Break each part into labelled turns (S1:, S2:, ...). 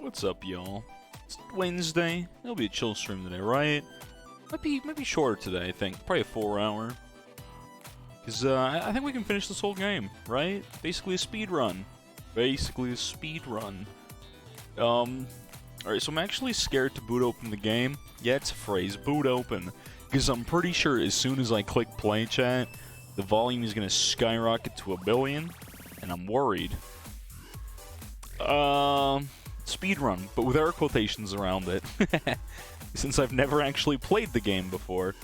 S1: What's up, y'all? It's Wednesday. It'll be a chill stream today, right? Might be shorter today, I think. Probably a 4-hour. Because I think we can finish this whole game, right? Basically a speed run. Alright, so I'm actually scared to boot open the game. Yeah, it's a phrase, boot open. Because I'm pretty sure as soon as I click play chat, the volume is going to skyrocket to 1 billion. And I'm worried. Speedrun, but with air quotations around it. Since I've never actually played the game before.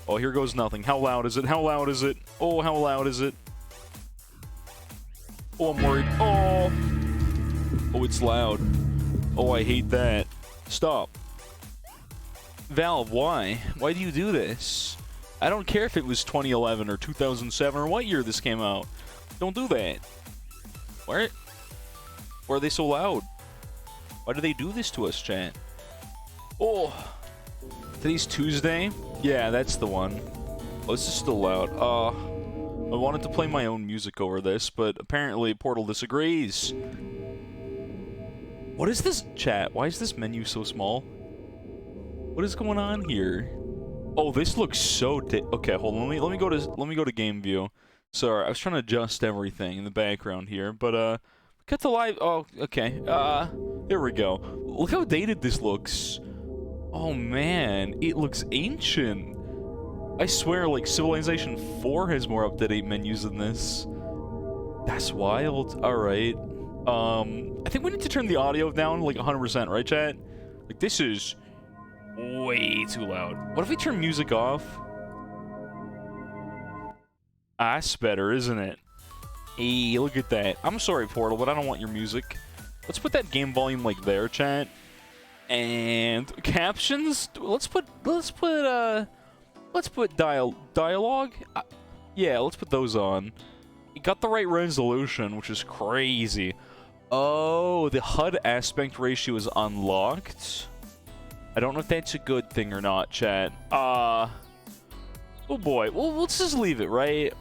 S1: Oh, here goes nothing. How loud is it? How loud is it? Oh, how loud is it? Oh, I'm worried. Oh! Oh, it's loud. Oh, I hate that. Stop. Valve, why? Why do you do this? I don't care if it was 2011 or 2007 or what year this came out. Don't do that. Why are they so loud? Why do they do this to us, chat? Oh! Today's Tuesday? Yeah, that's the one. Oh, this is still loud. I wanted to play my own music over this, but apparently Portal disagrees. What is this, chat? Why is this menu so small? What is going on here? Oh, this looks so okay, hold on. Let me go to game view. Sorry, I was trying to adjust everything in the background here, but cut the live. Oh, okay. There we go. Look how dated this looks. Oh man, it looks ancient. I swear, like Civilization 4 has more up-to-date menus than this. That's wild. All right. I think we need to turn the audio down like 100%, right, chat? Like this is way too loud. What if we turn music off? That's better, isn't it? Hey, look at that. I'm sorry, Portal, but I don't want your music. Let's put that game volume like there, chat. And captions. Let's put dialogue. Yeah, let's put those on. You got the right resolution, which is crazy. Oh, the HUD aspect ratio is unlocked. I don't know if that's a good thing or not, chat. Oh boy. Well, let's just leave it, right?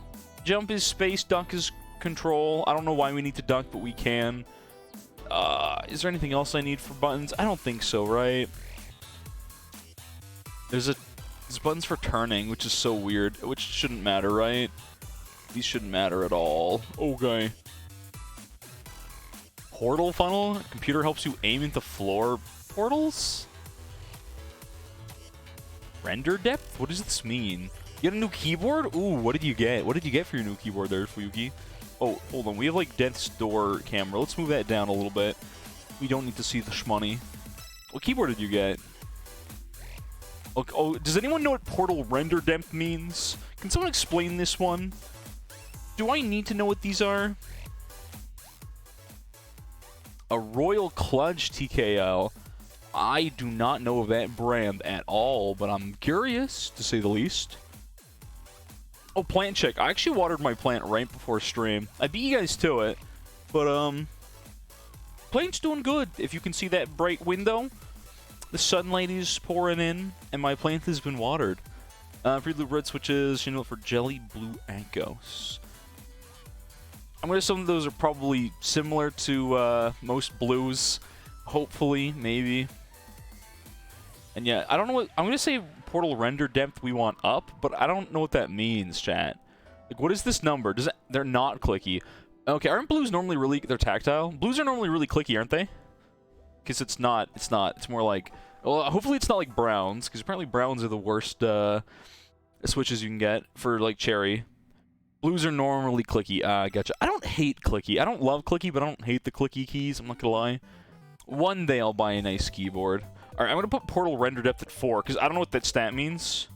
S1: Jump is space, duck is control. I don't know why we need to duck, but we can. Is there anything else I need for buttons? I don't think so, right? There's buttons for turning, which is so weird, which shouldn't matter, right? These shouldn't matter at all. Okay. Portal funnel? Computer helps you aim into floor portals? Render depth? What does this mean? You got a new keyboard? Ooh, what did you get? What did you get for your new keyboard there, Fuyuki? Oh, hold on. We have, like, Death's Door camera. Let's move that down a little bit. We don't need to see the shmoney. What keyboard did you get? Oh, does anyone know what Portal Render Depth means? Can someone explain this one? Do I need to know what these are? A Royal Clutch TKL. I do not know of that brand at all, but I'm curious, to say the least. Oh, plant check. I actually watered my plant right before stream. I beat you guys to it, but, plant's doing good. If you can see that bright window, the sunlight is pouring in, and my plant has been watered. Free loop red switches, for Jelly Blue Akos. I'm gonna assume those are probably similar to, most blues. Hopefully, maybe. And yeah, I don't know what... I'm gonna say Portal Render Depth we want up, but I don't know what that means, chat. Like, what is this number? They're not clicky. Okay, aren't blues normally really... They're tactile? Blues are normally really clicky, aren't they? Because it's not. It's more like... Well, hopefully it's not like browns, because apparently browns are the worst, switches you can get for, like, cherry. Blues are normally clicky. Gotcha. I don't hate clicky. I don't love clicky, but I don't hate the clicky keys, I'm not gonna lie. One day I'll buy a nice keyboard. Alright, I'm gonna put Portal Render Depth at 4, because I don't know what that stat means.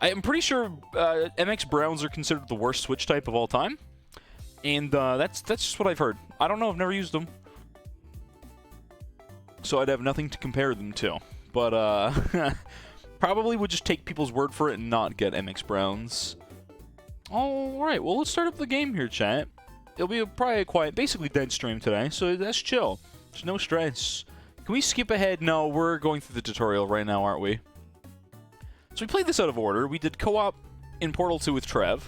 S1: I'm pretty sure MX Browns are considered the worst switch type of all time. And that's just what I've heard. I don't know, I've never used them. So I'd have nothing to compare them to. But probably would just take people's word for it and not get MX Browns. Alright, well let's start up the game here, chat. It'll be probably a quiet, basically dead stream today, so that's chill. There's no stress. Can we skip ahead? No, we're going through the tutorial right now, aren't we? So we played this out of order. We did co-op in Portal 2 with Trev.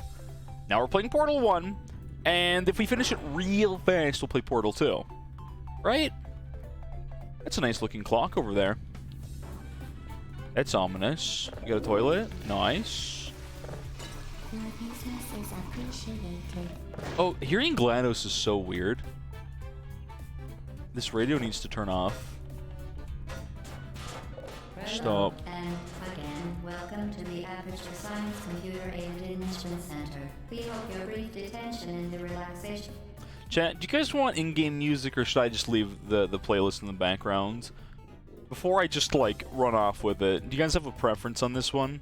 S1: Now we're playing Portal 1. And if we finish it real fast, we'll play Portal 2. Right? That's a nice looking clock over there. That's ominous. You got a toilet? Nice. Oh, hearing GLaDOS is so weird. This radio needs to turn off. Stop.
S2: And again, welcome to the Aperture Science Computer Aided Enrichment Center. We hope your brief detention in the relaxation.
S1: Chat, do you guys want in-game music, or should I just leave the playlist in the background? Before I just, like, run off with it, do you guys have a preference on this one?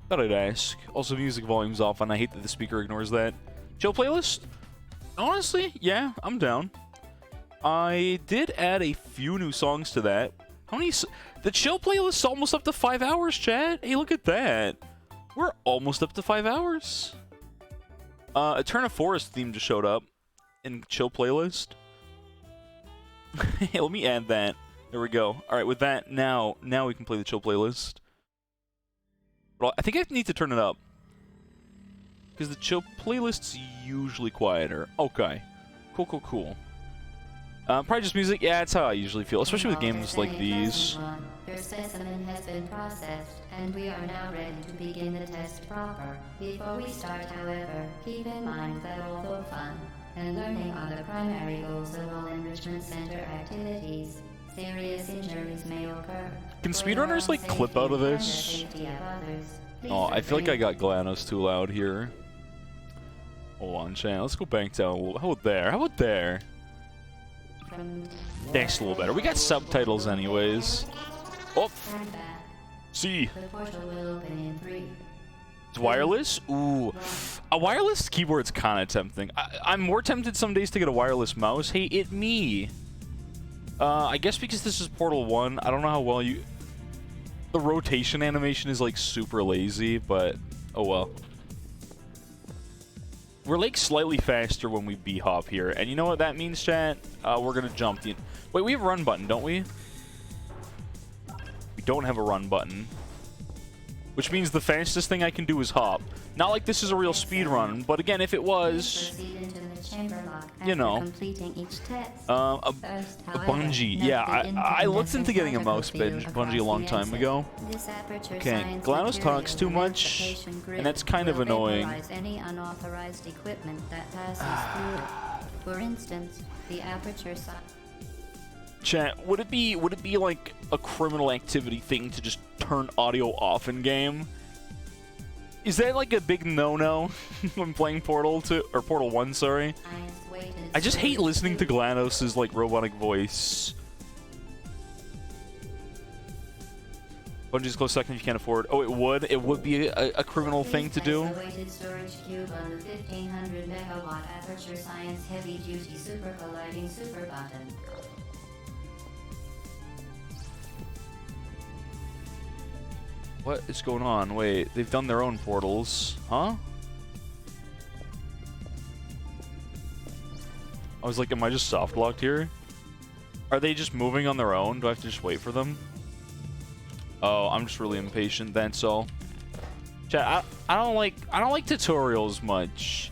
S1: Thought I'd ask. Also, music volume's off, and I hate that the speaker ignores that. Chill playlist? Honestly, yeah, I'm down. I did add a few new songs to that. How many... The chill playlist's almost up to 5 hours, chat. Hey, look at that. We're almost up to 5 hours. Eterna Forest theme just showed up in chill playlist. Hey, let me add that. There we go. All right, with that, now we can play the chill playlist. But I think I need to turn it up, because the chill playlist's usually quieter. Okay. Cool. Probably just music. Yeah, that's how I usually feel, especially with games like these.
S2: Your specimen has been processed, and we are now ready to begin the test proper. Before we start, however, keep in mind that although fun and learning are the primary goals of all Enrichment Center activities, serious injuries may occur.
S1: Can speedrunners, like, clip out of this? Oh, I feel like I got GLaDOS too loud here. Hold on, chat. Let's go back down a little. How about there? How about there? Thanks, a little better. We got subtitles anyways. Oh! See. It's wireless? Ooh. A wireless keyboard's kind of tempting. I'm more tempted some days to get a wireless mouse. Hey, it me. I guess because this is Portal 1, I don't know how well you... The rotation animation is, like, super lazy, but... Oh, well. We're, like, slightly faster when we B-hop here. And you know what that means, chat? We're gonna jump the... Wait, we have a run button, don't we? We don't have a run button. Which means the fastest thing I can do is hop. Not like this is a real speed run, but again, if it was... You know. A bungee. Yeah, I looked into getting a mouse bungee a long time ago. Okay, GLaDOS talks too much, and that's kind of annoying.
S2: Any unauthorized equipment that passes through it. For instance, the aperture sign.
S1: Chat, would it be like a criminal activity thing to just turn audio off in game? Is that like a big no-no when playing Portal 2 or Portal 1, sorry? I just hate listening to GLaDOS's like robotic voice. Bungiee's close second if you can't afford. Oh, it would? It would be a criminal thing to do?
S2: Storage cube on the 1500 megawatt Aperture Science heavy duty super colliding super button.
S1: What is going on? Wait, they've done their own portals. Huh? I was like, am I just soft locked here? Are they just moving on their own? Do I have to just wait for them? Oh, I'm just really impatient, that's all. Chat, I don't like tutorials much.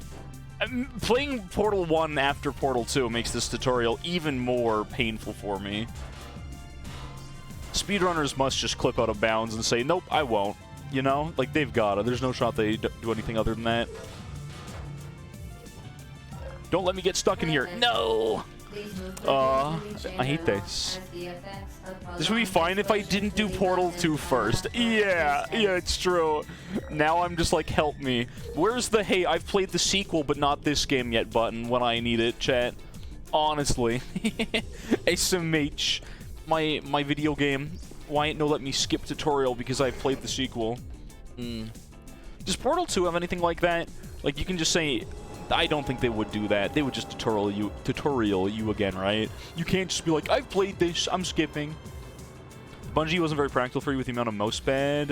S1: Playing Portal 1 after Portal 2 makes this tutorial even more painful for me. Speedrunners must just clip out of bounds and say, nope, I won't. You know? Like, they've got it. There's no shot they do anything other than that. Don't let me get stuck in here. No! I hate this. This would be fine if I didn't do Portal 2 first. Yeah, it's true. Now I'm just like, help me. Where's the, hey, I've played the sequel but not this game yet button when I need it, chat? Honestly. SMH. My video game. Why ain't no let me skip tutorial because I've played the sequel? Does Portal 2 have anything like that? Like, you can just say... I don't think they would do that. They would just tutorial you again, right? You can't just be like, I've played this, I'm skipping. Bungie wasn't very practical for you with the amount of mouse pad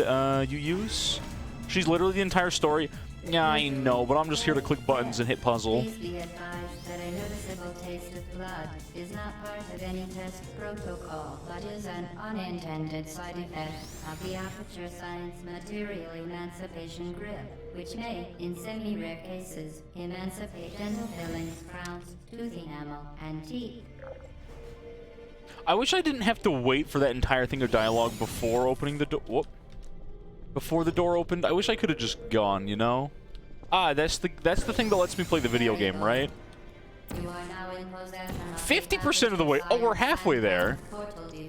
S1: you use. She's literally the entire story. Yeah, I know, but I'm just here to click buttons and hit puzzle.
S2: Please be advised that a noticeable taste of blood is not part of any test protocol, but is an unintended side effect of the Aperture Science Material Emancipation Grip, which may, in semi-rare cases, emancipate dental fillings, crowns, tooth enamel, and teeth.
S1: I wish I didn't have to wait for that entire thing of dialogue before opening the door. Whoop. Before the door opened. I wish I could have just gone, you know? Ah, that's the thing that lets me play the video game, right? 50% of the way. Oh, we're halfway there.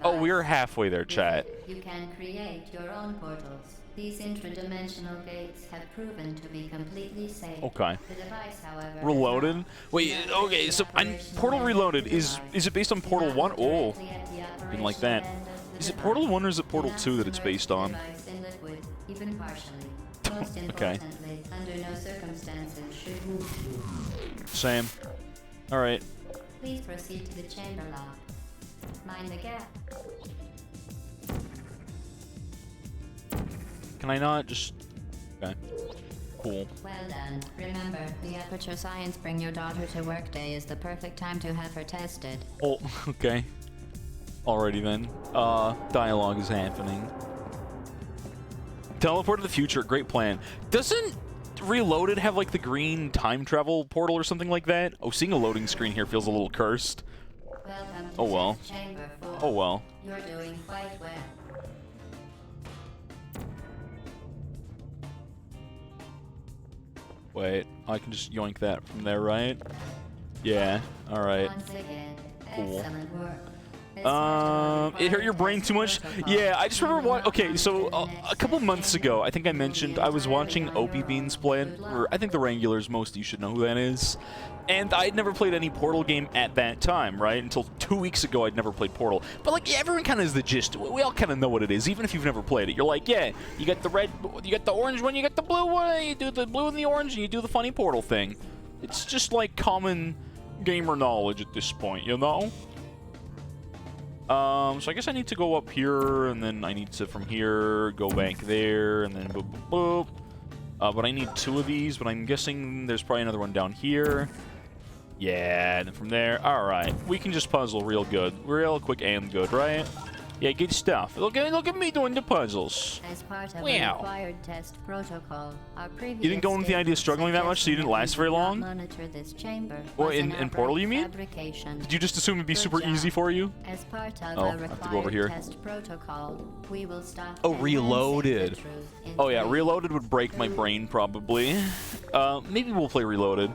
S1: Oh, we're halfway there, chat.
S2: You can create your own portals. These intradimensional gates have proven to be completely safe.
S1: Okay.
S2: The device, however,
S1: Reloaded? Wait, okay, so Portal Reloaded, is it based on Portal 1? Oh, didn't like that. Is it Portal 1 or is it Portal 2 that it's based on?
S2: Even partially. Most
S1: Okay.
S2: importantly, under no circumstances should
S1: Same. Alright.
S2: please proceed to the chamber lock. Mind the gap.
S1: Can I not just... Okay. Cool.
S2: Well done. Remember, the Aperture Science Bring Your Daughter to Work Day is the perfect time to have her tested.
S1: Oh, okay. Alrighty then. Dialogue is happening. Teleport to the future, great plan. Doesn't Reloaded have like the green time travel portal or something like that? Oh, seeing a loading screen here feels a little cursed.
S2: Welcome to
S1: Oh well.
S2: Test Chamber 4.
S1: Oh well.
S2: You're doing quite well.
S1: Wait, I can just yoink that from there, right? Yeah, alright.
S2: Once again,
S1: Cool.
S2: excellent work.
S1: It hurt your brain too much? Yeah, I just remember what. Okay, so a couple months ago, I think I mentioned I was watching Opie Beans play it, or I think the Wranglers, most of you should know who that is. And I'd never played any Portal game at that time, right? Until 2 weeks ago, I'd never played Portal. But like, yeah, everyone kind of is the gist. We all kind of know what it is, even if you've never played it. You're like, yeah, you got the red, you got the orange one, you got the blue one, you do the blue and the orange, and you do the funny Portal thing. It's just like common gamer knowledge at this point, you know? So I guess I need to go up here, and then I need to, from here, go back there, and then boop, boop, boop. But I need 2 of these, but I'm guessing there's probably another one down here. Yeah, and then from there, alright. We can just puzzle real good. Real quick and good, right? Yeah, good stuff. Look at me doing the puzzles.
S2: As part of
S1: Wow.
S2: a required test protocol, our previous
S1: You didn't go into the idea of struggling that much, so you didn't last very long?
S2: Monitor this chamber
S1: Well,
S2: was
S1: in
S2: an
S1: Portal, you mean?
S2: fabrication.
S1: Did you just assume it'd be
S2: Good
S1: super
S2: job.
S1: easy for you?
S2: As part of
S1: Oh,
S2: a
S1: I have to
S2: required
S1: go over here.
S2: test protocol, we will stop
S1: Oh,
S2: enhancing
S1: Reloaded.
S2: the truth in
S1: Oh yeah,
S2: 3,
S1: Reloaded would break my brain probably. Maybe we'll play Reloaded.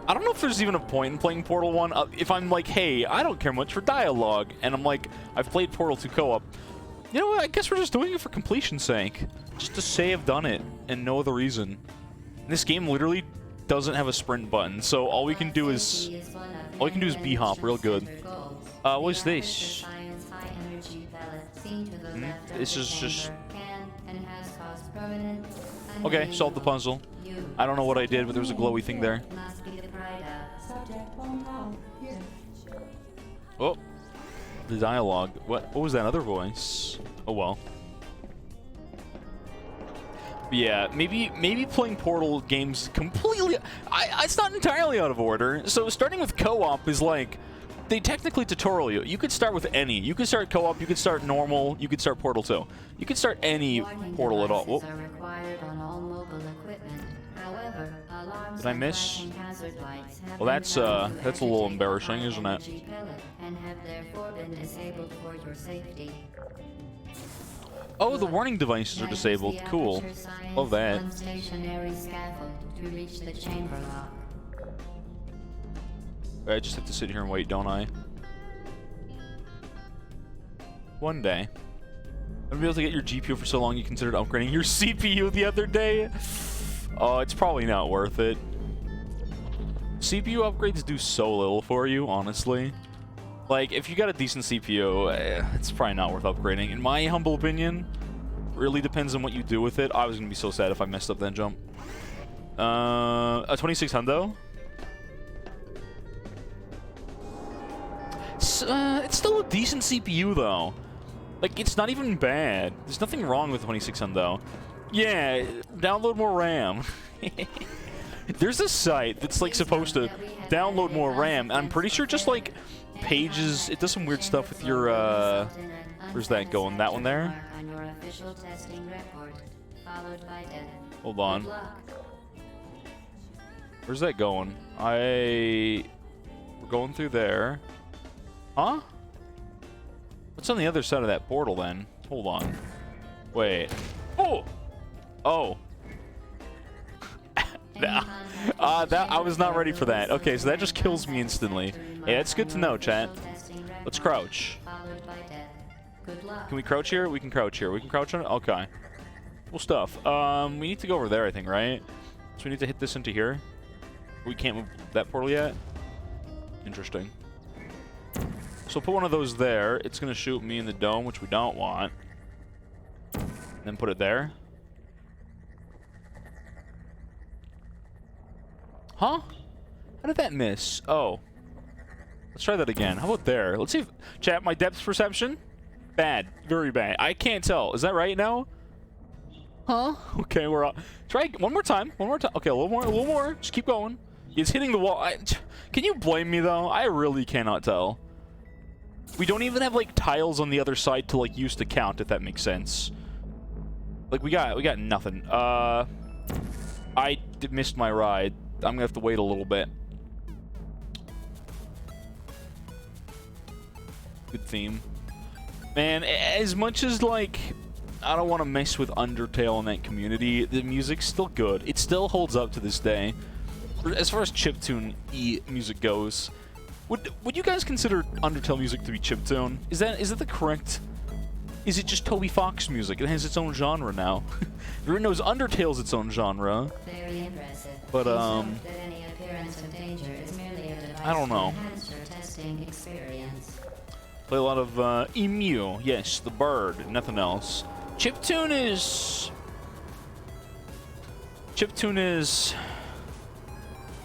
S1: I don't know if there's even a point in playing Portal 1. If I'm like, hey, I don't care much for dialogue, and I'm like, I've played Portal 2 co-op. You know what? I guess we're just doing it for completion's sake. Just to say I've done it, and no other reason. This game literally doesn't have a sprint button, so all we can do is B-hop real good. What's this? This is just... Okay, solved the puzzle. I don't know what I did, but there was a glowy thing there. Oh, the dialogue. What was that other voice? Oh well. Yeah, maybe playing Portal games completely... it's not entirely out of order. So starting with co-op is like... They technically tutorial you. You could start with any. You could start co-op, you could start normal, you could start Portal 2. You could start any Portal at all. Whoa. Did I miss? Well, that's a little embarrassing, isn't it? Oh, the warning devices are disabled. Cool. Love that. I just have to sit here and wait, don't I? One day. I'm gonna be able to get your GPU for so long you considered upgrading your CPU the other day? Oh, it's probably not worth it. CPU upgrades do so little for you, honestly. Like, if you got a decent CPU, it's probably not worth upgrading. In my humble opinion, really depends on what you do with it. I was gonna be so sad if I messed up that jump. A 2600? It's still a decent CPU, though. Like, it's not even bad. There's nothing wrong with 2600, though. Yeah, download more RAM. There's a site that's, like, supposed to download more RAM. I'm pretty sure just, like, pages... It does some weird stuff with your, Where's that going? That one there? Hold on. Where's that going? We're going through there. Huh? What's on the other side of that portal then? Hold on. Wait. Oh! Oh. I was not ready for that. Okay, so that just kills me instantly. Hey, that's good to know, chat. Let's crouch. Can we crouch here? We can crouch here. We can crouch on it? Okay. Cool stuff. We need to go over there, I think, right? So we need to hit this into here. We can't move that portal yet? Interesting. So put one of those there. It's going to shoot me in the dome, which we don't want. Then put it there. Huh? How did that miss? Oh. Let's try that again. How about there? Let's see if... Chat, my depth perception? Bad. Very bad. I can't tell. Is that right now? Huh? Okay, we're up. Try one more time. One more time. Okay, a little more. A little more. Just keep going. It's hitting the wall. Can you blame me, though? I really cannot tell. We don't even have, like, tiles on the other side to, like, use to count, if that makes sense. Like, we got nothing. I missed my ride. I'm gonna have to wait a little bit. Good theme. Man, as much as, like, I don't want to mess with Undertale and that community, the music's still good. It still holds up to this day. As far as chiptune-y music goes, would you guys consider Undertale music to be chiptune? Is that the correct... Is it just Toby Fox music? It has its own genre now. Everyone knows Undertale's its own genre.
S2: Very impressive.
S1: But,
S2: that any appearance of danger is merely a device
S1: I don't know.
S2: to enhance your testing experience.
S1: Play a lot of Emu. Yes, the bird. Nothing else. Chiptune is...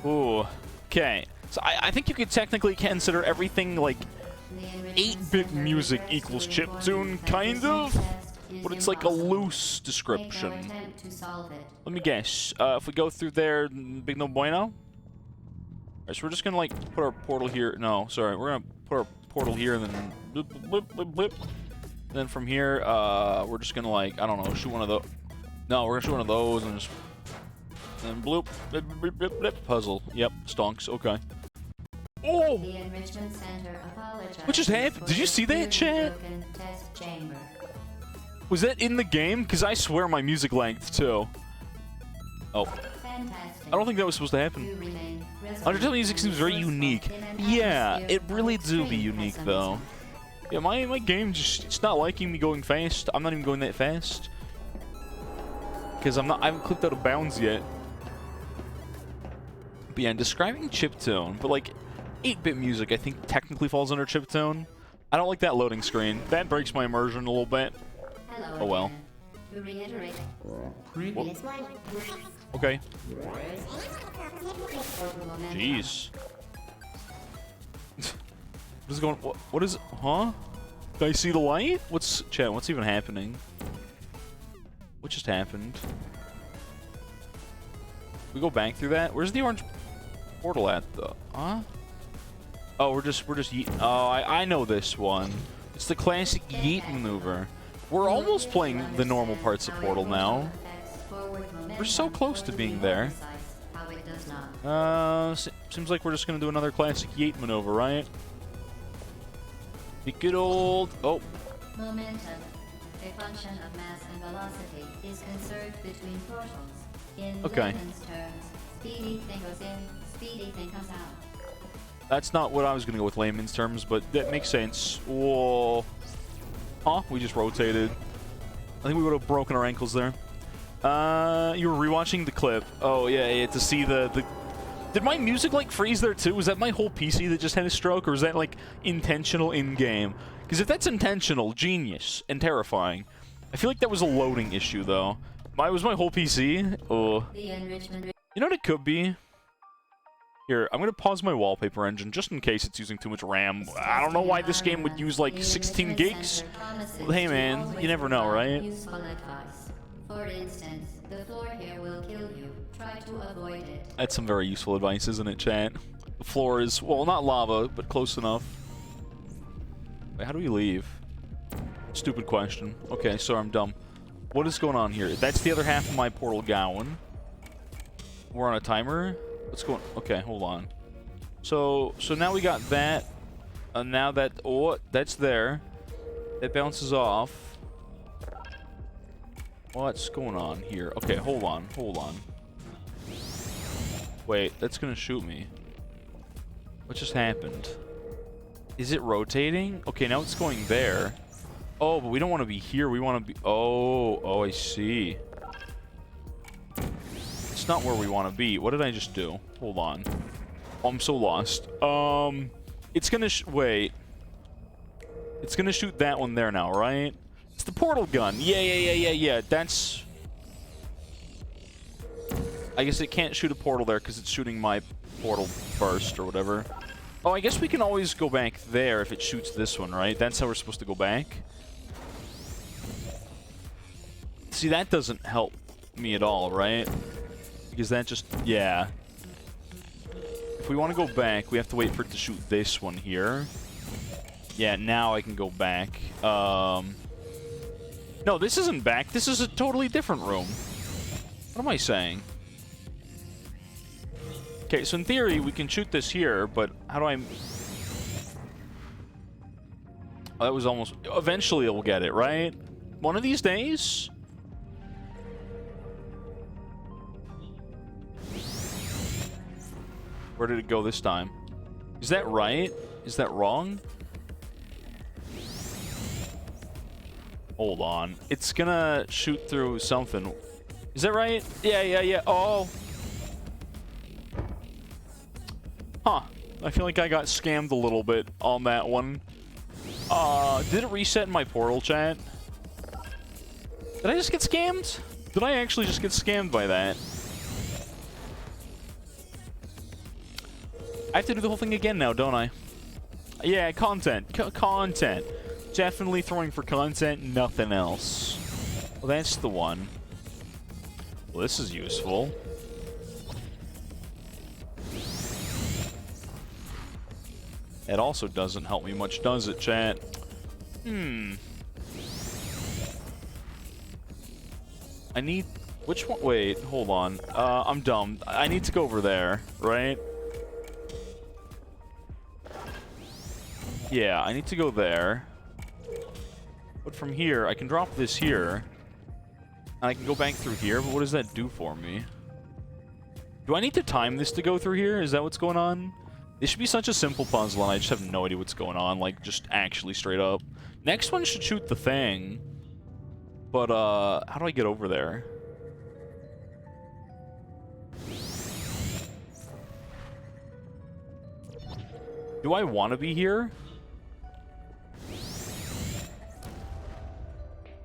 S1: Ooh. Okay. So I think you could technically consider everything like 8-bit music equals chiptune, kind of. But it's like a loose description. Let me guess. If we go through there, big no bueno? Alright, so we're just gonna like put our portal here. No, sorry. We're gonna put our portal here and then blip, blip, blip, blip. And then from here, we're just gonna like, I don't know, shoot one of those. No, we're gonna shoot one of those and just... And bloop, blip, blip, blip, blip. Puzzle. Yep, stonks. Okay. Oh! What just happened? Did you see that, chat? Was that in the game? Because I swear my music lagged too. Oh. I don't think that was supposed to happen. Undertale music seems very unique. Yeah, it really do be unique though. Yeah, my game just, it's not liking me going fast. I'm not even going that fast. Because I haven't clicked out of bounds yet. But yeah, describing chiptune, but like 8-bit music I think technically falls under chiptune. I don't like that loading screen. That breaks my immersion a little bit. Oh well. Okay. Jeez. What is going? What is? Huh? Did I see the light? Chat? What's even happening? What just happened? We go back through that. Where's the orange portal at though? Huh? Oh, we're just yeeting. Oh, I know this one. It's the classic yeet maneuver. We're almost playing the normal parts of Portal now. We're so close to being there. Seems like we're just gonna do another classic yeet maneuver, right? The good old... Oh.
S2: Momentum, a function of mass and velocity, is conserved between portals. In layman's terms, speedy thing goes in, speedy thing comes out.
S1: That's not what I was gonna go with layman's terms, but that makes sense. Whoa. Huh? We just rotated. I think we would have broken our ankles there. You were rewatching the clip. Oh, yeah, to see the... Did my music, like, freeze there, too? Was that my whole PC that just had a stroke, or was that, like, intentional in-game? Because if that's intentional, genius and terrifying. I feel like that was a loading issue, though. Was my whole PC? Oh. You know what it could be? Here, I'm going to pause my wallpaper engine just in case it's using too much RAM. I don't know why this game would use like 16 gigs. Well, hey man, you never know, right?
S2: For instance, the floor here will kill you. Try to avoid it.
S1: That's some very useful advice, isn't it, chat? The floor is, well, not lava, but close enough. Wait, how do we leave? Stupid question. Okay, sorry, I'm dumb. What is going on here? That's the other half of my portal going. We're on a timer. What's going? Okay, hold on. So now we got that. Now that that's there. That bounces off. What's going on here? Okay, hold on. Hold on. Wait, that's gonna shoot me. What just happened? Is it rotating? Okay, now it's going there. Oh, but we don't want to be here. We want to be... Oh, I see. It's not where we want to be. What did I just do? Hold on. Oh, I'm so lost. It's gonna... Wait. It's gonna shoot that one there now, right? It's the portal gun. Yeah. That's... I guess it can't shoot a portal there because it's shooting my portal first or whatever. Oh, I guess we can always go back there if it shoots this one, right? That's how we're supposed to go back. See, that doesn't help me at all, right? Because that just... Yeah. If we want to go back, we have to wait for it to shoot this one here. Yeah, now I can go back. No, this isn't back. This is a totally different room. What am I saying? Okay, so in theory, we can shoot this here, but how do I... Oh, that was almost... Eventually, we'll get it, right? One of these days? Where did it go this time? Is that right? Is that wrong? Hold on. It's gonna shoot through something. Is that right? Yeah. Oh. Huh. I feel like I got scammed a little bit on that one. Did it reset in my portal, chat? Did I just get scammed? Did I actually just get scammed by that? I have to do the whole thing again now, don't I? Yeah, content. Content. Definitely throwing for content, nothing else. Well, that's the one. Well, this is useful. It also doesn't help me much, does it, chat? I need... Which one? Wait, hold on. I'm dumb. I need to go over there, right? Yeah, I need to go there. But from here, I can drop this here. And I can go back through here, but what does that do for me? Do I need to time this to go through here? Is that what's going on? This should be such a simple puzzle, and I just have no idea what's going on. Like, just actually straight up. Next one should shoot the thing. But, how do I get over there? Do I want to be here?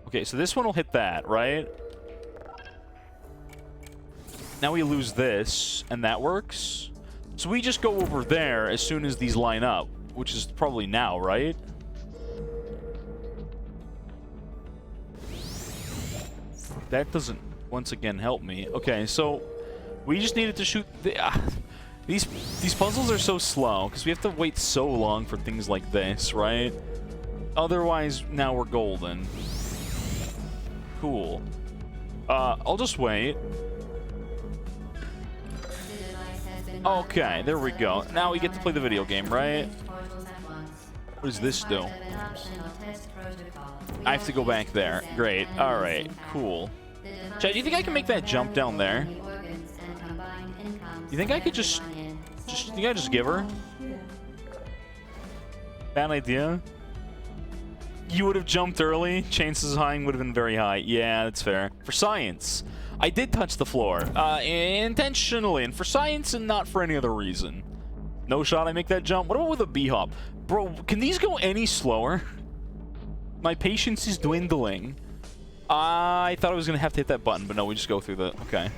S1: Okay, so this one will hit that, right? Now we lose this, and that works. So we just go over there as soon as these line up, which is probably now, right? That doesn't, once again, help me. Okay, so we just needed to shoot... These puzzles are so slow, because we have to wait so long for things like this, right? Otherwise, now we're golden. Cool. I'll just wait. Okay, there we go. Now we get to play the video game, right? What does this do? I have to go back there. Great. Alright, cool. Chad, do you think I can make that jump down there? You think I could just think I just give her? Bad idea. You would have jumped early. Chances of high would have been very high. Yeah, that's fair. For science. I did touch the floor. Intentionally. And for science and not for any other reason. No shot I make that jump. What about with a B-hop? Bro, can these go any slower? My patience is dwindling. I thought I was going to have to hit that button, but no, we just go through the... Okay.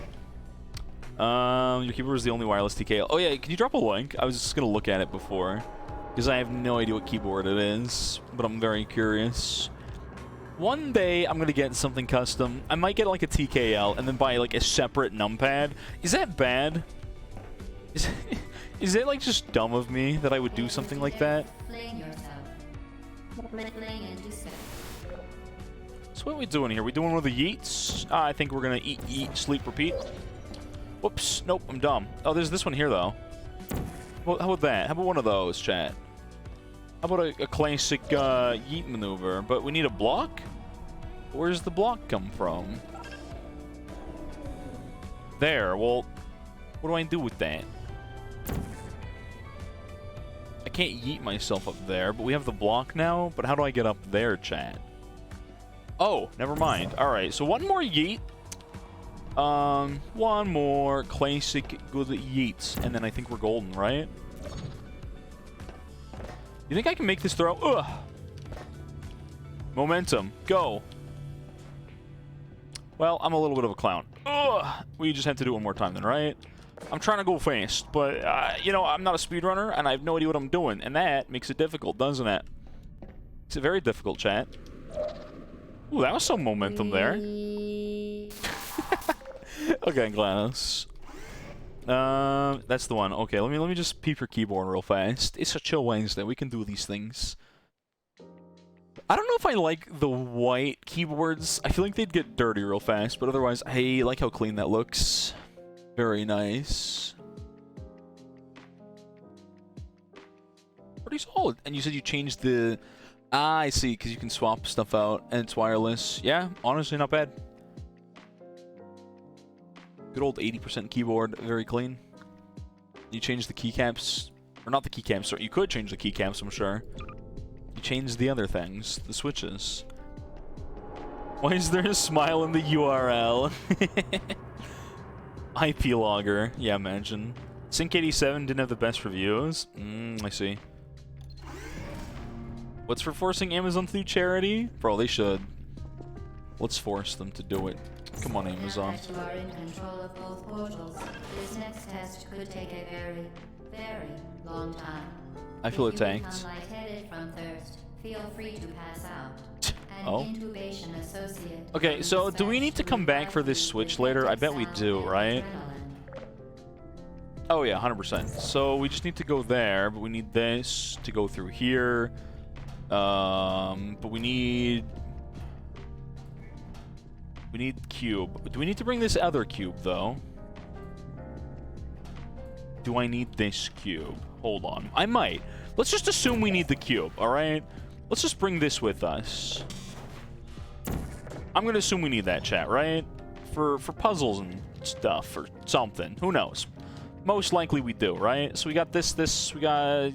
S1: Your keyboard is the only wireless TKL. Oh, yeah, can you drop a link? I was just going to look at it before. Because I have no idea what keyboard it is, but I'm very curious. One day, I'm going to get something custom. I might get, like, a TKL and then buy, like, a separate numpad. Is that bad? Is it, like, just dumb of me that I would do something like that? So what are we doing here? We doing one of the yeets? I think we're going to eat, eat, sleep, repeat. Whoops. Nope, I'm dumb. Oh, there's this one here, though. Well, how about that? How about one of those, chat? How about a classic yeet maneuver? But we need a block? Where's the block come from? There. Well, what do I do with that? I can't yeet myself up there, but we have the block now. But how do I get up there, chat? Oh, never mind. All right, so one more yeet. One more classic good yeets, and then I think we're golden, right? You think I can make this throw? Ugh. Momentum. Go. Well, I'm a little bit of a clown. Ugh. We just have to do it one more time then, right? I'm trying to go fast, but, you know, I'm not a speedrunner, and I have no idea what I'm doing, and that makes it difficult, doesn't it? It's a very difficult, chat. Ooh, that was some momentum there. Okay, GLaDOS. That's the one. Okay, let me just peep your keyboard real fast. It's a chill Wednesday. We can do these things. I don't know if I like the white keyboards. I feel like they'd get dirty real fast, but otherwise, I like how clean that looks. Very nice. Pretty solid. And you said you changed the... Ah, I see, because you can swap stuff out, and it's wireless. Yeah, honestly, not bad. Good old 80% keyboard, very clean. You changed the keycaps, or not the keycaps, sorry, you could change the keycaps, I'm sure. You changed the other things, the switches. Why is there a smile in the URL? IP logger, yeah, imagine. Sync87 didn't have the best reviews. I see. What's for forcing Amazon to do charity? Bro, they should. Let's force them to do it. Come on, Amazon.
S2: Now that you are in control of both portals, this next test could take a very, very long time.
S1: I feel
S2: If you
S1: attacked.
S2: become lightheaded from thirst, feel free to pass out. An
S1: Oh.
S2: intubation associate
S1: Okay, so do we need to come back for this switch later? I bet we do, right? Oh yeah, 100%. So we just need to go there, but we need this to go through here. But we need cube. Do we need to bring this other cube though? Do I need this cube? Hold on. I might. Let's just assume we need the cube, all right? Let's just bring this with us. I'm gonna assume we need that, chat, right? For puzzles and stuff or something. Who knows? Most likely we do, right? So we got this, we got...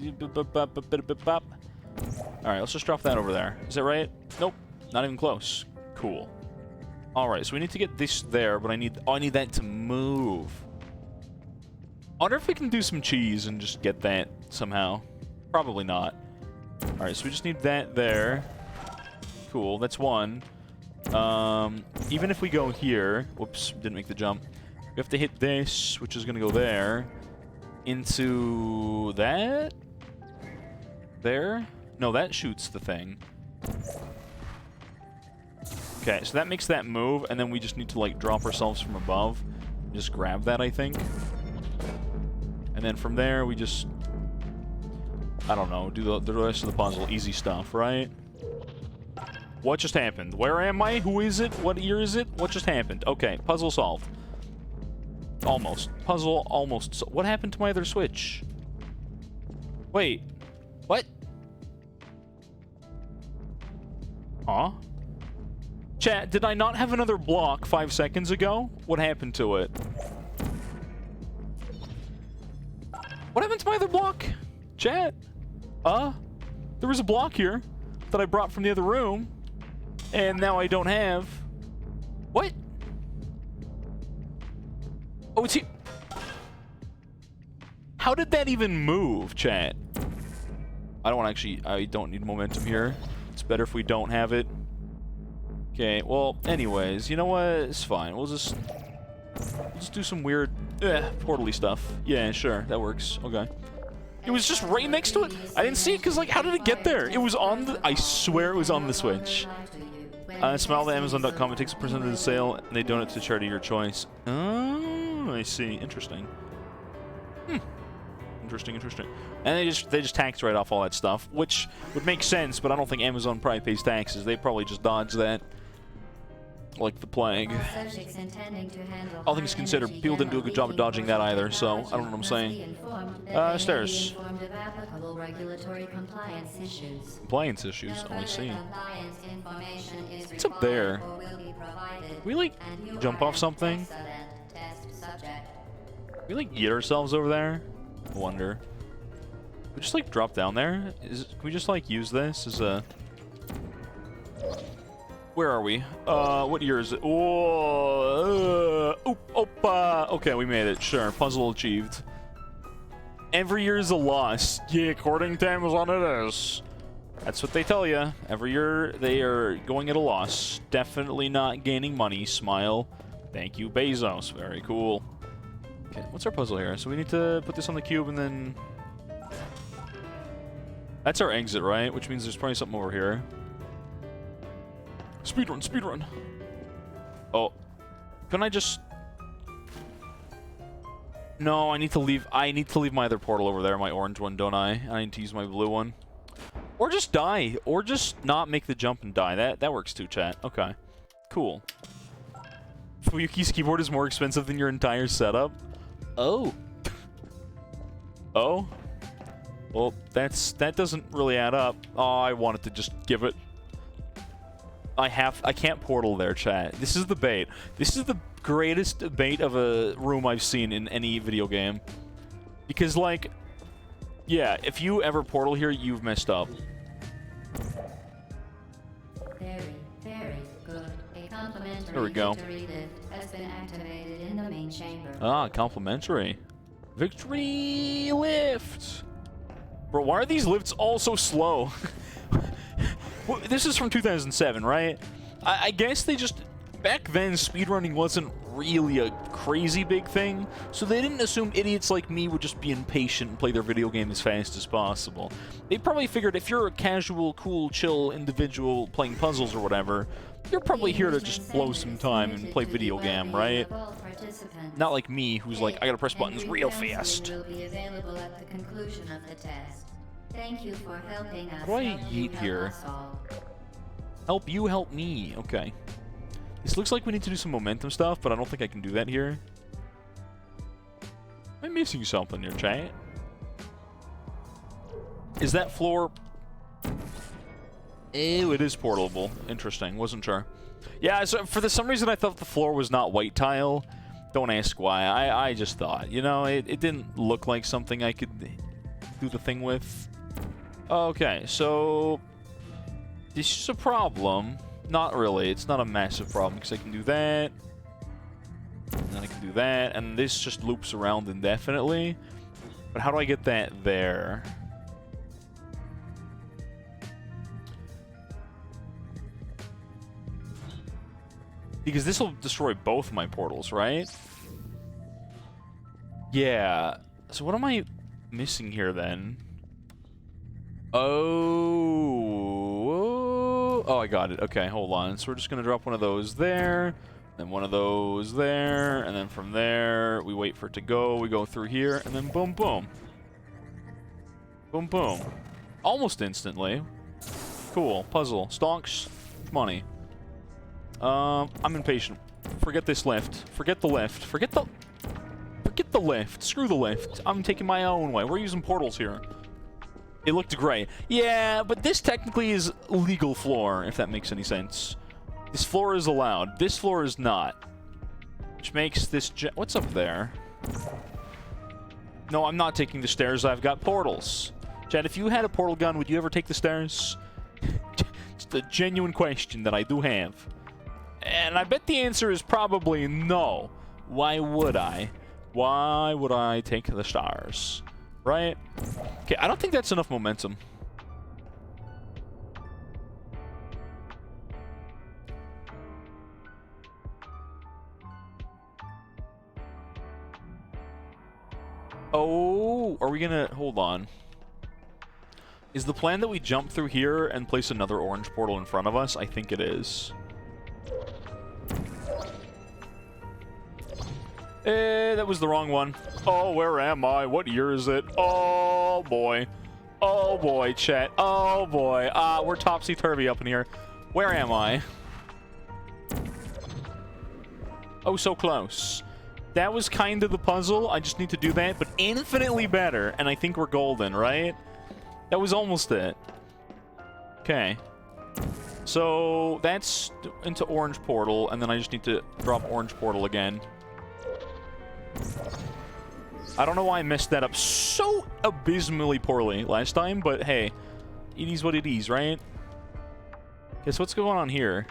S1: Alright, let's just drop that over there. Is that right? Nope. Not even close. Cool. Alright, so we need to get this there, but I need that to move. I wonder if we can do some cheese and just get that somehow. Probably not. Alright, so we just need that there. Cool, that's one. Even if we go here... Whoops, didn't make the jump. We have to hit this, which is going to go there. Into that? There? No, that shoots the thing. Okay, so that makes that move, and then we just need to, like, drop ourselves from above. Just grab that, I think. And then from there, we just... I don't know, do the rest of the puzzle. Easy stuff, right? What just happened? Where am I? Who is it? What year is it? What just happened? Okay, puzzle solved. Almost. Puzzle almost. What happened to my other switch? Wait. What? Huh? Chat, did I not have another block 5 seconds ago? What happened to it? What happened to my other block? Chat? There was a block here that I brought from the other room, and now I don't have. What? Oh, it's here. How did that even move, chat? I don't need momentum here. It's better if we don't have it. Okay, well, anyways, you know what? It's fine. We'll just do some weird portal-y stuff. Yeah, sure, that works. Okay. It was just right next to it. I didn't see it because, like, how did it get there? It was on the... I swear it was on the Switch. Smile at Amazon.com. It takes a percent of the sale, and they donate to charity of your choice. Oh, I see. Interesting. Interesting. And they just tax right off all that stuff, which would make sense, but I don't think Amazon probably pays taxes. They probably just dodge that. like the plague. All things considered, people didn't do a good job of dodging that either, so I don't know what I'm saying. Stairs. Compliance issues. Oh, I see. What's up there? Can we, like, jump off something? Can we, like, eat ourselves over there? I wonder. We just, like, drop down there? Can we just, like, use this as a... Where are we? What year is it? Oh, okay, we made it. Sure, puzzle achieved. Every year is a loss. Yeah, according to Amazon it is. That's what they tell you. Every year they are going at a loss. Definitely not gaining money. Smile. Thank you, Bezos. Very cool. Okay, what's our puzzle here? So we need to put this on the cube and then... That's our exit, right? Which means there's probably something over here. Speedrun, speedrun. Oh. Can I just... No, I need to leave my other portal over there, my orange one, don't I? I need to use my blue one. Or just die. Or just not make the jump and die. That works too, chat. Okay. Cool. Fuyuki's keyboard is more expensive than your entire setup? Oh. Oh? Well, that doesn't really add up. Oh, I wanted to just give it... I can't portal there, chat. This is the bait. This is the greatest bait of a room I've seen in any video game. Because, like, yeah, if you ever portal here, you've messed up.
S2: Very, very good. A complimentary
S1: There we go.
S2: victory lift has been activated in the main chamber.
S1: Ah, complimentary. Victory lift! Bro, why are these lifts all so slow? Well, this is from 2007, right? I guess they just... Back then, speedrunning wasn't really a crazy big thing, so they didn't assume idiots like me would just be impatient and play their video game as fast as possible. They probably figured if you're a casual, cool, chill individual playing puzzles or whatever, you're probably here to just blow some time and play video game, right? Not like me, who's like, I gotta press buttons real fast.
S2: Thank you for helping us.
S1: How do I yeet here? Help you, help me. Okay. This looks like we need to do some momentum stuff, but I don't think I can do that here. Am I missing something here, chat? Is that floor... Ew, it is portable. Interesting. Wasn't sure. Yeah, so for some reason I thought the floor was not white tile. Don't ask why. I just thought. You know, it didn't look like something I could do the thing with. Okay, so... This is a problem. Not really. It's not a massive problem, because I can do that. And then I can do that, and this just loops around indefinitely. But how do I get that there? Because this will destroy both my portals, right? Yeah. So what am I missing here, then? Oh, I got it. Okay, hold on. So we're just going to drop one of those there, then one of those there, and then from there, we wait for it to go. We go through here, and then boom, boom. Boom, boom. Almost instantly. Cool. Puzzle. Stonks. Money. I'm impatient. Forget this lift. Forget the lift. Forget the lift. Screw the lift. I'm taking my own way. We're using portals here. It looked great. Yeah, but this technically is legal floor, if that makes any sense. This floor is allowed. This floor is not. Which makes this... What's up there? No, I'm not taking the stairs. I've got portals. Chad, if you had a portal gun, would you ever take the stairs? It's a genuine question that I do have. And I bet the answer is probably no. Why would I? Why would I take the stairs? Right? Okay, I don't think that's enough momentum. Oh, are we gonna... Hold on. Is the plan that we jump through here and place another orange portal in front of us? I think it is. That was the wrong one. Oh, where am I? What year is it? Oh, boy. Oh, boy, chat. Oh, boy. We're topsy-turvy up in here. Where am I? Oh, so close. That was kind of the puzzle. I just need to do that, but infinitely better. And I think we're golden, right? That was almost it. Okay. So that's into orange portal, and then I just need to drop orange portal again. I don't know why I messed that up so abysmally poorly last time, but hey, it is what it is, right? Guess what's going on here?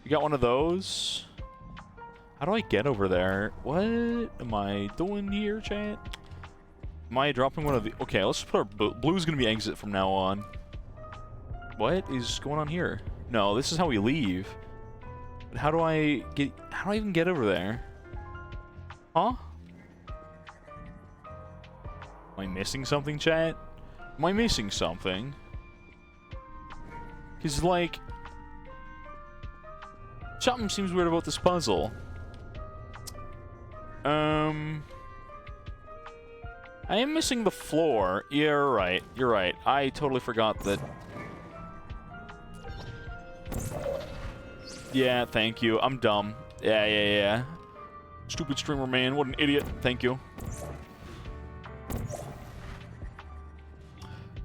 S1: You got one of those? How do I get over there? What am I doing here, chat? Am I dropping one of the... Okay, let's put our... Blue's gonna be exit from now on. What is going on here? No, this is how we leave. But how do I get... How do I even get over there? Huh? Am I missing something, chat? Am I missing something? Because, like... Something seems weird about this puzzle. I am missing the floor. You're right. You're right. I totally forgot that... Yeah, thank you. I'm dumb. Yeah. Stupid streamer, man. What an idiot. Thank you.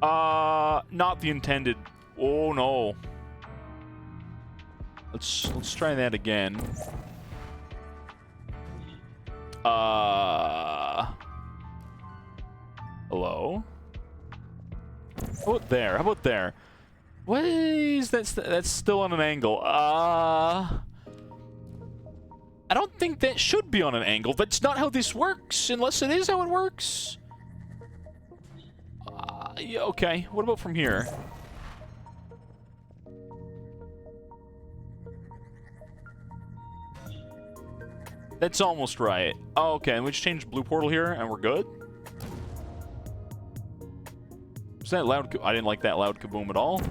S1: Not the intended. Oh, no. Let's try that again. Hello? How about there? How about there? What is that? That's still on an angle. I don't think that should be on an angle. That's not how this works, unless it is how it works. Yeah, okay. What about from here? That's almost right. Oh, okay, and we just changed blue portal here, and we're good? Was that loud? I didn't like that loud kaboom at all.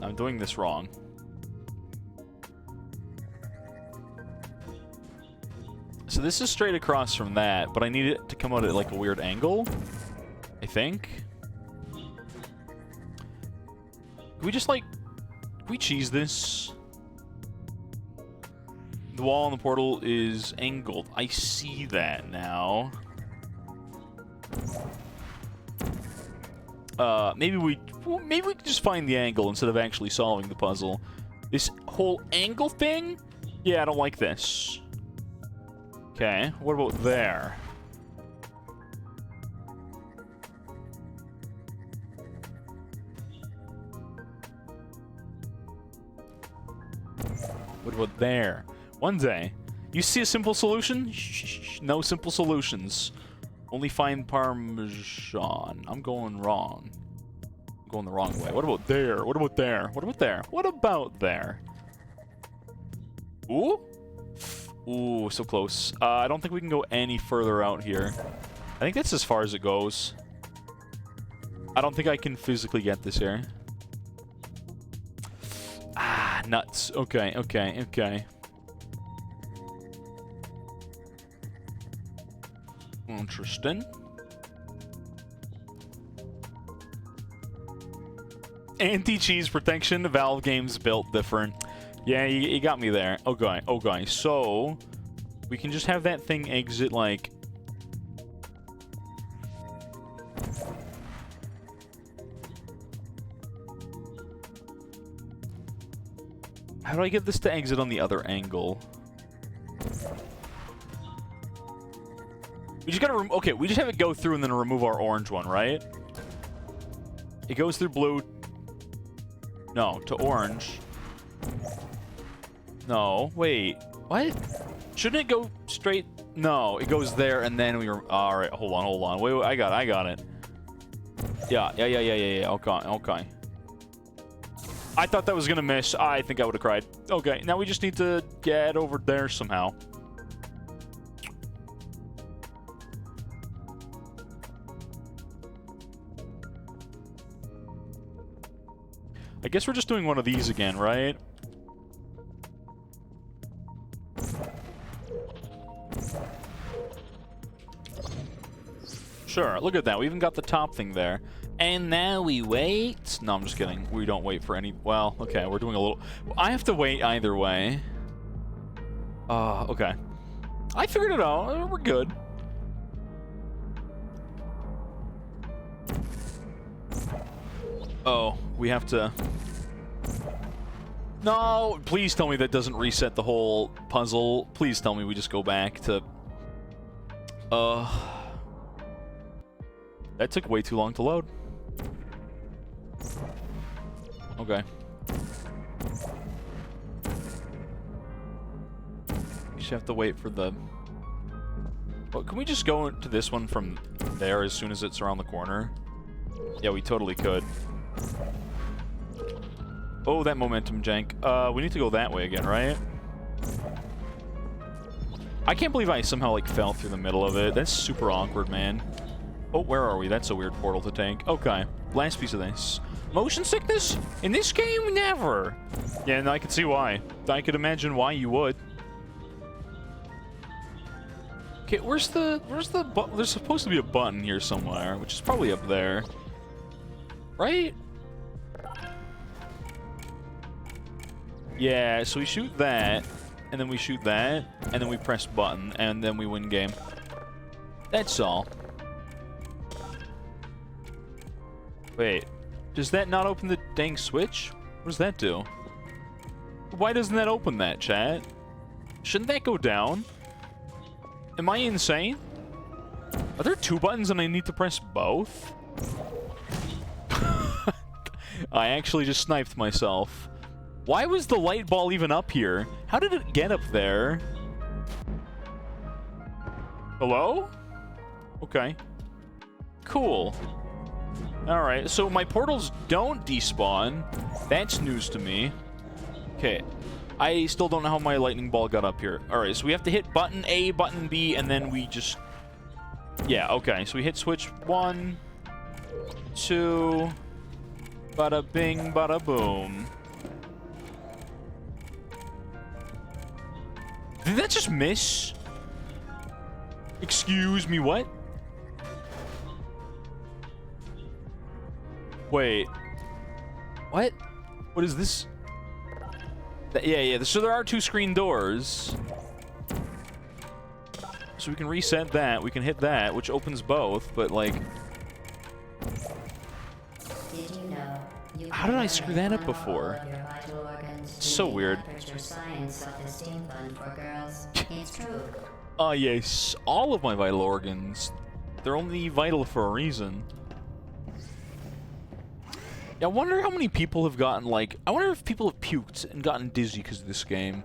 S1: I'm doing this wrong. So this is straight across from that, but I need it to come out at like a weird angle, I think. Can we just like... Can we cheese this? The wall on the portal is angled. I see that now. Maybe we could just find the angle instead of actually solving the puzzle. This whole angle thing? Yeah, I don't like this. Okay, what about there? What about there? One day. You see a simple solution? Shh, no simple solutions. Only find Parmesan. I'm going wrong. I'm going the wrong way. What about there? What about there? What about there? What about there? Ooh? Ooh, so close. I don't think we can go any further out here. I think that's as far as it goes. I don't think I can physically get this here. Ah, nuts. Okay. Interesting. Anti-cheese protection. Valve games built different. Yeah, you got me there. Okay. So, we can just have that thing exit, like... How do I get this to exit on the other angle? We just gotta okay, we just have it go through and then remove our orange one, right? It goes through blue. No, to orange. No, wait. What? Shouldn't it go straight? No, it goes there and then we... Alright, hold on. Wait, I got it. Yeah. Okay. I thought that was gonna miss. I think I would have cried. Okay, now we just need to get over there somehow. I guess we're just doing one of these again, right? Sure, look at that. We even got the top thing there. And now we wait. No, I'm just kidding. We don't wait for any... Well, okay, we're doing a little... I have to wait either way. Okay. I figured it out. We're good. Oh, we have to... No, please tell me that doesn't reset the whole puzzle. Please tell me we just go back to... That took way too long to load. Okay. We just have to wait for the... Well, can we just go to this one from there as soon as it's around the corner? Yeah, we totally could. Oh, that momentum jank. We need to go that way again, right? I can't believe I somehow, like, fell through the middle of it. That's super awkward, man. Oh, where are we? That's a weird portal to tank. Okay. Last piece of this. Motion sickness? In this game? Never! Yeah, and I can see why. I could imagine why you would. Okay, where's the button? There's supposed to be a button here somewhere, which is probably up there. Right? Yeah, so we shoot that, and then we shoot that, and then we press button, and then we win game. That's all. Wait, does that not open the dang switch? What does that do? Why doesn't that open that, chat? Shouldn't that go down? Am I insane? Are there two buttons and I need to press both? I actually just sniped myself. Why was the light ball even up here? How did it get up there? Hello? Okay. Cool. Alright, so my portals don't despawn. That's news to me. Okay. I still don't know how my lightning ball got up here. Alright, so we have to hit button A, button B, and then we just... Yeah, okay. So we hit switch 1, 2... Bada bing, bada boom. Did that just miss? Excuse me, what? Wait. What? What is this? Yeah. So there are two screen doors. So we can reset that. We can hit that, which opens both, but like...
S2: Did you know
S1: how did I screw that up before? It's so weird. Yes. All of my vital organs. They're only vital for a reason. Yeah, I wonder how many people have gotten, like... I wonder if people have puked and gotten dizzy because of this game.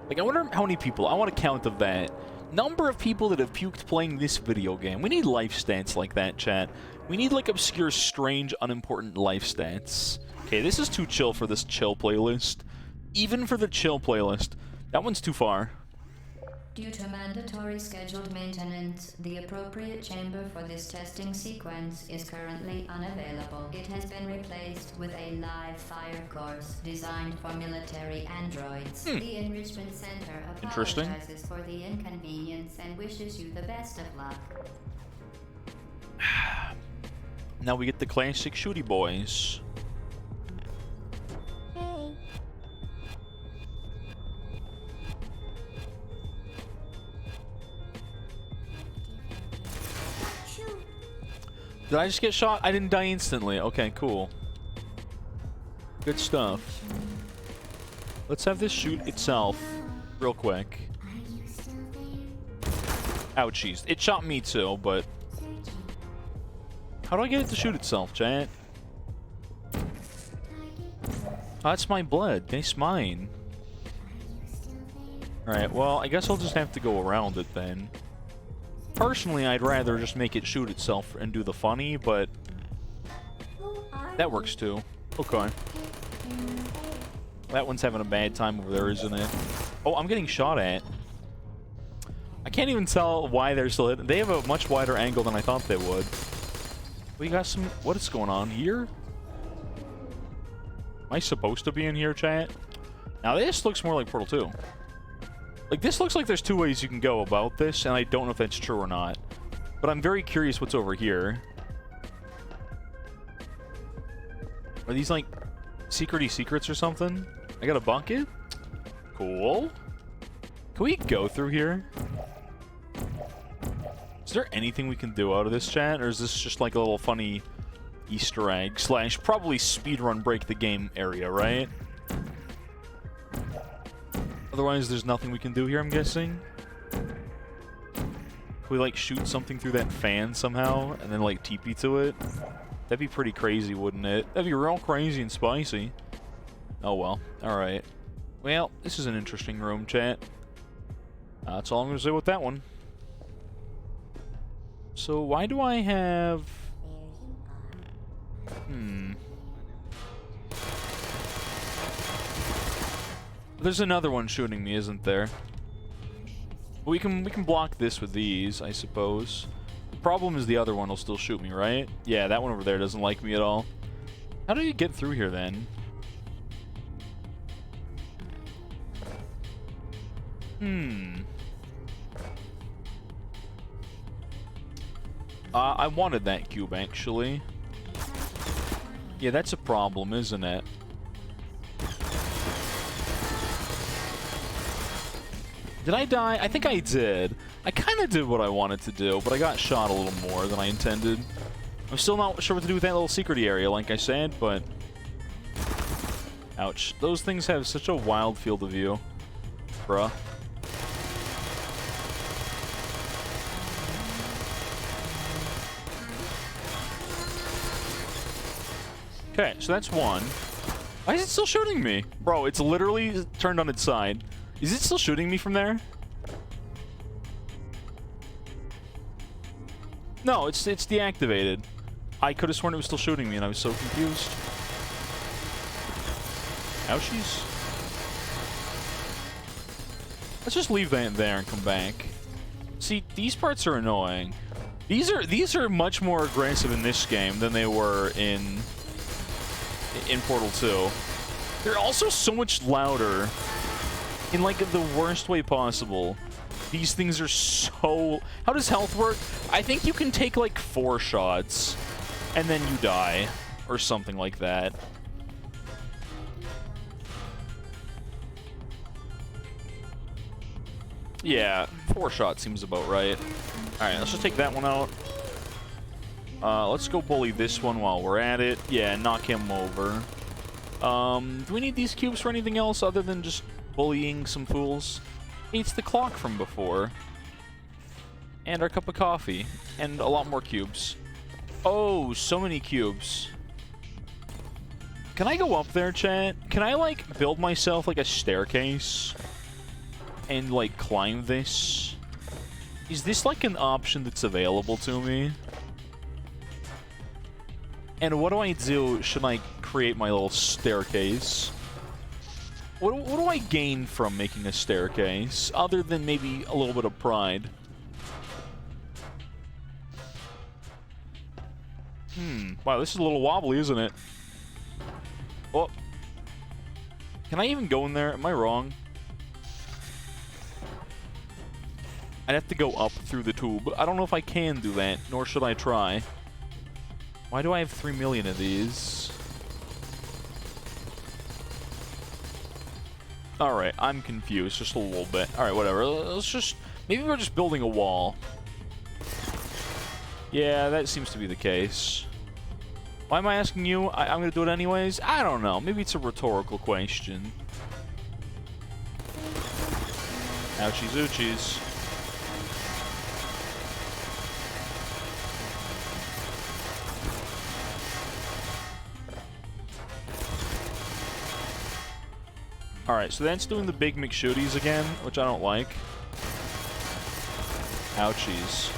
S1: Like, I wonder how many people. I want a count of that. Number of people that have puked playing this video game. We need life stats like that, chat. We need, like, obscure, strange, unimportant life stats. Okay, this is too chill for this chill playlist. Even for the chill playlist. That one's too far.
S2: Due to mandatory scheduled maintenance, the appropriate chamber for this testing sequence is currently unavailable. It has been replaced with a live fire course designed for military androids. The Enrichment Center apologizes for the inconvenience and wishes you the best of luck.
S1: Now we get the classic shooty boys. Did I just get shot? I didn't die instantly. Okay, cool. Good stuff. Let's have this shoot itself real quick. Ouchies. It shot me too, but... How do I get it to shoot itself, chat? Oh, that's my blood. That's mine. Alright, well, I guess I'll just have to go around it then. Personally, I'd rather just make it shoot itself and do the funny, but... That works too. Okay. That one's having a bad time over there, isn't it? Oh, I'm getting shot at. I can't even tell why they're still hitting. They have a much wider angle than I thought they would. We got some... What is going on here? Am I supposed to be in here, chat? Now, this looks more like Portal 2. Like, this looks like there's two ways you can go about this, and I don't know if that's true or not. But I'm very curious what's over here. Are these like secrety secrets or something? I got a bucket? Cool. Can we go through here? Is there anything we can do out of this, chat? Or is this just like a little funny Easter egg slash probably speedrun break the game area, right? Otherwise, there's nothing we can do here, I'm guessing. Can we like shoot something through that fan somehow and then like TP to it? That'd be pretty crazy, wouldn't it? That'd be real crazy and spicy. Oh well. Alright. Well, this is an interesting room, chat. That's all I'm going to say with that one. So, why do I have... There's another one shooting me, isn't there? We can block this with these, I suppose. The problem is the other one will still shoot me, right? Yeah, that one over there doesn't like me at all. How do you get through here, then? I wanted that cube, actually. Yeah, that's a problem, isn't it? Did I die? I think I did. I kind of did what I wanted to do, but I got shot a little more than I intended. I'm still not sure what to do with that little secrety area, like I said, but... Ouch. Those things have such a wild field of view. Bruh. Okay, so that's one. Why is it still shooting me? Bro, it's literally turned on its side. Is it still shooting me from there? No, it's deactivated. I could have sworn it was still shooting me and I was so confused. Ouchies. Let's just leave that there and come back. See, these parts are annoying. These are much more aggressive in this game than they were in Portal 2. They're also so much louder in like the worst way possible. These things are so... How does health work? I think you can take like 4 shots and then you die or something like that. Yeah, 4 shots seems about right. Alright, let's just take that one out. Let's go bully this one while we're at it. Yeah, knock him over. Do we need these cubes for anything else other than just bullying some fools? It's the clock from before. And our cup of coffee. And a lot more cubes. Oh, so many cubes. Can I go up there, chat? Can I, like, build myself, like, a staircase? And, like, climb this? Is this, like, an option that's available to me? And what do I do should I create my little staircase? What do I gain from making a staircase, other than maybe a little bit of pride? Wow, this is a little wobbly, isn't it? Oh. Can I even go in there? Am I wrong? I'd have to go up through the tube. I don't know if I can do that, nor should I try. Why do I have 3 million of these? Alright, I'm confused just a little bit. Alright, whatever. Let's just... Maybe we're just building a wall. Yeah, that seems to be the case. Why am I asking you? I'm gonna do it anyways? I don't know. Maybe it's a rhetorical question. Ouchies oochies. Alright, so that's doing the big McShooties again, which I don't like. Ouchies.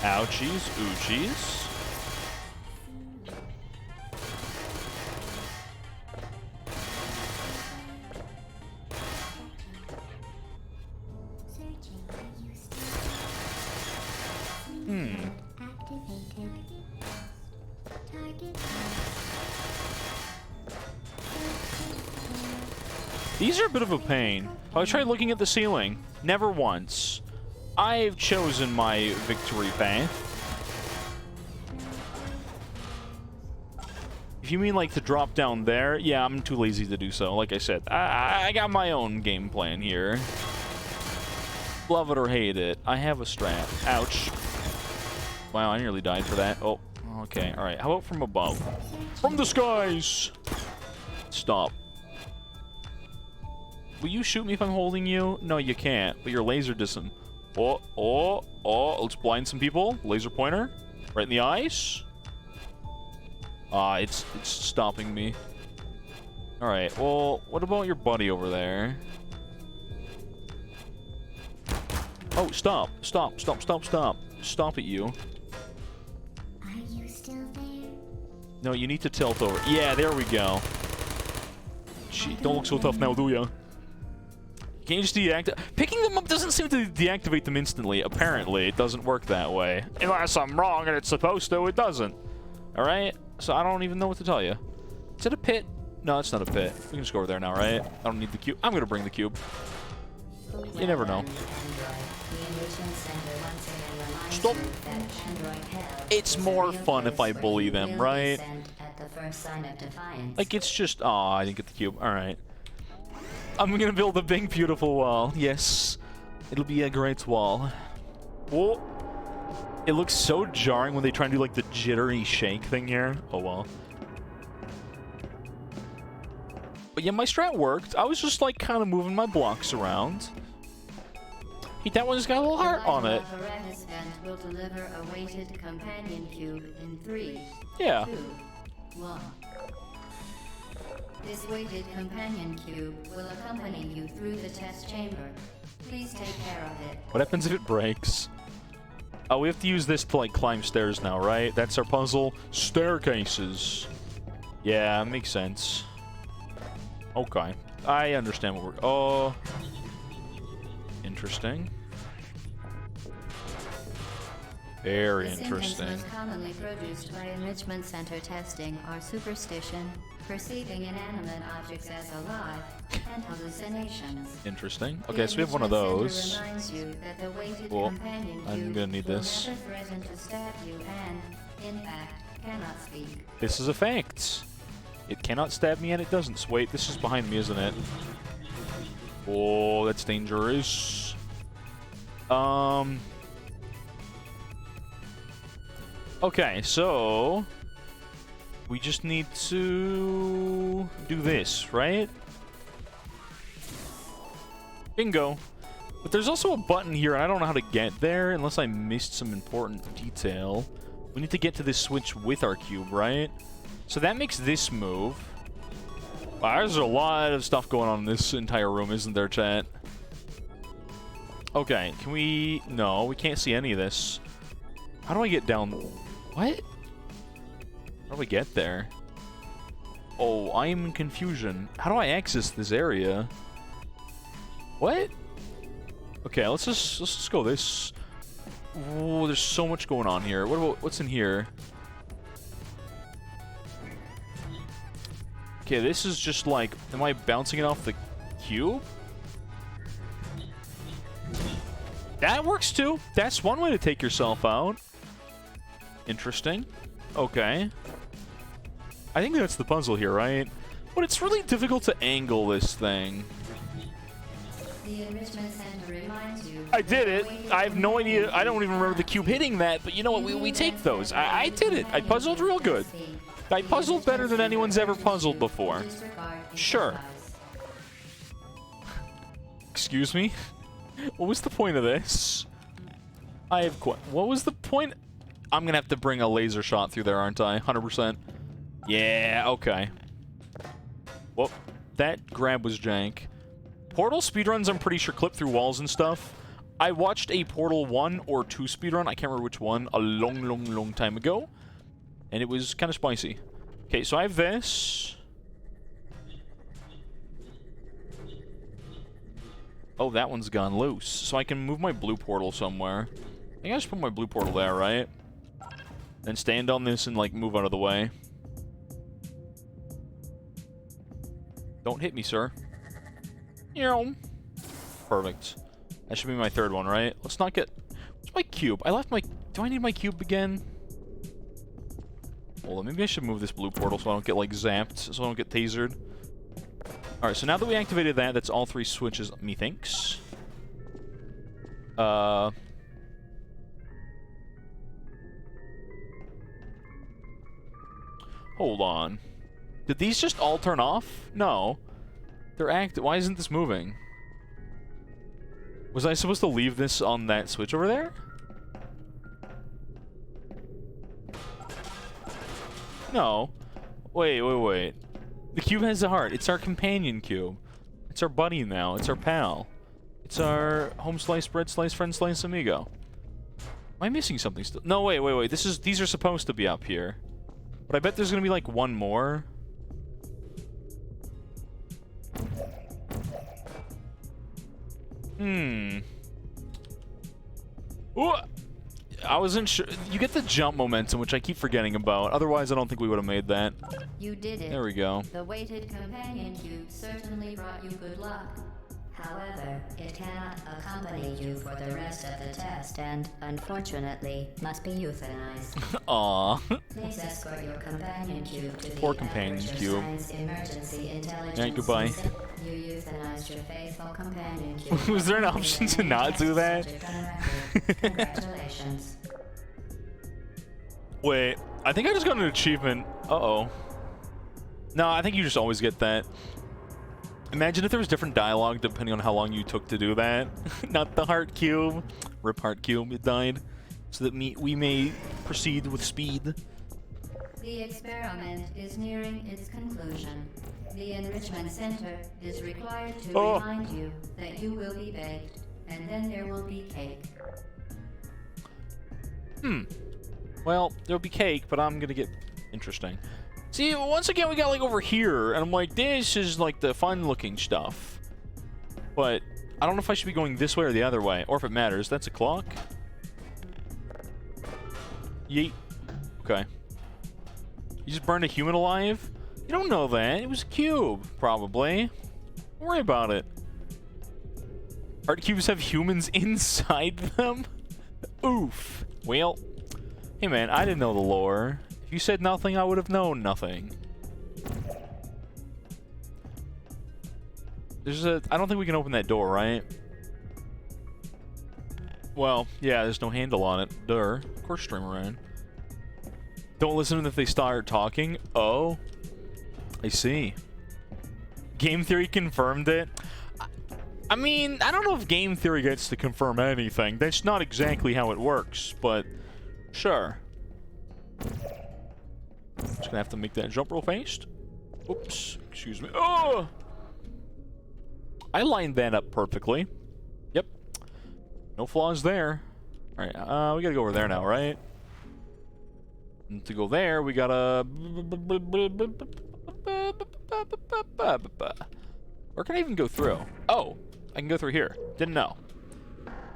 S1: Ouchies, oochies. These are a bit of a pain. I tried looking at the ceiling. Never once. I've chosen my victory path. If you mean, like, to drop down there, yeah, I'm too lazy to do so. Like I said, I got my own game plan here. Love it or hate it, I have a strat. Ouch. Wow, I nearly died for that. Oh, okay. All right, how about from above? From the skies! Stop. Will you shoot me if I'm holding you? No, you can't, but you're laser distant. Oh, let's blind some people. Laser pointer. Right in the eyes. It's stopping me. Alright, well, what about your buddy over there? Oh, stop. Stop it, you.
S3: Are you still there?
S1: No, you need to tilt over. Yeah, there we go. Gee, don't look so tough now, do ya? Can't you just deactivate? Picking them up doesn't seem to deactivate them instantly. Apparently, it doesn't work that way. Unless I'm wrong and it's supposed to, it doesn't. Alright? So I don't even know what to tell you. Is it a pit? No, it's not a pit. We can just go over there now, right? I don't need the cube. I'm gonna bring the cube. You never know. Stop. It's more fun if I bully them, right? Like, it's just... Aw, I didn't get the cube. Alright. I'm gonna build a big, beautiful wall. Yes. It'll be a great wall. Whoa. It looks so jarring when they try and do, like, the jittery shake thing here. Oh, well. But yeah, my strat worked. I was just, like, kind of moving my blocks around. Hey, that one's got a little heart on it.
S2: Will deliver a weighted companion cube in 3,
S1: Yeah.
S2: 2, 1. This weighted companion cube will accompany you through the test chamber. Please take care of it.
S1: What happens if it breaks? Oh, we have to use this to, like, climb stairs now, right? That's our puzzle. Staircases. Yeah, makes sense. Okay. I understand what we're... Oh. Interesting. Very interesting.
S2: The symptoms most commonly produced by enrichment center testing are superstition, perceiving inanimate objects as alive, and hallucinations.
S1: Interesting. Okay, so we have one of those.
S2: Cool.
S1: I'm gonna need this. This is a fact. It cannot stab me and it doesn't. Wait, this is behind me, isn't it? Oh, that's dangerous. Okay, so we just need to do this, right? Bingo. But there's also a button here, and I don't know how to get there unless I missed some important detail. We need to get to this switch with our cube, right? So that makes this move. Wow, there's a lot of stuff going on in this entire room, isn't there, chat? Okay, can we... No, we can't see any of this. How do I get down... What? How do we get there? Oh, I am in confusion. How do I access this area? What? Okay, let's just go this. Oh, there's so much going on here. What's in here? Okay, this is just like, am I bouncing it off the cube? That works too. That's one way to take yourself out. Interesting. Okay. I think that's the puzzle here, right? But it's really difficult to angle this thing.
S2: The enrichment center reminds you.
S1: I did it. I have no idea. I don't even remember the cube hitting that, but you know what? We take those. I did it. I puzzled real good. I puzzled better than anyone's ever puzzled before. Sure. Excuse me? What was the point of this? What was the point? I'm gonna have to bring a laser shot through there, aren't I? 100%. Yeah, okay. Well, that grab was jank. Portal speedruns, I'm pretty sure, clip through walls and stuff. I watched a Portal 1 or 2 speedrun, I can't remember which one, a long time ago. And it was kind of spicy. Okay, so I have this. Oh, that one's gone loose. So I can move my blue portal somewhere. I think I just put my blue portal there, right? Then stand on this and, like, move out of the way. Don't hit me, sir. Perfect. That should be my third one, right? Let's not get... What's my cube? I left my... Do I need my cube again? Hold on, maybe I should move this blue portal so I don't get, like, zapped, so I don't get tasered. Alright, so now that we activated that, that's all 3 switches, methinks. Hold on. Did these just all turn off? No. They're active. Why isn't this moving? Was I supposed to leave this on that switch over there? No. Wait. The cube has a heart. It's our companion cube. It's our buddy now. It's our pal. It's our home slice, bread slice, friend slice, amigo. Am I missing something still? No, wait. These are supposed to be up here. But I bet there's gonna be like one more. Ooh, I wasn't sure. You get the jump momentum, which I keep forgetting about. Otherwise, I don't think we would have made that.
S2: You did it.
S1: There we go.
S2: The weighted companion cube certainly brought you good luck. However, it cannot accompany you for the rest of the test and, unfortunately, must be euthanized.
S1: Aww.
S2: Please escort your companion cube to
S1: Poor
S2: the
S1: companion
S2: Aperture
S1: cube.
S2: Science Emergency Intelligence.
S1: Alright, goodbye.
S2: You euthanized your faithful companion cube.
S1: Was there an option to not do that?
S2: Congratulations.
S1: Wait, I think I just got an achievement. Uh-oh. No, I think you just always get that. Imagine if there was different dialogue depending on how long you took to do that. Not the heart cube. Rip heart cube, it died. So that we may proceed with speed.
S2: The experiment is nearing its conclusion. The Enrichment Center is required to remind you that you will be baked, and then there will be cake.
S1: Well, there'll be cake, but I'm gonna get interesting. See, once again, we got, like, over here, and I'm like, this is, like, the fun-looking stuff. But I don't know if I should be going this way or the other way, or if it matters. That's a clock. Yeet. Okay. You just burned a human alive? You don't know that. It was a cube, probably. Don't worry about it. Art cubes have humans inside them? Oof. Well, hey, man, I didn't know the lore. If you said nothing, I would have known nothing. I don't think we can open that door, right? Well, yeah, there's no handle on it. Duh. Of course, stream around. Don't listen to them if they start talking. Oh. I see. Game theory confirmed it. I mean, I don't know if game theory gets to confirm anything. That's not exactly how it works, but sure. Just gonna have to make that jump real fast. Oops, excuse me. Oh! I lined that up perfectly. Yep. No flaws there. Alright, we gotta go over there now, right? And to go there, we gotta... Where can I even go through? Oh, I can go through here. Didn't know.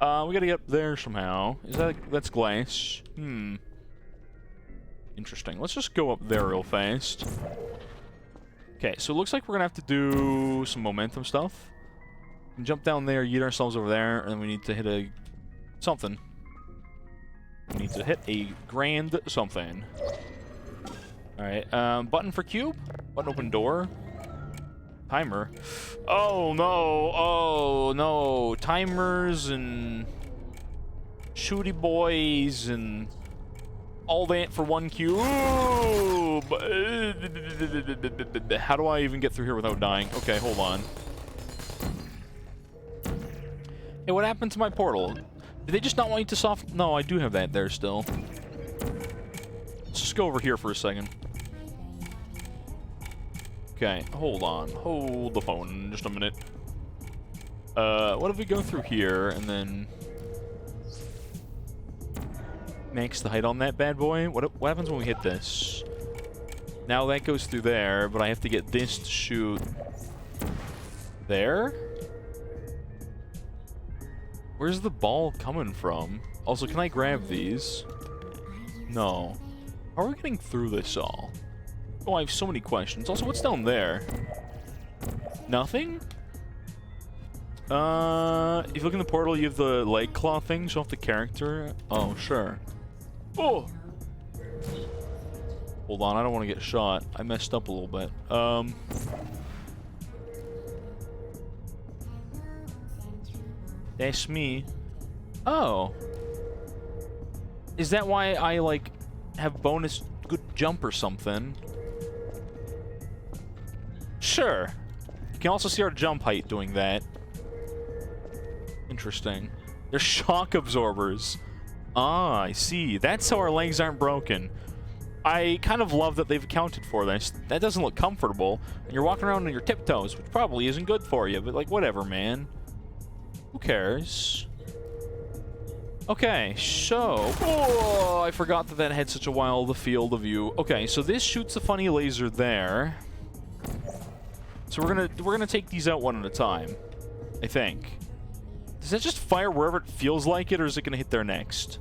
S1: We gotta get up there somehow. That's glass? Interesting. Let's just go up there real fast. Okay, so it looks like we're gonna have to do some momentum stuff. We can jump down there, yeet ourselves over there, and then we need to hit something. We need to hit a grand something. Alright, button for cube. Button open door. Timer. Oh no, oh no. Timers and shooty boys and all that for one cube. How do I even get through here without dying? Okay, hold on. Hey, what happened to my portal? Did they just not want you to soft... No, I do have that there still. Let's just go over here for a second. Okay, hold on. Hold the phone just a minute. What if we go through here and then... max the height on that bad boy? What happens when we hit this? Now that goes through there, but I have to get this to shoot... there? Where's the ball coming from? Also, can I grab these? No. How are we getting through this all? Oh, I have so many questions. Also, what's down there? Nothing? If you look in the portal, you have the leg claw thing. Show off the character. Oh, sure. Oh! Hold on, I don't want to get shot. I messed up a little bit. That's me. Oh. Is that why I, like, have bonus good jump or something? Sure. You can also see our jump height doing that. Interesting. They're shock absorbers. Ah, I see. That's how our legs aren't broken. I kind of love that they've accounted for this. That doesn't look comfortable. And you're walking around on your tiptoes, which probably isn't good for you, but, like, whatever, man. Who cares? Okay, so... Oh, I forgot that that had such a wild field of view. Okay, so this shoots a funny laser there. So we're gonna take these out one at a time, I think. Does that just fire wherever it feels like it, or is it gonna hit there next?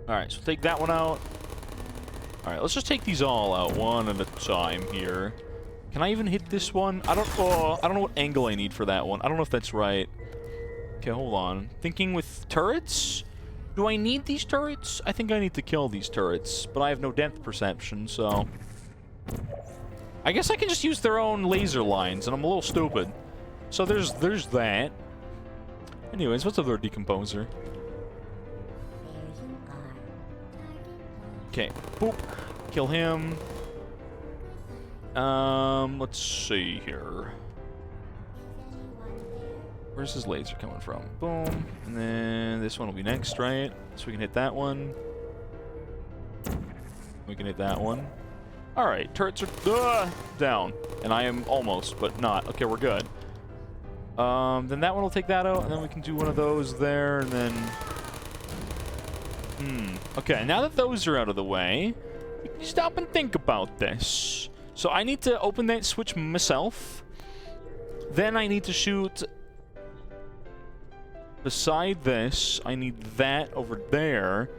S1: Alright, so take that one out. Alright, let's just take these all out one at a time here. Can I even hit this one? I don't know what angle I need for that one. I don't know if that's right. Okay, hold on. Thinking with turrets? Do I need these turrets? I think I need to kill these turrets, but I have no depth perception, so... I guess I can just use their own laser lines, and I'm a little stupid. So there's that. Anyways, what's up there, Decomposer? Okay, boop. Kill him. Let's see here. Where's his laser coming from? Boom. And then this one will be next, right? So we can hit that one. We can hit that one. Alright, turrets are down. And I am almost, but not. Okay, we're good. Then that one will take that out, and then we can do one of those there, and then... Okay, now that those are out of the way, we can stop and think about this. So I need to open that switch myself. Then I need to shoot... Beside this, I need that over there.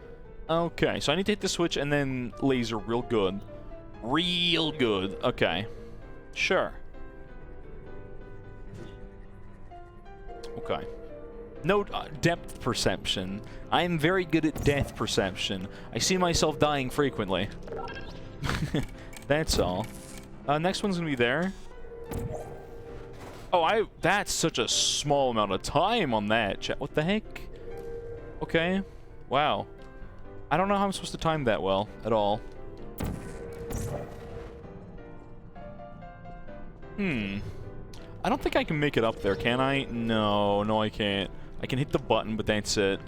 S1: Okay, so I need to hit the switch and then laser real good. Real good. Okay. Sure. Okay. No depth perception. I am very good at death perception. I see myself dying frequently. That's all. Next one's gonna be there. Oh, that's such a small amount of time on that. What the heck? Okay. Wow. I don't know how I'm supposed to time that well at all. I don't think I can make it up there, can I? No, I can't. I can hit the button, but that's it.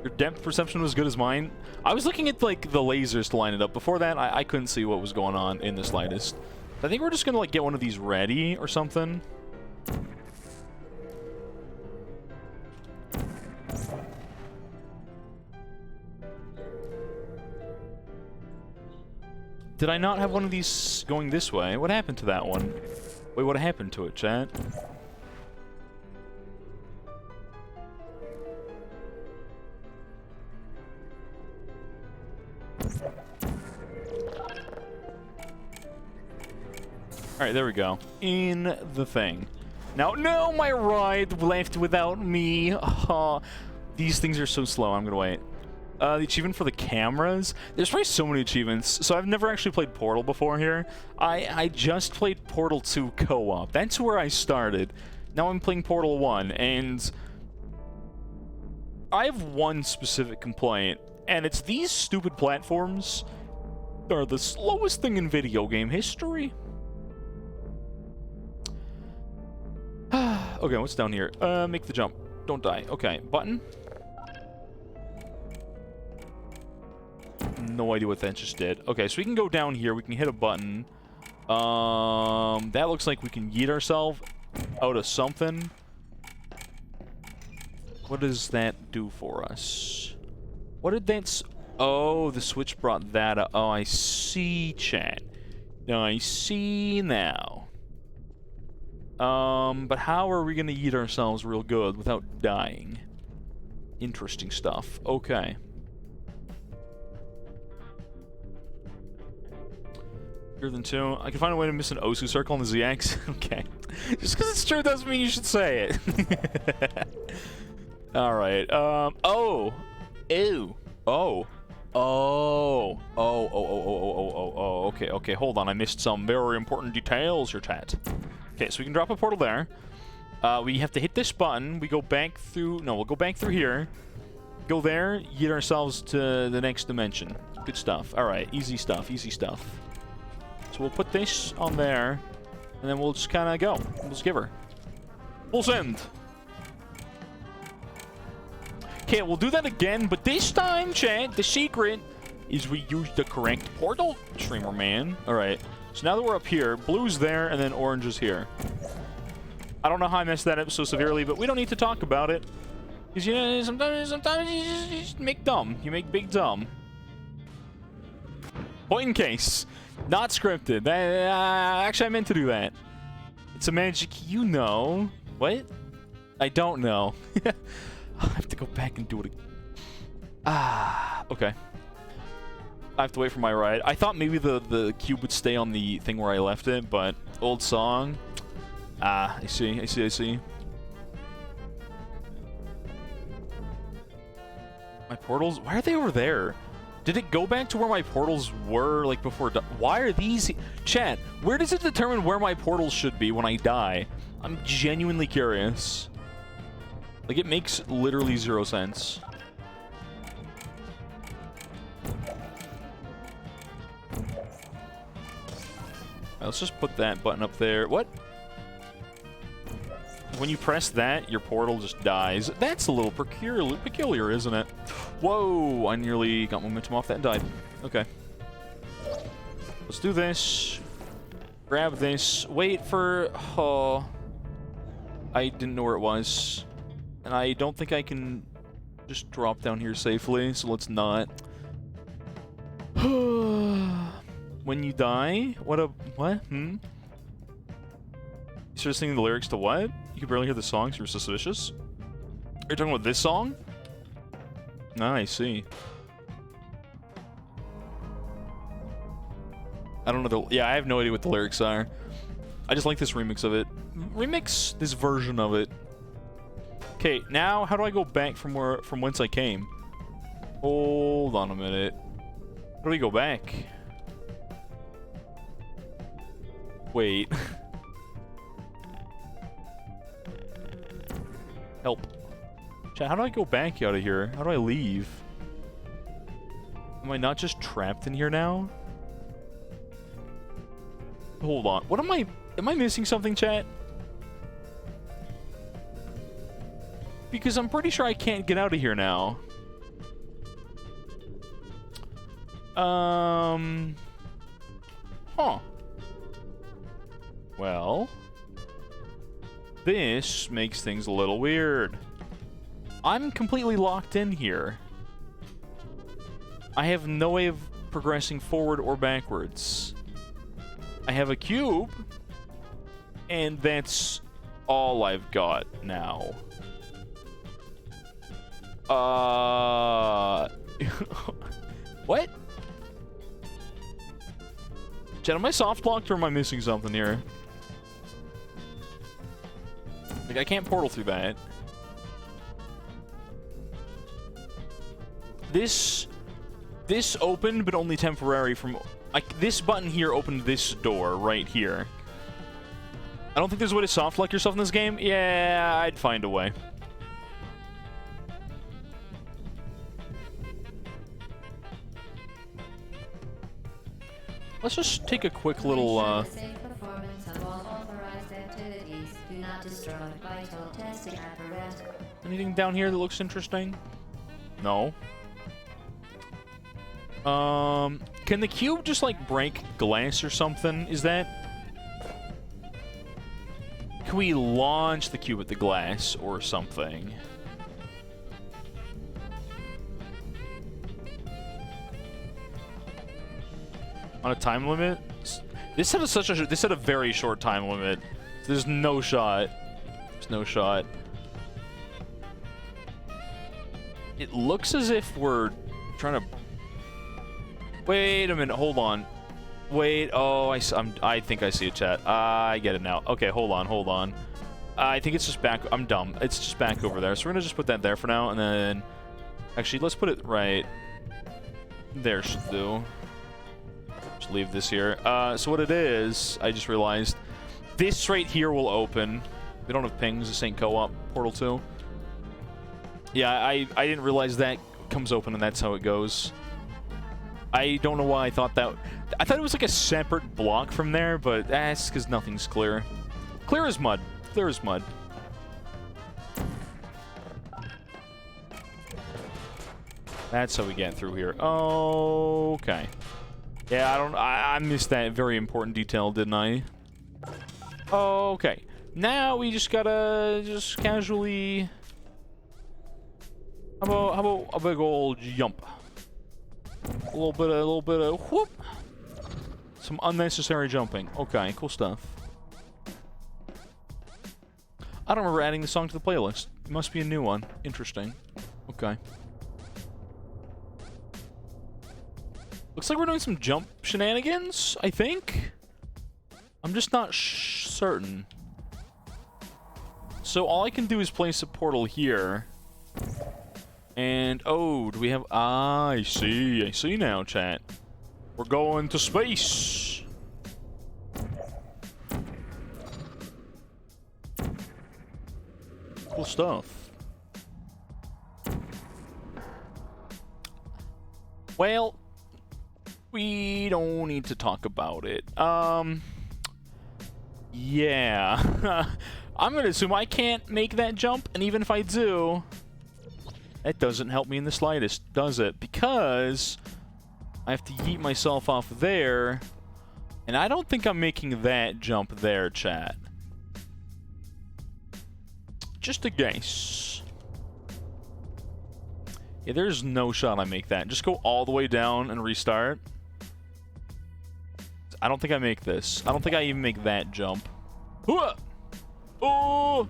S1: Your depth perception was good as mine. I was looking at, like, the lasers to line it up. Before that, I couldn't see what was going on in the slightest. I think we're just gonna, like, get one of these ready or something. Did I not have one of these going this way? What happened to that one? Wait, what happened to it, chat? Alright, there we go. In the thing. Now, no, my ride left without me. These things are so slow, I'm gonna wait. The achievement for the cameras. There's probably so many achievements. So I've never actually played Portal before here. I just played Portal 2 co-op. That's where I started. Now I'm playing Portal 1, and I have one specific complaint, and it's these stupid platforms are the slowest thing in video game history. Okay, what's down here? Make the jump. Don't die. Okay, button. No idea what that just did. Okay, so we can go down here. We can hit a button. That looks like we can yeet ourselves out of something. What does that do for us? What did that... Oh, the switch brought that up. Oh, I see, chat. I see now. But how are we gonna eat ourselves real good without dying? Interesting stuff. Okay. Bigger than 2. I can find a way to miss an Osu circle in the ZX. Okay. Just because it's true doesn't mean you should say it. All right. Oh. Ew. Oh. Oh. Okay, okay. Hold on. I missed some very important details here, chat. Okay, so we can drop a portal there. We have to hit this button. We go back through... No, we'll go back through here. Go there. Get ourselves to the next dimension. Good stuff. All right. Easy stuff. Easy stuff. So we'll put this on there. And then we'll just kind of go. We'll just give her. Full send. Okay, we'll do that again. But this time, chat, the secret is we use the correct portal, streamer man. All right. So now that we're up here, blue's there, and then orange is here. I don't know how I messed that up so severely, but we don't need to talk about it. Because, you know, sometimes you just make dumb. You make big dumb. Point in case. Not scripted. Actually, I meant to do that. It's a magic you know. What? I don't know. I have to go back and do it again. Okay. I have to wait for my ride. I thought maybe the cube would stay on the thing where I left it, but old song. I see. My portals? Why are they over there? Did it go back to where my portals were, like, before? Why are these... Chat, where does it determine where my portals should be when I die? I'm genuinely curious. Like, it makes literally 0 sense. Let's just put that button up there. What? When you press that, your portal just dies. That's a little peculiar, isn't it? Whoa! I nearly got momentum off that and died. Okay. Let's do this. Grab this. Wait for... Oh. I didn't know where it was. And I don't think I can just drop down here safely, so let's not. When you die? What? You started singing the lyrics to what? You could barely hear the song, so you're suspicious? Are you talking about this song? Ah, I see. I don't know yeah, I have no idea what the lyrics are. I just like this remix of it. This version of it. Okay, now how do I go back from whence I came? Hold on a minute. How do we go back? Wait. Help. Chat, how do I go back out of here? How do I leave? Am I not just trapped in here now? Hold on. What am I missing something, chat? Because I'm pretty sure I can't get out of here now. Huh. Well, this makes things a little weird. I'm completely locked in here. I have no way of progressing forward or backwards. I have a cube, and that's all I've got now. What? Chat, am I soft locked or am I missing something here? Like, I can't portal through that. This opened, but only temporary from... Like, this button here opened this door right here. I don't think there's a way to soft lock yourself in this game. Yeah, I'd find a way. Let's just take a quick little,
S2: Safe performance of all authorized activities. Do not destroy vital testing apparatus.
S1: Anything down here that looks interesting? No. Can the cube just, like, break glass or something? Is that... Can we launch the cube at the glass or something? On a time limit? This had a very short time limit. There's no shot. There's no shot. It looks as if we're trying to... Wait a minute, hold on. Wait, oh, I think I see it, chat. I get it now. Okay, hold on. I think it's just back. I'm dumb. It's just back over there. So we're gonna just put that there for now, and then... Actually, let's put it right there should do. Just leave this here. So what it is, I just realized, this right here will open. We don't have pings. This ain't co-op. Portal 2. Yeah, I didn't realize that comes open and that's how it goes. I don't know why I thought that... I thought it was like a separate block from there, but that's because nothing's clear. Clear as mud. Clear as mud. That's how we get through here. Okay. Yeah, I missed that very important detail, didn't I? Okay. Now we just gotta just casually... How about a big old jump? A little bit of whoop. Some unnecessary jumping. Okay, cool stuff. I don't remember adding the song to the playlist. It must be a new one. Interesting. Okay. Looks like we're doing some jump shenanigans, I think. I'm just not certain. So all I can do is place a portal here. And, oh, do we have... Ah, I see now, chat. We're going to space. Cool stuff. Well, we don't need to talk about it. Yeah. I'm gonna assume I can't make that jump, and even if I do... That doesn't help me in the slightest, does it? Because I have to yeet myself off there, and I don't think I'm making that jump there, chat. Just a guess. Yeah, there's no shot I make that. Just go all the way down and restart. I don't think I make this. I don't think I even make that jump. Oh!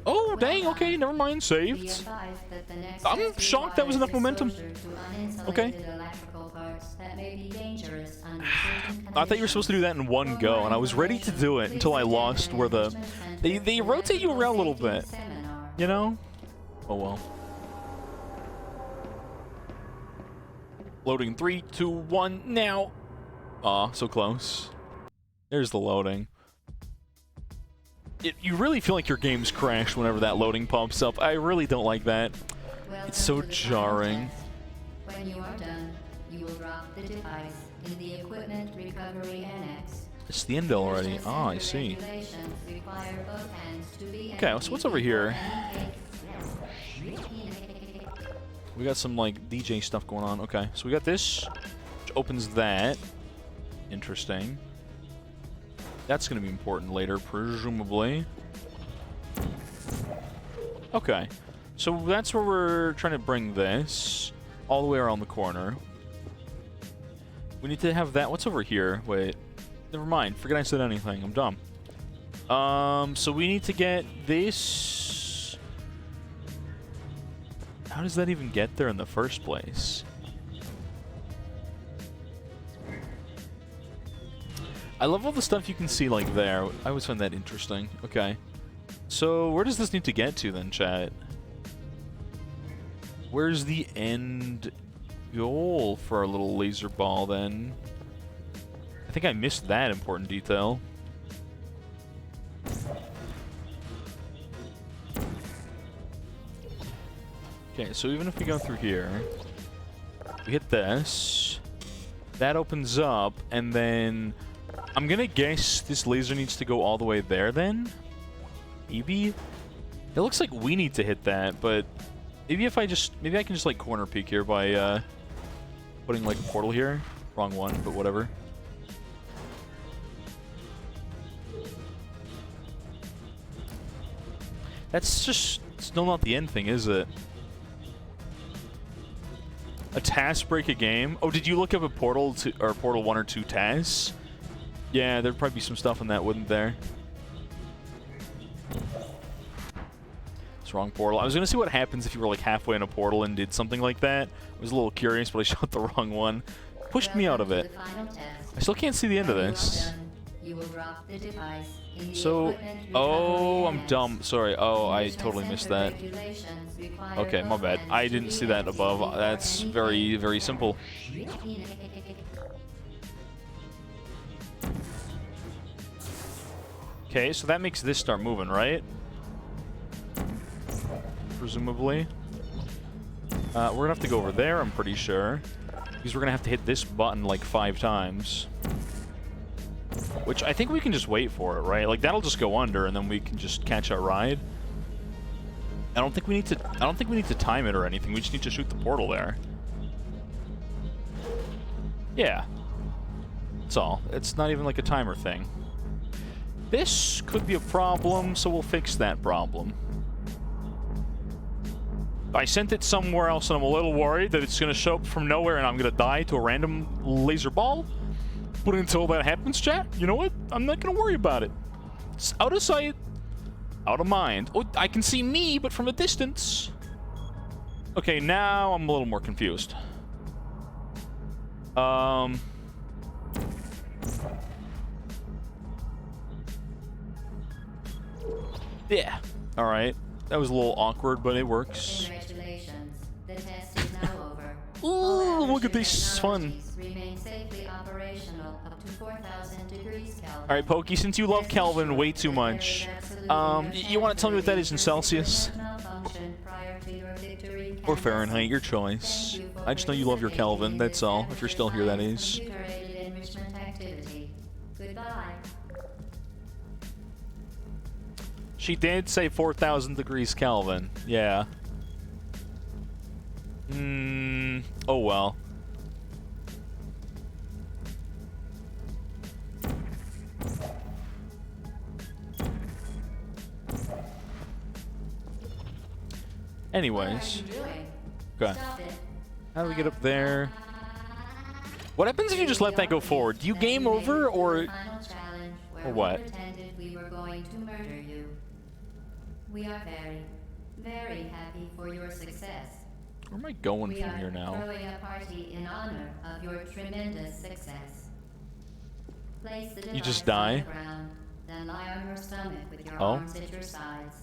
S1: Oh, dang, okay, never mind, saved. I'm shocked that was enough momentum. Okay. I thought you were supposed to do that in one go, and I was ready to do it until I lost where the... They rotate you around a little bit, you know? Oh, well. Loading 3, 2, 1, now. Aw, so close. There's the loading. You really feel like your game's crashed whenever that loading pops up. I really don't like that. It's so jarring.
S2: When you are done, you will drop the device in the equipment recovery annex.
S1: It's the end already. Ah, I see. Okay, so what's over here? We got some, like, DJ stuff going on. Okay, so we got this, which opens that. Interesting. That's going to be important later, presumably. Okay. So that's where we're trying to bring this. All the way around the corner. We need to have that. What's over here? Wait. Never mind. Forget I said anything. I'm dumb. So we need to get this... How does that even get there in the first place? I love all the stuff you can see, like, there. I always find that interesting. Okay. So, where does this need to get to, then, chat? Where's the end goal for our little laser ball, then? I think I missed that important detail. Okay, so even if we go through here, we hit this, that opens up, and then... I'm gonna guess this laser needs to go all the way there, then? Maybe? It looks like we need to hit that, but maybe if I just... Maybe I can just, like, corner peek here by, putting, like, a portal here. Wrong one, but whatever. That's just still not the end thing, is it? A task break a game? Oh, did you look up a Portal 2, or Portal 1 or 2 tasks? Yeah, there'd probably be some stuff in that, wouldn't there? It's wrong portal. I was gonna see what happens if you were like halfway in a portal and did something like that. I was a little curious, but I shot the wrong one. pushed me out of it. I still can't see the end of this.
S2: You will drop the device in the
S1: So,
S2: equipment you
S1: oh,
S2: have
S1: I'm dumb. Sorry. Oh, I totally missed that. Okay, my bad. I didn't see that above. That's very, very simple. Okay, so that makes this start moving, right? Presumably. We're gonna have to go over there, I'm pretty sure. Because we're gonna have to hit this button like 5 times. Which I think we can just wait for it, right? Like, that'll just go under, and then we can just catch our ride. I don't think we need to time it or anything. We just need to shoot the portal there. Yeah. That's all. It's not even like a timer thing. This could be a problem, so we'll fix that problem. I sent it somewhere else, and I'm a little worried that it's going to show up from nowhere and I'm going to die to a random laser ball. But until that happens, chat, you know what? I'm not going to worry about it. It's out of sight, out of mind. Oh, I can see me, but from a distance. Okay, now I'm a little more confused. Yeah. All right. That was a little awkward, but it works.
S2: Congratulations. The test is now over.
S1: Ooh, look at this fun.
S2: Remain safely operational up to 4,000 degrees Kelvin.
S1: All right, Pokey, since you love Kelvin way too much, you want to tell me what that is in Celsius? Or Fahrenheit, your choice. I just know you love your Kelvin, that's all. If you're still here, that is.
S2: Goodbye.
S1: She did say 4,000 degrees Kelvin. Yeah. Oh well. Anyways. Okay. How do we get up there? What happens if you just let that go forward? Do you game over or what?
S2: We are very, very happy for your success.
S1: Where am I going from here now?
S2: We are throwing a party in honor of your tremendous success. Place the
S1: You just
S2: device
S1: die?
S2: on the ground, then lie on your stomach with your arms at your sides.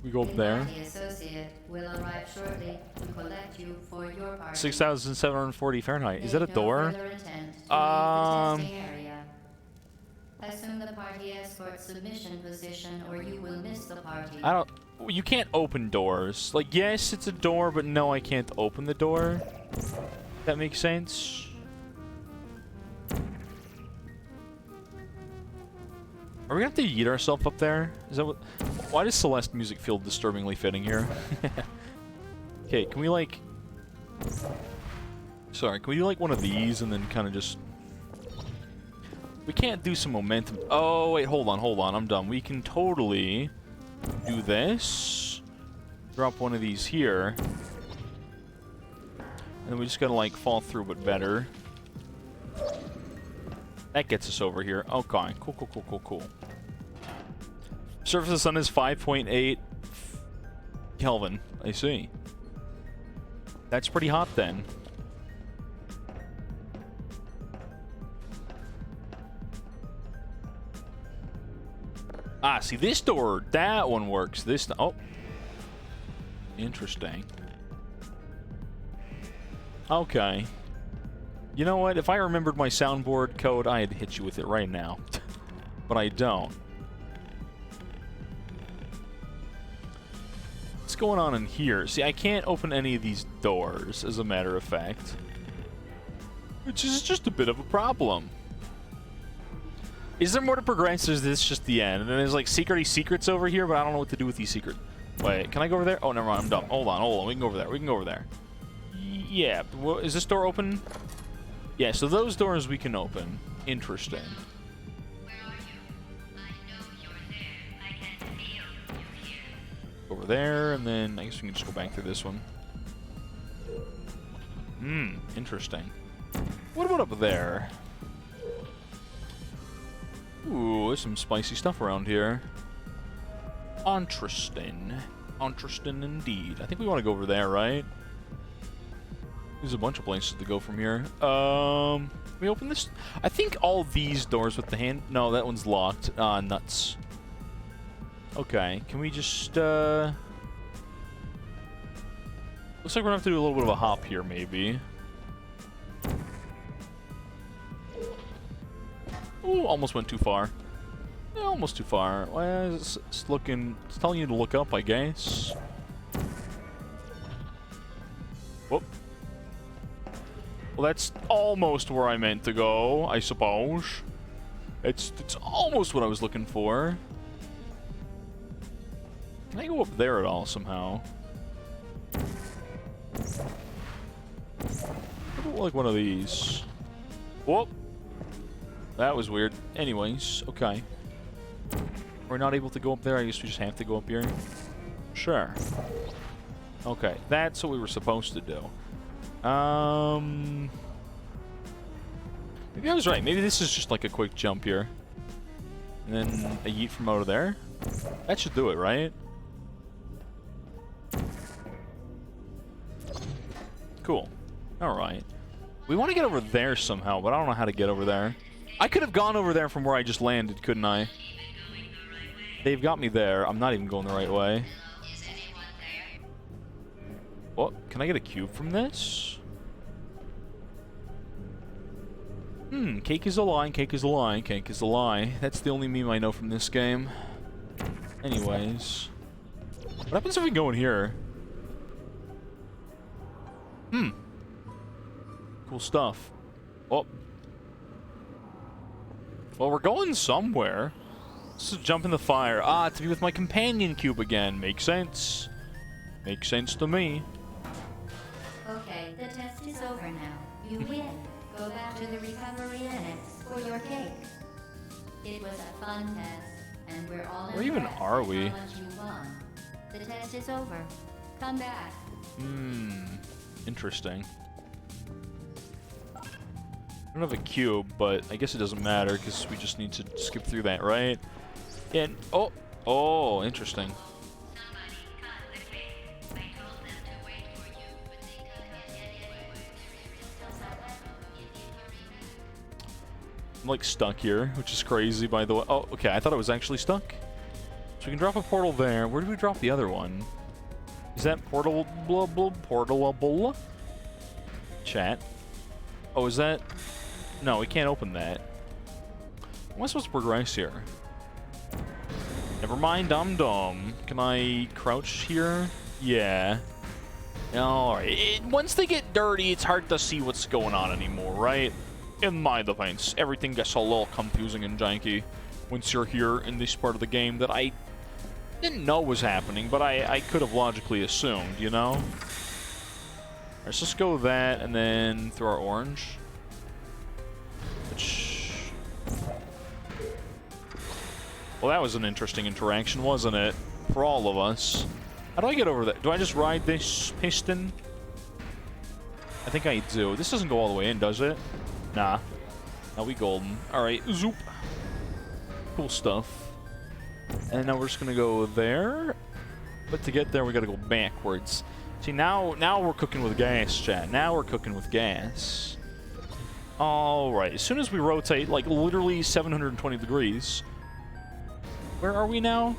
S1: We go up there.
S2: The associate will arrive shortly to collect you for your party.
S1: 6,740 Fahrenheit. Is that a
S2: Make no
S1: door?
S2: further attempt to leave the testing area. Assume the party escort submission position, or you will miss the party.
S1: I don't... You can't open doors. Like, yes, it's a door, but no, I can't open the door. That makes sense. Are we gonna have to yeet ourselves up there? Is that what... Why does Celeste music feel disturbingly fitting here? Okay, can we, like... Sorry, can we do, like, one of these and then kind of just... We can't do some momentum. Oh, wait, hold on. I'm dumb. We can totally do this. Drop one of these here. And then we just gotta, like, fall through, but better. That gets us over here. Okay, cool. Surface of the sun is 5.8 Kelvin. I see. That's pretty hot, then. Ah, see, this door, that one works. This, oh. Interesting. Okay. You know what? If I remembered my soundboard code, I'd hit you with it right now. But I don't. What's going on in here? See, I can't open any of these doors, as a matter of fact. Which is just a bit of a problem. Is there more to progress, or is this just the end? And then there's, like, secrets over here, but I don't know what to do with these secrets. Wait, can I go over there? Oh, never mind, I'm dumb. Hold on. We can go over there. Yeah, is this door open? Yeah, so those doors we can open. Interesting.
S2: Where are you? I know you're there. I can feel you here.
S1: Over there, and then I guess we can just go back through this one. Interesting. What about up there? Ooh, there's some spicy stuff around here. Interesting. Interesting indeed. I think we want to go over there, right? There's a bunch of places to go from here. Can we open this? I think all these doors with the hand... No, that one's locked. Ah, nuts. Okay, can we just, looks like we're gonna have to do a little bit of a hop here, maybe. Ooh, almost went too far. Yeah, almost too far. Well, it's looking... It's telling you to look up, I guess. Whoop. Well, that's almost where I meant to go, I suppose. It's almost what I was looking for. Can I go up there at all somehow? Like one of these. Whoop. That was weird. Anyways, okay. We're not able to go up there. I guess we just have to go up here. Sure. Okay, that's what we were supposed to do. Maybe I was right. Maybe this is just like a quick jump here. And then a yeet from out of there. That should do it, right? Cool. Alright. We want to get over there somehow, but I don't know how to get over there. I could have gone over there from where I just landed, couldn't I? They've got me there. I'm not even going the right way. What? Can I get a cube from this? Cake is a lie, cake is a lie, cake is a lie. That's the only meme I know from this game. Anyways. What happens if we go in here? Cool stuff. Oh. Well, we're going somewhere. Let's just jump in the fire. Ah, to be with my companion cube again. Makes sense. Makes sense to me.
S2: Okay, the test is over now. You win. Go back to the recovery annex for your cake. It was a fun test, and we're all
S1: Where even
S2: impressed
S1: are
S2: with
S1: we?
S2: how much you won. The test is over. Come back.
S1: Interesting. I don't have a cube, but I guess it doesn't matter because we just need to skip through that, right? And oh, interesting. I'm like stuck here, which is crazy, by the way. Oh, okay, I thought I was actually stuck. So we can drop a portal there. Where do we drop the other one? Is that portable? Portable? Chat. Oh, is that? No, we can't open that. Am I supposed to progress here? Never mind, I'm dumb. Can I crouch here? Yeah. Alright. Once they get dirty, it's hard to see what's going on anymore, right? In my defense, everything gets a little confusing and janky once you're here in this part of the game that I didn't know was happening, but I could have logically assumed, you know? Alright, so let's go with that and then throw our orange. Which... Well, that was an interesting interaction, wasn't it? For all of us. How do I get over that? Do I just ride this piston? I think I do. This doesn't go all the way in, does it? Nah. Now we golden. Alright, zoop. Cool stuff. And now we're just gonna go there. But to get there, we gotta go backwards. See, now we're cooking with gas, chat. Now we're cooking with gas. Alright, as soon as we rotate, like, literally 720 degrees. Where are we now?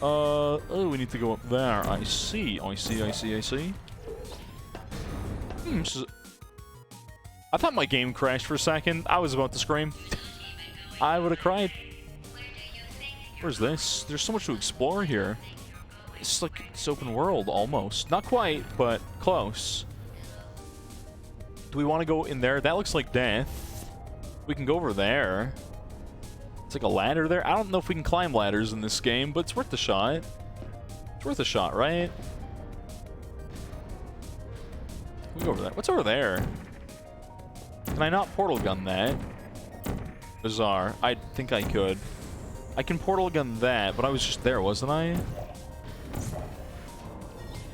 S1: Oh, we need to go up there. I see. I see. I thought my game crashed for a second. I was about to scream. I would have cried. Where's this? There's so much to explore here. It's like it's open world, almost. Not quite, but close. Do we want to go in there? That looks like death. We can go over there. It's like a ladder there. I don't know if we can climb ladders in this game, but it's worth a shot. It's worth a shot, right? We go over there. What's over there? Can I not portal gun that? Bizarre. I think I could. I can portal gun that, but I was just there, wasn't I?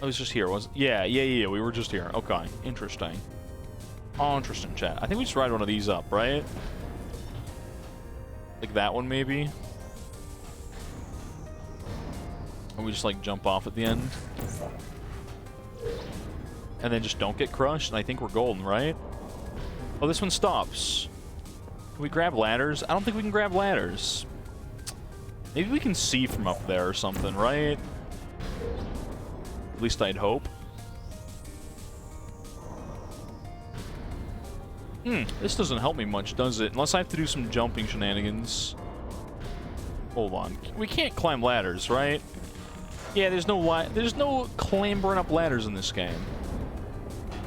S1: I was just here, wasn't? Yeah. We were just here. Okay. Interesting. Oh, interesting, chat. I think we just ride one of these up, right? Like that one, maybe? And we just, like, jump off at the end? and then just don't get crushed, and I think we're golden, right? Oh, this one stops. Can we grab ladders? I don't think we can grab ladders. Maybe we can see from up there or something, right? At least I'd hope. This doesn't help me much, does it? Unless I have to do some jumping shenanigans. Hold on. We can't climb ladders, right? Yeah, there's no clambering up ladders in this game.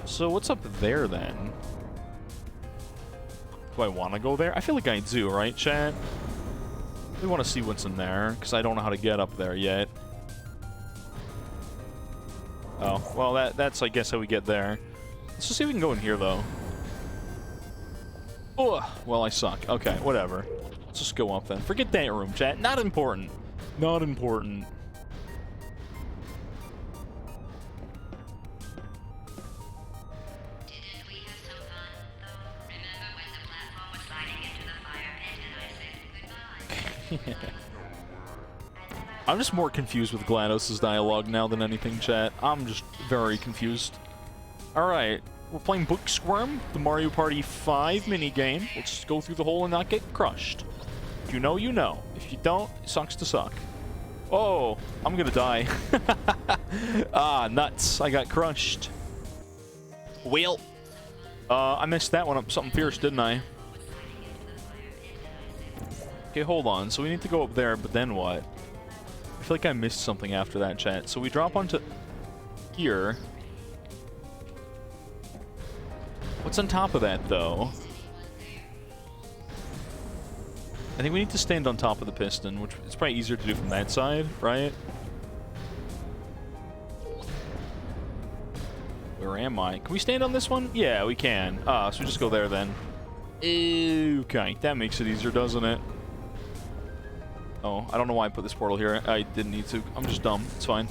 S1: So what's up there, then? Do I want to go there? I feel like I do, right, chat? We want to see what's in there, because I don't know how to get up there yet. Oh, well, that's, I guess, how we get there. Let's just see if we can go in here, though. Oh, well, I suck. Okay, whatever. Let's just go up, then. Forget that room, chat. Not important. Not important.
S2: Didn't we have some fun, though? Remember when the platform was sliding into the fire pit and I said goodbye?
S1: I'm just more confused with GLaDOS' dialogue now than anything, chat. I'm just very confused. Alright, we're playing Book Squirm, the Mario Party 5 minigame. Let's just go through the hole and not get crushed. If you know, you know. If you don't, it sucks to suck. Oh, I'm gonna die. Ah, nuts. I got crushed. Well, I messed that one up something fierce, didn't I? Okay, hold on. So we need to go up there, but then what? I feel like I missed something after that, chat. So we drop onto here. What's on top of that, though? I think we need to stand on top of the piston, which is probably easier to do from that side, right? Where am I? Can we stand on this one? Yeah, we can. So we just go there, then. Okay, that makes it easier, doesn't it? Oh, I don't know why I put this portal here. I didn't need to. I'm just dumb. It's fine.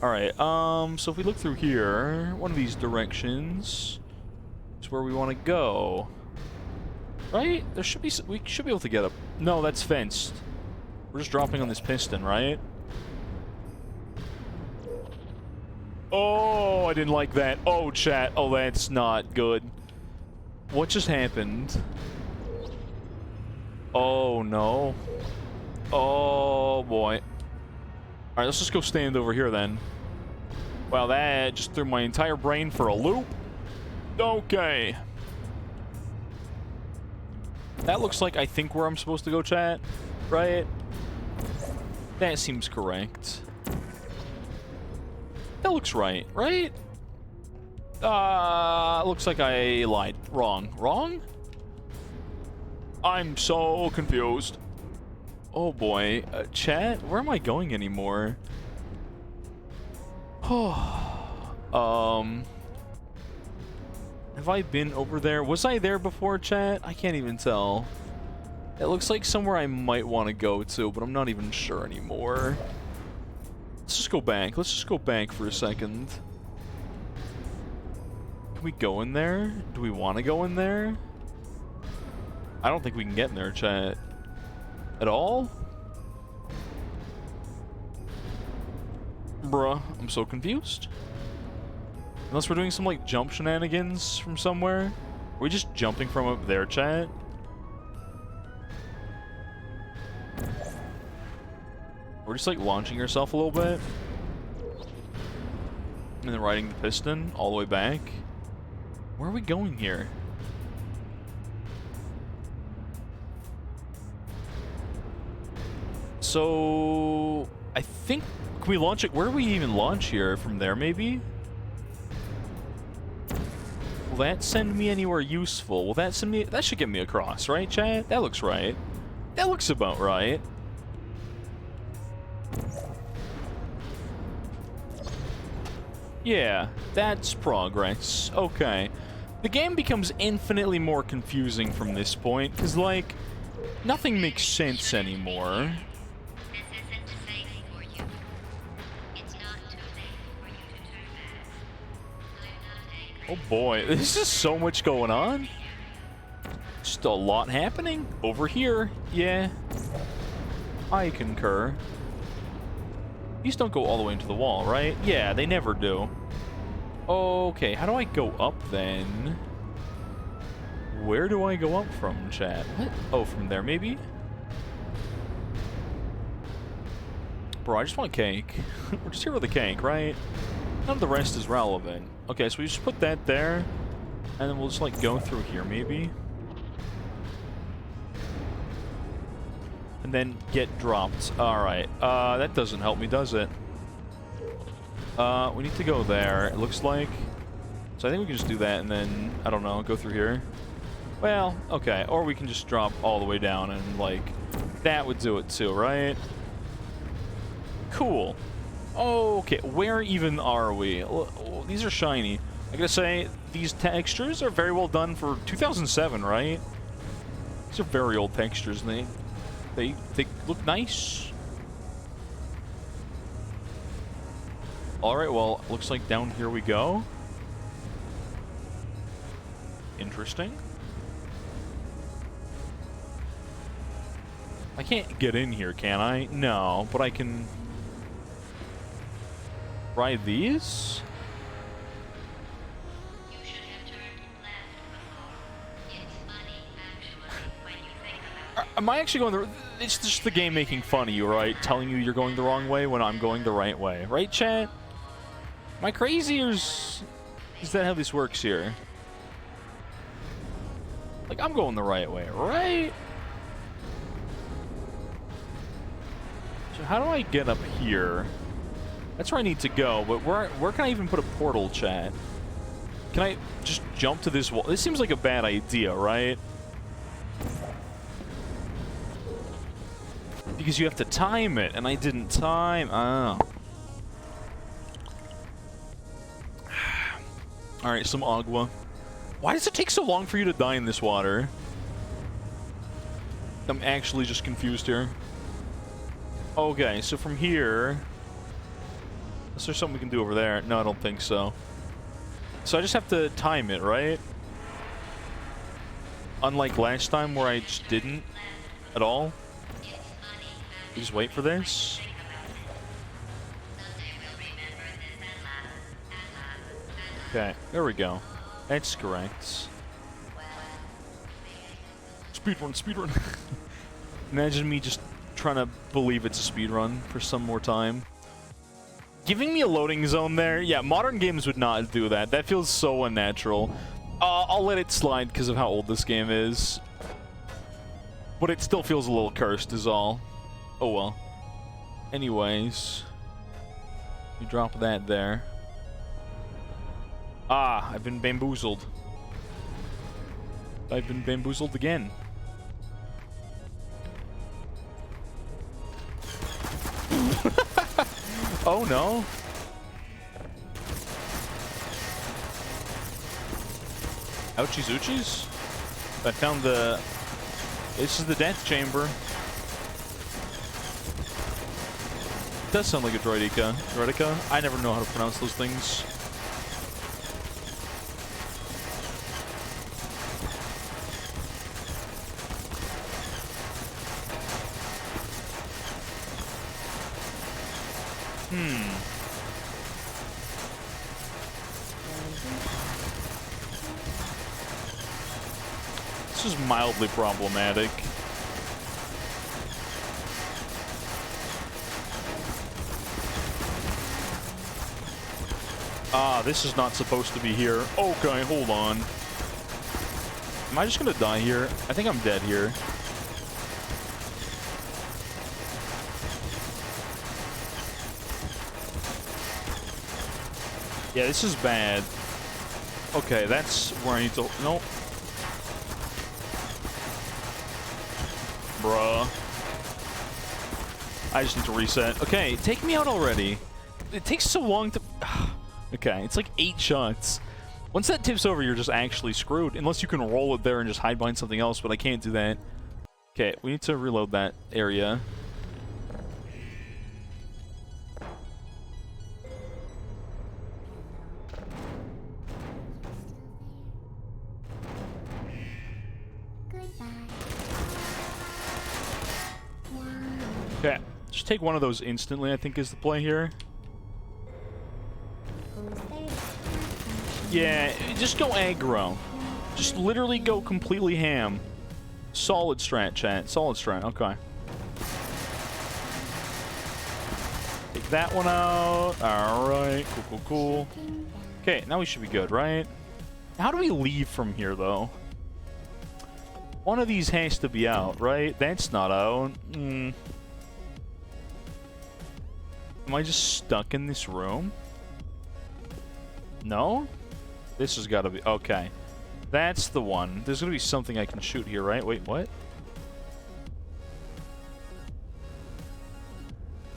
S1: Alright, so if we look through here, one of these directions is where we want to go. Right? There should be... We should be able to get up. No, that's fenced. We're just dropping on this piston, right? Oh, I didn't like that. Oh, chat. Oh, that's not good. What just happened? Oh, no. Oh, boy. Alright, let's just go stand over here, then. Wow, that just threw my entire brain for a loop. Okay. That looks like, I think, where I'm supposed to go, chat. Right? That seems correct. That looks right, right? Looks like I lied. Wrong. Wrong? I'm so confused. Oh boy, chat, where am I going anymore? Have I been over there? Was I there before, chat? I can't even tell. It looks like somewhere I might want to go to, but I'm not even sure anymore. Let's just go back. Let's just go back for a second. Can we go in there? Do we want to go in there? I don't think we can get in there, chat. At all? Bruh, I'm so confused. Unless we're doing some, like, jump shenanigans from somewhere. Are we just jumping from up there, chat? We're just, like, launching yourself a little bit. And then riding the piston all the way back. Where are we going here? So, I think, can we launch it? Where do we even launch here? From there, maybe? Will that send me anywhere useful? Will that send me, that should get me across, right, chat? That looks right. That looks about right. Yeah, that's progress. Okay. The game becomes infinitely more confusing from this point, because, like, nothing makes sense anymore.
S2: This isn't safe for you. It's not too late for you to turn back. I'm not angry.
S1: Oh boy, this is so much going on. Just a lot happening over here. Yeah. I concur. These don't go all the way into the wall, right? Yeah, they never do. Okay, how do I go up then? Where do I go up from, chat? What? Oh, from there, maybe? Bro, I just want cake. We're just here with the cake, right? None of the rest is relevant. Okay, so we just put that there, and then we'll just, like, go through here, maybe? And then get dropped. Alright, that doesn't help me, does it? We need to go there, it looks like. So I think we can just do that, and then, I don't know, go through here. Well, okay, or we can just drop all the way down, and, like, that would do it too, right? Cool. Okay, where even are we? These are shiny. I gotta say, these textures are very well done for 2007, right? These are very old textures, and they look nice. Alright, well, looks like down here we go. Interesting. I can't get in here, can I? No, but I can ride these?
S2: You should have turned left before. It's funny, actually, when you think about it.
S1: Am I actually going the... It's just the game making fun of you, right? Telling you you're going the wrong way when I'm going the right way. Right, chat? Am I crazy, or is that how this works here? Like, I'm going the right way, right? So how do I get up here? That's where I need to go, but where can I even put a portal, chat? Can I just jump to this wall? This seems like a bad idea, right? Because you have to time it, and I didn't time... Oh. Alright, some agua. Why does it take so long for you to die in this water? I'm actually just confused here. Okay, so from here... Is there something we can do over there? No, I don't think so. So I just have to time it, right? Unlike last time where I just didn't at all. You just wait for this. Okay, there we go. That's correct. Speedrun, speedrun. Imagine me just trying to believe it's a speedrun for some more time. Giving me a loading zone there? Yeah, modern games would not do that. That feels so unnatural. I'll let it slide because of how old this game is. But it still feels a little cursed is all. Oh well. Anyways. We drop that there. Ah, I've been bamboozled. I've been bamboozled again. Oh no. Ouchies oochies? I found the... This is the death chamber. It does sound like a droidica. Droidica? I never know how to pronounce those things. This is mildly problematic. Ah, this is not supposed to be here. Okay, hold on. Am I just gonna die here? I think I'm dead here. Yeah, this is bad. Okay, that's where I need to... Nope. Bruh. I just need to reset. Okay, take me out already. It takes so long to... Okay, it's like 8 shots. Once that tips over, you're just actually screwed. Unless you can roll it there and just hide behind something else, but I can't do that. Okay, we need to reload that area. Okay, just take one of those instantly, I think is the play here. Yeah, just go aggro. Just literally go completely ham. Solid strat, chat. Solid strat. Okay. Take that one out. Alright. Cool, cool, cool. Okay, now we should be good, right? How do we leave from here, though? One of these has to be out, right? That's not out. Am I just stuck in this room? No? This has got to be... Okay. That's the one. There's going to be something I can shoot here, right? Wait, what?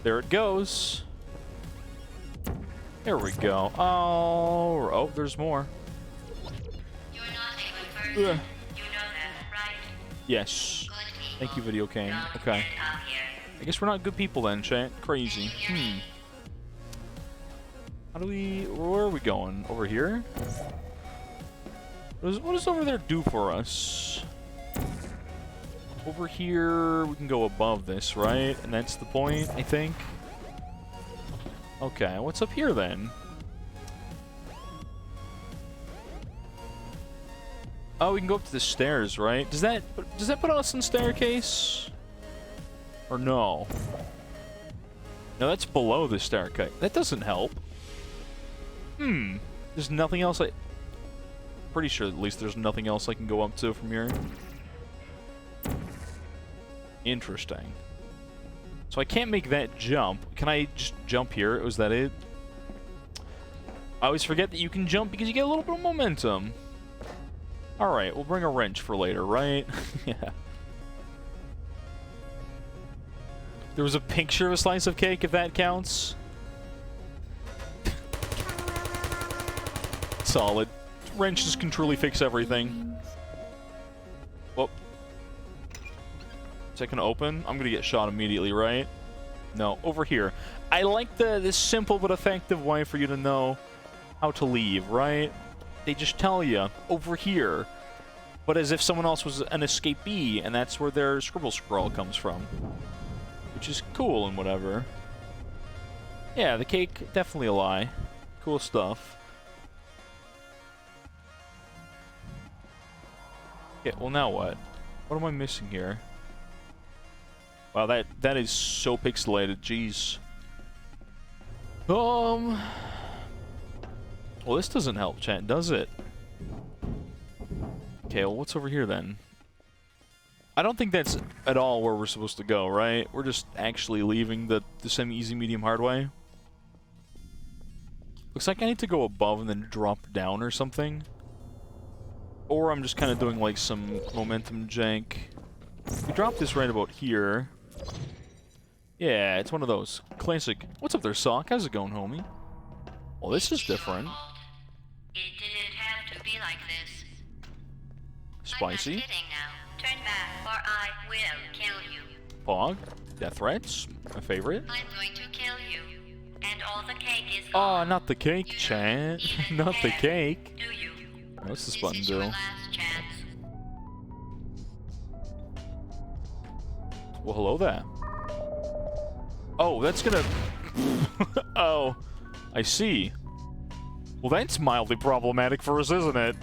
S1: There it goes. There we go. Oh, there's more.
S2: You're not a good person. You know that, right?
S1: Yes.
S2: Good people
S1: Thank you, Video King.
S2: don't
S1: Okay.
S2: get up here.
S1: I guess we're not good people then, chat. Crazy. How do we... Where are we going? Over here? What does over there do for us? Over here, we can go above this, right? And that's the point, I think. Okay, what's up here then? Oh, we can go up to the stairs, right? Does that put us in staircase? Or no? No, that's below the staircase. That doesn't help. There's nothing else pretty sure at least there's nothing else I can go up to from here. Interesting. So I can't make that jump. Can I just jump here? Was that it? I always forget that you can jump because you get a little bit of momentum. Alright, we'll bring a wrench for later, right? Yeah. There was a picture of a slice of cake, if that counts. Solid. Wrenches can truly fix everything. Whoop. Is that gonna open? I'm gonna get shot immediately, right? No, over here. I like this simple but effective way for you to know how to leave, right? They just tell you, over here. But as if someone else was an escapee, and that's where their scribble scrawl comes from. Which is cool and whatever. Yeah, the cake, definitely a lie. Cool stuff. Yeah, well now what? What am I missing here? Wow, that is so pixelated, jeez. Well, this doesn't help, chat, does it? Okay, well, what's over here then? I don't think that's at all where we're supposed to go, right? We're just actually leaving the semi-easy, medium, hard way. Looks like I need to go above and then drop down or something. Or I'm just kind of doing like some momentum jank. We drop this right about here. Yeah, it's one of those classic. What's up there, Sock? How's it going, homie? Well, this is different.
S2: It didn't have to be like this.
S1: Spicy.
S2: I'm not kidding now. Turn back or I will kill you.
S1: Pog. Death threats. My favorite.
S2: I'm going to kill you. And all the cake is
S1: Oh,
S2: gone.
S1: not the cake,
S2: You
S1: chat.
S2: don't even
S1: Not the
S2: care,
S1: cake.
S2: Do you?
S1: What's this
S2: This
S1: button
S2: is
S1: do?
S2: your last chance.
S1: Well, hello there. Oh, that's gonna... Oh, I see. Well, that's mildly problematic for us, isn't it?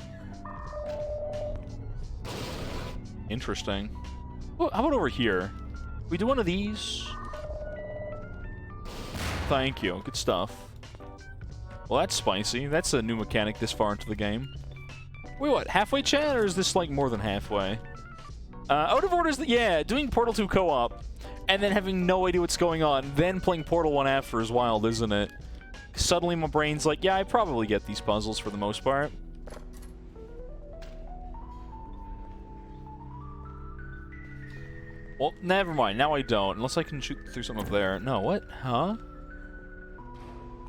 S1: Interesting. Well, how about over here? We do one of these? Thank you. Good stuff. Well, that's spicy. That's a new mechanic this far into the game. Wait, what? Halfway, chat? Or is this, like, more than halfway? Out of Order is... Yeah, doing Portal 2 co-op, and then having no idea what's going on, then playing Portal 1 after is wild, isn't it? Suddenly my brain's like, yeah, I probably get these puzzles for the most part. Well, never mind. Now I don't. Unless I can shoot through something up there. No, what? Huh?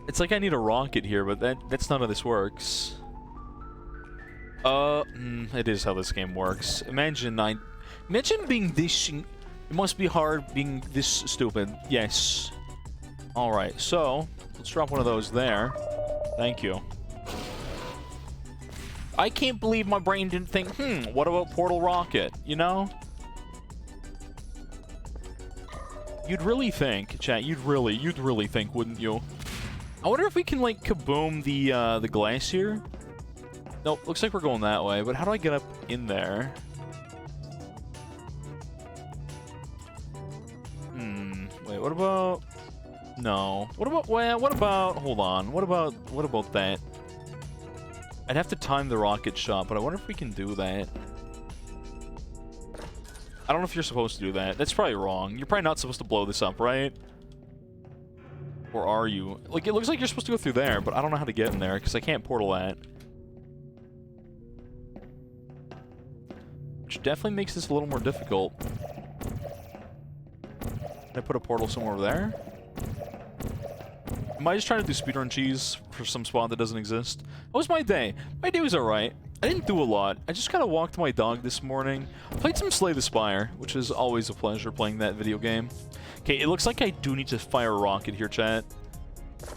S1: It's like I need a rocket here, but that's not how this works. It is how this game works. Imagine being this... It must be hard being this stupid. Yes. Alright, so... Let's drop one of those there. Thank you. I can't believe my brain didn't think, what about Portal Rocket? You know? You'd really think, chat, you'd really think, wouldn't you? I wonder if we can, like, kaboom the glass here? Nope, looks like we're going that way, but how do I get up in there? Wait, what about... No. What about... Well, what about... Hold on. What about that? I'd have to time the rocket shot, but I wonder if we can do that. I don't know if you're supposed to do that. That's probably wrong. You're probably not supposed to blow this up, right? Or are you? Like, it looks like you're supposed to go through there, but I don't know how to get in there, because I can't portal that. Which definitely makes this a little more difficult. Can I put a portal somewhere over there? Am I just trying to do speedrun cheese for some spot that doesn't exist? How was my day? My day was alright. I didn't do a lot. I just kind of walked my dog this morning. Played some Slay the Spire, which is always a pleasure playing that video game. Okay, it looks like I do need to fire a rocket here, chat.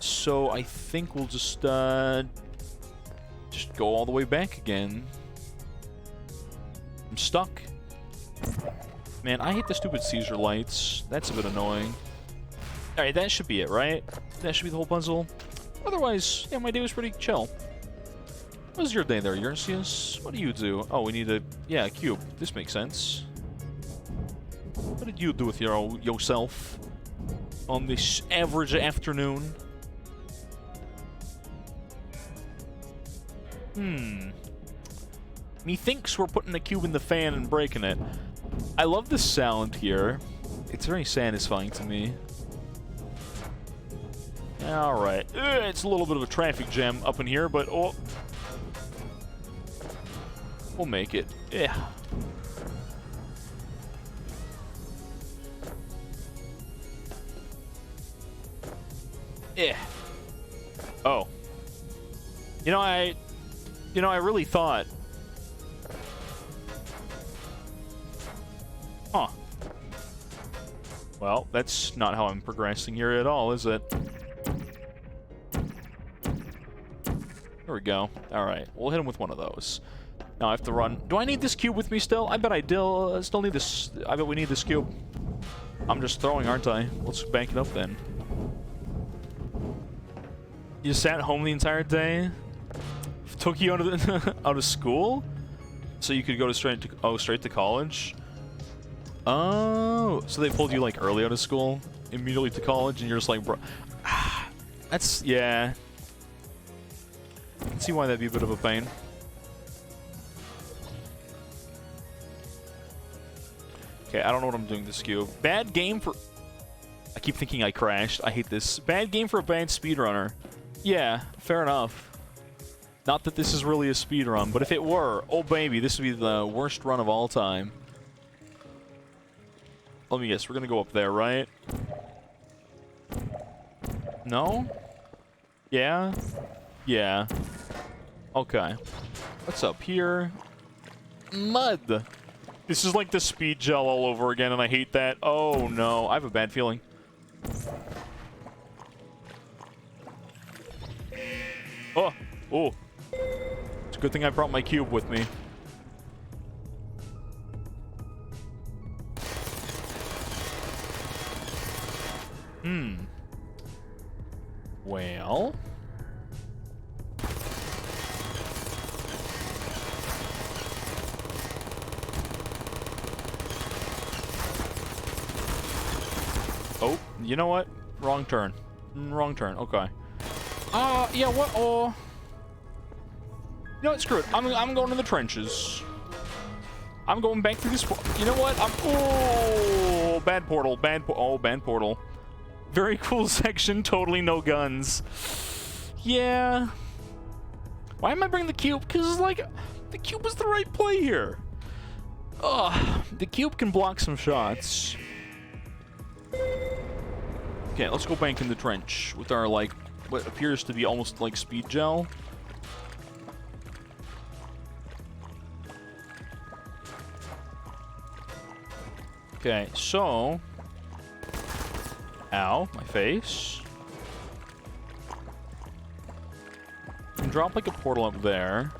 S1: So I think we'll just go all the way back again. I'm stuck. Man, I hate the stupid seizure lights. That's a bit annoying. Alright, that should be it, right? That should be the whole puzzle. Otherwise, yeah, my day was pretty chill. What was your day there, Eurasius? What do you do? Oh, we need a... Yeah, a cube. This makes sense. What did you do with yourself on this average afternoon? Methinks we're putting a cube in the fan and breaking it. I love the sound here. It's very satisfying to me. Alright. It's a little bit of a traffic jam up in here, but... Oh, we'll make it. Yeah. Yeah. Oh. You know, I really thought... Huh. Well, that's not how I'm progressing here at all, is it? There we go. Alright, we'll hit him with one of those. Now I have to run. Do I need this cube with me still? I bet I still need this. I bet we need this cube. I'm just throwing, aren't I? Let's bank it up then. You sat home the entire day? Took you out of out of school? So you could go straight to college? Oh, so they pulled you like early out of school, immediately to college, and you're just like, bro. That's, yeah. I can see why that'd be a bit of a pain. Okay, I don't know what I'm doing this cube. Bad game for... I keep thinking I crashed. I hate this. Bad game for a bad speedrunner. Yeah, fair enough. Not that this is really a speedrun, but if it were, oh baby, this would be the worst run of all time. Let me guess, we're gonna go up there, right? No? Yeah? Yeah. Okay. What's up here? Mud! This is like the speed gel all over again, and I hate that. Oh no, I have a bad feeling. Oh! Oh! It's a good thing I brought my cube with me. Well... Oh, you know what? Wrong turn. Wrong turn. Okay. Yeah, what? Oh. You know what? Screw it. I'm going in the trenches. I'm going back through this... You know what? Oh, bad portal. Bad portal. Very cool section. Totally no guns. Yeah. Why am I bringing the cube? Because, like, the cube was the right play here. Ugh. The cube can block some shots. Okay, let's go bank in the trench with our, like, what appears to be almost like speed gel. Okay, so... Ow, my face. You can drop, like, a portal up there.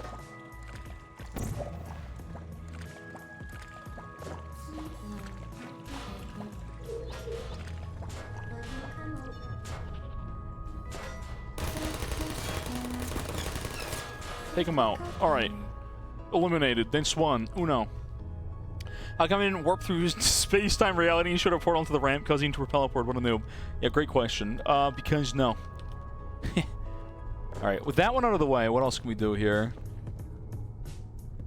S1: Take him out. Alright. Eliminated. Then Swan. Uno. How come I didn't warp through space-time reality and shoot a portal into the ramp, causing to repel upward? What a noob. Yeah, great question. Because no. Alright, with that one out of the way, what else can we do here?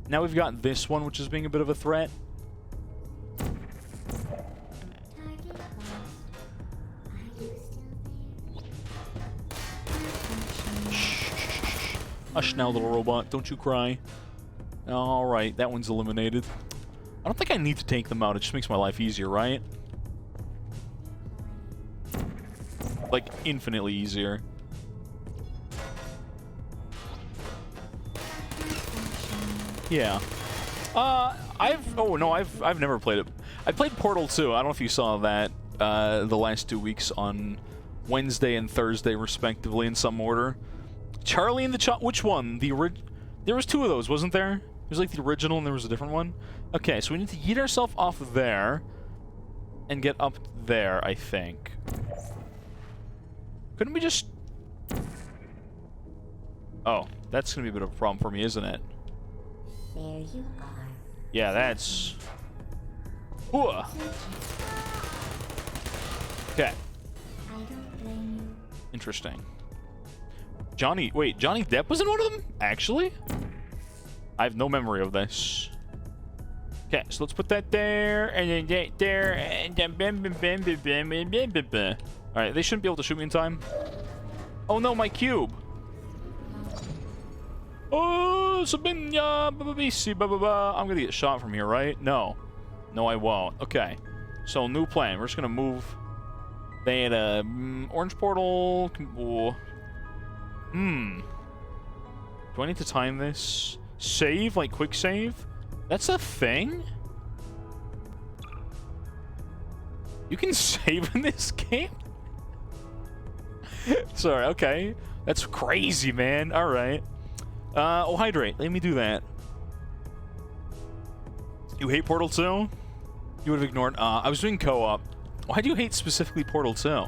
S1: Now we've got this one, which is being a bit of a threat. Hush now, little robot. Don't you cry. Alright, that one's eliminated. I don't think I need to take them out. It just makes my life easier, right? Like, infinitely easier. Yeah. I've never played it. I played Portal 2. I don't know if you saw that the last 2 weeks on Wednesday and Thursday, respectively, in some order. Charlie and the which one? There was 2 of those, wasn't there? There was like the original and there was a different one. Okay, so we need to yeet ourselves off there and get up there, I think. Couldn't we just... Oh, that's gonna be a bit of a problem for me, isn't it?
S3: There you are.
S1: Yeah, that's... Ooh. Okay.
S3: I don't blame you.
S1: Interesting. Wait, Johnny Depp was in one of them? Actually? I have no memory of this. Okay, so let's put that there, and then there, and then Alright, they shouldn't be able to shoot me in time. Oh no, my cube! Oh, Sabinya, I'm gonna get shot from here, right? No. No, I won't. Okay. So, new plan. We're just gonna move that, orange portal. Do I need to time this? Save? Like, quick save? That's a thing? You can save in this game? Sorry, okay. That's crazy, man. Alright. Oh, hydrate. Let me do that. You hate Portal 2? You would have ignored... I was doing co-op. Why do you hate specifically Portal 2?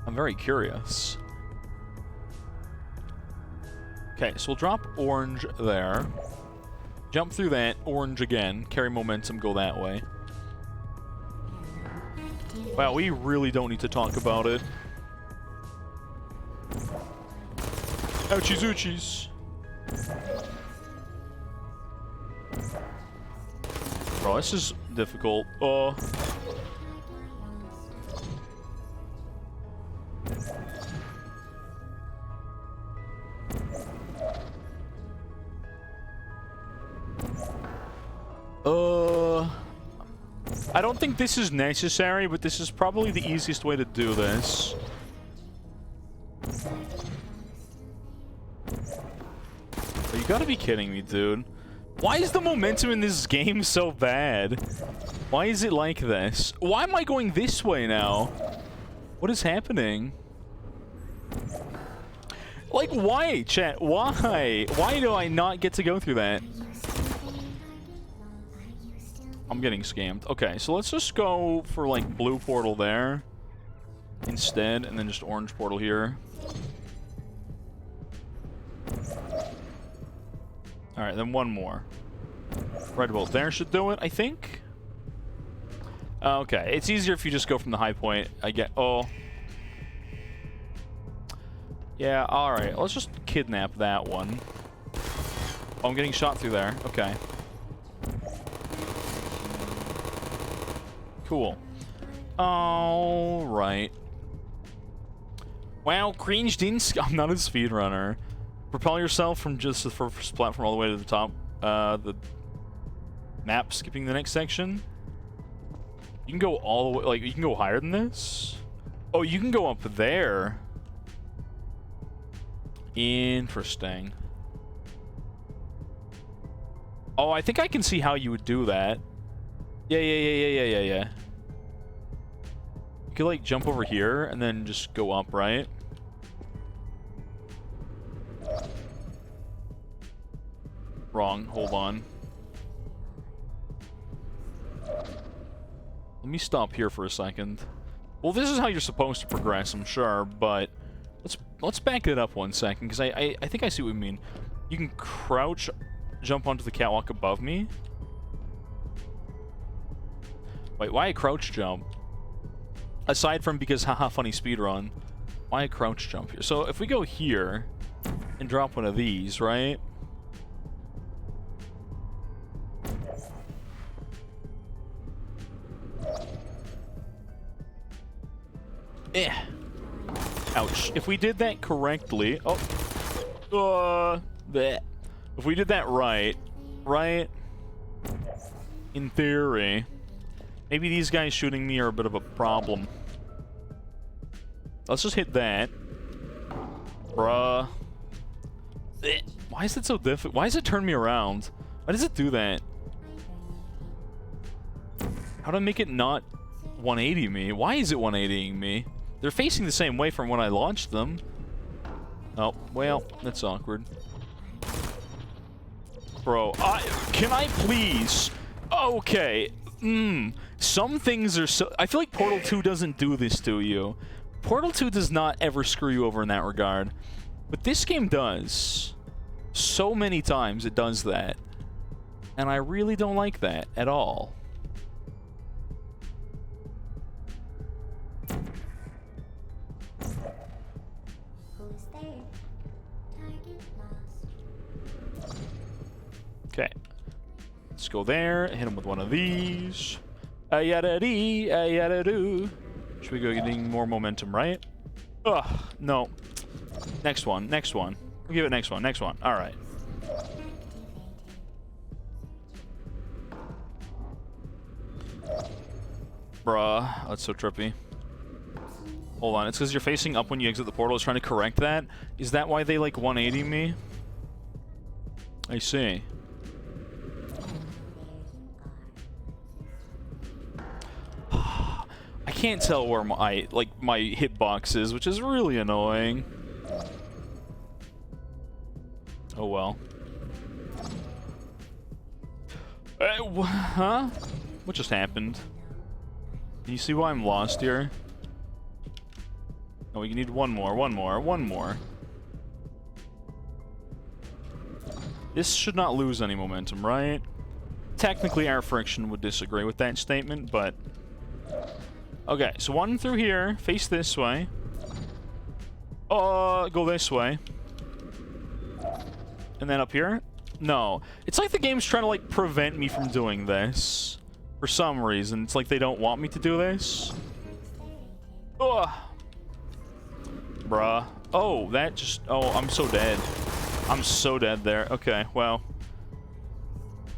S1: I'm very curious. Okay, so we'll drop orange there. Jump through that, orange again. Carry momentum, go that way. Wow, we really don't need to talk about it. Ouchies oochies. Bro, this is difficult. I don't think this is necessary, but this is probably the easiest way to do this. Oh, you gotta be kidding me, dude. Why is the momentum in this game so bad? Why is it like this? Why am I going this way now? What is happening? Like, why, chat? Why? Why do I not get to go through that? I'm getting scammed. Okay, so let's just go for, like, blue portal there instead, and then just orange portal here. Alright, then one more. Red bolt there should do it, I think. Okay, it's easier if you just go from the high point. I get... Oh. Yeah, alright. Let's just kidnap that one. Oh, I'm getting shot through there. Okay. Cool. Alright. Wow, cringed in... I'm not a speedrunner. Propel yourself from just the first platform all the way to the top. The map, skipping the next section. You can go all the way... Like, you can go higher than this? Oh, you can go up there. Interesting. Oh, I think I can see how you would do that. Yeah. You could, like, jump over here and then just go up, right? Wrong. Hold on. Let me stop here for a second. Well, this is how you're supposed to progress, I'm sure, but let's back it up one second, because I think I see what you mean. You can crouch, jump onto the catwalk above me. Wait, why a crouch jump? Aside from because haha funny speedrun, why a crouch jump here? So if we go here and drop one of these, right? Eh. Ouch. If we did that correctly... Oh. Bleh. If we did that right... In theory... Maybe these guys shooting me are a bit of a problem. Let's just hit that. Bruh. Bleh. Why is it so difficult? Why does it turn me around? Why does it do that? How do I make it not 180 me? Why is it 180ing me? They're facing the same way from when I launched them. Oh, well, that's awkward. Bro, can I please? Okay. Some things are so... I feel like Portal 2 doesn't do this to you. Portal 2 does not ever screw you over in that regard. But this game does. So many times it does that. And I really don't like that at all.
S3: Who's there? Target lost.
S1: Okay. Let's go there. Hit him with one of these. Ayada-dee, ayada-doo. Should we go getting more momentum, right? Ugh, no. Next one, next one. We'll give it next one, next one. All right. Bruh, that's so trippy. Hold on, it's because you're facing up when you exit the portal. It's trying to correct that. Is that why they, like, 180 me? I see. I can't tell where my hitbox is, which is really annoying. Oh well. Huh? What just happened? Can you see why I'm lost here? Oh, we need one more, one more, one more. This should not lose any momentum, right? Technically, our friction would disagree with that statement, but... Okay, so one through here, face this way. Go this way. And then up here? No. It's like the game's trying to, like, prevent me from doing this. For some reason. It's like they don't want me to do this. Ugh. Bruh. Oh, that just... Oh, I'm so dead. I'm so dead there. Okay, well.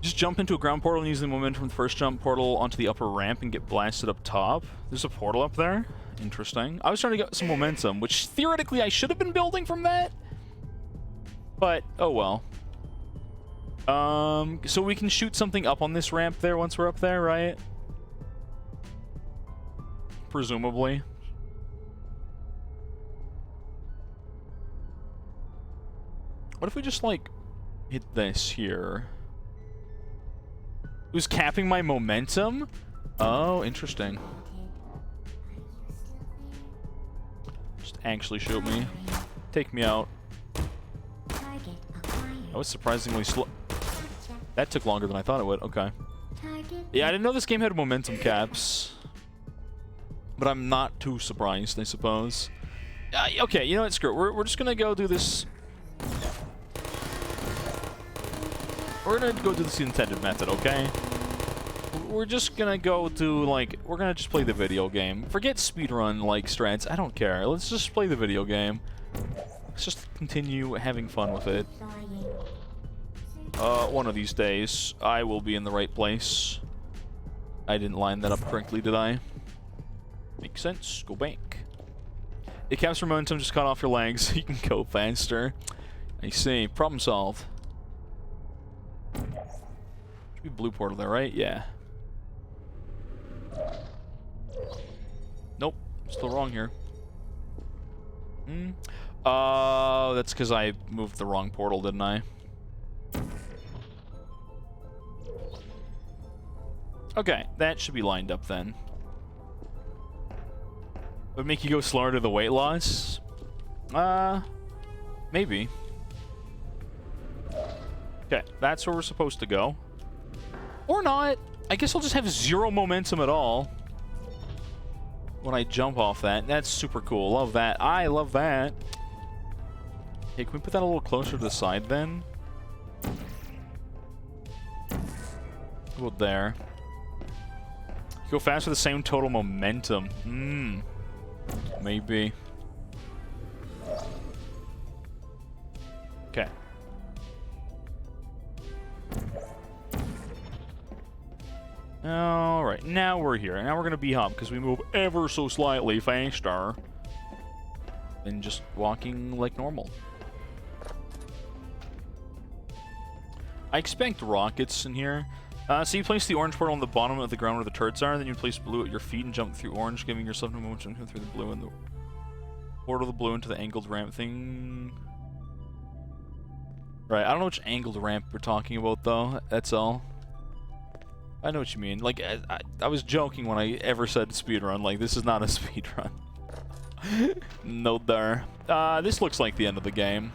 S1: Just jump into a ground portal and use the momentum from the first jump portal onto the upper ramp and get blasted up top. There's a portal up there. Interesting. I was trying to get some momentum, which theoretically I should have been building from that. But, oh well. So we can shoot something up on this ramp there once we're up there, right? Presumably. What if we just, like, hit this here? Who's capping my momentum? Oh, interesting. Just actually shoot me. Take me out. That was surprisingly slow. That took longer than I thought it would. Okay. Yeah, I didn't know this game had momentum caps. But I'm not too surprised, I suppose. Okay, you know what? Screw it. We're just gonna go do this. We're gonna go do this intended method, okay? We're just gonna go do, like, we're gonna just play the video game. Forget speedrun, like, strats. I don't care. Let's just play the video game. Let's just continue having fun with it. One of these days, I will be in the right place. I didn't line that up correctly, did I? Makes sense. Go back. It caps for momentum, just cut off your legs. You can go faster. I see. Problem solved. Should be blue portal there, right? Yeah. Nope. Still wrong here. That's because I moved the wrong portal, didn't I? Okay, that should be lined up then. Would make you go slower to the weight loss? Maybe. Okay, that's where we're supposed to go. Or not. I guess I'll just have 0 momentum at all when I jump off that. That's super cool. Love that. I love that. Hey, can we put that a little closer to the side then? Go there. Go fast with the same total momentum. Maybe. Okay. Alright, now we're here. Now we're going to B-hop because we move ever so slightly faster than just walking like normal. I expect rockets in here. So you place the orange portal on the bottom of the ground where the turrets are, then you place blue at your feet and jump through orange, giving yourself no momentum through the blue and the portal the blue into the angled ramp thing. Right, I don't know which angled ramp we're talking about though. That's all. I know what you mean. Like, I was joking when I ever said speedrun. Like, this is not a speedrun. No there. This looks like the end of the game.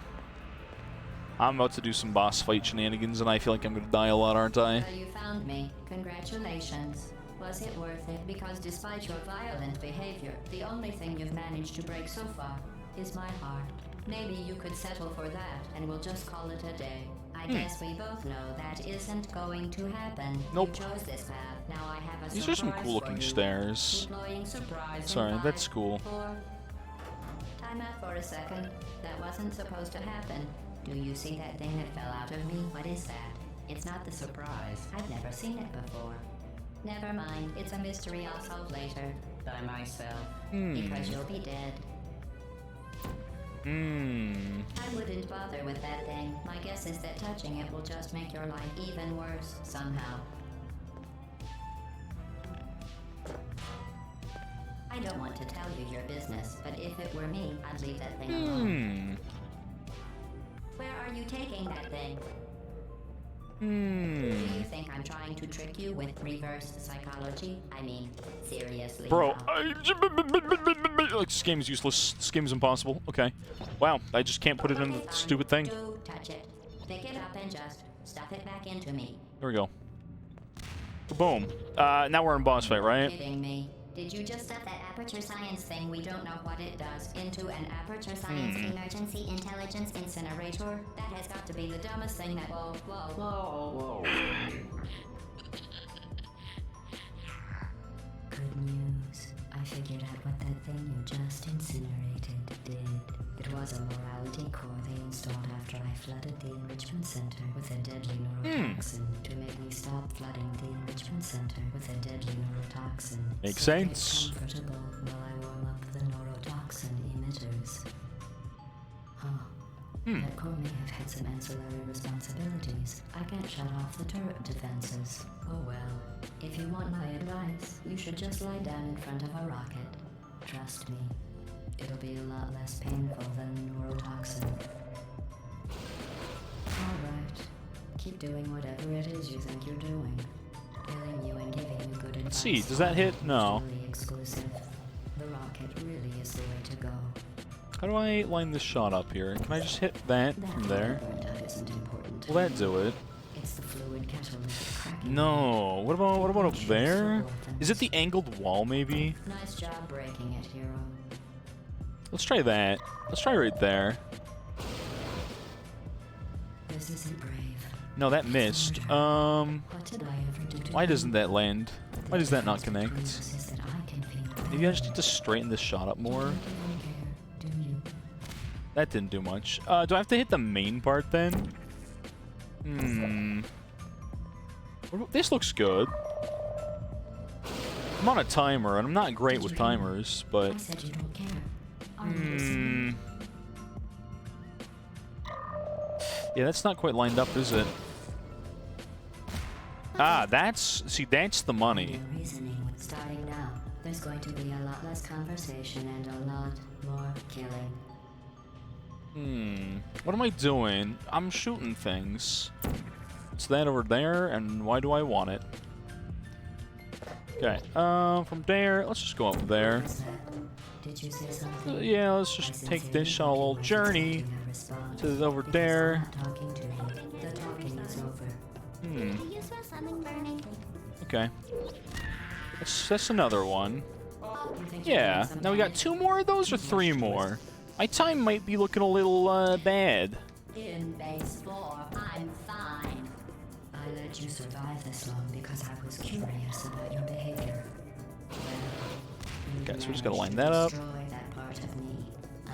S1: I'm about to do some boss fight shenanigans, and I feel like I'm going to die a lot, aren't I?
S2: So you found me. Congratulations. Was it worth it? Because despite your violent behavior, the only thing you've managed to break so far is my heart. Maybe you could settle for that, and we'll just call it a day. I guess we both know that isn't going to happen.
S1: Nope.
S2: You chose this path. Now I have a
S1: These are some
S2: surprise
S1: cool-looking
S2: for you.
S1: stairs.
S2: Deploying surprise in
S1: Sorry,
S2: 5,
S1: that's cool.
S2: 4. Time out for a second. That wasn't supposed to happen. Do you see that thing that fell out of me? What is that? It's not the surprise. I've never seen it before. Never mind. It's a mystery I'll solve later. By myself. Because you'll be dead. I wouldn't bother with that thing. My guess is that touching it will just make your life even worse, somehow. I don't want to tell you your business, but if it were me, I'd leave that thing alone. Where are you taking that thing? Do you think I'm trying to trick you with reverse psychology? I mean, seriously.
S1: Bro,
S2: now.
S1: like, this game is useless. This game is impossible. Okay. Wow, I just can't put it in
S2: Okay,
S1: the
S2: fine.
S1: stupid thing.
S2: Do touch it. Pick it up and just stuff it back into me.
S1: There we go. Boom. Now we're in boss fight, right?
S2: Kidding me. Did you just stuff that aperture science thing, we don't know what it does, into an aperture science emergency intelligence incinerator? That has got to be the dumbest thing that. Whoa. Good news. I figured out what that thing you just incinerated did. It was a morality core they installed after I flooded the enrichment center with a deadly neurotoxin to make me stop flooding the enrichment center with a deadly neurotoxin.
S1: Makes
S2: so
S1: sense.
S2: Get comfortable while I warm up the neurotoxin emitters. That core may have had some ancillary responsibilities. I can't shut off the turret defenses. Oh well. If you want my advice, you should just lie down in front of a rocket. Trust me. It'll be a lot less painful than neurotoxin. Alright. Keep doing whatever it is you think you're doing. Killing you and giving you good advice.
S1: Let's see, does that hit? No.
S2: Truly exclusive. The rocket really is the way to go.
S1: How do I line this shot up here? Can I just hit that from there?
S2: That isn't important.
S1: Will that do it?
S2: It's the fluid catalytic cracking.
S1: No. What about up there? Is it the angled wall, maybe?
S2: Nice job breaking it, hero.
S1: Let's try that. Let's try right there.
S2: This isn't brave.
S1: No, that missed.
S2: What did I ever do to
S1: Why
S2: you?
S1: doesn't that land? Why does that not
S2: Between
S1: connect?
S2: us is that I can feel
S1: Maybe I just need to straighten this shot up more.
S2: You don't care, do you?
S1: That didn't do much. Do I have to hit the main part then? This looks good. I'm on a timer, and I'm not great with timers, but...
S2: I said you don't care. Are you listening?
S1: Yeah, that's not quite lined up, is it? Ah, that's... See, that's the money.
S2: Your reasoning. Starting now, there's going to be a lot less conversation and a lot more killing.
S1: What am I doing? I'm shooting things. It's that over there, and why do I want it? Okay, from there, let's just go up there.
S2: What was that? Did you say something?
S1: Yeah, let's just take this on a little journey.
S2: respond.
S1: So it's over
S2: Because
S1: there.
S2: I'm not talking to you. The talking is over.
S3: Could you smell something burning?
S1: Okay. That's another one.
S2: You think you're
S1: Yeah.
S2: doing some
S1: Now we got
S2: damage?
S1: 2 more of those or 3 more? My time might be looking a little bad.
S2: In base 4, I'm fine. I let you survive this long because I was curious about your behavior. Well, you
S1: Okay, so we just gotta line
S2: managed to
S1: that up.
S2: destroy that part of me.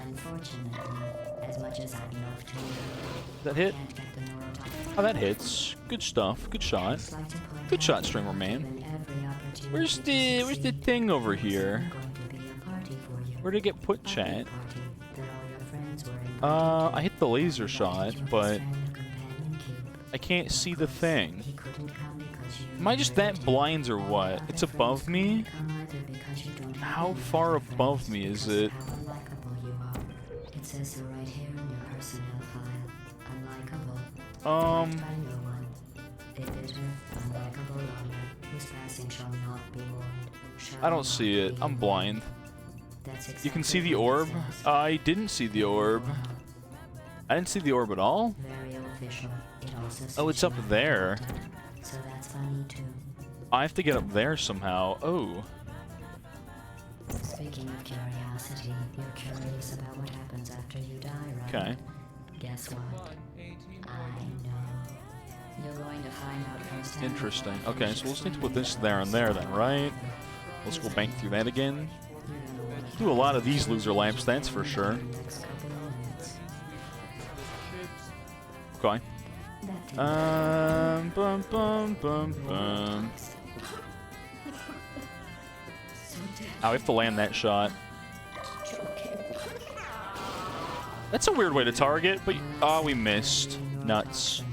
S2: Unfortunately, as much as I'd love to,
S1: That hit?
S2: can't get the neurotoxin.
S1: Oh, that hits. Good stuff. Good shot.
S2: I'd like to point
S1: Good
S2: out
S1: shot,
S2: that
S1: streamer man.
S2: given every opportunity
S1: Where's
S2: to
S1: the
S2: succeed,
S1: thing over
S2: there's
S1: here?
S2: still going to be a party for you.
S1: Where did it get put,
S2: A big
S1: chat?
S2: party that all your friends were invited to.
S1: I hit the laser
S2: Invited
S1: shot,
S2: your best
S1: but
S2: friend, the companion cube.
S1: I can't see the thing.
S2: He couldn't come because you
S1: Am I just that blind or what? It's above me? How far above me is it?
S2: It says so right here in your personnel file. Unlikable.
S1: Um,
S2: Liked by no one. A bitter, unlikable loner whose passing shall not be mourned. Shall
S1: I don't
S2: not
S1: see it.
S2: be
S1: I'm
S2: mourned.
S1: blind.
S2: That's
S1: You can see
S2: exactly
S1: the
S2: what it
S1: orb?
S2: says.
S1: I didn't see the orb.
S2: Wow.
S1: I didn't see the orb at all?
S2: Very official. It also says
S1: Oh, it's
S2: you
S1: up
S2: are
S1: there.
S2: adopted. So that's funny too.
S1: I have to get up there somehow. Oh.
S2: Speaking of curiosity, you're curious about what happens after you die, right?
S1: Okay.
S2: Guess what? I know. You're going to find out firsthand.
S1: Interesting.
S2: before
S1: Okay,
S2: finish
S1: so we'll just need to put
S2: explaining
S1: this
S2: your
S1: there and there then,
S2: story.
S1: right? Let's go bank through that again.
S2: You're gonna wanna
S1: Do a lot of
S2: find
S1: these
S2: out
S1: loser laps, that's for
S2: in
S1: sure.
S2: the next couple of minutes.
S1: Okay.
S2: That did
S1: Bum, bum, bum, bum.
S2: so dead.
S1: Oh, I have to land that shot.
S2: Joking.
S1: That's a weird way to target, but we missed. Nuts.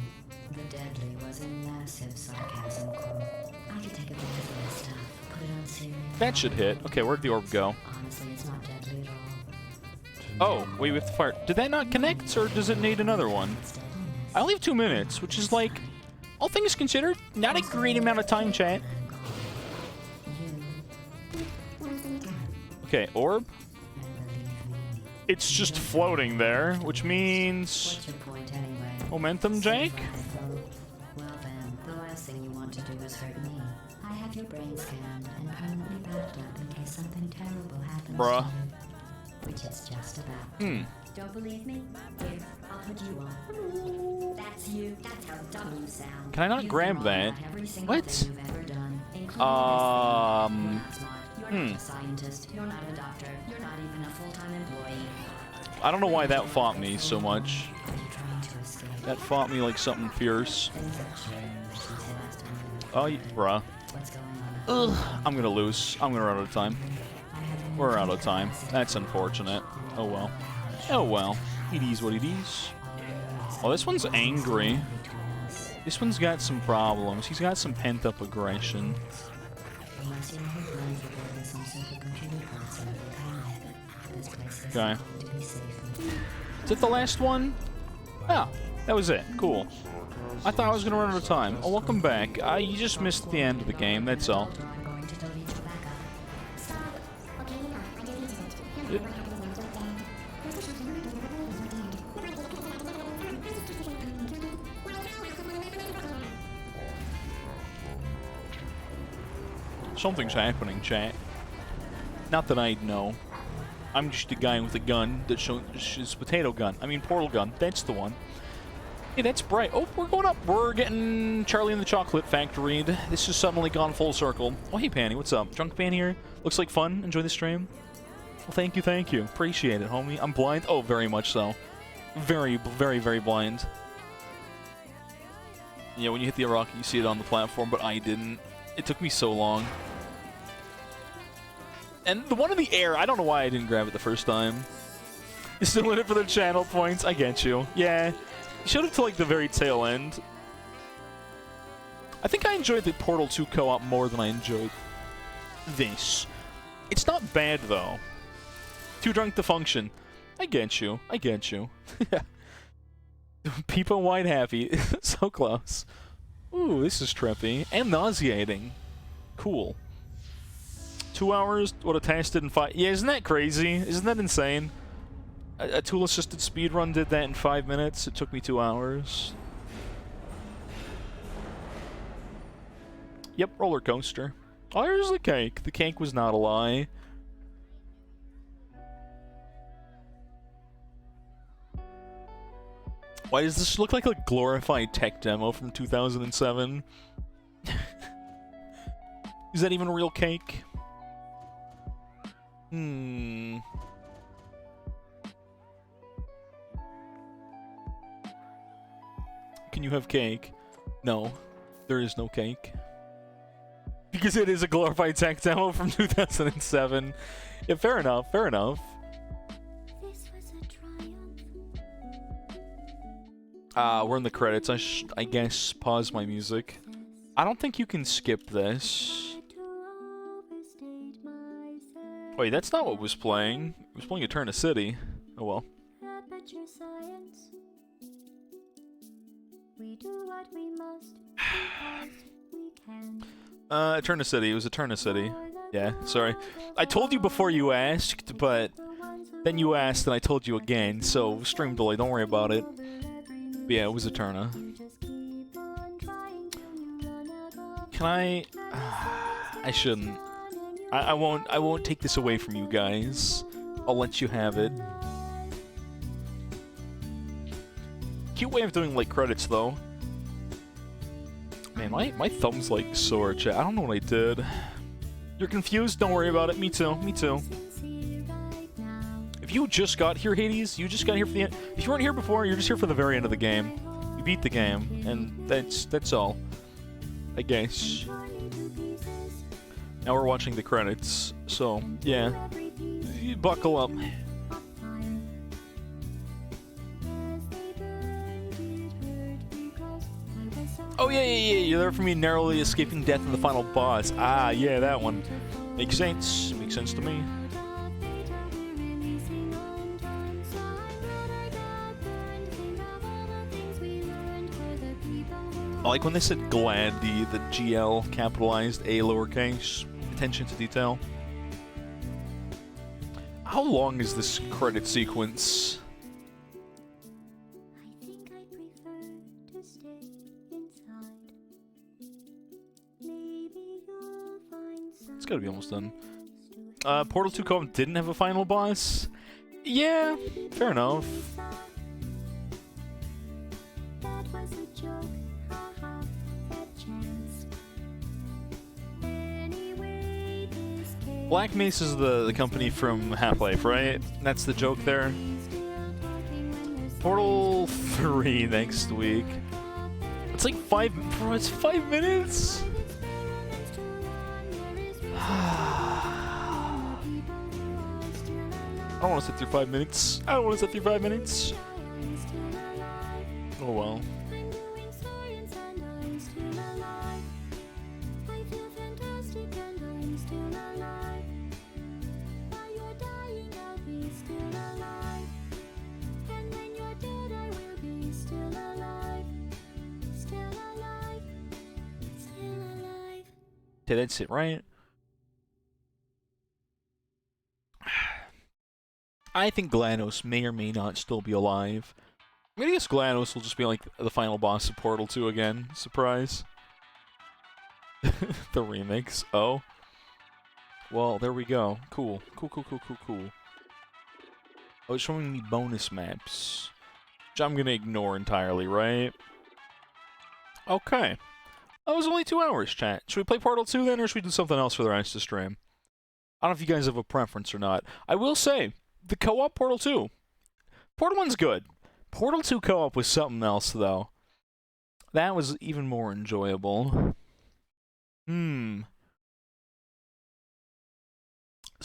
S2: The deadly was a massive sarcasm core. I could take a bit of this stuff, put it on serious.
S1: That should hit. Okay, where'd the orb go?
S2: Honestly, it's not deadly at all.
S1: Oh, wait, we have to fire. Did that not connect, or does it need another one?
S2: It's deadliness.
S1: I only have 2 minutes, which is like, all things considered, not a great amount of time, chat. Okay, orb.
S2: And believe me,
S1: It's just floating there, which means
S2: what's your point anyway?
S1: momentum, Jake.
S2: Survival. Well then, the last thing you want to do is hurt me. I have your brain scanned and permanently backed up in case something terrible happens
S1: Bruh.
S2: to you. Which is just about. Don't believe me? Here, I'll put you on. That's you. That's how dumb you sound.
S1: Can I not
S2: You've
S1: grab
S2: been
S1: that?
S2: on every single
S1: What?
S2: thing you've ever done, including
S1: Um,
S2: this thing. You're not smart. You're not a scientist. You're not a doctor. You're not even a full-time employee.
S1: I don't know why that fought me so much.
S2: Are you trying to escape?
S1: That fought me like something fierce.
S2: Things have changed since the last time we
S1: Oh,
S2: were
S1: bruh.
S2: What's going on?
S1: Ugh, I'm gonna lose. I'm gonna run out of time.
S2: I have
S1: We're out of time. That's unfortunate. Oh well. Oh well. It is what it is. Oh, this one's angry. This one's got some problems. He's got some pent-up aggression.
S2: Unless you know his plans for building some supercomputer parts and every time. This place is
S1: Okay.
S2: going to be safe.
S1: Is it the last one? Ah, that was it. Cool. I thought I was gonna run out of time. Oh, welcome back. You just missed the end of the game, that's all.
S2: I'm going to delete your backup.
S3: Stop. Okay, I deleted it.
S1: Yep. Something's happening, chat. Not that I'd know. I'm just a guy with a gun that shows his potato gun. I mean, portal gun. That's the one. Hey, that's bright. Oh, we're going up. We're getting Charlie and the Chocolate Factory. This has suddenly gone full circle. Oh, hey, Panny. What's up? Drunk Pan here. Looks like fun. Enjoy the stream. Well, thank you, thank you. Appreciate it, homie. I'm blind. Oh, very much so. Very, very, very blind. Yeah, when you hit the rocket, you see it on the platform, but I didn't. It took me so long. And the one in the air, I don't know why I didn't grab it the first time. You're still in it for the channel points. I get you. Yeah. You showed up to like the very tail end. I think I enjoyed the Portal 2 co-op more than I enjoyed this. It's not bad though. Too drunk to function. I get you. I get you. Peepo White happy. So close. Ooh, this is trippy. And nauseating. Cool. 2 hours? What a task did in 5. Yeah, isn't that crazy? Isn't that insane? A tool-assisted speedrun did that in 5 minutes. It took me 2 hours. Yep, roller coaster. Oh, there's the cake. The cake was not a lie. Why does this look like a glorified tech demo from 2007? Is that even real cake? Hmm. Can you have cake? No, there is no cake. Because it is a glorified tech demo from 2007. Yeah, fair enough, fair enough.
S3: This was a triumph.
S1: We're in the credits. I guess pause my music. I don't think you can skip this. Wait, that's not what was playing. It was playing Eterna City. Oh well.
S3: Aperture science. We do what we must because we can.
S1: Eterna City. It was Eterna City. Yeah, sorry. I told you before you asked, but then you asked and I told you again, so stream delay, don't worry about it. But yeah, it was Eterna. Can I... I shouldn't. I won't take this away from you guys. I'll let you have it. Cute way of doing like credits though. Man, my thumb's like sore, chat. I don't know what I did. You're confused? Don't worry about it. Me too. Me too. If you just got here, Hades, you just got here for the end. If you weren't here before, you're just here for the very end of the game. You beat the game, and that's all. I guess. Now we're watching the credits, so yeah. Buckle up. Oh yeah, you're there for me narrowly escaping death in the final boss. Ah, yeah, that one. Makes sense. Makes sense to me. I like when they said glad, the GL capitalized, A lowercase. Attention to detail. How long is this credit sequence?
S3: I think I prefer to stay inside. Maybe you'll find some.
S1: It's gotta be almost done. Portal 2 Co-op didn't have a final boss? Yeah, fair enough.
S3: That was a joke. Haha, that chance. Anyway, this case
S1: Black Mesa is the company from Half-Life, right? That's the joke there. Portal 3 next week. It's like 5... Bro, it's 5 minutes? I don't want to sit through 5 minutes. I don't want to sit through 5 minutes. Oh well. Okay, that's it, right? I think GLaDOS may or may not still be alive. I'm gonna guess GLaDOS will just be like the final boss of Portal 2 again. Surprise. The remix. Oh. Well, there we go. Cool. Cool. Oh, it's showing me bonus maps. Which I'm gonna ignore entirely, right? Okay. That was only 2 hours, chat. Should we play Portal 2 then, or should we do something else for the rest of the stream? I don't know if you guys have a preference or not. I will say, the co-op Portal 2. Portal 1's good. Portal 2 co-op was something else, though. That was even more enjoyable. It's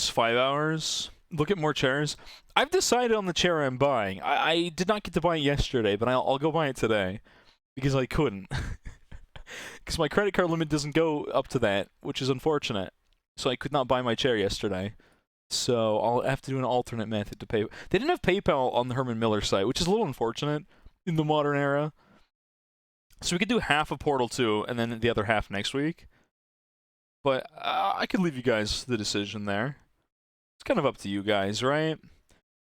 S1: 5 hours. Look at more chairs. I've decided on the chair I'm buying. I did not get to buy it yesterday, but I'll go buy it today. Because I couldn't. Because my credit card limit doesn't go up to that, which is unfortunate. So I could not buy my chair yesterday. So I'll have to do an alternate method to pay. They didn't have PayPal on the Herman Miller site, which is a little unfortunate in the modern era. So we could do half of Portal 2 and then the other half next week. But I could leave you guys the decision there. It's kind of up to you guys, right?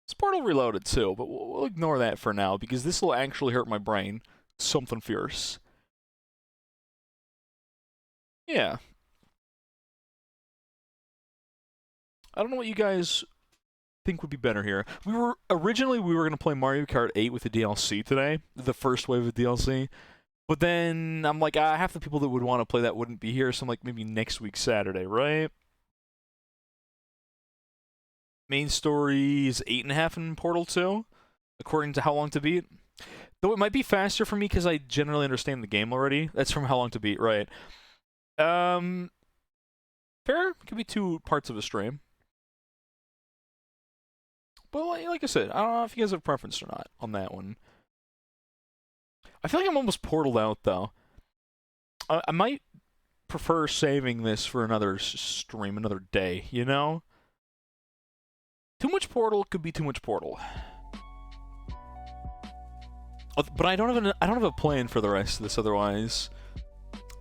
S1: It's Portal Reloaded too, but we'll ignore that for now because this will actually hurt my brain. Something fierce. Yeah. I don't know what you guys think would be better here. Originally we were gonna play Mario Kart 8 with the DLC today, the first wave of DLC. But then I'm like, half the people that would want to play that wouldn't be here, so I'm like, maybe next week Saturday, right? Main story is 8.5 in Portal 2, according to How Long to Beat. Though it might be faster for me because I generally understand the game already. That's from How Long to Beat, right? Fair? Could be 2 parts of a stream. But like I said, I don't know if you guys have a preference or not on that one. I feel like I'm almost portaled out, though. I might prefer saving this for another stream, another day, you know? Too much Portal could be too much Portal. But I don't have a plan for the rest of this otherwise.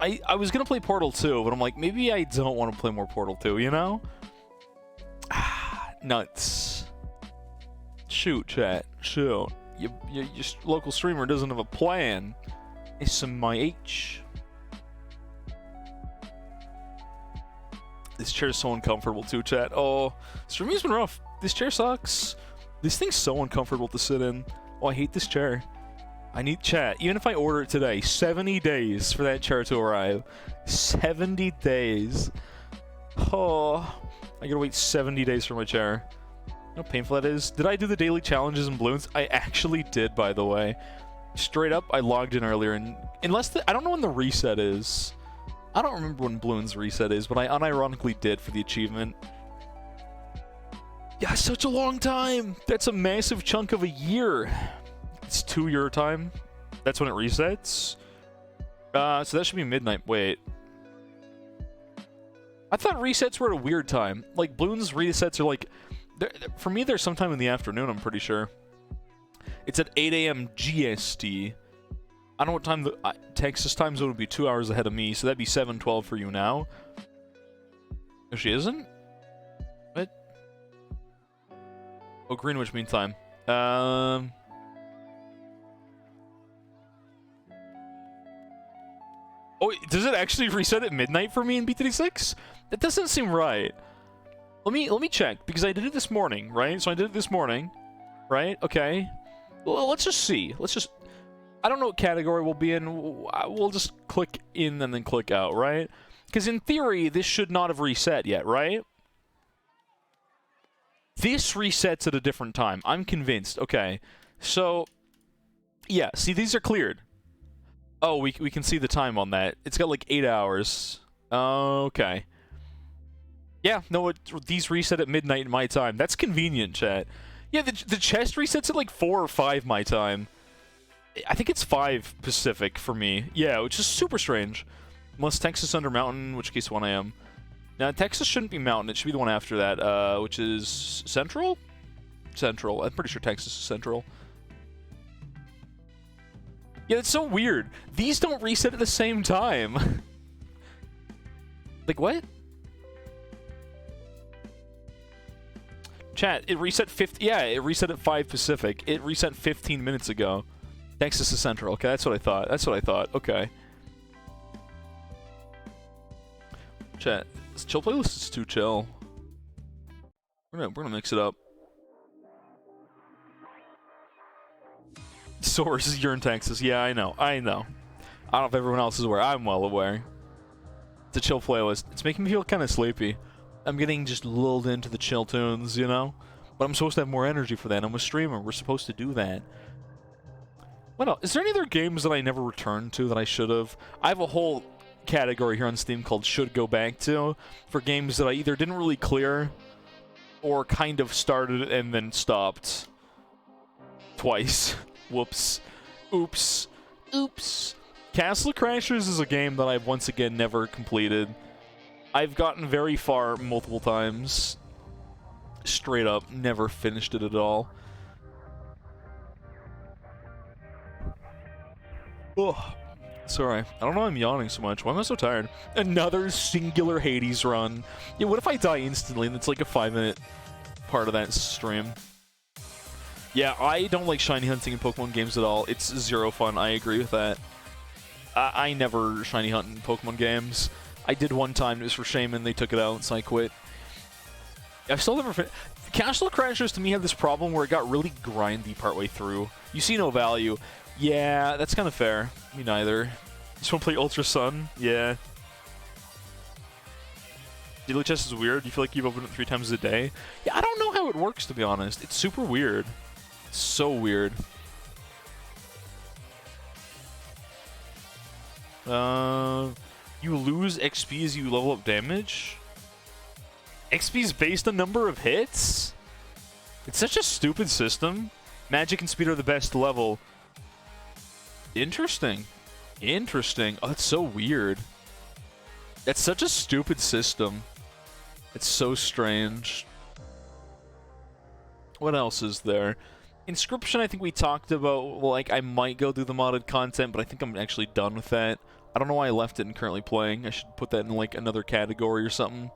S1: I was gonna play Portal 2, but I'm like, maybe I don't want to play more Portal 2, you know? Nuts. Shoot, chat. Shoot. Your local streamer doesn't have a plan. SMIH. This chair is so uncomfortable too, chat. Oh, streaming's been rough. This chair sucks. This thing's so uncomfortable to sit in. Oh, I hate this chair. I need chat. Even if I order it today, 70 days for that chair to arrive. 70 days. Oh, I gotta wait 70 days for my chair. You know how painful that is? Did I do the daily challenges in Bloons? I actually did, by the way. Straight up, I logged in earlier, and I don't know when the reset is. I don't remember when Bloons reset is, but I unironically did for the achievement. Yeah, such a long time! That's a massive chunk of a year. It's 2-year time. That's when it resets. So that should be midnight. Wait. I thought resets were at a weird time. Like, Bloons resets are like... For me, they're sometime in the afternoon, I'm pretty sure. It's at 8 a.m. GST. I don't know what time the Texas time zone would be 2 hours ahead of me, so that'd be 7:12 for you now. No, she isn't? What? Oh, Greenwich Mean Time. Oh, does it actually reset at midnight for me in BT6? That doesn't seem right. Let me check, because I did it this morning, right? So I did it this morning, right? Okay. Well, let's just see. I don't know what category we'll be in. We'll just click in and then click out, right? Because in theory, this should not have reset yet, right? This resets at a different time. I'm convinced. Okay. So, yeah. See, these are cleared. Oh, we can see the time on that. It's got like 8 hours. Okay. Yeah, no, these reset at midnight in my time. That's convenient, chat. Yeah, the chest resets at like 4 or 5 my time. I think it's 5 Pacific for me. Yeah, which is super strange. Unless Texas under Mountain, in which case 1 a.m. Now, Texas shouldn't be Mountain. It should be the one after that, which is Central? Central. I'm pretty sure Texas is Central. Yeah, it's so weird. These don't reset at the same time. Like, what? Chat, it reset it reset at 5 Pacific. It reset 15 minutes ago. Texas is Central. Okay, that's what I thought. That's what I thought. Okay. Chat, this chill playlist is too chill. We're gonna mix it up. Source, you're in Texas. Yeah, I know. I know. I don't know if everyone else is aware. I'm well aware. It's a chill playlist. It's making me feel kind of sleepy. I'm getting just lulled into the chill tunes, you know? But I'm supposed to have more energy for that. I'm a streamer. We're supposed to do that. What else? Is there any other games that I never returned to that I should have? I have a whole category here on Steam called Should Go Back To for games that I either didn't really clear or kind of started and then stopped. Twice. Whoops. Oops. Oops. Castle Crashers is a game that I've once again never completed. I've gotten very far multiple times. Straight up, never finished it at all. Ugh. Sorry. I don't know why I'm yawning so much. Why am I so tired? Another singular Hades run. Yeah, what if I die instantly and it's like a 5-minute part of that stream? Yeah, I don't like shiny hunting in Pokemon games at all. It's zero fun. I agree with that. I never shiny hunt in Pokemon games. I did one time. It was for Shaman. They took it out, so I quit. I've still never... Castle Crashers, to me, have this problem where it got really grindy partway through. You see no value. Yeah, that's kind of fair. Me neither. Just want to play Ultra Sun? Yeah. Daily chess is weird. You feel like you've opened it 3 times a day? Yeah, I don't know how it works, to be honest. It's super weird. It's so weird. You lose XP as you level up damage? XP is based on number of hits? It's such a stupid system. Magic and speed are the best level. Interesting. Interesting. Oh, that's so weird. That's such a stupid system. It's so strange. What else is there? Inscription, I think we talked about. Like, I might go do the modded content, but I think I'm actually done with that. I don't know why I left it and currently playing. I should put that in, like, another category or something.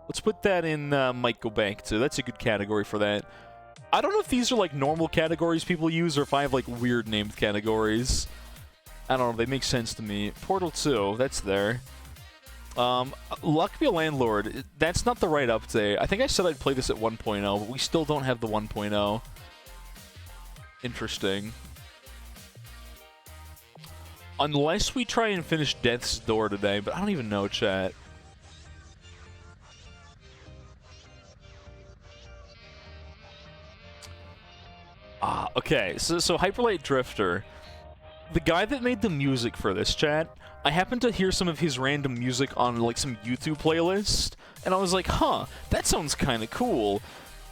S1: Let's put that in might go back to. That's a good category for that. I don't know if these are, like, normal categories people use or if I have, like, weird named categories. I don't know. They make sense to me. Portal 2, that's there. Luck Be a Landlord. That's not the right update. I think I said I'd play this at 1.0, but we still don't have the 1.0. Interesting. Unless we try and finish Death's Door today, but I don't even know, chat. Okay. So Hyperlight Drifter. The guy that made the music for this, chat, I happened to hear some of his random music on, like, some YouTube playlist, and I was like, huh, that sounds kind of cool.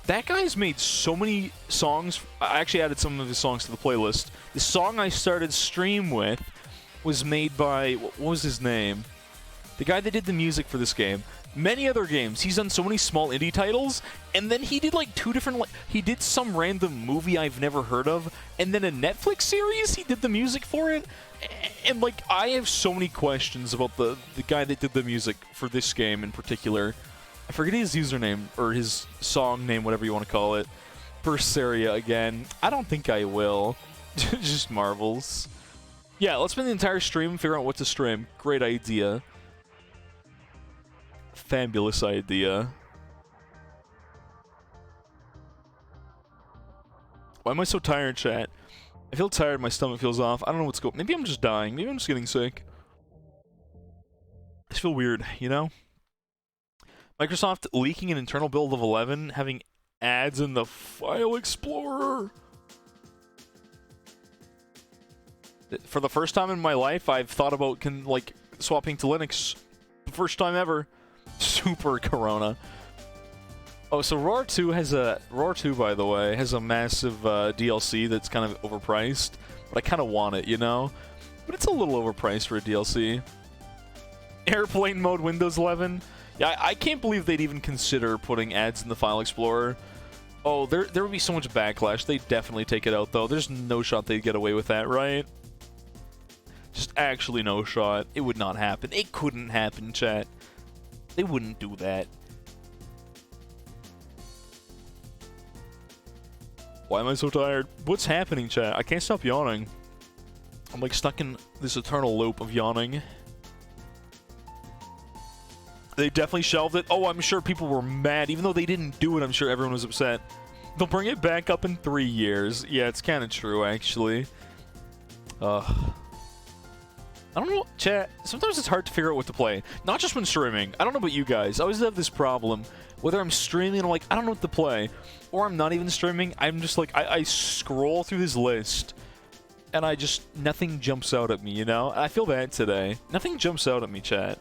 S1: That guy's made so many songs. I actually added some of his songs to the playlist. The song I started stream with was made by, what was his name? The guy that did the music for this game. Many other games. He's done so many small indie titles, and then he did like 2 different, he did some random movie I've never heard of, and then a Netflix series, he did the music for it. And like, I have so many questions about the guy that did the music for this game in particular. I forget his username, or his song name, whatever you want to call it. Berseria again. I don't think I will. Just marvels. Yeah, let's spend the entire stream and figure out what to stream. Great idea. Fabulous idea. Why am I so tired, chat? I feel tired, my stomach feels off. I don't know what's going on. Maybe I'm just dying. Maybe I'm just getting sick. I just feel weird, you know? Microsoft leaking an internal build of 11, having ads in the File Explorer. For the first time in my life, I've thought about swapping to Linux. The first time ever. Super Corona. Oh, so Roar 2 by the way, has a massive DLC that's kind of overpriced, but I kind of want it, you know? But it's a little overpriced for a DLC. Airplane mode Windows 11. Yeah, I can't believe they'd even consider putting ads in the File Explorer. Oh, there would be so much backlash. They'd definitely take it out, though. There's no shot they'd get away with that, right? Just actually no shot. It would not happen. It couldn't happen, chat. They wouldn't do that. Why am I so tired? What's happening, chat? I can't stop yawning. I'm like stuck in this eternal loop of yawning. They definitely shelved it. Oh, I'm sure people were mad. Even though they didn't do it, I'm sure everyone was upset. They'll bring it back up in 3 years. Yeah, it's kind of true, actually. I don't know, chat. Sometimes it's hard to figure out what to play. Not just when streaming. I don't know about you guys. I always have this problem. Whether I'm streaming and I'm like, I don't know what to play. Or I'm not even streaming. I'm just like, I scroll through this list. And nothing jumps out at me, you know? I feel bad today. Nothing jumps out at me, chat.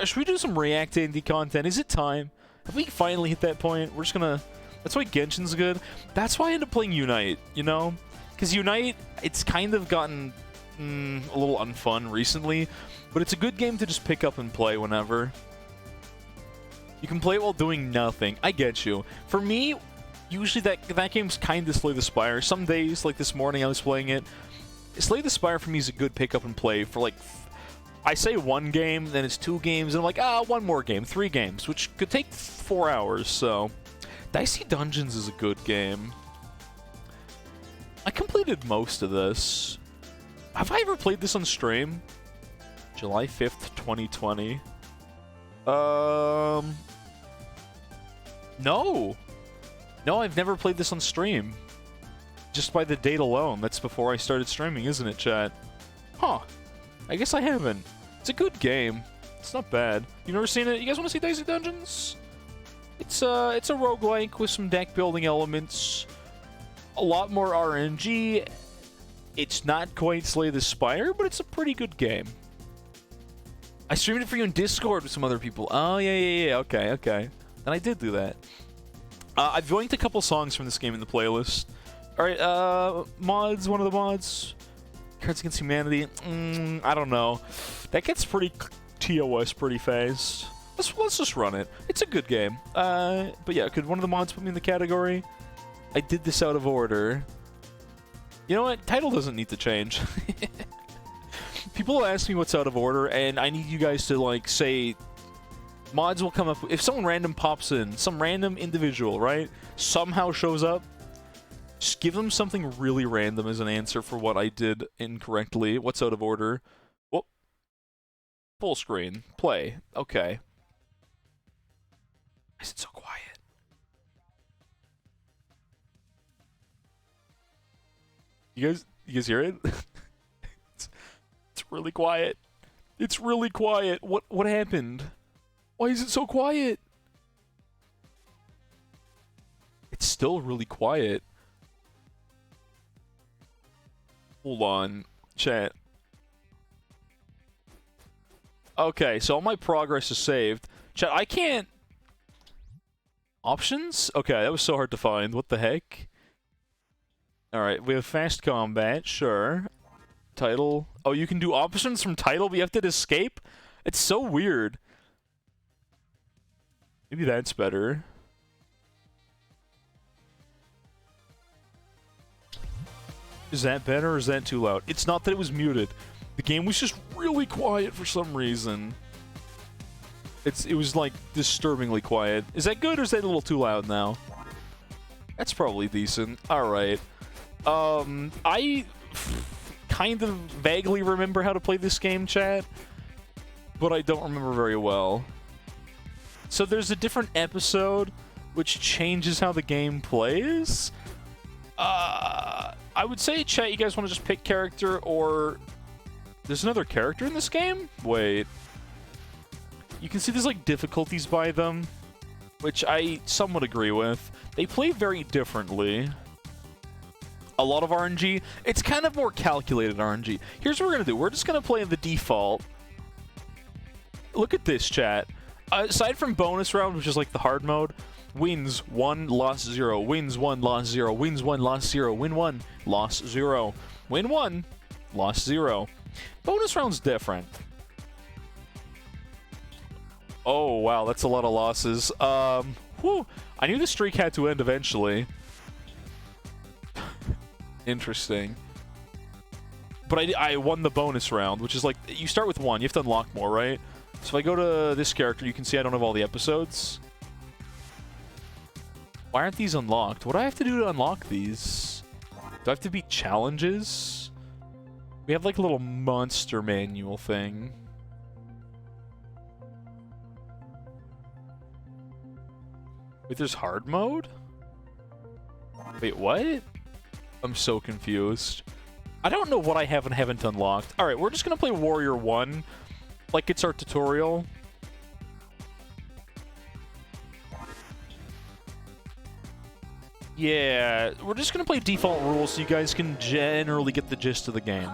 S1: Should we do some React indie content? Is it time? Have we finally hit that point? We're just gonna... That's why Genshin's good. That's why I end up playing Unite, you know? Because Unite, it's kind of gotten a little unfun recently, but it's a good game to just pick up and play whenever. You can play it while doing nothing. I get you. For me, usually that game's kind of Slay the Spire. Some days, like this morning I was playing it. Slay the Spire for me is a good pick up and play for like... I say 1 game, then it's 2 games, and I'm like, 1 more game, 3 games, which could take 4 hours, so... Dicey Dungeons is a good game. I completed most of this. Have I ever played this on stream? July 5th, 2020. No. No, I've never played this on stream. Just by the date alone. That's before I started streaming, isn't it, chat? Huh. I guess I haven't. It's a good game. It's not bad. You never seen it? You guys want to see Dicey Dungeons? It's a roguelike with some deck building elements. A lot more RNG. It's not quite Slay the Spire, but it's a pretty good game. I streamed it for you in Discord with some other people. Oh, yeah. Okay. And I did do that. I've linked a couple songs from this game in the playlist. Alright, mods, one of the mods. Cards Against Humanity. I don't know. That gets pretty TOS pretty fast. Let's just run it. It's a good game. But yeah, could one of the mods put me in the category? I did this out of order. You know what? Title doesn't need to change. People ask me what's out of order, and I need you guys to, like, say... Mods will come up... If someone random pops in, some random individual, right? Somehow shows up, just give them something really random as an answer for what I did incorrectly. What's out of order? Whoop. Full screen. Play. Okay. Why is it so quiet? You guys hear it? it's really quiet. It's really quiet. What happened? Why is it so quiet? It's still really quiet. Hold on, chat. Okay, so all my progress is saved. Chat, I can't... Options? Okay, that was so hard to find. What the heck? Alright, we have fast combat, sure. Title. Oh, you can do options from title, but you have to escape? It's so weird. Maybe that's better. Is that better or is that too loud? It's not that it was muted. The game was just really quiet for some reason. It was like disturbingly quiet. Is that good or is that a little too loud now? That's probably decent. Alright. I kind of vaguely remember how to play this game, chat, but I don't remember very well. So there's a different episode which changes how the game plays. I would say, chat, you guys want to just pick character, or... There's another character in this game? Wait. You can see there's, like, difficulties by them, which I somewhat agree with. They play very differently. A lot of RNG. It's kind of more calculated RNG. Here's what we're going to do. We're just going to play the default. Look at this, chat. Aside from bonus round, which is like the hard mode, wins 1, loss 0, wins 1, loss 0, wins 1, loss 0, win 1, loss 0, win 1, loss 0. Bonus round's different. Oh, wow, that's a lot of losses. Whew. I knew the streak had to end eventually. Interesting. But I won the bonus round, which is like, you start with 1, you have to unlock more, right? So if I go to this character, you can see I don't have all the episodes. Why aren't these unlocked? What do I have to do to unlock these? Do I have to beat challenges? We have like a little monster manual thing. Wait, there's hard mode? Wait, what? I'm so confused. I don't know what I have and haven't unlocked. Alright, we're just gonna play Warrior 1. Like it's our tutorial. Yeah, we're just gonna play default rules so you guys can generally get the gist of the game.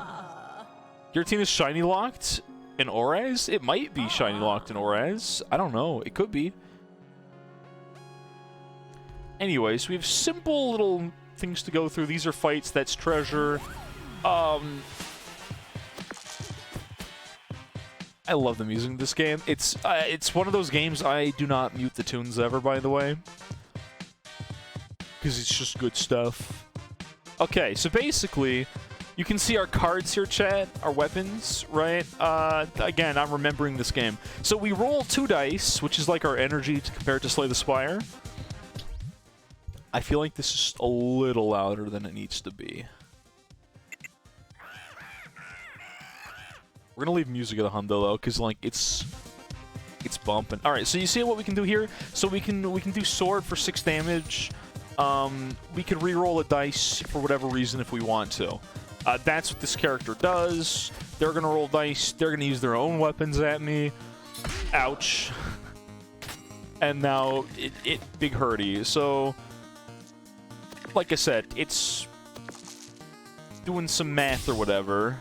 S1: Your team is shiny locked in Orez? It might be shiny locked in Orez. I don't know. It could be. Anyways, we have simple little things to go through. These are fights. That's treasure. I love the music in this game. It's one of those games I do not mute the tunes ever, by the way. Because it's just good stuff. Okay, so basically, you can see our cards here, chat, our weapons, right? Again, I'm remembering this game. So we roll 2 dice, which is like our energy to compare it to Slay the Spire. I feel like this is a little louder than it needs to be. We're gonna leave music at the hundo though, because like it's bumping. All right, so you see what we can do here? So we can do sword for 6 damage. We can re-roll a dice for whatever reason if we want to. That's what this character does. They're gonna roll dice. They're gonna use their own weapons at me. Ouch. And now it big hurty. So, like I said, it's doing some math or whatever.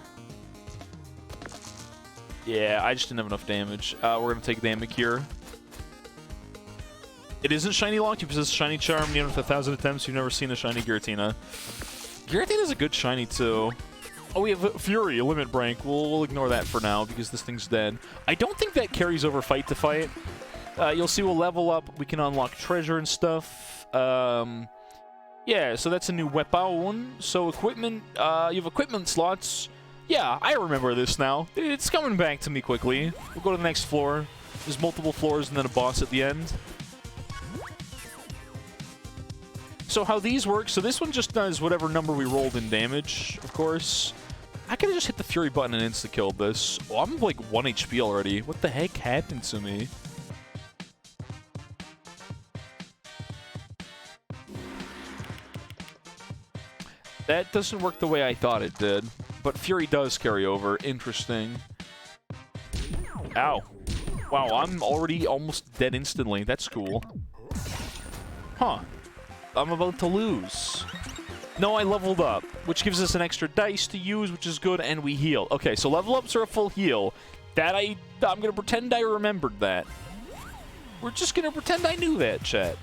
S1: Yeah, I just didn't have enough damage. We're gonna take damage here. It isn't shiny locked. You possess shiny charm. Even with 1,000 attempts, you've never seen a shiny Giratina. Giratina's a good shiny too. Oh, we have Fury, a limit break. We'll ignore that for now because this thing's dead. I don't think that carries over fight to fight. You'll see we'll level up. We can unlock treasure and stuff. Yeah, so that's a new weapon. So equipment, you have equipment slots. Yeah, I remember this now. It's coming back to me quickly. We'll go to the next floor. There's multiple floors and then a boss at the end. So how these work, so this one just does whatever number we rolled in damage, of course. I could have just hit the Fury button and insta-killed this. Oh, I'm like 1 HP already. What the heck happened to me? That doesn't work the way I thought it did. But Fury does carry over. Interesting. Ow. Wow, I'm already almost dead instantly. That's cool. Huh. I'm about to lose. No, I leveled up, which gives us an extra dice to use, which is good, and we heal. Okay, so level ups are a full heal. That I'm gonna pretend I remembered that. We're just gonna pretend I knew that, chat.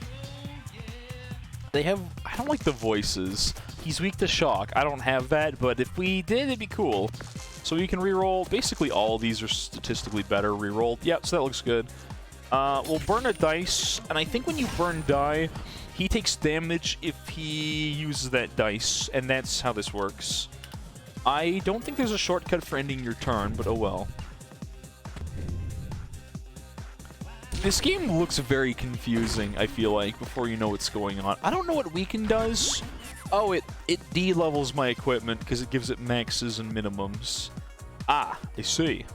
S1: They have... I don't like the voices. He's weak to shock. I don't have that, but if we did, it'd be cool. So we can reroll. Basically, all of these are statistically better rerolled. Yep, so that looks good. We'll burn a dice, and I think when you burn die, he takes damage if he uses that dice, and that's how this works. I don't think there's a shortcut for ending your turn, but oh well. This game looks very confusing, I feel like, before you know what's going on. I don't know what Weaken does. Oh, it de-levels my equipment because it gives it maxes and minimums. Ah, I see.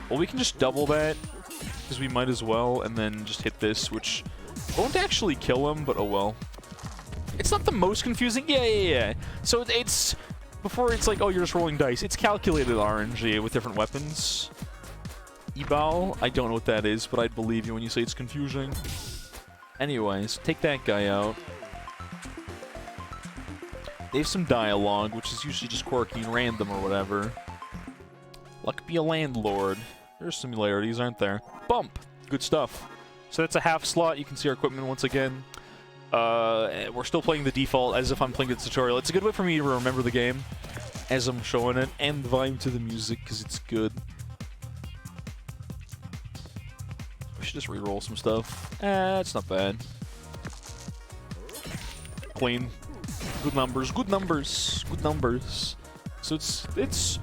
S1: Well, we can just double that, because we might as well, and then just hit this, which won't actually kill him, but oh well. It's not the most confusing. Yeah. So it's... Before it's like, oh, you're just rolling dice. It's calculated RNG with different weapons. Ebal, I don't know what that is, but I'd believe you when you say it's confusing. Anyways, take that guy out. They have some dialogue, which is usually just quirky and random or whatever. Luck be a landlord. There's similarities, aren't there? Bump! Good stuff. So that's a half slot. You can see our equipment once again. We're still playing the default as if I'm playing the tutorial. It's a good way for me to remember the game as I'm showing it, and vibe to the music because it's good. We should just re-roll some stuff. It's not bad. Clean. Good numbers, good numbers, good numbers. So it's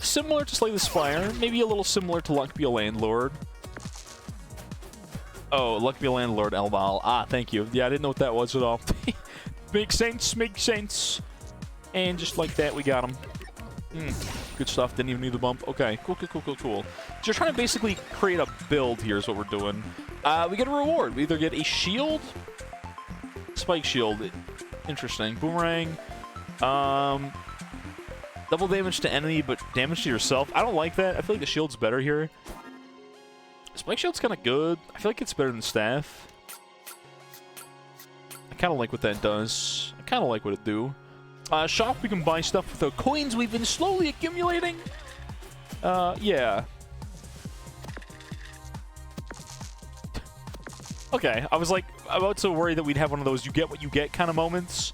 S1: similar to Slay the Spire, maybe a little similar to Luck Be a Landlord. Oh, Luck Be a Landlord, Elval. Ah, thank you. Yeah, I didn't know what that was at all. Makes sense, makes sense. And just like that, we got him. Good stuff, didn't even need the bump. Okay, cool. So you're trying to basically create a build here is what we're doing. We get a reward. We either get a shield, spike shield. Interesting. Boomerang. Double damage to enemy, but damage to yourself. I don't like that. I feel like the shield's better here. Spike shield's kind of good. I feel like it's better than staff. I kind of like what that does. I kind of like what it do. Shop, we can buy stuff with the coins we've been slowly accumulating. Yeah. Okay, I was like about to worry that we'd have one of those you get what you get kind of moments.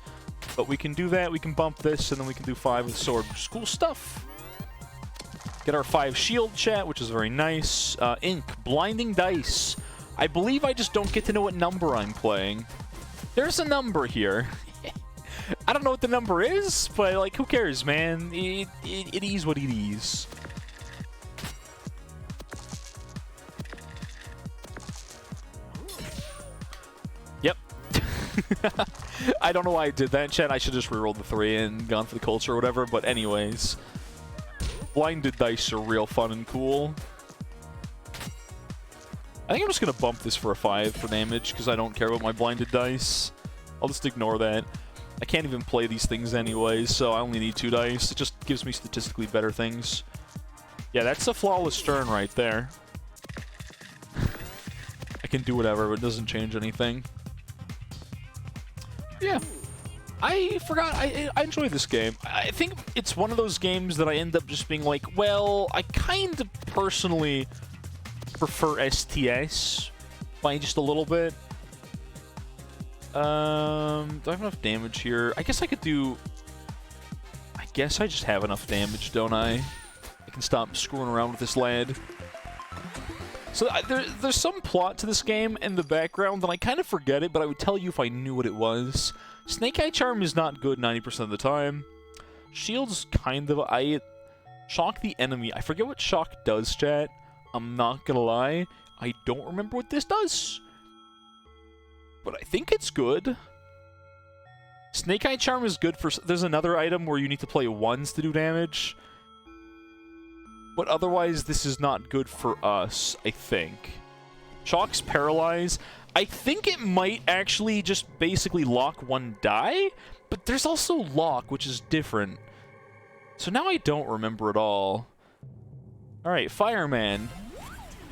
S1: But we can do that, we can bump this, and then we can do 5 with sword, which is cool stuff. Get our 5 shield chat, which is very nice. Ink, blinding dice. I believe I just don't get to know what number I'm playing. There's a number here. I don't know what the number is, but like, who cares, man? It is what it is. Yep. I don't know why I did that, chat. I should just reroll the 3 and gone for the culture or whatever, but anyways. Blinded dice are real fun and cool. I think I'm just going to bump this for a 5 for damage, because I don't care about my blinded dice. I'll just ignore that. I can't even play these things anyways, so I only need 2 dice. It just gives me statistically better things. Yeah, that's a flawless turn right there. I can do whatever, but it doesn't change anything. Yeah. I forgot. I enjoy this game. I think it's one of those games that I end up just being like, well, I kind of personally prefer STS by just a little bit. Do I have enough damage here? I guess I could do... I guess I just have enough damage, don't I? I can stop screwing around with this lad. So there's some plot to this game in the background, and I kind of forget it, but I would tell you if I knew what it was. Snake Eye Charm is not good 90% of the time. Shield's kind of... Shock the enemy. I forget what shock does, chat. I'm not gonna lie, I don't remember what this does. But I think it's good. Snake Eye Charm is good for... There's another item where you need to play ones to do damage. But otherwise, this is not good for us, I think. Shock's Paralyze. I think it might actually just basically lock one die, but there's also Lock, which is different. So now I don't remember at all. Alright, Fireman.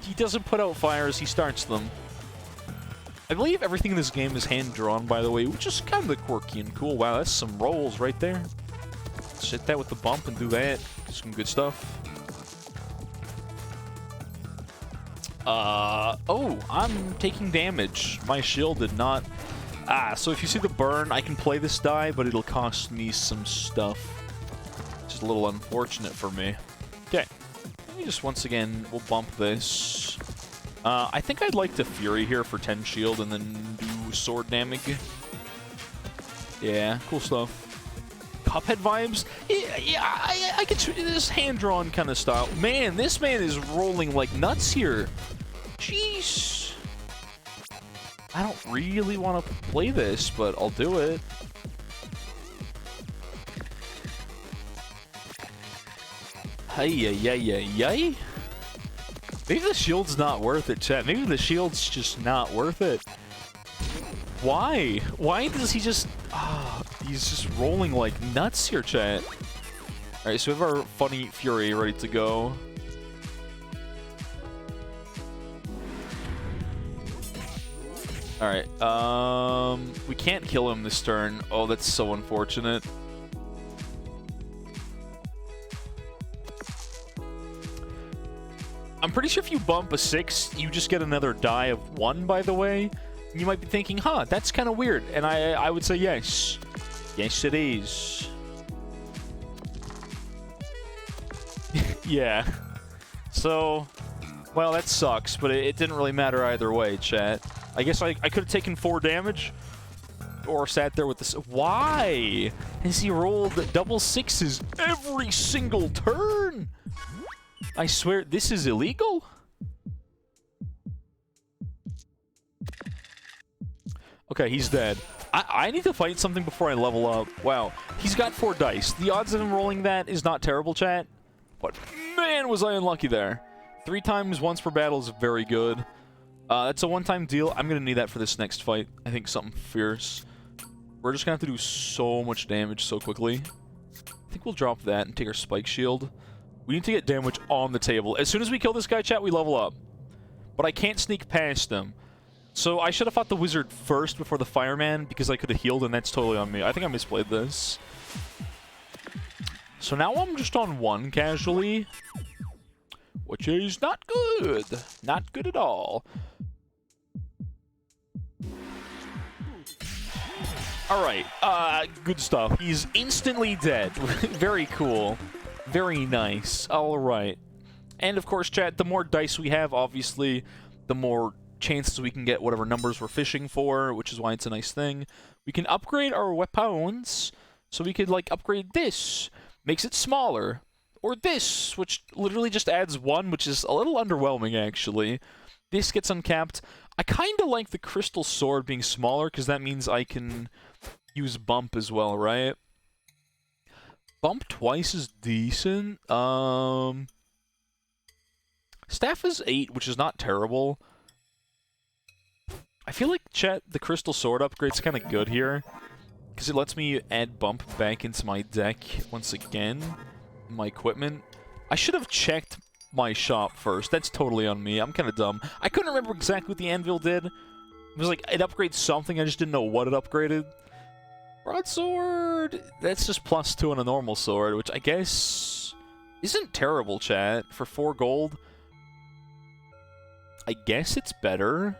S1: He doesn't put out fires, he starts them. I believe everything in this game is hand-drawn, by the way, which is kind of quirky and cool. Wow, that's some rolls right there. Let's hit that with the bump and do that. Some good stuff. Oh, I'm taking damage. My shield did not... so if you see the burn, I can play this die, but it'll cost me some stuff. Which is a little unfortunate for me. Okay. Let me just, once again, we'll bump this. I think I'd like to Fury here for 10 shield and then do sword damage. Yeah, cool stuff. Cuphead vibes? Yeah, I can... This hand-drawn kind of style. Man, this man is rolling like nuts here. Jeez. I don't really want to play this, but I'll do it. Hey. Maybe the shield's not worth it, chat. Maybe the shield's just not worth it. Why? Why does he just... he's just rolling like nuts here, chat. Alright, so we have our funny Fury ready to go. Alright, we can't kill him this turn. Oh, that's so unfortunate. I'm pretty sure if you bump a 6, you just get another die of 1, by the way. You might be thinking, huh, that's kind of weird. And I would say yes. Yes, it is. Yeah. So, well, that sucks, but it didn't really matter either way, chat. I guess I could have taken 4 damage. Or sat there with this. Why? Has he rolled double 6s every single turn? I swear, this is illegal? Okay, he's dead. I need to fight something before I level up. Wow. He's got 4 dice. The odds of him rolling that is not terrible, chat. But man, was I unlucky there. 3 times once per battle is very good. That's a one-time deal. I'm going to need that for this next fight. I think something fierce. We're just going to have to do so much damage so quickly. I think we'll drop that and take our spike shield. We need to get damage on the table. As soon as we kill this guy, chat, we level up. But I can't sneak past him. So I should have fought the wizard first before the fireman because I could have healed, and that's totally on me. I think I misplayed this. So now I'm just on 1 casually, which is not good. Not good at all. Alright, good stuff. He's instantly dead. Very cool. Very nice. Alright. And of course, chat, the more dice we have, obviously, the more chances we can get whatever numbers we're fishing for, which is why it's a nice thing. We can upgrade our weapons, so we could, like, upgrade this. Makes it smaller. Or this, which literally just adds 1, which is a little underwhelming, actually. This gets uncapped. I kind of like the crystal sword being smaller, because that means I can use bump as well, right? Bump twice is decent. Staff is 8, which is not terrible. I feel like, chat, the Crystal Sword upgrade's kind of good here. Because it lets me add Bump back into my deck once again. My equipment. I should have checked my shop first. That's totally on me. I'm kind of dumb. I couldn't remember exactly what the anvil did. It was like, it upgrades something, I just didn't know what it upgraded. Broadsword! That's just +2 on a normal sword, which I guess isn't terrible, chat. For 4 gold. I guess it's better.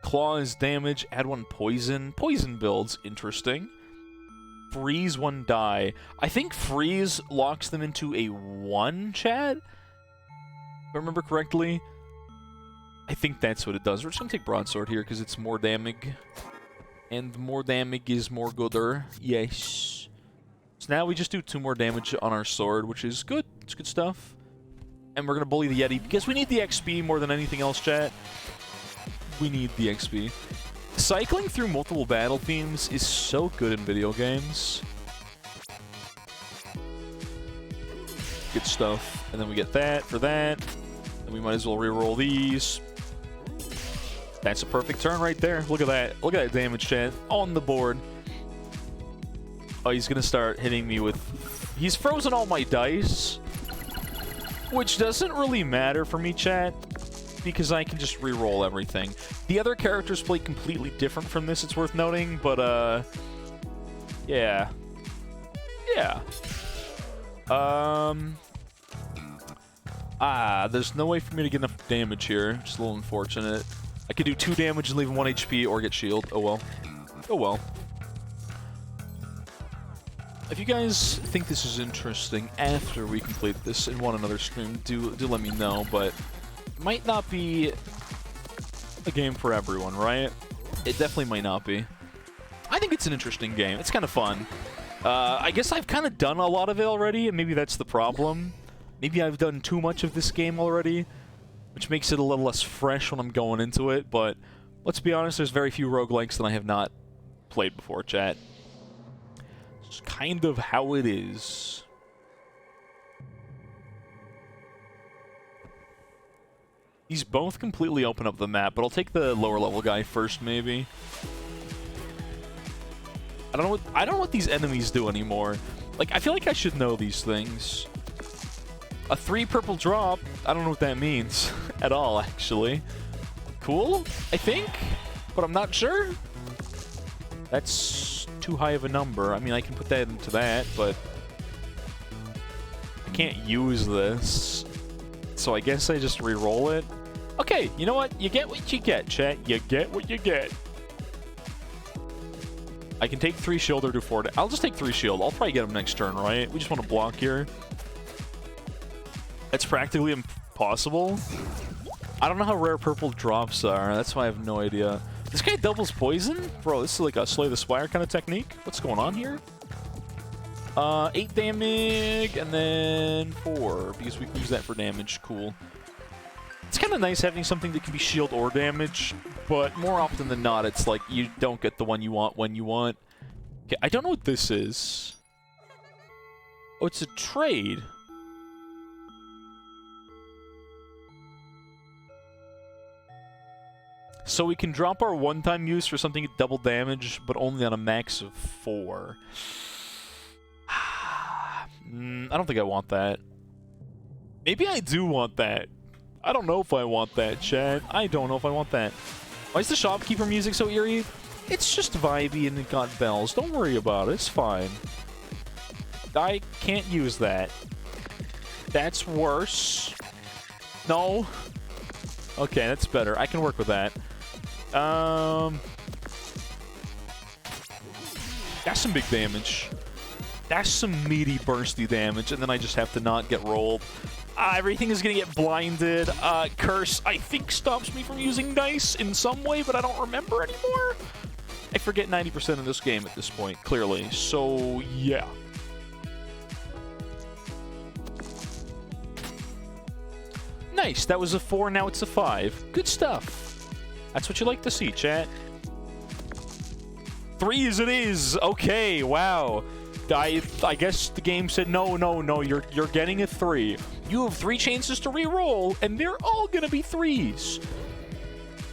S1: Claws damage, add 1 poison. Poison builds, interesting. Freeze 1 die. I think freeze locks them into a 1, chat? If I remember correctly. I think that's what it does. We're just gonna take broadsword here because it's more damage. And more damage is more gooder. Yes. So now we just do 2 more damage on our sword, which is good. It's good stuff. And we're gonna bully the Yeti because we need the XP more than anything else, chat. We need the XP. Cycling through multiple battle themes is so good in video games. Good stuff. And then we get that for that. And we might as well reroll these. That's a perfect turn right there. Look at that. Look at that damage, chat. On the board. Oh, he's gonna start hitting me with... He's frozen all my dice. Which doesn't really matter for me, chat. Because I can just re-roll everything. The other characters play completely different from this, it's worth noting, but, yeah. Yeah. There's no way for me to get enough damage here. Just a little unfortunate. I could do 2 damage and leave him 1 HP or get shield. Oh well. Oh well. If you guys think this is interesting after we complete this and want another stream, do let me know, but... might not be a game for everyone, right? It definitely might not be. I think it's an interesting game. It's kind of fun. I guess I've kind of done a lot of it already, and maybe that's the problem. Maybe I've done too much of this game already, which makes it a little less fresh when I'm going into it, but let's be honest, there's very few roguelikes that I have not played before, chat. It's kind of how it is. These both completely open up the map, but I'll take the lower level guy first, maybe. I don't know what these enemies do anymore. Like, I feel like I should know these things. A 3 purple drop, I don't know what that means at all, actually. Cool, I think, but I'm not sure. That's too high of a number. I mean, I can put that into that, but I can't use this. So I guess I just re-roll it. Okay, you know what? You get what you get, chat. You get what you get. I can take 3 shield or do 4. I'll just take 3 shield. I'll probably get him next turn, right? We just want to block here. That's practically impossible. I don't know how rare purple drops are. That's why I have no idea. This guy doubles poison? Bro, this is like a Slay the Spire kind of technique. What's going on here? 8 damage, and then 4, because we can use that for damage. Cool. It's kind of nice having something that can be shield or damage, but more often than not, it's like you don't get the one you want when you want. Okay, I don't know what this is. Oh, it's a trade. So we can drop our one-time use for something at double damage, but only on a max of 4. I don't think I want that. Maybe I do want that. I don't know if I want that, chat. I don't know if I want that. Why is the shopkeeper music so eerie? It's just vibey and it got bells. Don't worry about it. It's fine. I can't use that. That's worse. No. Okay, that's better. I can work with that. That's some big damage. That's some meaty, bursty damage, and then I just have to not get rolled. Everything is gonna get blinded. Curse, I think, stops me from using dice in some way, but I don't remember anymore. I forget 90% of this game at this point, clearly. So, yeah. Nice, that was a 4, now it's a 5. Good stuff. That's what you like to see, chat. 3 as it is. Okay, wow. I guess the game said, no, you're getting a 3. You have 3 chances to re-roll, and they're all gonna be 3s.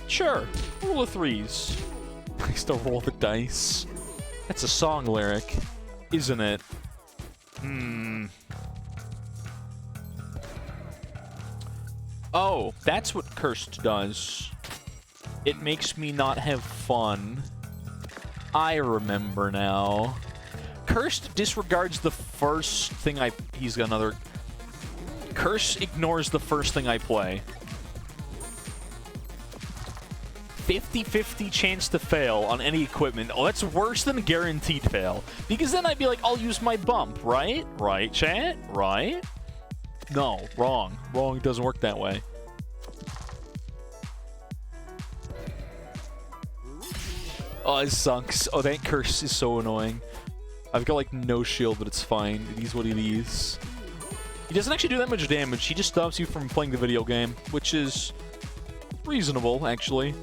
S1: Sure, roll the 3s. I still roll the dice. That's a song lyric, isn't it? Oh, that's what Cursed does. It makes me not have fun. I remember now. Cursed disregards the first thing he's got another... Curse ignores the first thing I play. 50-50 chance to fail on any equipment. Oh, that's worse than a guaranteed fail. Because then I'd be like, I'll use my bump, right? Right, chat? Right? No, wrong. Wrong, it doesn't work that way. Oh, it sucks. Oh, that curse is so annoying. I've got, like, no shield, but it's fine. It is what it is. He doesn't actually do that much damage. He just stops you from playing the video game, which is reasonable, actually.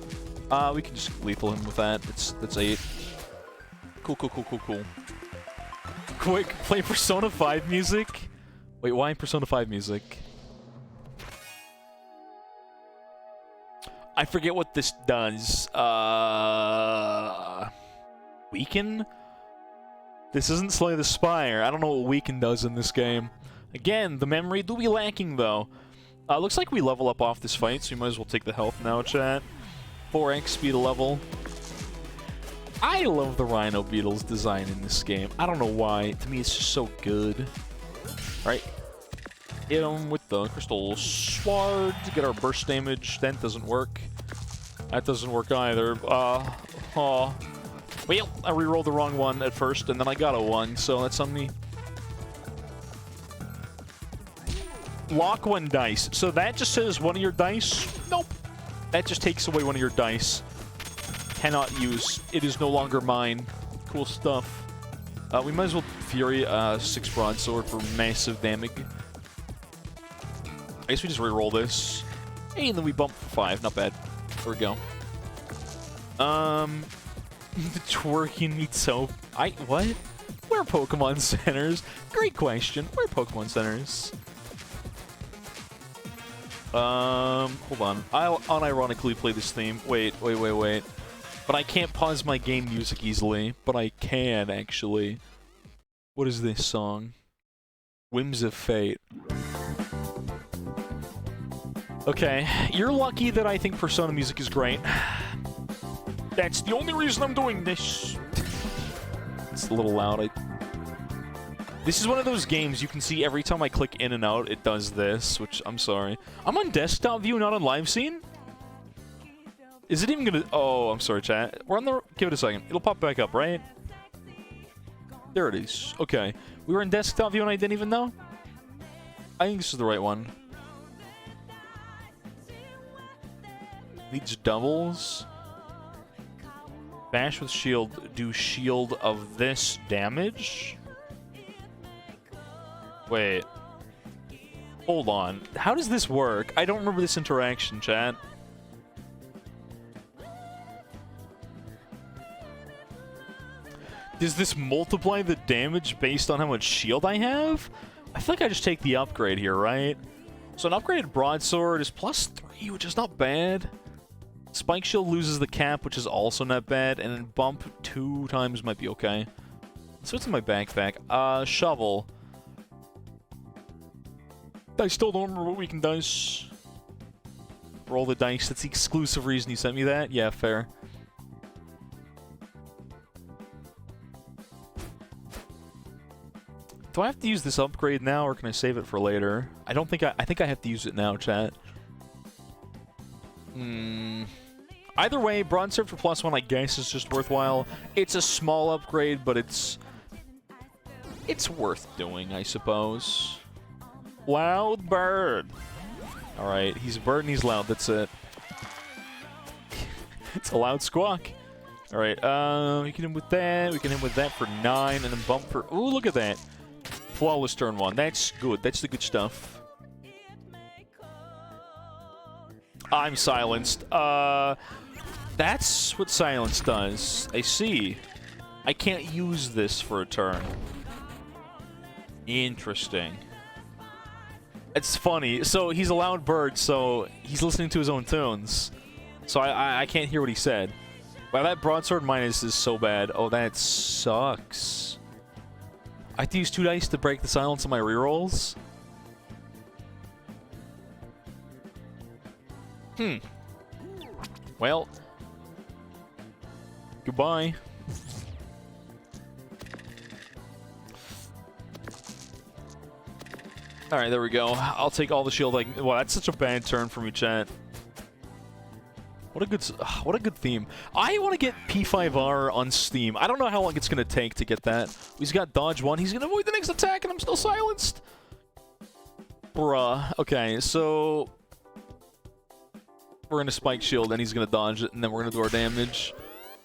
S1: We can just lethal him with that. That's 8. Cool. Quick, play Persona 5 music. Wait, why Persona 5 music? I forget what this does. Weaken? This isn't Slay the Spire. I don't know what Weaken does in this game. Again, the memory do be lacking, though. Looks like we level up off this fight, so we might as well take the health now, chat. 4x speed of level. I love the Rhino Beetle's design in this game. I don't know why. To me, it's just so good. Right? Hit him with the Crystal Sword to get our burst damage. That doesn't work. That doesn't work either. Well, I re-rolled the wrong one at first, and then I got a 1, so that's on me. Lock 1 dice. So that just says one of your dice? Nope. That just takes away one of your dice. Cannot use. It is no longer mine. Cool stuff. We might as well Fury 6 Broadsword for massive damage. I guess we just re-roll this. Hey, and then we bump for 5. Not bad. There we go. The twerking needs soap. What? Where are Pokemon centers? Great question. Where are Pokemon centers? Hold on. I'll unironically play this theme. Wait. But I can't pause my game music easily. But I can, actually. What is this song? Whims of Fate. Okay. You're lucky that I think Persona music is great. That's the only reason I'm doing this. It's a little loud. This is one of those games you can see every time I click in and out, it does this, which I'm sorry. I'm on desktop view, not on live scene? Is it even gonna... Oh, I'm sorry, chat. We're on the... Give it a second. It'll pop back up, right? There it is. Okay. We were in desktop view and I didn't even know? I think this is the right one. Needs doubles. Bash with shield. Do shield of this damage? Wait. Hold on. How does this work? I don't remember this interaction, chat. Does this multiply the damage based on how much shield I have? I feel like I just take the upgrade here, right? So an upgraded broadsword is +3, which is not bad. Spike shield loses the cap, which is also not bad. And then bump 2 times might be okay. So what's in my backpack? Shovel. I still don't remember what Weaken does. Roll the dice. That's the exclusive reason you sent me that? Yeah, fair. Do I have to use this upgrade now, or can I save it for later? I don't think I think I have to use it now, chat. Either way, Broadsword for +1, I guess, is just worthwhile. It's a small upgrade, but it's worth doing, I suppose. Loud bird. Alright, he's a bird and he's loud, that's it. It's a loud squawk. Alright, we can hit him with that. We can hit him with that for 9, and then bump for... Ooh, look at that. Flawless turn 1. That's good. That's the good stuff. I'm silenced. That's what silence does. I see. I can't use this for a turn. Interesting. It's funny. So he's a loud bird, so he's listening to his own tunes. So I can't hear what he said. Wow, that broadsword minus is so bad. Oh, that sucks. I have to use 2 dice to break the silence on my rerolls. Well. Goodbye. Alright, there we go. I'll take all the shield. Wow, that's such a bad turn for me, chat. What a good theme. I want to get P5R on Steam. I don't know how long it's going to take to get that. He's got dodge 1. He's going to avoid the next attack, and I'm still silenced. Bruh. Okay, so we're going to spike shield, and he's going to dodge it, and then we're going to do our damage.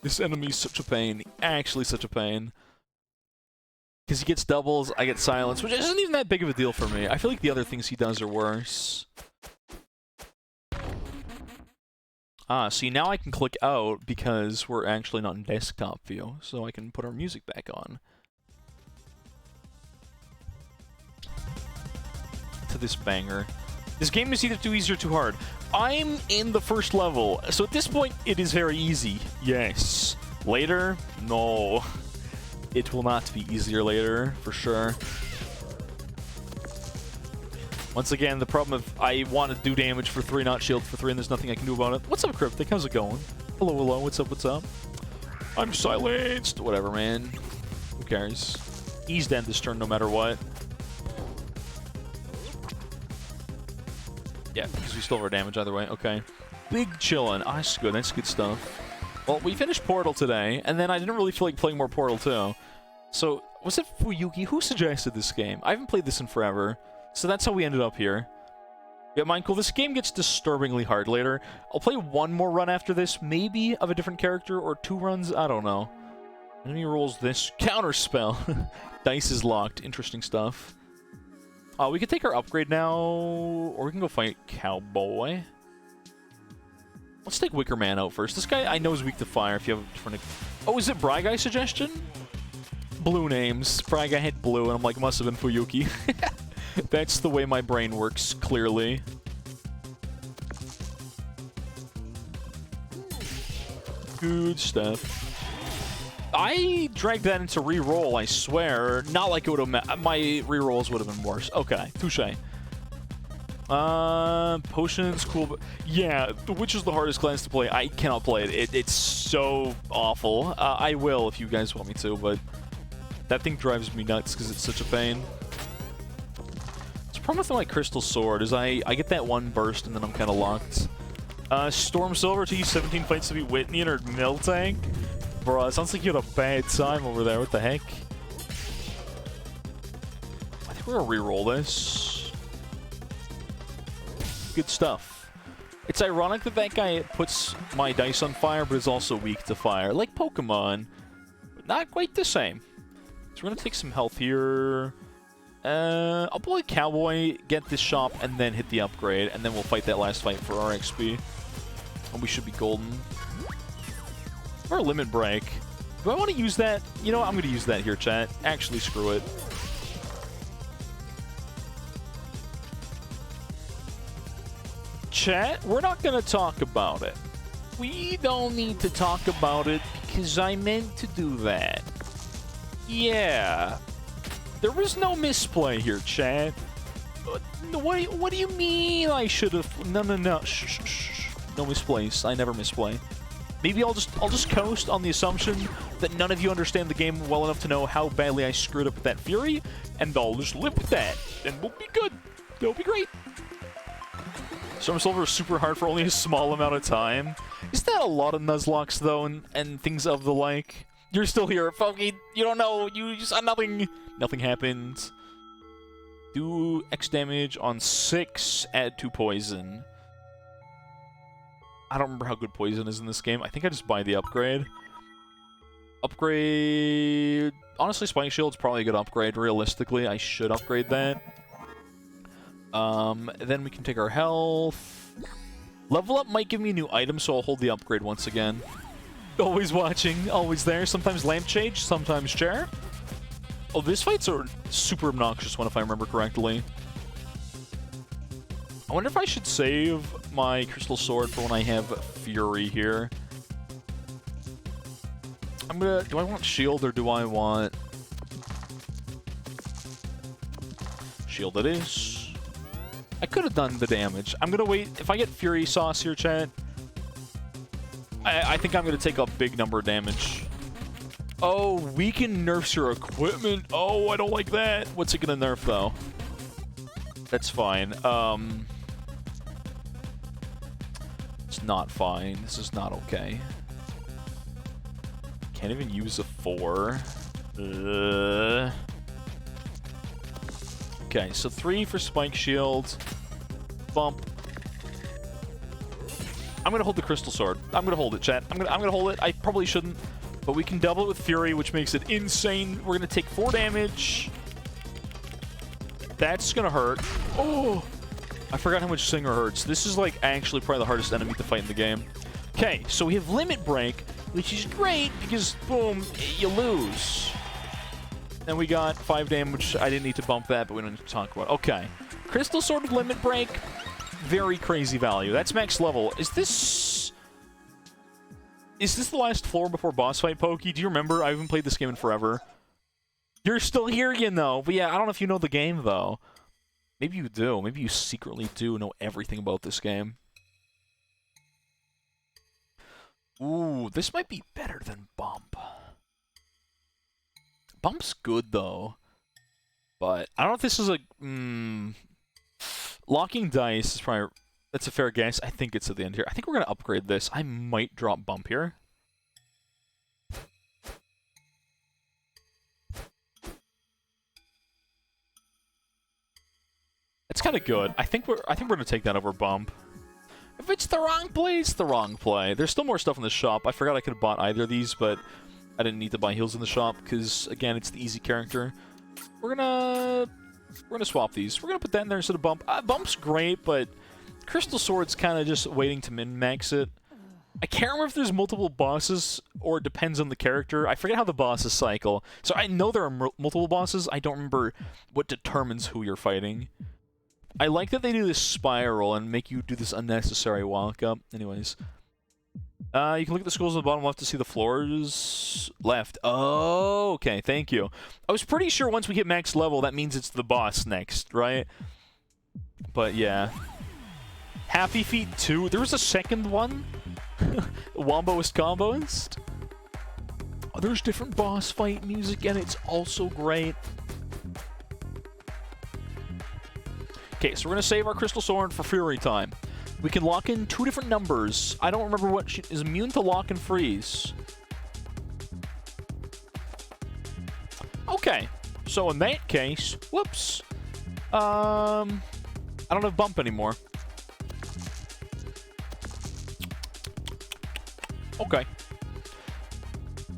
S1: This enemy's such a pain. Actually such a pain. Because he gets doubles, I get silence, which isn't even that big of a deal for me. I feel like the other things he does are worse. Ah, see, now I can click out because we're actually not in desktop view, so I can put our music back on. To this banger. This game is either too easy or too hard. I'm in the first level, so at this point, it is very easy. Yes. Later? No. It will not be easier later, for sure. Once again, the problem of I want to do damage for 3, not shield for 3, and there's nothing I can do about it. What's up, Cryptic? How's it going? Hello, hello. What's up, what's up? I'm silenced. Whatever, man. Who cares? He's dead this turn no matter what. Yeah, because we still have our damage either way. Okay. Big chillin'. Ah, that's good. That's good stuff. Well, we finished Portal today, and then I didn't really feel like playing more Portal 2. So, was it Fuyuki? Who suggested this game? I haven't played this in forever. So that's how we ended up here. Yeah, Michael, this game gets disturbingly hard later. I'll play 1 more run after this, maybe of a different character, or 2 runs, I don't know. Enemy rolls this counterspell. Dice is locked. Interesting stuff. We could take our upgrade now, or we can go fight Cowboy. Let's take Wicker Man out first. This guy I know is weak to fire if you have a different... Oh, is it Bry Guy suggestion? Blue names. Bry Guy had blue, and I'm like, must have been Fuyuki. That's the way my brain works, clearly. Good stuff. I dragged that into reroll, I swear. Not like it would have... My rerolls would have been worse. Okay, touche. Potions, cool, but... Yeah, which is the hardest class to play? I cannot play it. It's so awful. I will if you guys want me to, but... That thing drives me nuts because it's such a pain. The problem with my Crystal Sword is I get that 1 burst and then I'm kind of locked. Storm Silver to use 17 fights to beat Whitney in her mill tank? Bro, it sounds like you had a bad time over there. What the heck? I think we're gonna re-roll this. Good stuff. It's ironic that that guy puts my dice on fire, but is also weak to fire. Like Pokemon, but not quite the same. So we're gonna take some health here. I'll play Cowboy, get this shop, and then hit the upgrade, and then we'll fight that last fight for our XP. And we should be golden. Or a limit break. Do I want to use that? You know what? I'm going to use that here, chat. Actually, screw it. Chat, we're not going to talk about it. We don't need to talk about it because I meant to do that. Yeah. There was no misplay here, chat. What do you mean I should have... No. Shh. No misplays. I never misplay. Maybe I'll just coast on the assumption that none of you understand the game well enough to know how badly I screwed up with that Fury, and I'll just live with that, and we'll be good. It'll be great. Storm Silver is super hard for only a small amount of time. Is that a lot of Nuzlocke, though, and things of the like? You're still here, Foggy. You don't know. You just saw nothing. Nothing happened. Do X damage on 6, add 2 poison. I don't remember how good poison is in this game. I think I just buy the upgrade. Upgrade... Honestly, Spike Shield's probably a good upgrade. Realistically, I should upgrade that. Then we can take our health. Level up might give me a new item, so I'll hold the upgrade once again. Always watching, always there. Sometimes Lampshade, sometimes Chair. Oh, this fight's a super obnoxious one, if I remember correctly. I wonder if I should save my Crystal Sword for when I have Fury here. I'm gonna... Do I want Shield or do I want... Shield it is. I could have done the damage. I'm gonna wait. If I get Fury Sauce here, chat, I think I'm gonna take a big number of damage. Oh, weaken nerfs your equipment. Oh, I don't like that. What's it gonna nerf, though? That's fine. It's not fine. This is not okay. Can't even use a 4. Okay, so 3 for Spike Shield. Bump. I'm gonna hold the Crystal Sword. I'm gonna hold it, chat. I'm gonna hold it. I probably shouldn't, but we can double it with Fury, which makes it insane. We're gonna take 4 damage. That's gonna hurt. Oh, I forgot how much Singer hurts. This is like actually probably the hardest enemy to fight in the game. Okay, so we have Limit Break, which is great because boom, you lose. And we got 5 damage. I didn't need to bump that, but we don't need to talk about it. Okay, Crystal Sword with Limit Break. Very crazy value. That's max level. Is this the last floor before boss fight, Pokey? Do you remember? I haven't played this game in forever. You're still here, you know. But yeah, I don't know if you know the game, though. Maybe you do. Maybe you secretly do know everything about this game. Ooh, this might be better than Bump. Bump's good, though. But I don't know if this is a... Locking dice is probably... That's a fair guess. I think it's at the end here. I think we're going to upgrade this. I might drop Bump here. It's kind of good. I think we're going to take that over Bump. If it's the wrong play, it's the wrong play. There's still more stuff in the shop. I forgot I could have bought either of these, but I didn't need to buy heals in the shop because, again, it's the easy character. We're gonna swap these. We're gonna put that in there instead of Bump. Bump's great, but Crystal Sword's kind of just waiting to min-max it. I can't remember if there's multiple bosses or it depends on the character. I forget how the bosses cycle. So I know there are multiple bosses. I don't remember what determines who you're fighting. I like that they do this spiral and make you do this unnecessary walk-up. Anyways. You can look at the schools on the bottom left to see the floors left. Oh, okay, thank you. I was pretty sure once we hit max level, that means it's the boss next, right? But yeah. Happy Feet 2. There was a second one? Womboist Comboist? Oh, there's different boss fight music, and it's also great. Okay, so we're going to save our Crystal Sword for Fury time. We can lock in 2 different numbers. I don't remember what is immune to lock and freeze. Okay, so in that case, whoops. I don't have Bump anymore. Okay.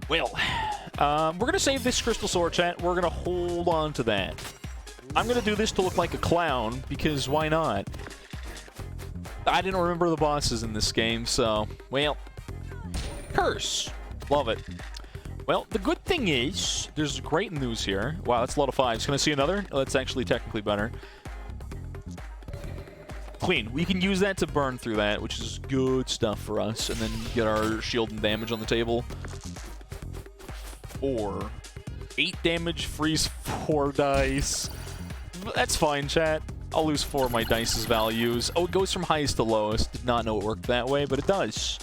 S1: Well, we're going to save this Crystal Sword, chat. We're going to hold on to that. I'm going to do this to look like a clown, because why not? I didn't remember the bosses in this game, so, well, curse. Love it. Well, the good thing is, there's great news here. Wow, that's a lot of 5s. Can I see another? Oh, that's actually technically better. Clean. We can use that to burn through that, which is good stuff for us, and then get our shield and damage on the table. 4. 8 damage, freeze 4 dice. That's fine, chat. I'll lose 4 of my dice's values. Oh, it goes from highest to lowest. Did not know it worked that way, but it does.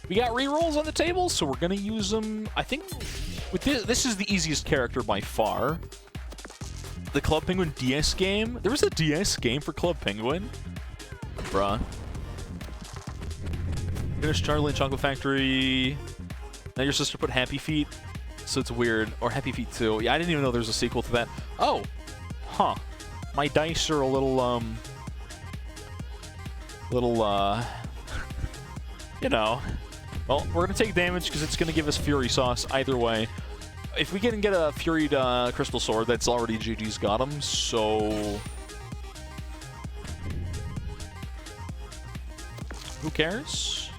S1: We got rerolls on the table, so we're going to use them. I think with this is the easiest character by far. The Club Penguin DS game. There was a DS game for Club Penguin? Bruh. Finish Charlie and Chocolate Factory. Now your sister put Happy Feet, so it's weird. Or Happy Feet 2. Yeah, I didn't even know there was a sequel to that. Oh. Huh. My dice are a little, you know. Well, we're going to take damage because it's going to give us Fury Sauce either way. If we can get a Furied Crystal Sword, that's already GG's got him, so... Who cares?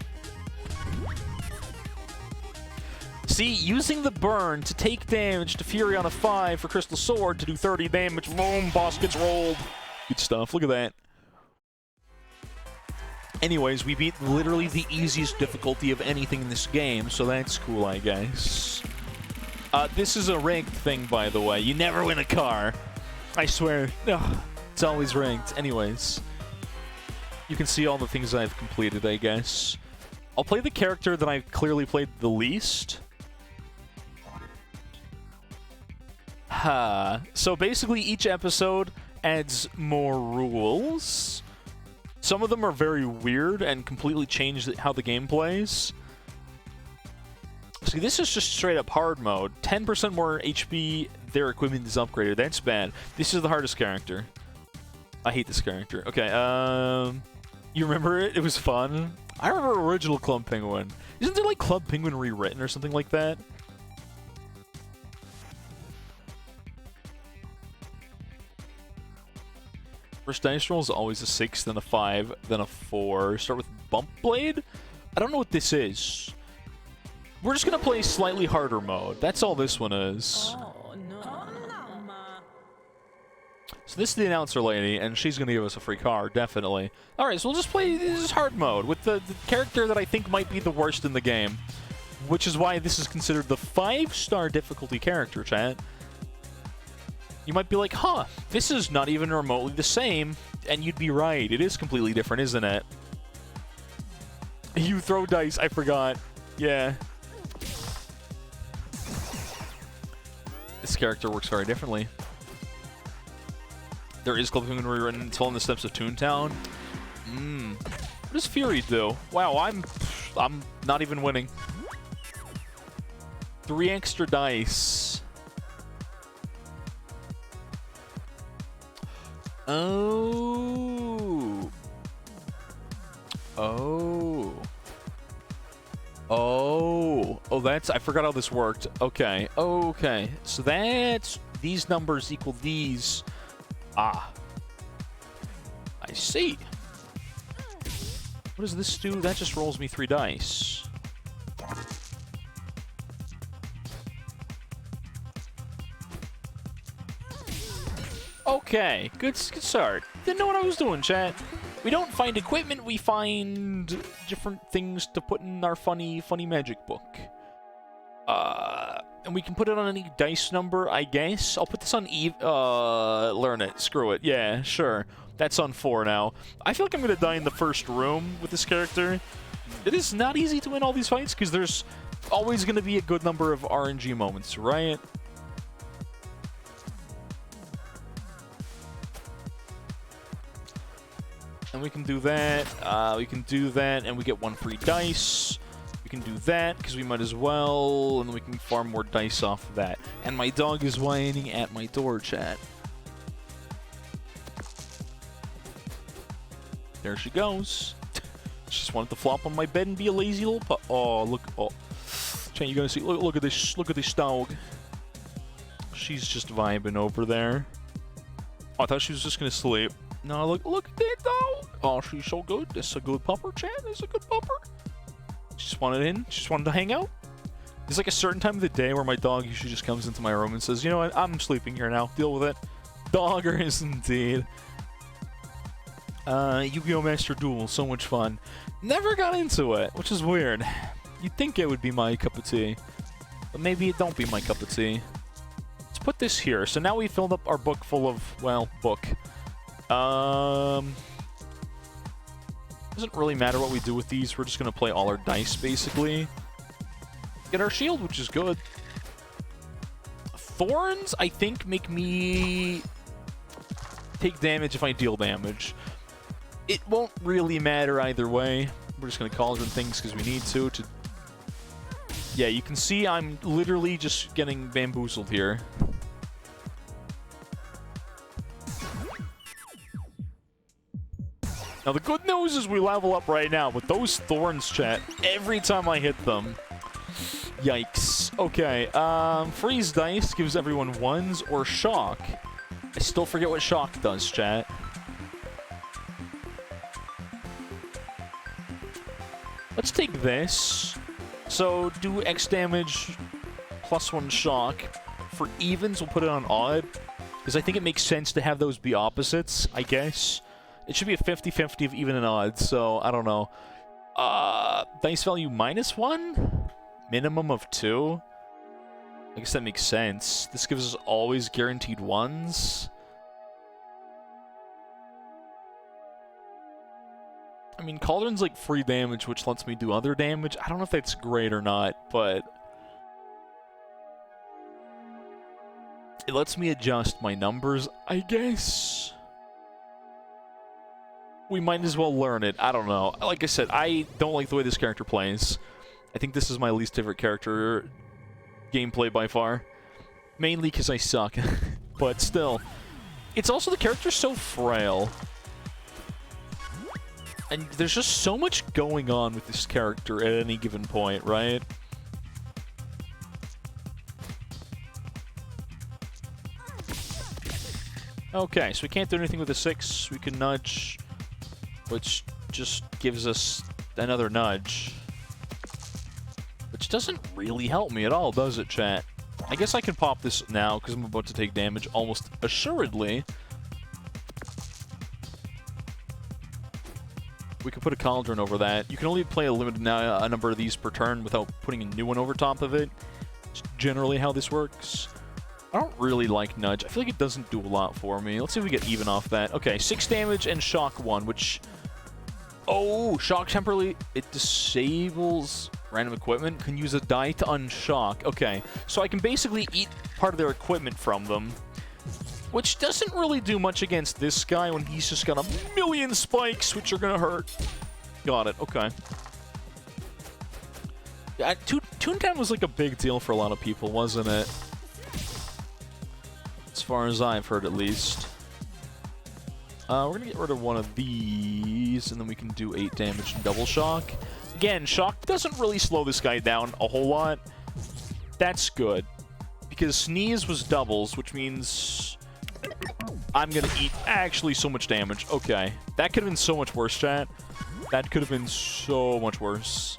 S1: See, using the burn to take damage to Fury on a 5 for Crystal Sword to do 30 damage. Boom, boss gets rolled. Good stuff. Look at that. Anyways, we beat literally the easiest difficulty of anything in this game, so that's cool, I guess. This is a ranked thing, by the way. You never win a car. I swear. Ugh, it's always ranked. Anyways, you can see all the things I've completed, I guess. I'll play the character that I've clearly played the least. So basically, each episode adds more rules. Some of them are very weird and completely change how the game plays. See, this is just straight up hard mode. 10% more HP, their equipment is upgraded. That's bad. This is the hardest character. I hate this character. Okay, you remember it? It was fun. I remember original Club Penguin. Isn't there like Club Penguin rewritten or something like that? First dice roll is always a 6, then a 5, then a 4. Start with Bump Blade? I don't know what this is. We're just gonna play slightly harder mode. That's all this one is.
S4: Oh, no.
S1: So this is the announcer lady, and she's gonna give us a free car, definitely. Alright, so we'll just play this hard mode with the character that I think might be the worst in the game. Which is why this is considered the 5-star difficulty character, chat. You might be like, huh, this is not even remotely the same, and you'd be right. It is completely different, isn't it? You throw dice, I forgot. Yeah. This character works very differently. There is Club Penguin rewritten until in the steps of Toontown. What does Fury do? Wow, I'm not even winning. 3 extra dice. Oh. Oh. Oh. Oh, that's... I forgot how this worked. Okay. Okay. So that's... These numbers equal these. Ah. I see. What does this do? That just rolls me 3 dice. Okay, good start. Didn't know what I was doing, chat. We don't find equipment, we find different things to put in our funny magic book. And we can put it on any dice number, I guess. I'll put this on learn it. Screw it. Yeah, sure. That's on 4 now. I feel like I'm gonna die in the first room with this character. It is not easy to win all these fights, because there's always gonna be a good number of RNG moments, right? And we can do that, and we get 1 free dice. We can do that, because we might as well, and then we can farm more dice off of that. And my dog is whining at my door, chat. There she goes. She just wanted to flop on my bed and be a lazy little pup. Oh, look, oh. Chat, you gotta see, look at this dog. She's just vibing over there. Oh, I thought she was just gonna sleep. No, look at that dog. Oh, she's so good. This is a good pupper, chat. This is a good pupper. She just wanted in. She just wanted to hang out. There's like a certain time of the day where my dog usually just comes into my room and says, you know what, I'm sleeping here now. Deal with it. Doggers indeed. Yu-Gi-Oh! Master Duel. So much fun. Never got into it, which is weird. You'd think it would be my cup of tea. But maybe it don't be my cup of tea. Let's put this here. So now we filled up our book full of, well, book. Doesn't really matter what we do with these. We're just gonna play all our dice, basically. Get our shield, which is good. Thorns, I think, make me take damage if I deal damage. It won't really matter either way. We're just gonna cauldron things because we need to. Yeah, you can see I'm literally just getting bamboozled here. Now, the good news is we level up right now, but those thorns, chat, every time I hit them. Yikes. Okay, freeze dice gives everyone 1s or shock. I still forget what shock does, chat. Let's take this. So do X damage +1 shock. For evens, we'll put it on odd, because I think it makes sense to have those be opposites, I guess. It should be a 50-50 of even and odd, so I don't know. Dice value -1? Minimum of 2? I guess that makes sense. This gives us always guaranteed 1s. I mean, Cauldron's like free damage, which lets me do other damage. I don't know if that's great or not, but it lets me adjust my numbers, I guess. We might as well learn it. I don't know. Like I said, I don't like the way this character plays. I think this is my least favorite character gameplay by far. Mainly because I suck. But still. It's also the character's so frail. And there's just so much going on with this character at any given point, right? Okay, so we can't do anything with the 6. We can nudge, which just gives us another nudge. Which doesn't really help me at all, does it, chat? I guess I can pop this now, because I'm about to take damage almost assuredly. We can put a Cauldron over that. You can only play a limited number of these per turn without putting a new one over top of it. It's generally how this works. I don't really like Nudge. I feel like it doesn't do a lot for me. Let's see if we get even off that. Okay, 6 damage and Shock 1, which... Oh, Shock temporarily... It disables random equipment. Can use a die to unshock. Okay, so I can basically eat part of their equipment from them. Which doesn't really do much against this guy when he's just got a million spikes, which are gonna hurt. Got it, okay. Yeah, Toontown was like a big deal for a lot of people, wasn't it? As far as I've heard, at least. We're gonna get rid of one of these, and then we can do 8 damage and double shock. Again, shock doesn't really slow this guy down a whole lot. That's good. Because sneeze was doubles, which means I'm gonna eat actually so much damage. Okay. That could have been so much worse, chat. That could have been so much worse.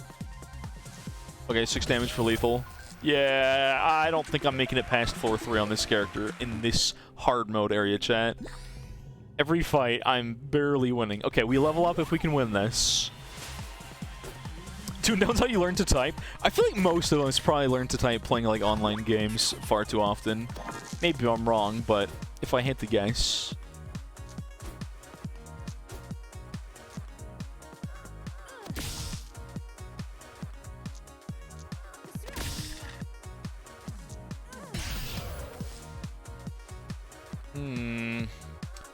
S1: Okay, 6 damage for lethal. Yeah, I don't think I'm making it past floor 3 on this character in this hard mode area, chat. Every fight, I'm barely winning. Okay, we level up if we can win this. Toontown's how you learn to type. I feel like most of us probably learn to type playing like online games far too often. Maybe I'm wrong, but if I had to guess.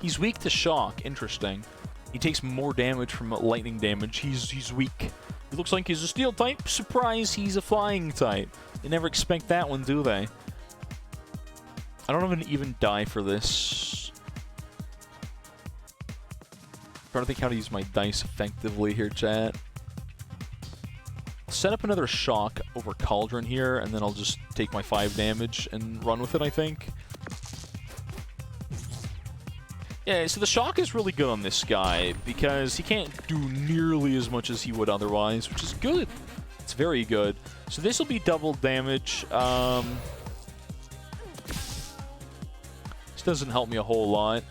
S1: He's weak to shock. Interesting. He takes more damage from lightning damage. He's weak. He looks like he's a steel type. Surprise, he's a flying type. They never expect that one, do they? I don't even die for this. I'm trying to think how to use my dice effectively here, chat. I'll set up another shock over Cauldron here, and then I'll just take my 5 damage and run with it, I think. Yeah, so the shock is really good on this guy, because he can't do nearly as much as he would otherwise, which is good. It's very good. So this will be double damage. This doesn't help me a whole lot,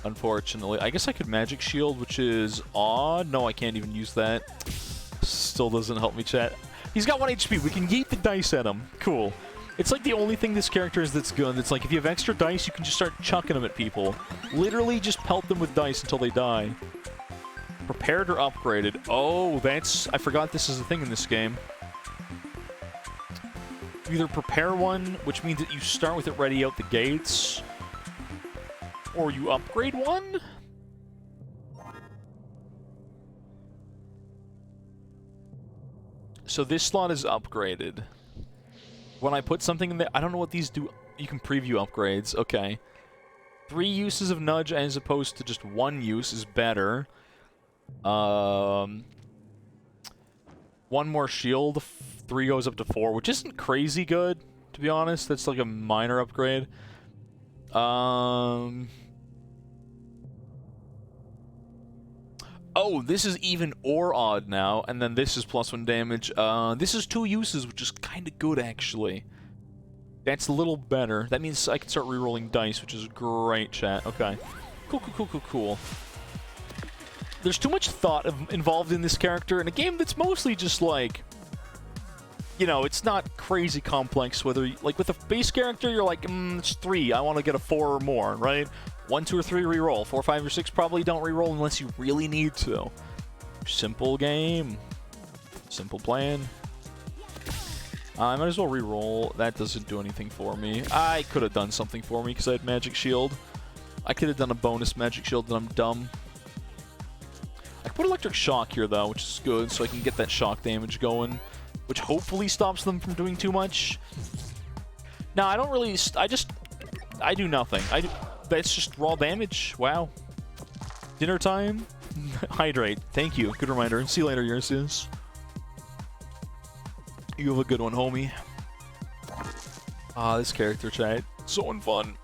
S1: unfortunately. I guess I could Magic Shield, which is odd. No, I can't even use that. Still doesn't help me, chat. He's got 1 HP. We can yeet the dice at him. Cool. It's like the only thing this character is that's good. It's like if you have extra dice, you can just start chucking them at people. Literally just pelt them with dice until they die. Prepared or upgraded. Oh, that's... I forgot this is a thing in this game. You either prepare one, which means that you start with it ready out the gates, or you upgrade one? So this slot is upgraded. When I put something in there, I don't know what these do. You can preview upgrades. Okay. 3 uses of Nudge as opposed to just 1 use is better. 1 more shield. 3 goes up to 4, which isn't crazy good, to be honest. That's like a minor upgrade. Oh, Oh, this is even or odd now, and then this is +1 damage. This is 2 uses, which is kind of good, actually. That's a little better. That means I can start rerolling dice, which is great, chat. Okay. Cool, cool, cool, cool, cool. There's too much thought involved in this character in a game that's mostly just like, you know, it's not crazy complex. Whether, like, with a base character, you're like, it's 3. I want to get a 4 or more, right? 1, 2, or 3 reroll. 4, 5, or 6 probably don't reroll unless you really need to. Simple game. Simple plan. I might as well reroll. That doesn't do anything for me. I could have done something for me because I had Magic Shield. I could have done a bonus Magic Shield, but I'm dumb. I can put Electric Shock here, though, which is good, so I can get that shock damage going, which hopefully stops them from doing too much. No, I don't really... I do nothing. That's just raw damage. Wow. Dinner time? Hydrate. Thank you. Good reminder. See you later, Ursus. You have a good one, homie. Ah, this character, chat. So unfun.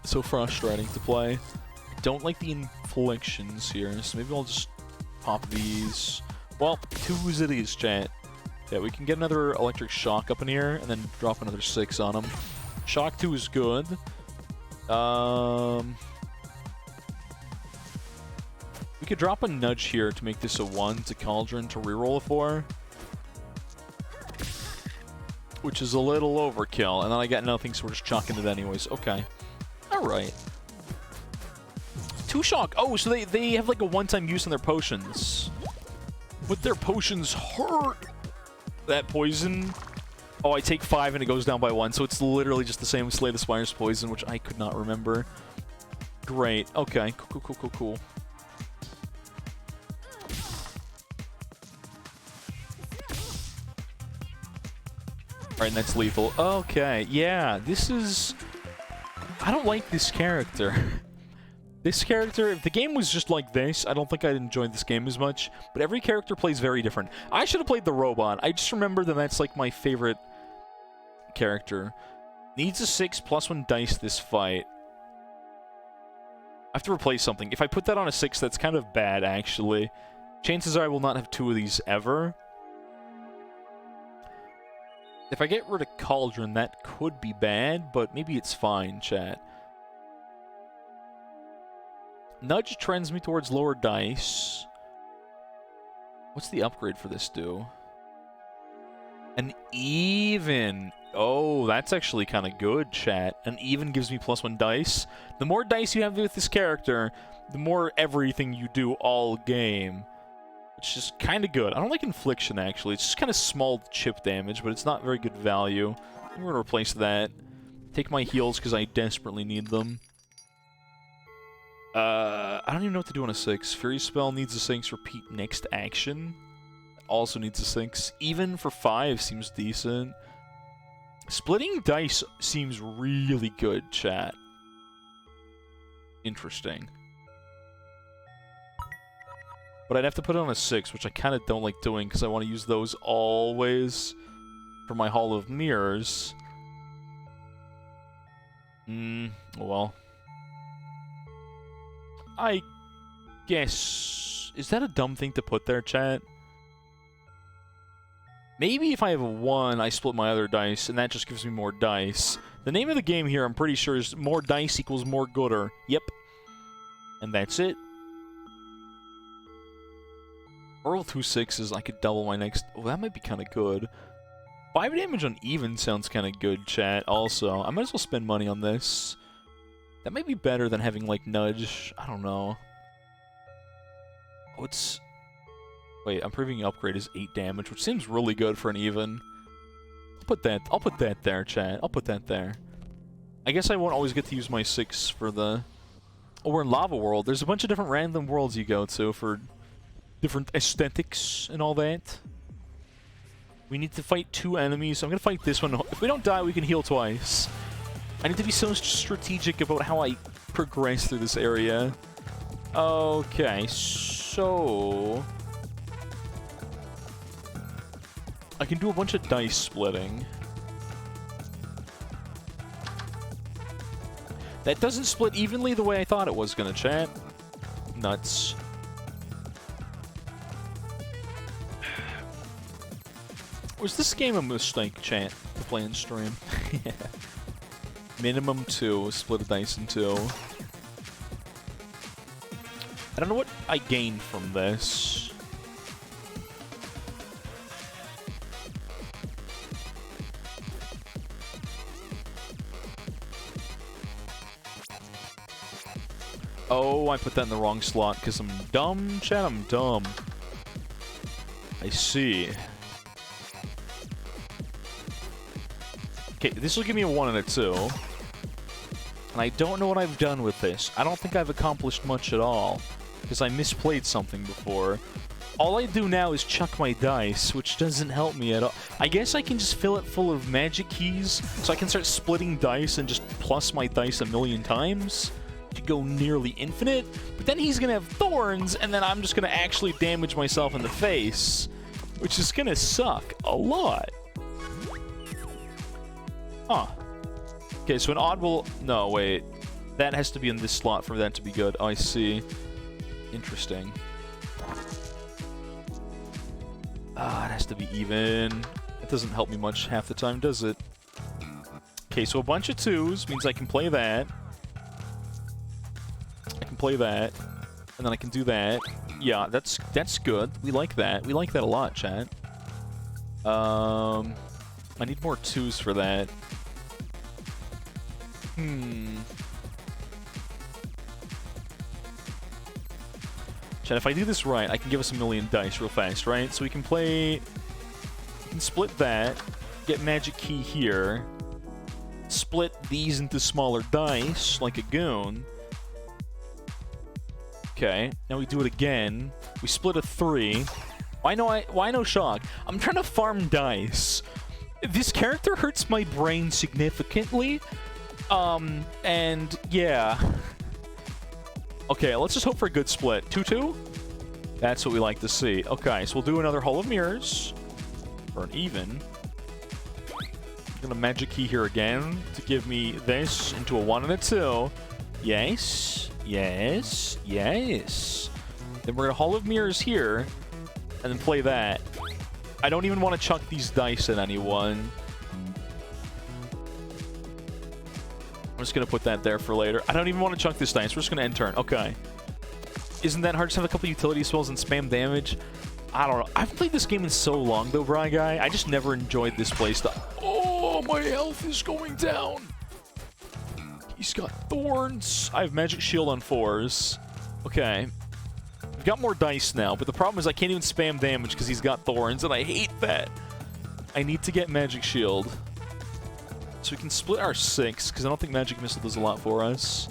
S1: So frustrating to play. I don't like the inflictions here, so maybe I'll just pop these. Well, 2s it is, chat. Yeah, we can get another Electric Shock up in here, and then drop another 6 on him. Shock 2 is good. We could drop a Nudge here to make this a 1 to Cauldron to reroll a 4. Which is a little overkill, and then I got nothing, so we're just chucking it anyways. Okay. Alright. 2 shock. Oh, so they have like a one-time use on their potions. But their potions hurt. That poison. Oh, I take 5 and it goes down by 1, so it's literally just the same as Slay the Spire's poison, which I could not remember. Great. Okay. Cool, cool, cool, cool, cool. Alright, and that's lethal. Okay, yeah, this is... I don't like this character. This character, if the game was just like this, I don't think I'd enjoy this game as much. But every character plays very different. I should have played the robot. I just remember that that's like my favorite character. Needs a 6 +1 dice this fight. I have to replace something. If I put that on a 6, that's kind of bad, actually. Chances are I will not have 2 of these ever. If I get rid of Cauldron, that could be bad, but maybe it's fine, chat. Nudge trends me towards lower dice. What's the upgrade for this do? An even. Oh, that's actually kind of good, chat. An even gives me +1 dice. The more dice you have with this character, the more everything you do all game. Which is kind of good. I don't like Infliction, actually. It's just kind of small chip damage, but it's not very good value. I'm going to replace that. Take my heals because I desperately need them. I don't even know what to do on a 6. Fury Spell needs a 6. Repeat next action. Also needs a 6. Even for 5 seems decent. Splitting dice seems really good, chat. Interesting. But I'd have to put it on a 6, which I kind of don't like doing because I want to use those always for my Hall of Mirrors. Well. I guess... Is that a dumb thing to put there, chat? Maybe if I have a 1, I split my other dice, and that just gives me more dice. The name of the game here, I'm pretty sure, is more dice equals more gooder. Yep. And that's it. Roll 2 6s, I could double my next... Oh, that might be kind of good. 5 damage on even sounds kind of good, chat, also. I might as well spend money on this. That might be better than having, like, Nudge. I don't know. Oh, it's... Wait, improving upgrade is 8 damage, which seems really good for an even. I'll put that there, chat. I'll put that there. I guess I won't always get to use my 6 for the... Oh, we're in Lava World. There's a bunch of different random worlds you go to for... different aesthetics and all that. We need to fight 2 enemies. I'm gonna fight this one. If we don't die, we can heal twice. I need to be so strategic about how I progress through this area. Okay, so... I can do a bunch of dice splitting. That doesn't split evenly the way I thought it was gonna, chat. Nuts. Was this game a mistake, chat, to play in stream? Minimum 2, split a dice in 2. I don't know what I gained from this. Oh, I put that in the wrong slot because I'm dumb, chat, I'm dumb. I see. Okay, this will give me a 1 and a 2. And I don't know what I've done with this. I don't think I've accomplished much at all. Because I misplayed something before. All I do now is chuck my dice, which doesn't help me at all. I guess I can just fill it full of magic keys, so I can start splitting dice and just plus my dice a million times to go nearly infinite. But then he's gonna have thorns, and then I'm just gonna actually damage myself in the face, which is gonna suck a lot. Huh. Okay, so an odd will... No, wait. That has to be in this slot for that to be good. Oh, I see. Interesting. Ah, it has to be even. That doesn't help me much half the time, does it? Okay, so a bunch of 2s means I can play that. I can play that. And then I can do that. Yeah, that's good. We like that. We like that a lot, chat. I need more 2s for that. Chat, if I do this right, I can give us a million dice real fast, right? So we can play... We can split that, get magic key here, split these into smaller dice, like a goon. Okay, now we do it again. We split a 3. Why no shock? I'm trying to farm dice. This character hurts my brain significantly. And yeah. Okay, let's just hope for a good split. 2-2? That's what we like to see. Okay, so we'll do another Hall of Mirrors. For an even. I'm gonna magic key here again to give me this into a 1 and a 2. Yes. Yes. Yes. Then we're gonna Hall of Mirrors here. And then play that. I don't even want to chuck these dice at anyone. I'm just going to put that there for later. I don't even want to chuck this dice. We're just going to end turn. Okay. Isn't that hard? Just have a couple utility spells and spam damage? I don't know. I've played this game in so long, though, Bry Guy. I just never enjoyed this playstyle. Oh, my health is going down. He's got thorns. I have magic shield on 4s. Okay. I've got more dice now, but the problem is I can't even spam damage because he's got thorns, and I hate that. I need to get magic shield. So we can split our 6, because I don't think Magic Missile does a lot for us.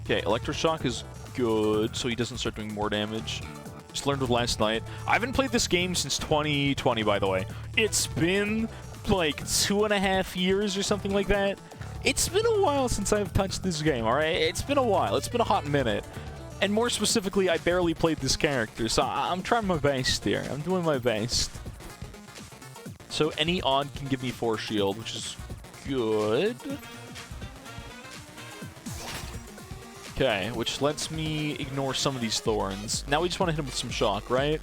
S1: Okay, Electroshock is good, so he doesn't start doing more damage. Just learned it last night. I haven't played this game since 2020, by the way. It's been, like, 2.5 years or something like that. It's been a while since I've touched this game, alright? It's been a while. It's been a hot minute. And more specifically, I barely played this character, so I'm trying my best here. I'm doing my best. So any odd can give me 4 shield, which is good. Okay, which lets me ignore some of these thorns. Now we just want to hit him with some shock, right?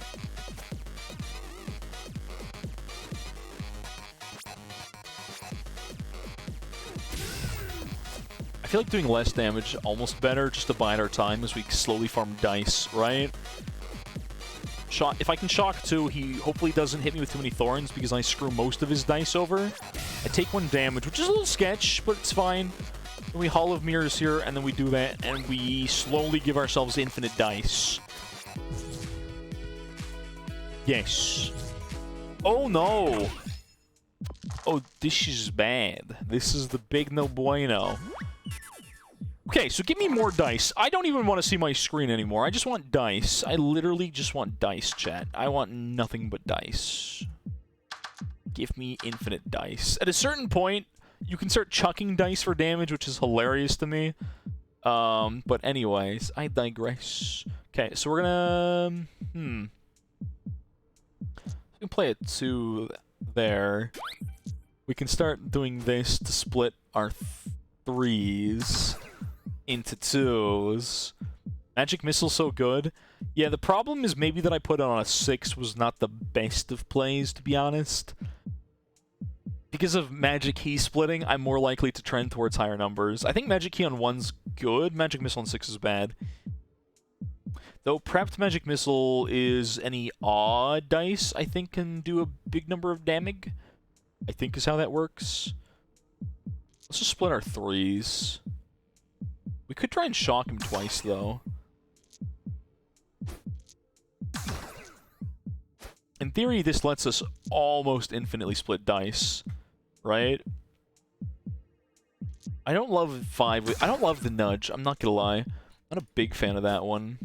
S1: I feel like doing less damage almost better, just to bide our time as we slowly farm dice, right? Shock. If I can shock 2, he hopefully doesn't hit me with too many thorns because I screw most of his dice over. I take 1 damage, which is a little sketch, but it's fine. Then we Hall of Mirrors here, and then we do that, and we slowly give ourselves infinite dice. Yes. Oh no! Oh, this is bad. This is the big no bueno. Okay, so give me more dice. I don't even want to see my screen anymore. I just want dice. I literally just want dice, chat. I want nothing but dice. Give me infinite dice. At a certain point, you can start chucking dice for damage, which is hilarious to me. But anyways, I digress. Okay, so we're gonna... We can play a 2 there. We can start doing this to split our 3s into 2s, Magic Missile so good. Yeah, the problem is maybe that I put it on a 6 was not the best of plays, to be honest. Because of Magic Key splitting, I'm more likely to trend towards higher numbers. I think Magic Key on 1's good, Magic Missile on 6 is bad. Though prepped Magic Missile is any odd dice, I think can do a big number of damage. I think is how that works. Let's just split our 3s. We could try and shock him twice, though. In theory, this lets us almost infinitely split dice, right? I don't love 5. I don't love the nudge, I'm not gonna lie. I'm not a big fan of that one.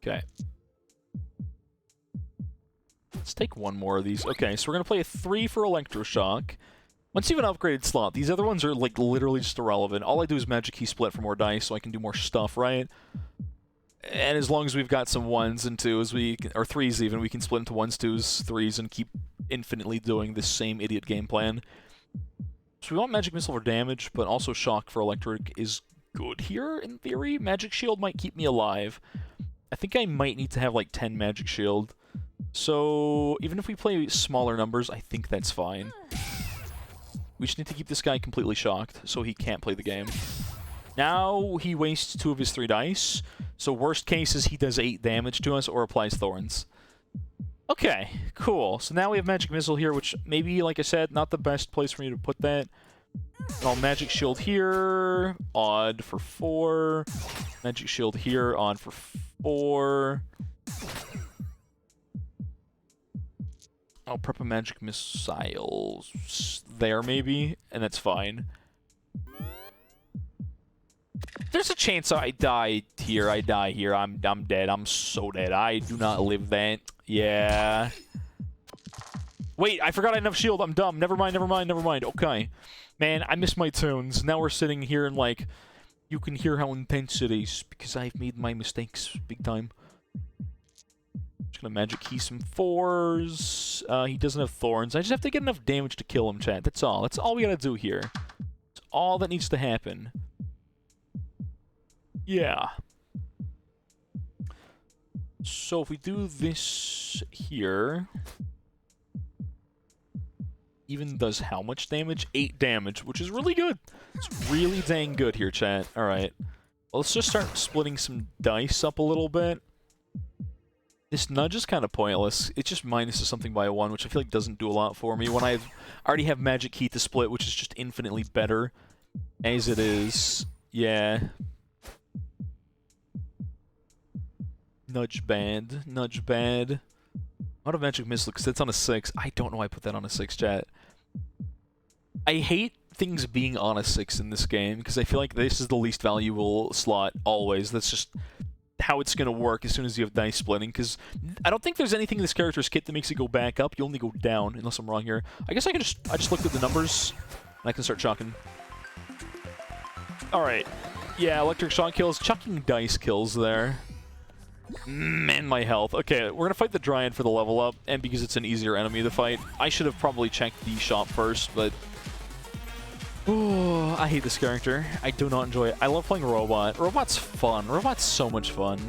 S1: Okay. Let's take one more of these. Okay, so we're gonna play a 3 for Electroshock. Once you have an upgraded slot, these other ones are, like, literally just irrelevant. All I do is Magic Key split for more dice so I can do more stuff, right? And as long as we've got some 1s and 2s, or 3s even, we can split into 1s, 2s, 3s, and keep infinitely doing this same idiot game plan. So we want Magic Missile for damage, but also Shock for Electric is good here, in theory. Magic Shield might keep me alive. I think I might need to have, like, 10 Magic Shield. So even if we play smaller numbers, I think that's fine. We just need to keep this guy completely shocked, so he can't play the game. Now he wastes 2 of his 3 dice, so worst case is he does 8 damage to us or applies Thorns. Okay, cool. So now we have Magic Missile here, which maybe, like I said, not the best place for me to put that. And I'll Magic Shield here, odd for 4. Magic Shield here, odd for 4. I'll prep a Magic Missile there, maybe, and that's fine. There's a chance I die here, I'm dead, I'm so dead. I do not live that. Yeah. Wait, I forgot I didn't have shield, I'm dumb. Never mind. Okay. Man, I missed my tunes. Now we're sitting here and, like, you can hear how intense it is, because I've made my mistakes big time. Just gonna Magic Key some 4s. He doesn't have Thorns. I just have to get enough damage to kill him, chat. That's all. That's all we gotta do here. That's all that needs to happen. Yeah. So if we do this here... Even does how much damage? 8 damage, which is really good. It's really dang good here, chat. Alright. Well, let's just start splitting some dice up a little bit. This nudge is kind of pointless. It just minuses something by 1, which I feel like doesn't do a lot for me. When I already have Magic Key to split, which is just infinitely better as it is. Yeah. Nudge bad. Nudge bad. Out of Magic Missile, because it's on a 6. I don't know why I put that on a 6, chat. I hate things being on a 6 in this game, because I feel like this is the least valuable slot always. That's just how it's going to work as soon as you have dice splitting, because I don't think there's anything in this character's kit that makes it go back up. You only go down, unless I'm wrong here. I guess I just looked at the numbers, and I can start chucking. Alright. Yeah, electric shock kills. Chucking dice kills there. Man, my health. Okay, we're gonna fight the Dryad for the level up, and because it's an easier enemy to fight. I should have probably checked the shop first, but... Oh, I hate this character. I do not enjoy it. I love playing Robot. Robot's fun. Robot's so much fun.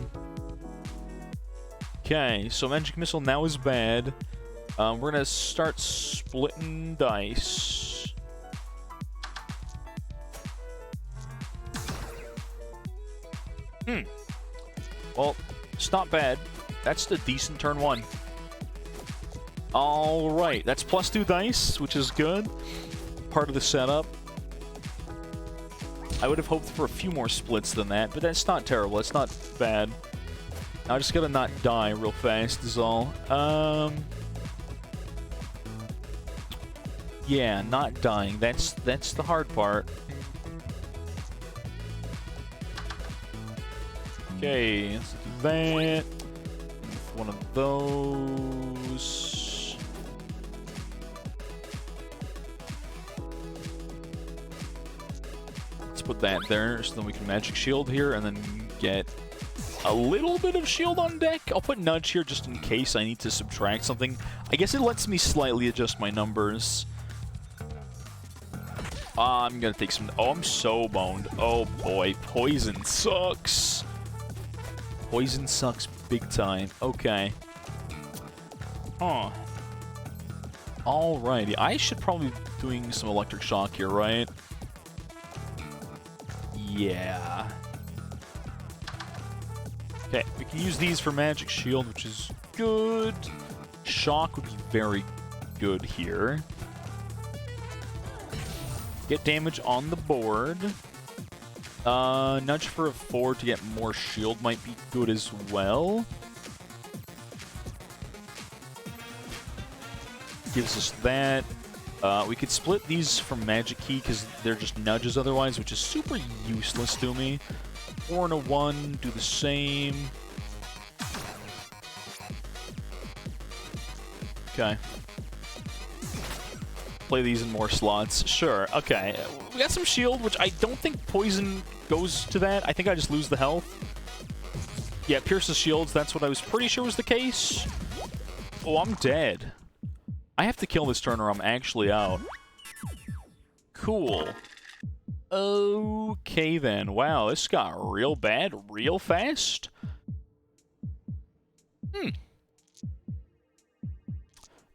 S1: Okay, so Magic Missile now is bad. We're gonna start splitting dice. Well, it's not bad. That's the decent turn 1. Alright, that's +2 dice, which is good. Part of the setup. I would have hoped for a few more splits than that, but that's not terrible. It's not bad. I just gotta not die real fast is all. Yeah, not dying. That's the hard part. Okay, let's do that. One of those. Let's put that there, so then we can Magic Shield here, and then get a little bit of shield on deck. I'll put Nudge here just in case I need to subtract something. I guess it lets me slightly adjust my numbers. I'm gonna take some. Oh, I'm so boned. Oh boy, poison sucks. Poison sucks big time. Okay. Huh. Alrighty. I should probably be doing some electric shock here, right? Yeah. Okay, we can use these for magic shield, which is good. Shock would be very good here. Get damage on the board. Nudge for a 4 to get more shield might be good as well. Gives us that. We could split these from Magic Key because they're just nudges otherwise, which is super useless to me. 4 and a 1, do the same. Okay. Play these in more slots. Sure, okay. We got some shield, which I don't think poison goes to that. I think I just lose the health. Yeah, pierces shields, that's what I was pretty sure was the case. Oh, I'm dead. I have to kill this turn or I'm actually out. Cool. Okay then. Wow, this got real bad real fast.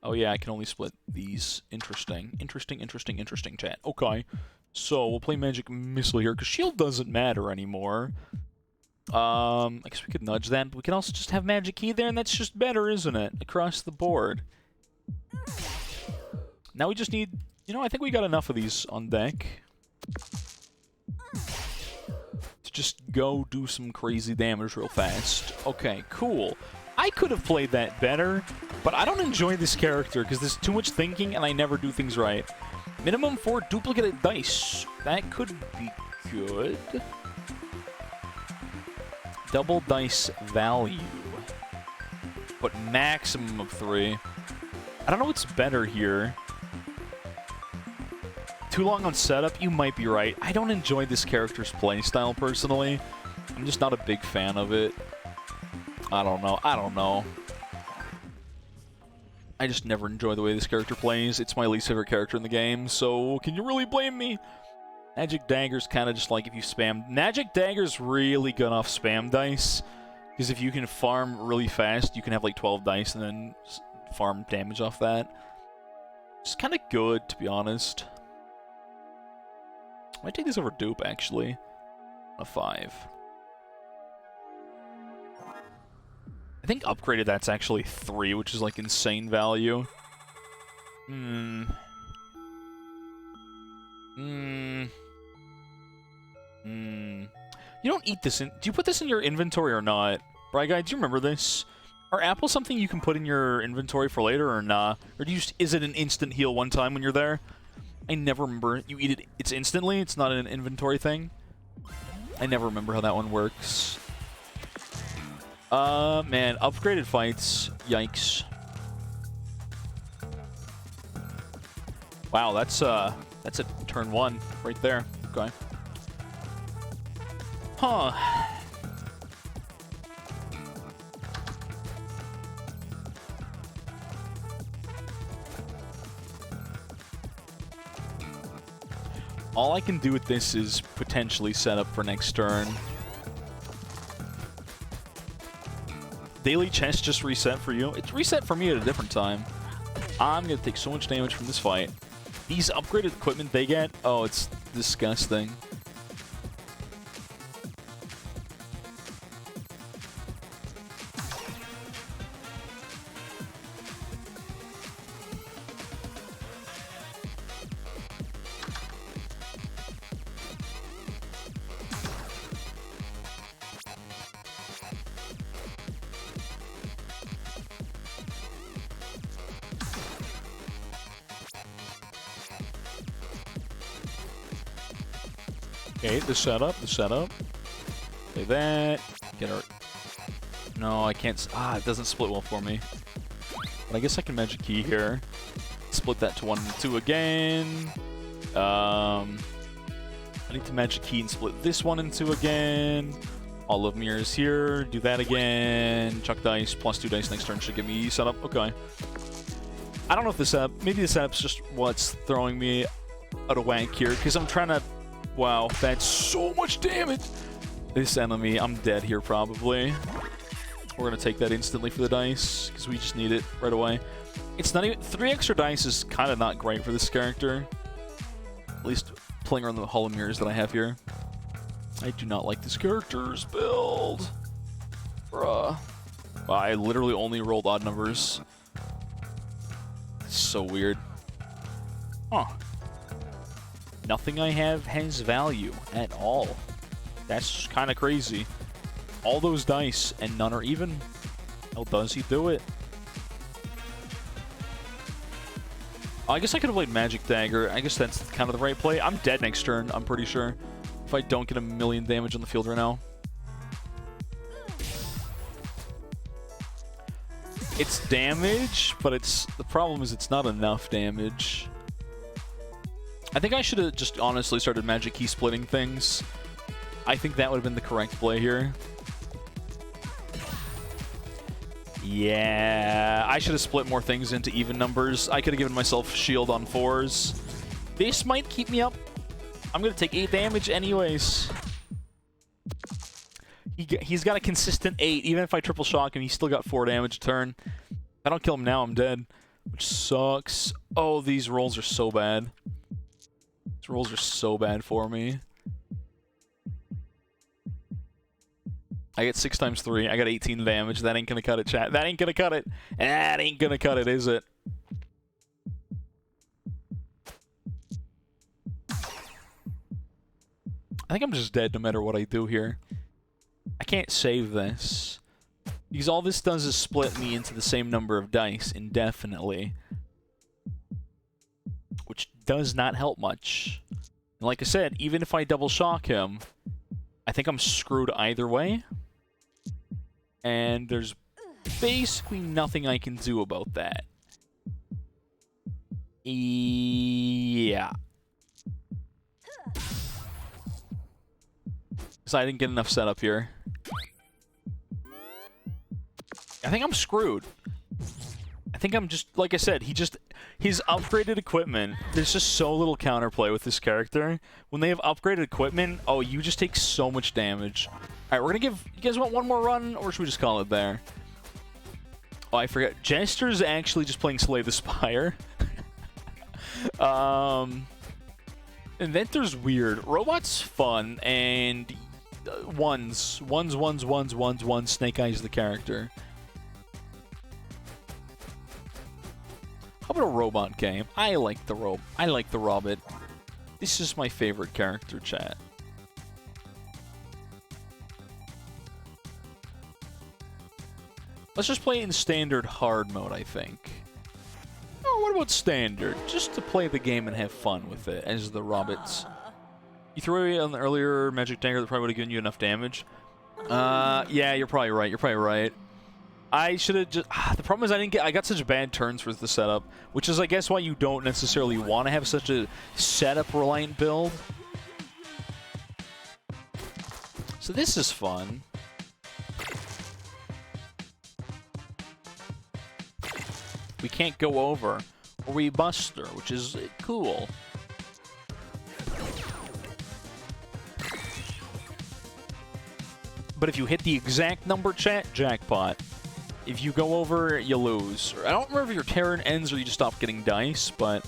S1: Oh yeah, I can only split these. Interesting. Interesting, chat. Okay. So, we'll play Magic Missile here, because shield doesn't matter anymore. I guess we could nudge that, but we can also just have Magic Key there, and that's just better, isn't it? Across the board. Now we just need... You know, I think we got enough of these on deck. To just go do some crazy damage real fast. Okay, cool. I could have played that better, but I don't enjoy this character because there's too much thinking and I never do things right. Minimum 4 duplicated dice. That could be good. Double dice value. But maximum of 3. I don't know what's better here. Too long on setup? You might be right. I don't enjoy this character's playstyle personally. I'm just not a big fan of it. I don't know. I just never enjoy the way this character plays. It's my least favorite character in the game, so can you really blame me? Magic Dagger's kind of just like if you spam... Magic Dagger's really good off spam dice, because if you can farm really fast, you can have like 12 dice and then farm damage off that. It's kind of good, to be honest. I might take this over dupe, actually. A 5. I think upgraded that's actually 3, which is like insane value. You don't eat this in... Do you put this in your inventory or not? Bry Guy, do you remember this? Are apples something you can put in your inventory for later or nah? Or do you just... Is it an instant heal one time when you're there? I never remember. You eat it... It's instantly? It's not an inventory thing? I never remember how that one works. Man, upgraded fights. Yikes. Wow, that's a turn 1 right there. Okay. Huh. All I can do with this is potentially set up for next turn. Daily chest just reset for you. It's reset for me at a different time. I'm going to take so much damage from this fight. These upgraded equipment they get, oh, it's disgusting. Okay, the setup. Play that. Get our... No, I can't... it doesn't split well for me. But I guess I can Magic Key here. Split that to 1 and 2 again. I need to Magic Key and split this 1 and 2 again. All of mirrors here. Do that again. Chuck dice. Plus 2 dice next turn should give me setup. Okay. I don't know if the setup... Maybe the setup's just what's throwing me. out of whack here because I'm trying to. Wow, that's so much damage. This enemy, I'm dead here probably. We're gonna take that instantly for the dice because we just need it right away. It's not even 3 extra dice is kind of not great for this character. At least playing around the Hall of Mirrors that I have here. I do not like this character's build. Bruh. Wow, I literally only rolled odd numbers. It's so weird. Huh. Nothing I have has value at all. That's kind of crazy. All those dice and none are even. How does he do it? I guess I could have played Magic Dagger. I guess that's kind of the right play. I'm dead next turn, I'm pretty sure. If I don't get a million damage on the field right now. It's damage, but the problem is it's not enough damage. I think I should have just honestly started Magic Key splitting things. I think that would have been the correct play here. Yeah, I should have split more things into even numbers. I could have given myself shield on 4s. This might keep me up. I'm going to take 8 damage anyways. He's got a consistent 8. Even if I triple shock him, he's still got 4 damage a turn. If I don't kill him now, I'm dead. Which sucks. Oh, these rolls are so bad. These rolls are so bad for me. I get 6 times 3. I got 18 damage. That ain't gonna cut it, chat. That ain't gonna cut it. That ain't gonna cut it, is it? I think I'm just dead no matter what I do here. I can't save this. Because all this does is split me into the same number of dice indefinitely. Which does not help much. And like I said, even if I double shock him, I think I'm screwed either way. And there's basically nothing I can do about that. Yeah. Because I didn't get enough setup here. I think I'm screwed. I think I'm just, like I said, his upgraded equipment, there's just so little counterplay with this character. When they have upgraded equipment, oh, you just take so much damage. Alright, we're gonna give, you guys want one more run, or should we just call it there? Oh, I forgot. Jester's actually just playing Slay the Spire. Inventor's weird. Robot's fun, and ones. Snake Eyes the character. How about a robot game? I like the Robot. This is my favorite character, chat. Let's just play it in standard hard mode, I think. Oh, what about standard? Just to play the game and have fun with it, as the Robots. You threw away on the earlier Magic Dagger that probably would have given you enough damage. Yeah, you're probably right. I should have just... the problem is I got such bad turns with the setup, which is, I guess, why you don't necessarily want to have such a setup-reliant build. So this is fun. We can't go over, or we buster, which is cool. But if you hit the exact number, chat, jackpot. If you go over, you lose. I don't remember if your turn ends or you just stop getting dice, but...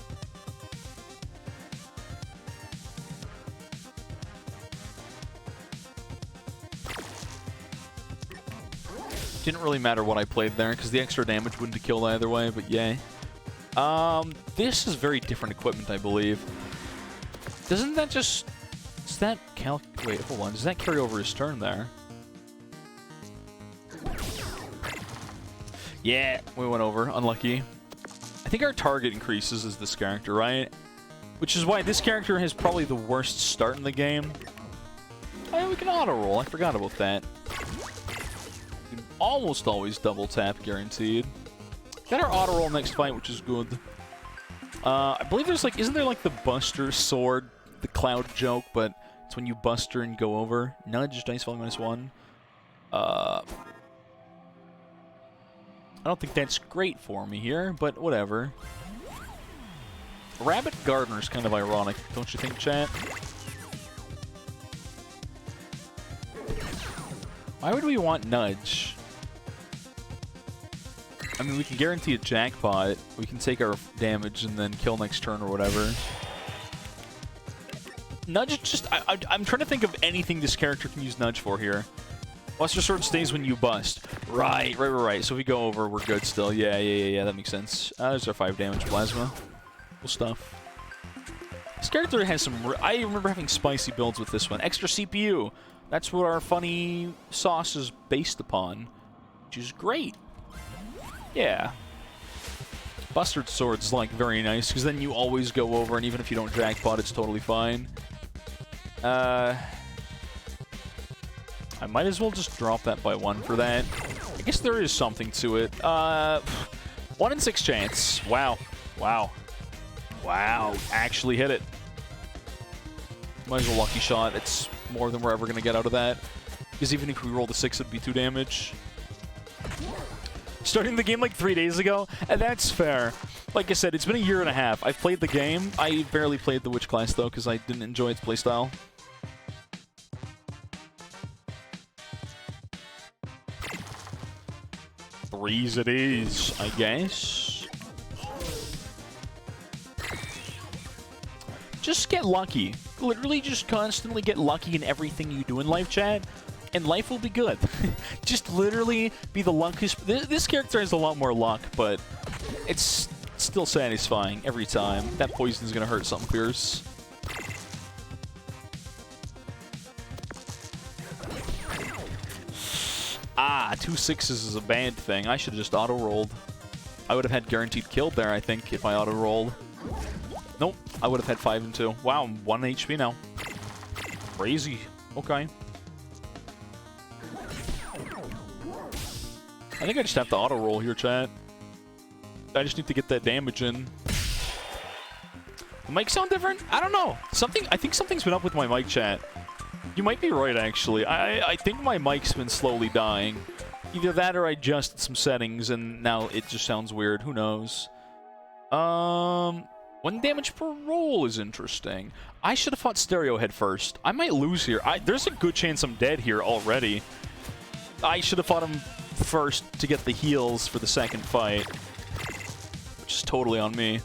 S1: Didn't really matter what I played there, because the extra damage wouldn't have killed either way, but yay. This is very different equipment, I believe. Doesn't that just... Does that wait, hold on. Does that carry over his turn there? Yeah, we went over. Unlucky. I think our target increases as this character, right? Which is why this character has probably the worst start in the game. Oh, we can auto-roll. I forgot about that. You can almost always double-tap, guaranteed. Got our auto-roll next fight, which is good. I believe there's, like... Isn't there, like, the Buster Sword, the Cloud joke, but it's when you Buster and go over. Nudge, dice value -1. I don't think that's great for me here, but whatever. Rabbit Gardener's kind of ironic, don't you think, chat? Why would we want Nudge? I mean, we can guarantee a jackpot. We can take our damage and then kill next turn or whatever. Nudge is just... I'm trying to think of anything this character can use Nudge for here. Buster Sword stays when you bust. Right. So if we go over, we're good still. Yeah, that makes sense. There's our 5 damage Plasma. Cool stuff. This character has some... I remember having spicy builds with this one. Extra CPU. That's what our funny sauce is based upon, which is great. Yeah. Buster Sword's, like, very nice, because then you always go over, and even if you don't jackpot, it's totally fine. I might as well just drop that by 1 for that. I guess there is something to it. 1 in 6 chance. Wow. Actually hit it. Might as well lucky shot. It's more than we're ever going to get out of that. Because even if we roll the 6, it'd be 2 damage. Starting the game like 3 days ago, and that's fair. Like I said, it's been a year and a half. I've played the game. I barely played the Witch class, though, because I didn't enjoy its playstyle. Threes it is, I guess. Just get lucky. Literally just constantly get lucky in everything you do in live, chat, and life will be good. Just literally be the luckiest. This character has a lot more luck, but it's still satisfying every time. That poison's gonna hurt something fierce. Ah, 2 6s is a bad thing. I should have just auto-rolled. I would have had guaranteed killed there, I think, if I auto-rolled. Nope, I would have had 5 and 2. Wow, I'm 1 HP now. Crazy. Okay. I think I just have to auto-roll here, chat. I just need to get that damage in. The mic sound different? I don't know. I think something's been up with my mic, chat. You might be right, actually. I think my mic's been slowly dying. Either that or I adjusted some settings and now it just sounds weird. Who knows? 1 damage per roll is interesting. I should have fought Stereo Head first. I might lose here. There's a good chance I'm dead here already. I should have fought him first to get the heals for the second fight. Which is totally on me.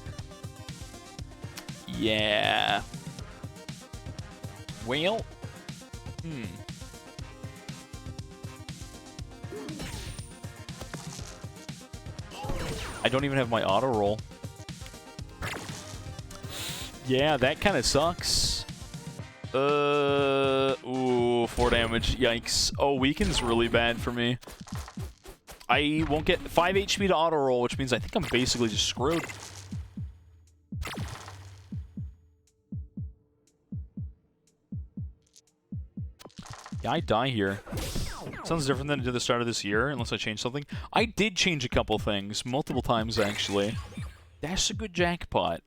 S1: Yeah. Well. I don't even have my auto roll. Yeah, that kind of sucks. Ooh, 4 damage. Yikes. Oh, weaken's really bad for me. I won't get 5 HP to auto roll, which means I think I'm basically just screwed. Yeah, I die here. Sounds different than it did at the start of this year, unless I changed something. I did change a couple things, multiple times actually. That's a good jackpot.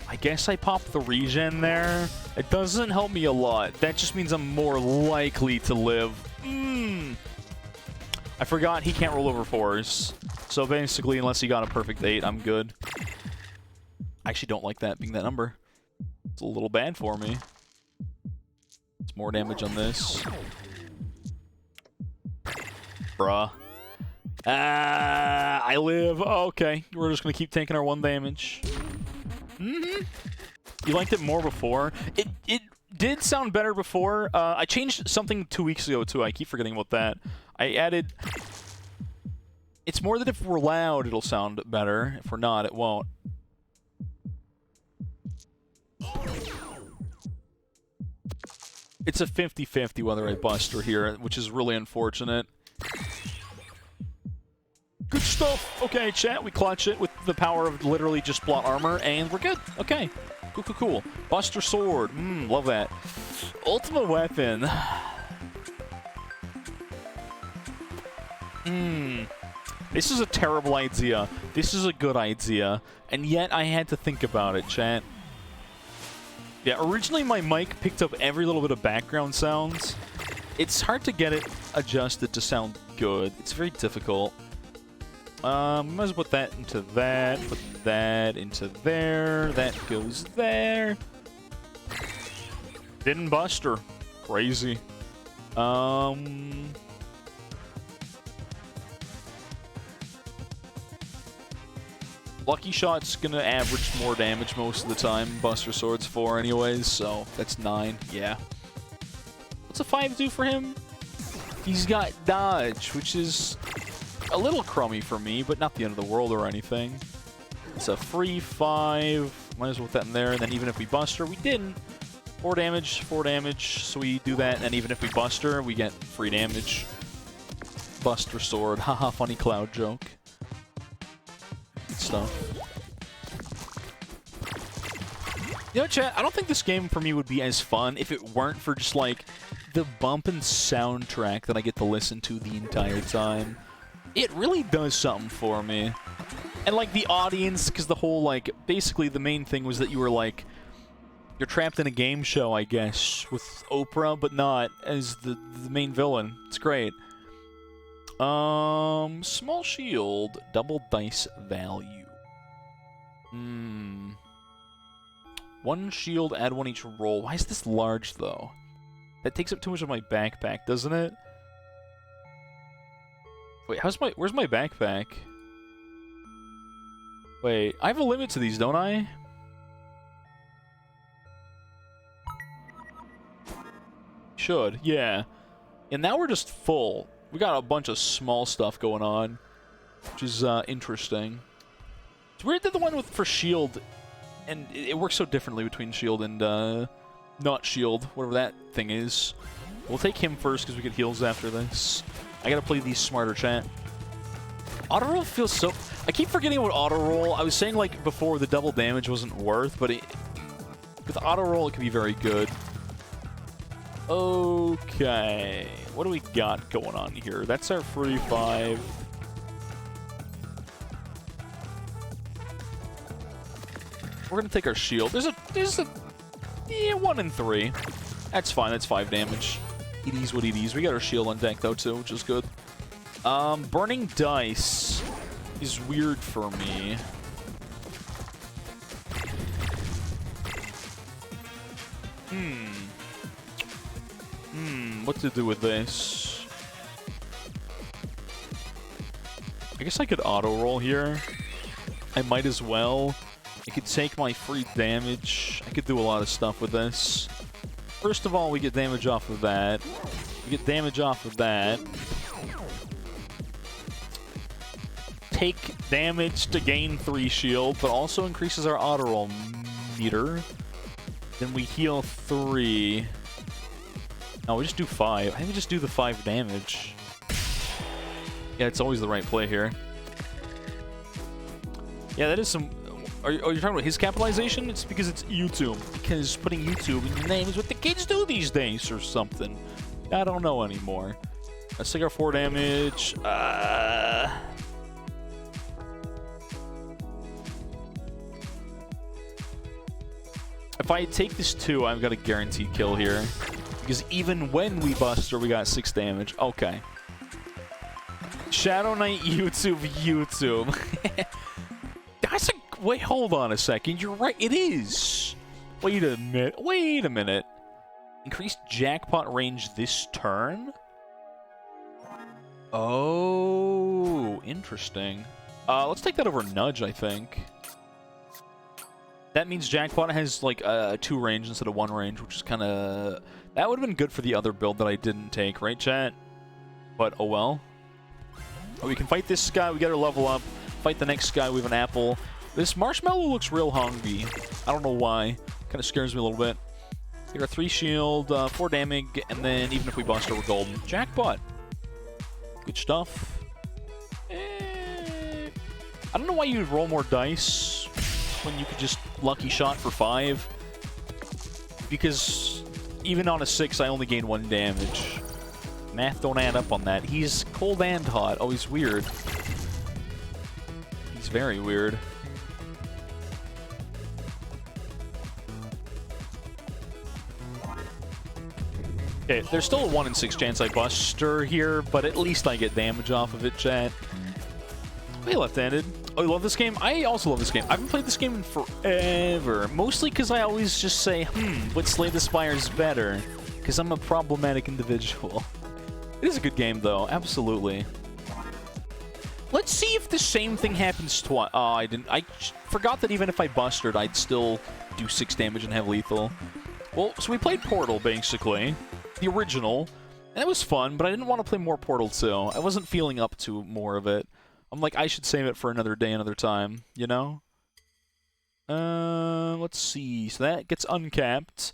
S1: I guess I popped the regen there. It doesn't help me a lot. That just means I'm more likely to live. I forgot he can't roll over 4s. So basically, unless he got a perfect 8, I'm good. I actually don't like that being that number. It's a little bad for me. It's more damage on this. Bruh. I live. Okay, we're just gonna keep taking our 1 damage. You liked it more before? It did sound better before. I changed something 2 weeks ago too. I keep forgetting about that. I added... It's more that if we're loud, it'll sound better. If we're not, it won't. It's a 50-50 whether I bust or here, which is really unfortunate. Good stuff. Okay, chat, we clutch it with the power of literally just plot armor, and we're good. Okay. Cool. Buster Sword. Love that. Ultimate weapon. This is a terrible idea. This is a good idea. And yet I had to think about it, chat. Yeah, originally my mic picked up every little bit of background sounds. It's hard to get it adjusted to sound good. It's very difficult. Might as well put that into that, put that into there, that goes there. Didn't bust her. Crazy. Lucky Shot's gonna average more damage most of the time. Buster Sword's 4 anyways, so that's 9. Yeah. What's a 5 do for him? He's got dodge, which is a little crummy for me, but not the end of the world or anything. It's a free 5. Might as well put that in there, and then even if we bust her, we didn't. 4 damage, 4 damage, so we do that, and even if we bust her, we get free damage. Buster Sword. Haha, funny cloud joke. Good stuff. You know, chat, I don't think this game for me would be as fun if it weren't for just, like, the bumpin' soundtrack that I get to listen to the entire time. It really does something for me. And, like, the audience, because the whole, like, basically the main thing was that you were, like, you're trapped in a game show, I guess, with Oprah, but not as the main villain. It's great. Small shield, double dice value. 1 shield, add 1 each roll. Why is this large, though? That takes up too much of my backpack, doesn't it? Wait, where's my backpack? Wait, I have a limit to these, don't I? Should, yeah. And now we're just full. We got a bunch of small stuff going on, which is interesting. It's weird that the one for shield, and it works so differently between shield and not shield, whatever that thing is. We'll take him first because we get heals after this. I gotta play these smarter, chat. Auto roll feels so. I keep forgetting about auto roll. I was saying like before the double damage wasn't worth, but with auto roll it can be very good. Okay, what do we got going on here? That's our free 5. We're gonna take our shield. There's a 1 in 3. That's fine. That's 5 damage. It is what it is. We got our shield on deck though too, which is good. Burning dice is weird for me. What to do with this? I guess I could auto roll here. I might as well. I could take my free damage. I could do a lot of stuff with this. First of all, we get damage off of that. We get damage off of that. Take damage to gain 3 shield, but also increases our auto roll meter. Then we heal 3. No, we just do 5. I think we just do the 5 damage. Yeah, it's always the right play here. Yeah, that is some... Are you talking about his capitalization? It's because it's YouTube. Because putting YouTube in your name is what the kids do these days or something. I don't know anymore. Let's take our 4 damage. If I take this 2, I've got a guaranteed kill here. Because even when we bust her, we got 6 damage. Okay. Shadow Knight YouTube. That's a... Wait, hold on a second. You're right. It is. Wait a minute. Increased jackpot range this turn? Oh, interesting. Let's take that over Nudge, I think. That means jackpot has like 2 range instead of 1 range, which is kind of... That would have been good for the other build that I didn't take, right, chat? But, oh well. Oh, we can fight this guy. We got to level up. Fight the next guy. We have an apple. This marshmallow looks real hungry. I don't know why. Kind of scares me a little bit. We got a 3 shield, 4 damage, and then even if we bust her, we're golden. Jackpot. Good stuff. I don't know why you would roll more dice when you could just lucky shot for 5. Because even on a 6, I only gain 1 damage. Math don't add up on that. He's cold and hot. Oh, he's weird. He's very weird. Okay, there's still a 1 in 6 chance I bust her here, but at least I get damage off of it, chat. Play left-handed. Oh, you love this game? I also love this game. I haven't played this game in forever. Mostly because I always just say, but Slay the Spire is better. Because I'm a problematic individual. It is a good game, though. Absolutely. Let's see if the same thing happens twice. Oh, I didn't. I forgot that even if I busted, I'd still do 6 damage and have lethal. Well, so we played Portal, basically. The original. And it was fun, but I didn't want to play more Portal 2. I wasn't feeling up to more of it. I'm like, I should save it for another day, another time, you know? Let's see. So that gets uncapped.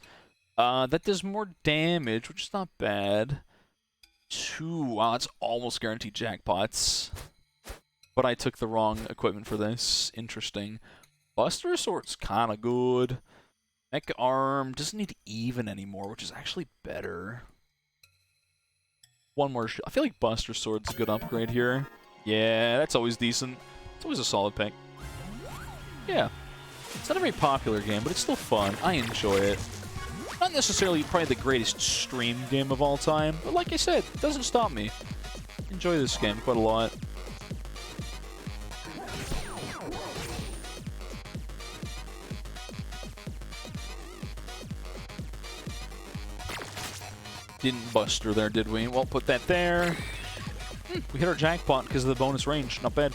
S1: That does more damage, which is not bad. 2. Wow, that's almost guaranteed jackpots. But I took the wrong equipment for this. Interesting. Buster Sword's kind of good. Mech Arm doesn't need even anymore, which is actually better. One more. I feel like Buster Sword's a good upgrade here. Yeah, that's always decent. It's always a solid pick. Yeah. It's not a very popular game, but it's still fun. I enjoy it. Not necessarily probably the greatest stream game of all time, but like I said, it doesn't stop me. Enjoy this game quite a lot. Didn't buster there, did we? Well, put that there. We hit our jackpot because of the bonus range. Not bad.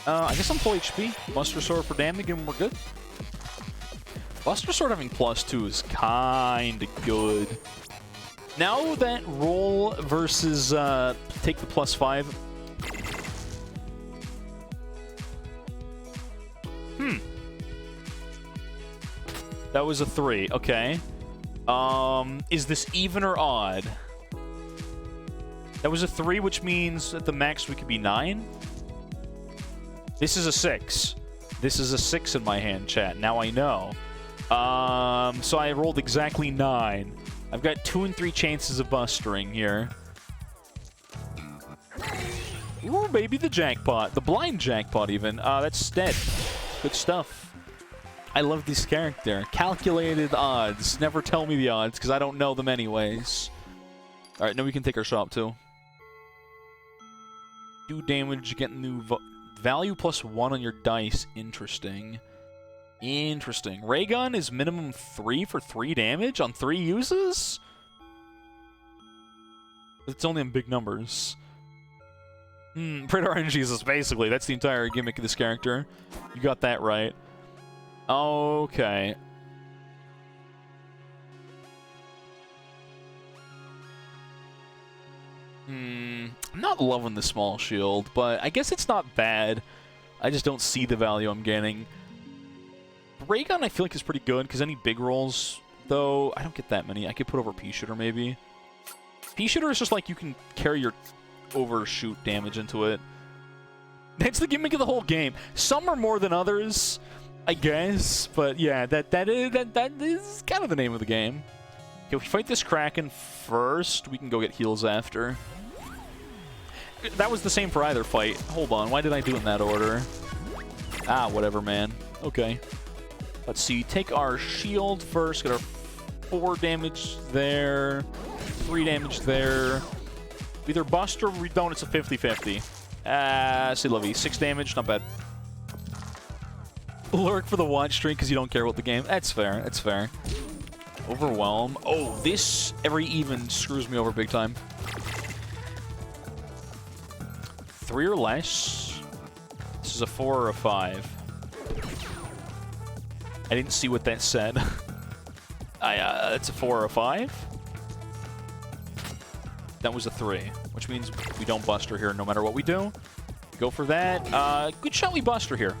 S1: I guess I'm full HP. Buster Sword for damage, and we're good. Buster Sword having +2 is kind of good. Now that roll versus take the +5. That was a 3. Okay. Is this even or odd? That was a 3, which means at the max we could be 9. This is a 6. This is a 6 in my hand, chat. Now I know. So I rolled exactly 9. I've got 2 and 3 chances of bustering here. Ooh, maybe the jackpot. The blind jackpot, even. That's dead. Good stuff. I love this character. Calculated odds. Never tell me the odds, because I don't know them anyways. Alright, now we can take our shop, too. Do damage, get new value +1 on your dice. Interesting. Interesting. Ray gun is minimum 3 for 3 damage on 3 uses? It's only in big numbers. Predator RNGs is basically, that's the entire gimmick of this character. You got that right. Okay. I'm not loving the small shield, but I guess it's not bad. I just don't see the value I'm getting. Ray gun I feel like is pretty good, because any big rolls, though, I don't get that many. I could put over Pea-Shooter, maybe. Pea-Shooter is just like you can carry your overshoot damage into it. That's the gimmick of the whole game. Some are more than others, I guess, but yeah, that is kind of the name of the game. Okay, if we fight this Kraken first, we can go get heals after. That was the same for either fight. Hold on, why did I do it in that order? Ah, whatever, man. Okay. Let's see, take our shield first, get our 4 damage there, 3 damage there. Either bust or we don't, it's a 50-50. C'est la vie. 6 damage, not bad. Lurk for the watch stream because you don't care about the game. That's fair, that's fair. Overwhelm. Oh, this every even screws me over big time. 3 or less. This is a 4 or a 5. I didn't see what that said. That's a 4 or a 5. That was a 3, which means we don't buster here no matter what we do. Go for that. Good shot we buster here.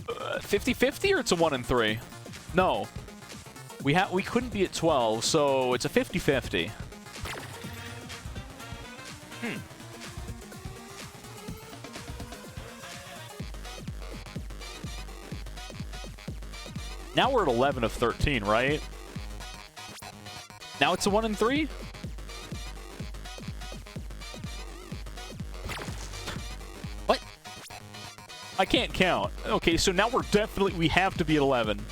S1: 50-50 or it's a 1 and 3? No. We couldn't be at 12, so it's a 50-50. Now we're at 11 of 13, right? Now it's a 1 and 3? What? I can't count. Okay, so now we have to be at 11.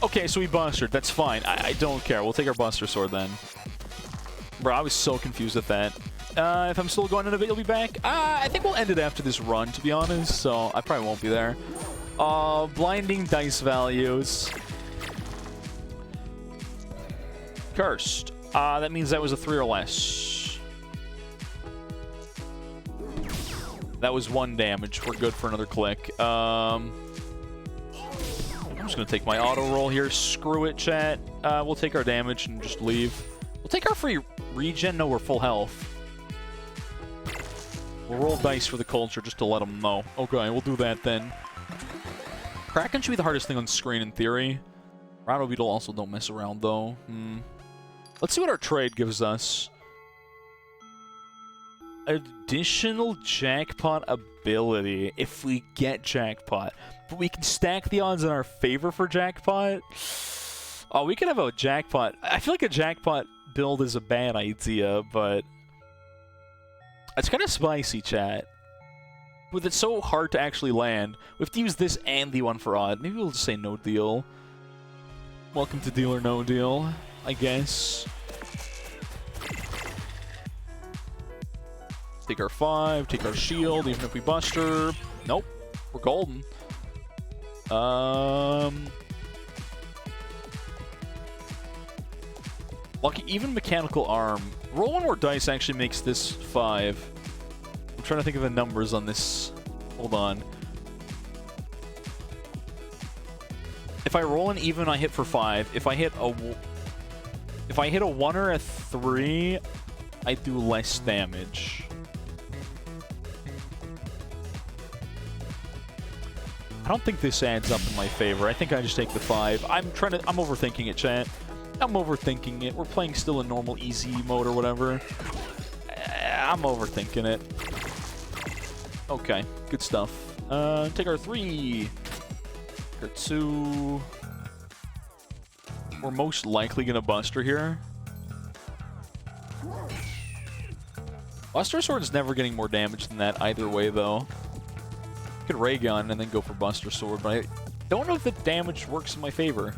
S1: Okay, so we busted. That's fine. I don't care. We'll take our Buster Sword then. Bro, I was so confused at that. If I'm still going in a bit, you'll be back. I think we'll end it after this run, to be honest, so I probably won't be there. Blinding dice values. Cursed. That means that was a 3 or less. That was 1 damage. We're good for another click. I'm just going to take my auto roll here. Screw it, chat. We'll take our damage and just leave. We'll take our free regen. No, we're full health. We'll roll dice for the culture just to let them know. Okay, we'll do that then. Kraken should be the hardest thing on screen in theory. Rhino Beetle also don't mess around though. Let's see what our trade gives us. Additional jackpot ability if we get jackpot. But we can stack the odds in our favor for jackpot. Oh, we could have a jackpot. I feel like a jackpot build is a bad idea, but it's kind of spicy, chat. With it so hard to actually land, we have to use this and the one for odd. Maybe we'll just say no deal. Welcome to Deal or No Deal, I guess. Take our 5, take our shield, even if we bust her. Nope, we're golden. Lucky, even mechanical arm. Roll 1 more dice actually makes this 5. I'm trying to think of the numbers on this. Hold on. If I roll an even, I hit for 5. If I hit a 1 or a 3, I do less damage. I don't think this adds up in my favor. I think I just take the 5. I'm overthinking it, chat. I'm overthinking it. We're playing still in normal easy mode or whatever. I'm overthinking it. Okay, good stuff. Take our 3. Take our 2. We're most likely gonna Buster here. Buster Sword is never getting more damage than that either way, though. Could Ray Gun and then go for Buster Sword, but I don't know if the damage works in my favor.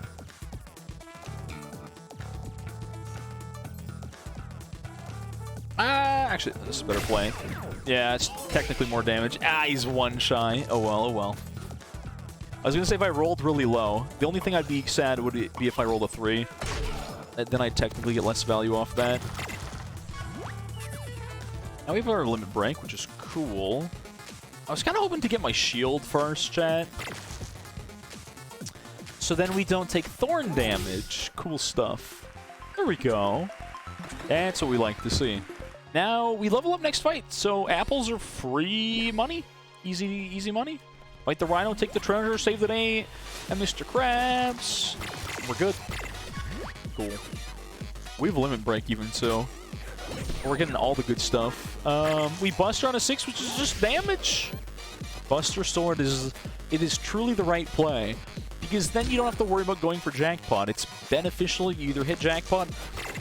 S1: Actually, this is a better play. Yeah, it's technically more damage. He's 1 shy. Oh well, oh well. I was gonna say if I rolled really low, the only thing I'd be sad would be if I rolled a 3. Then I'd technically get less value off that. Now we have our limit break, which is cool. I was kind of hoping to get my shield first, chat. So then we don't take thorn damage. Cool stuff. There we go. That's what we like to see. Now we level up next fight. So apples are free money. Easy money. Fight the Rhino, take the treasure, save the day, and Mr. Krabs. We're good. Cool. We have a limit break even, so we're getting all the good stuff. We Buster on a 6, which is just damage. Buster Sword is truly the right play, because then you don't have to worry about going for jackpot. It's beneficial. You either hit jackpot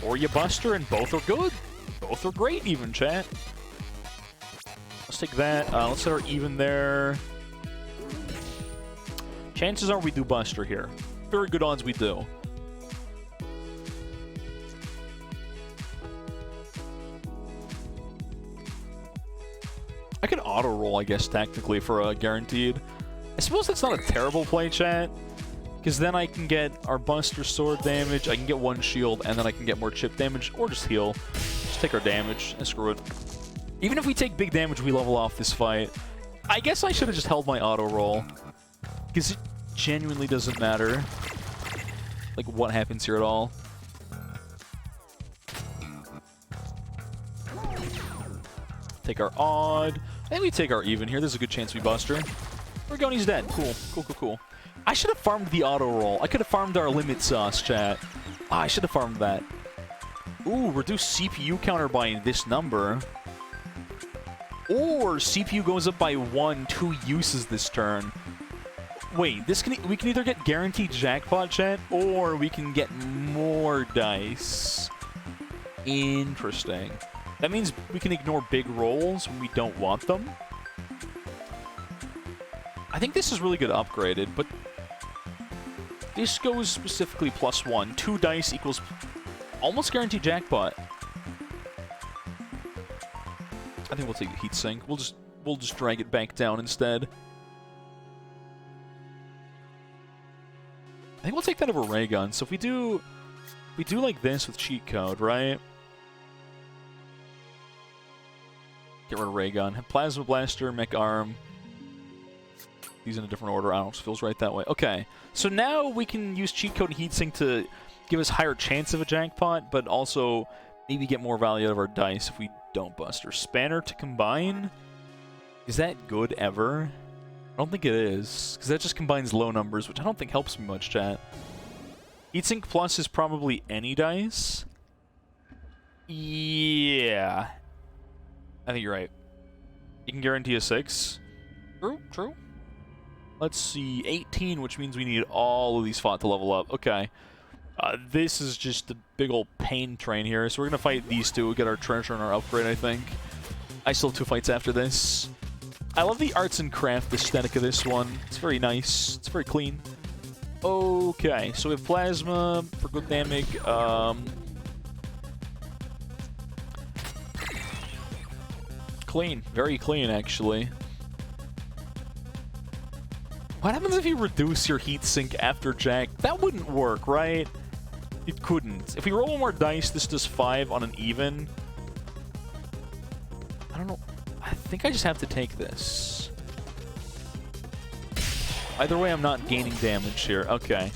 S1: or you Buster, and both are good. Both are great even, chat. Let's take that. Let's set our even there. Chances are we do Buster here. Very good odds we do. I could auto-roll, I guess, technically, for a guaranteed. I suppose that's not a terrible play, chat, because then I can get our Buster Sword damage, I can get 1 shield, and then I can get more chip damage, or just heal. Just take our damage, and screw it. Even if we take big damage, we level off this fight. I guess I should have just held my auto-roll, because it genuinely doesn't matter, like, what happens here at all. Take our odd. I think we take our even here. There's a good chance we Buster. We're going, he's dead. Cool. Cool, cool, cool. I should have farmed the auto roll. I could have farmed our limit sauce, chat. I should have farmed that. Ooh, reduce CPU counter by this number. Or CPU goes up by 1, 2 uses this turn. Wait, we can either get guaranteed jackpot, chat, or we can get more dice. Interesting. That means we can ignore big rolls when we don't want them. I think this is really good upgraded, but this goes specifically +1. 2 dice equals almost guaranteed jackpot. I think we'll take the heat sink. We'll just drag it back down instead. I think we'll take that over ray gun. So if we do like this with cheat code, right? Get rid of ray gun. Have plasma blaster, mech arm. These in a different order. I don't know, it just feels right that way. Okay, so now we can use cheat code and heatsink to give us higher chance of a jackpot, but also maybe get more value out of our dice if we don't buster. Spanner to combine? Is that good ever? I don't think it is, because that just combines low numbers, which I don't think helps me much, chat. Heatsink plus is probably any dice. Yeah. I think you're right. You can guarantee a 6. True, true. Let's see, 18, which means we need all of these fought to level up. Okay. This is just a big old pain train here, so we're going to fight these two, get our treasure and our upgrade, I think. I still have 2 fights after this. I love the arts and craft aesthetic of this one. It's very nice. It's very clean. Okay, so we have plasma for good damage. Clean. Very clean, actually. What happens if you reduce your heatsink after Jack? That wouldn't work, right? It couldn't. If we roll more dice, this does 5 on an even. I don't know. I think I just have to take this. Either way, I'm not gaining damage here. Okay.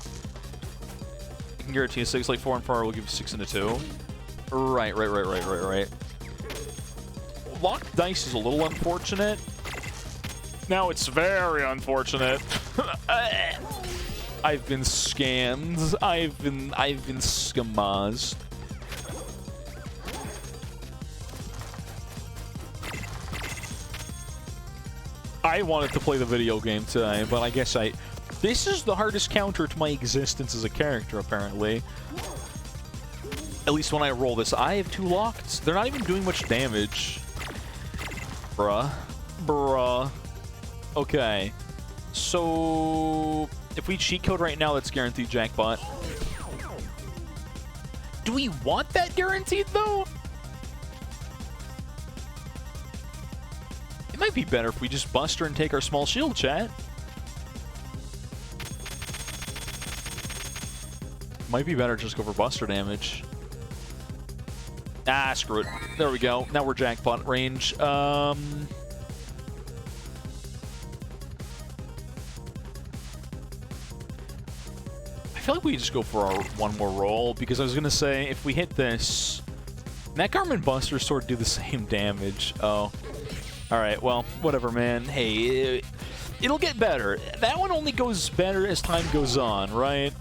S1: You can guarantee a 6, like 4 and 4 will give you 6 and a 2. Right. Locked dice is a little unfortunate. Now it's very unfortunate. I've been scammed. I've been skamazed. I wanted to play the video game today, but I guess this is the hardest counter to my existence as a character, apparently. At least when I roll this. I have 2 locked. They're not even doing much damage. Bruh. Okay. So if we cheat code right now, that's guaranteed jackpot. Do we want that guaranteed, though? It might be better if we just buster and take our small shield, chat. Might be better just go for buster damage. Ah, screw it. There we go. Now we're jackpot range. I feel like we just go for our 1 more roll, because I was going to say, if we hit this, Mech Arm and Buster sort of do the same damage. Oh. Alright, well, whatever, man. Hey, it'll get better. That one only goes better as time goes on, right?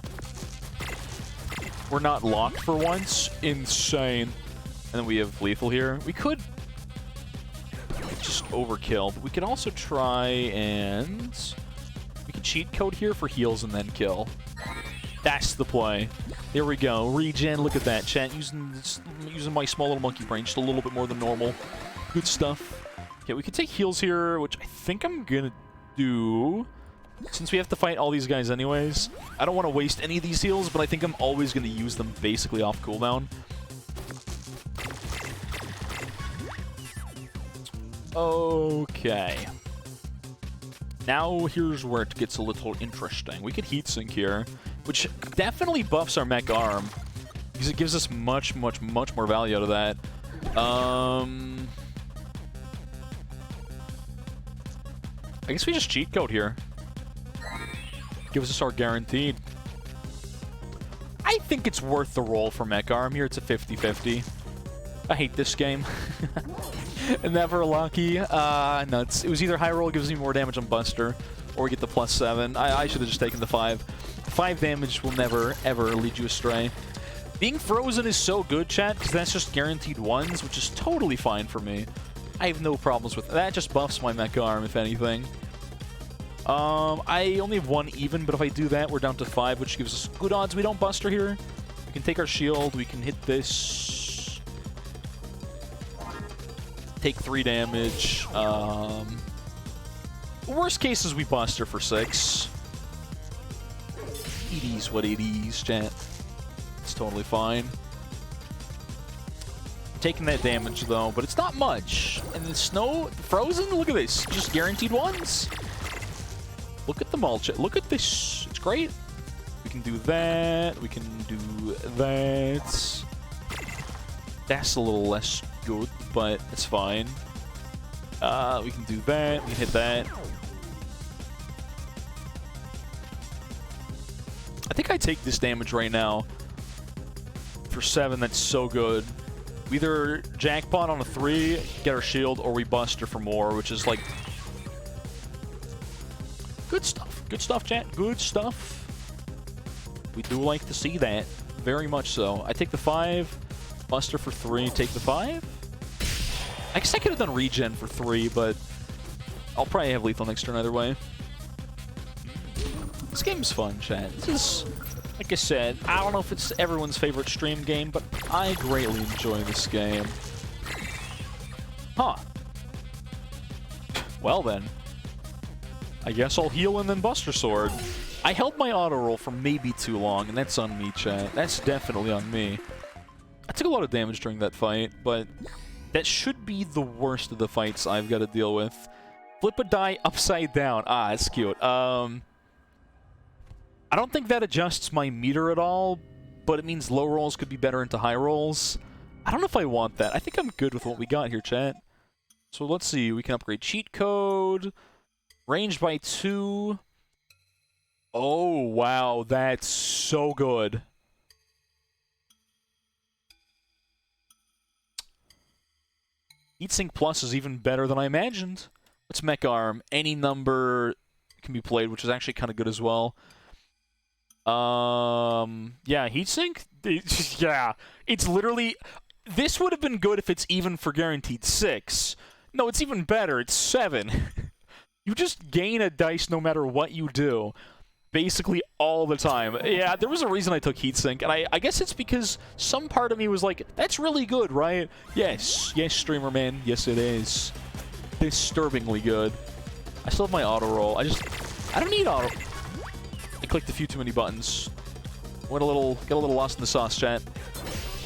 S1: We're not locked for once. Insane. And then we have lethal here. We could just overkill, but we could also try and... we could cheat code here for heals and then kill. That's the play. There we go. Regen, look at that. Chat, using my small little monkey brain just a little bit more than normal. Good stuff. Okay, we could take heals here, which I think I'm gonna do. Since we have to fight all these guys anyways, I don't want to waste any of these heals, but I think I'm always gonna use them basically off cooldown. Okay. Now here's where it gets a little interesting. We could heatsink here, which definitely buffs our mech arm, because it gives us much more value out of that. I guess we just cheat code here. Gives us our guaranteed. I think it's worth the roll for mech arm here. It's a 50-50. I hate this game. Never lucky. Nuts. It was either high roll gives me more damage on Buster, or we get the +7. I should have just taken the 5. 5 damage will never, ever lead you astray. Being frozen is so good, chat, because that's just guaranteed 1s, which is totally fine for me. I have no problems with that. That just buffs my mech arm, if anything. I only have 1 even, but if I do that, we're down to 5, which gives us good odds we don't Buster here. We can take our shield. We can hit this. Take 3 damage. Worst case is we Buster for 6. It is what it is, chat. It's totally fine. Taking that damage, though, but it's not much. And the snow... Frozen? Look at this. Just guaranteed ones. Look at the mulch. Look at this. It's great. We can do that. We can do that. That's a little less good, but it's fine. We can do that. We can hit that. I think I take this damage right now. For 7, that's so good. We either jackpot on a 3, get our shield, or we bust her for more, which is like... Good stuff. Good stuff, chat. Good stuff. We do like to see that. Very much so. I take the 5, buster for 3, take the 5. I guess I could have done regen for 3, but I'll probably have lethal next turn either way. This game's fun, chat. This is, like I said, I don't know if it's everyone's favorite stream game, but I greatly enjoy this game. Huh. Well then. I guess I'll heal and then Buster Sword. I held my auto roll for maybe too long, and that's on me, chat. That's definitely on me. I took a lot of damage during that fight, but that should be the worst of the fights I've got to deal with. Flip a die upside down. Ah, that's cute. I don't think that adjusts my meter at all, but it means low rolls could be better into high rolls. I don't know if I want that. I think I'm good with what we got here, chat. So let's see. We can upgrade cheat code. Range by 2. Oh, wow. That's so good. Heatsink Plus is even better than I imagined. Let's mech arm. Any number can be played, which is actually kind of good as well. Yeah, heatsink? Yeah, it's literally... This would have been good if it's even for guaranteed 6. No, it's even better. It's 7. You just gain a dice no matter what you do. Basically all the time. Yeah, there was a reason I took heatsink, and I guess it's because some part of me was like, that's really good, right? Yes. Yes, streamer man. Yes, it is. Disturbingly good. I still have my auto roll. I don't need auto... I clicked a few too many buttons. Got a little lost in the sauce, chat.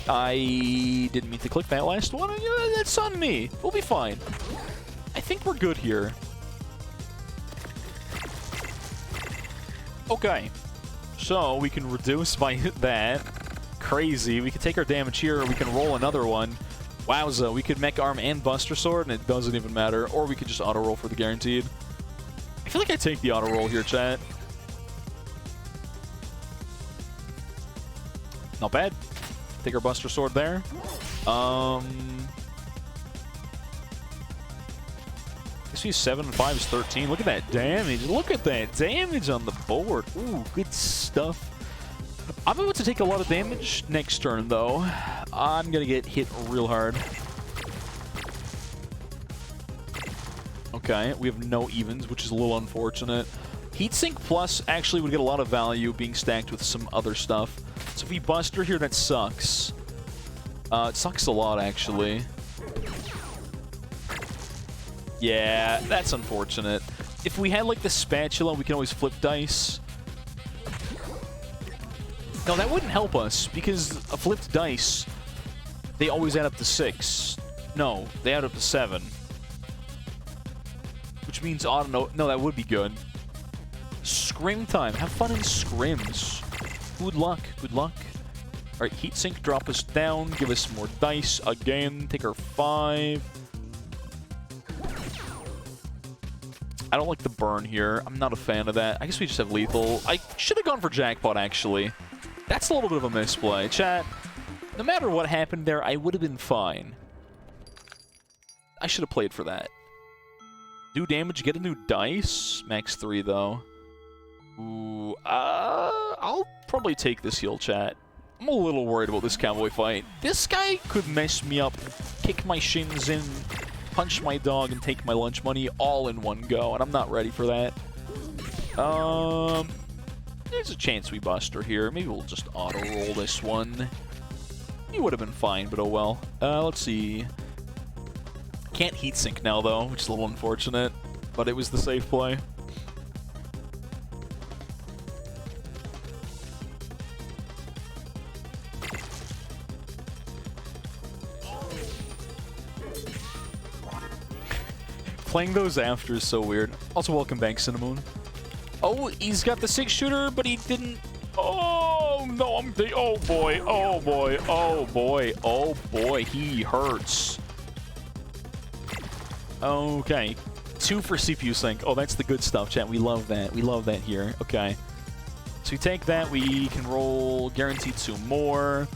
S1: I didn't mean to click that last one. Yeah, that's on me. We'll be fine. I think we're good here. Okay. So we can reduce by that. Crazy. We can take our damage here, or we can roll another one. Wowza. We could mech arm and buster sword, and it doesn't even matter. Or we could just auto roll for the guaranteed. I feel like I take the auto roll here, chat. Not bad. Take our Buster Sword there. I see 7 and 5 is 13. Look at that damage. Look at that damage on the board. Ooh, good stuff. I'm about to take a lot of damage next turn, though. I'm going to get hit real hard. Okay, we have no evens, which is a little unfortunate. Heatsink Plus actually would get a lot of value being stacked with some other stuff. So if we buster here, that sucks. It sucks a lot, actually. Yeah, that's unfortunate. If we had, like, the spatula, we can always flip dice. No, that wouldn't help us, because a flipped dice, they always add up to 6. No, they add up to 7. Which means auto... No, that would be good. Scrim time. Have fun in scrims. Good luck. Good luck. Alright, heatsink, drop us down. Give us more dice. Again, take our 5. I don't like the burn here. I'm not a fan of that. I guess we just have lethal. I should have gone for jackpot, actually. That's a little bit of a misplay. Chat, no matter what happened there, I would have been fine. I should have played for that. Do damage, get a new dice. Max 3, though. Ooh, I'll probably take this heal, chat. I'm a little worried about this cowboy fight. This guy could mess me up, kick my shins in, punch my dog, and take my lunch money all in one go, and I'm not ready for that. There's a chance we buster here. Maybe we'll just auto-roll this one. He would have been fine, but oh well. Let's see. Can't heatsink now, though, which is a little unfortunate, but it was the safe play. Playing those after is so weird. Also, welcome back, Cinnamon. Oh, he's got the 6-shooter, but he didn't... Oh, no, oh, boy, oh, boy, oh, boy, oh, boy, he hurts. Okay. 2 for CPU sync. Oh, that's the good stuff, chat. We love that. We love that here. Okay. So we take that. We can roll guaranteed 2 more.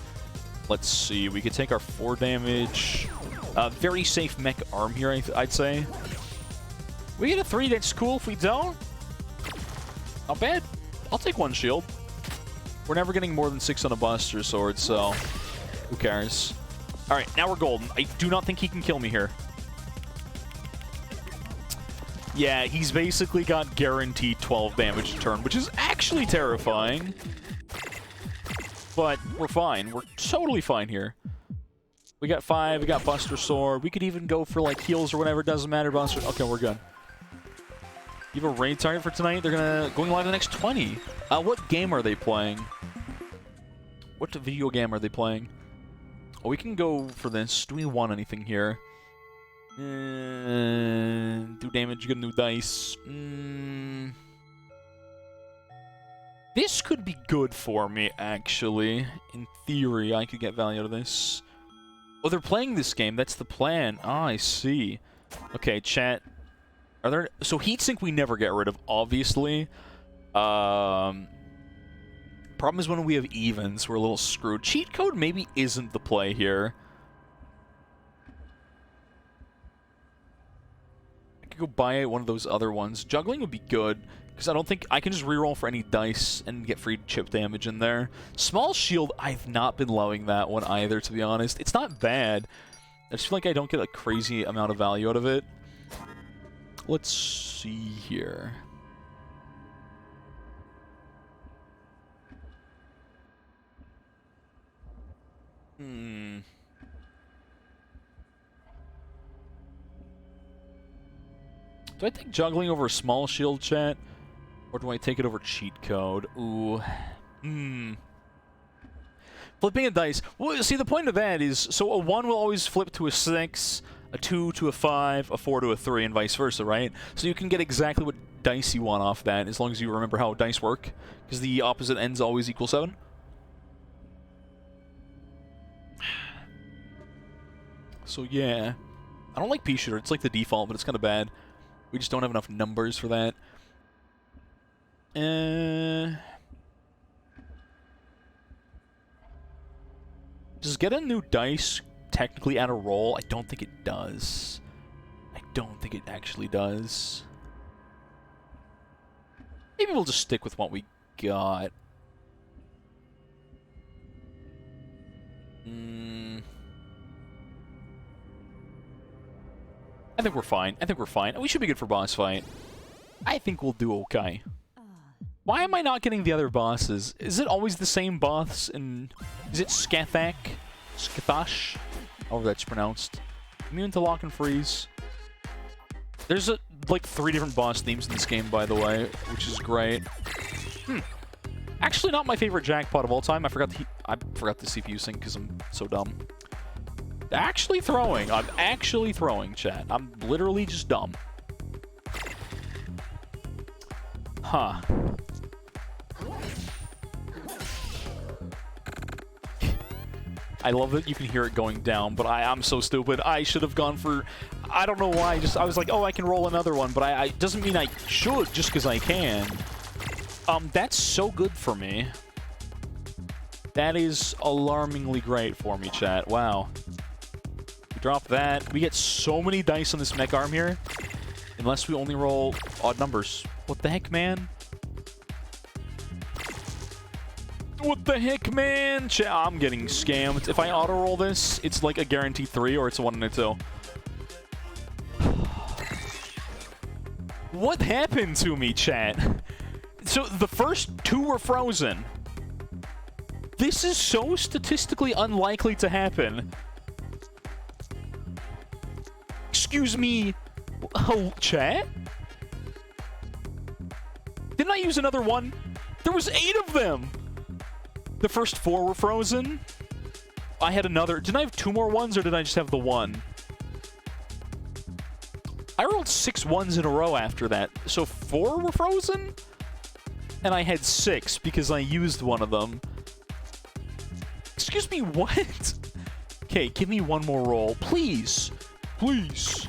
S1: Let's see. We could take our 4 damage. Very safe mech arm here, I'd say. We get a 3. That's cool. If we don't, not bad. I'll take 1 shield. We're never getting more than 6 on a Buster Sword, so who cares? All right, now we're golden. I do not think he can kill me here. Yeah, he's basically got guaranteed 12 damage a turn, which is actually terrifying. But we're fine. We're totally fine here. We got 5. We got Buster Sword. We could even go for, like, heals or whatever. Doesn't matter. Buster. Okay, we're good. You have a raid target for tonight? They're going live the next 20. What game are they playing? What video game are they playing? Oh, we can go for this. Do we want anything here? Do damage, get a new dice. This could be good for me, actually. In theory, I could get value out of this. Oh, they're playing this game. That's the plan. Ah, I see. Okay, chat. Are there... So heatsink we never get rid of, obviously. Problem is when we have evens, we're a little screwed. Cheat code maybe isn't the play here. Go buy one of those other ones. Juggling would be good, because I don't think... I can just reroll for any dice and get free chip damage in there. Small shield, I've not been loving that one either, to be honest. It's not bad. I just feel like I don't get a crazy amount of value out of it. Let's see here. Do I take juggling over a small shield, chat? Or do I take it over cheat code? Ooh. Flipping a dice. Well, see, the point of that is, so a 1 will always flip to a 6, a 2 to a 5, a 4 to a 3, and vice versa, right? So you can get exactly what dice you want off that, as long as you remember how dice work, because the opposite ends always equal 7. So yeah. I don't like P-Shooter. It's like the default, but it's kind of bad. We just don't have enough numbers for that. Does get a new dice technically add a roll? I don't think it does. I don't think it actually does. Maybe we'll just stick with what we got. I think we're fine. I think we're fine. We should be good for boss fight. I think we'll do okay. Why am I not getting the other bosses? Is it always the same boss? And is it Skathak? Skathash? However that's pronounced. Immune to lock and freeze. There's like 3 different boss themes in this game, by the way, which is great. Actually, not my favorite jackpot of all time. I forgot the CPU sync because I'm so dumb. Actually throwing. I'm actually throwing, chat. I'm literally just dumb. Huh. I love that you can hear it going down, but I'm so stupid. I should have gone for... I don't know why. I was like, oh, I can roll another one, but I doesn't mean I should just because I can. That's so good for me. That is alarmingly great for me, chat. Wow. We drop that. We get so many dice on this mech arm here. Unless we only roll odd numbers. What the heck, man? What the heck, man? I'm getting scammed. If I auto-roll this, it's like a guaranteed 3 or it's a 1 and a 2. What happened to me, chat? So the first 2 were frozen. This is so statistically unlikely to happen. Excuse me. Oh, chat? Didn't I use another 1? There was 8 of them. The first 4 were frozen. I had another. Didn't I have 2 more 1s or did I just have the 1? I rolled 6 ones in a row after that. So 4 were frozen? And I had 6 because I used one of them. Excuse me, what? Okay, give me one more roll. Please. Please.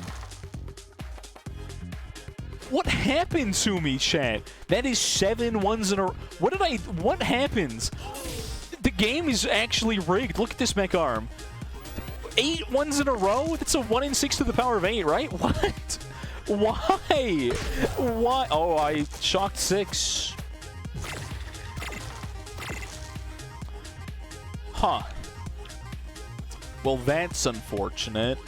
S1: What happened to me, chat? That is 7 ones in a row. What happens? The game is actually rigged. Look at this mech arm. 8 ones in a row? That's a 1 in 6 to the power of 8, right? What? Why? Why? Oh, I shocked 6. Huh. Well, that's unfortunate.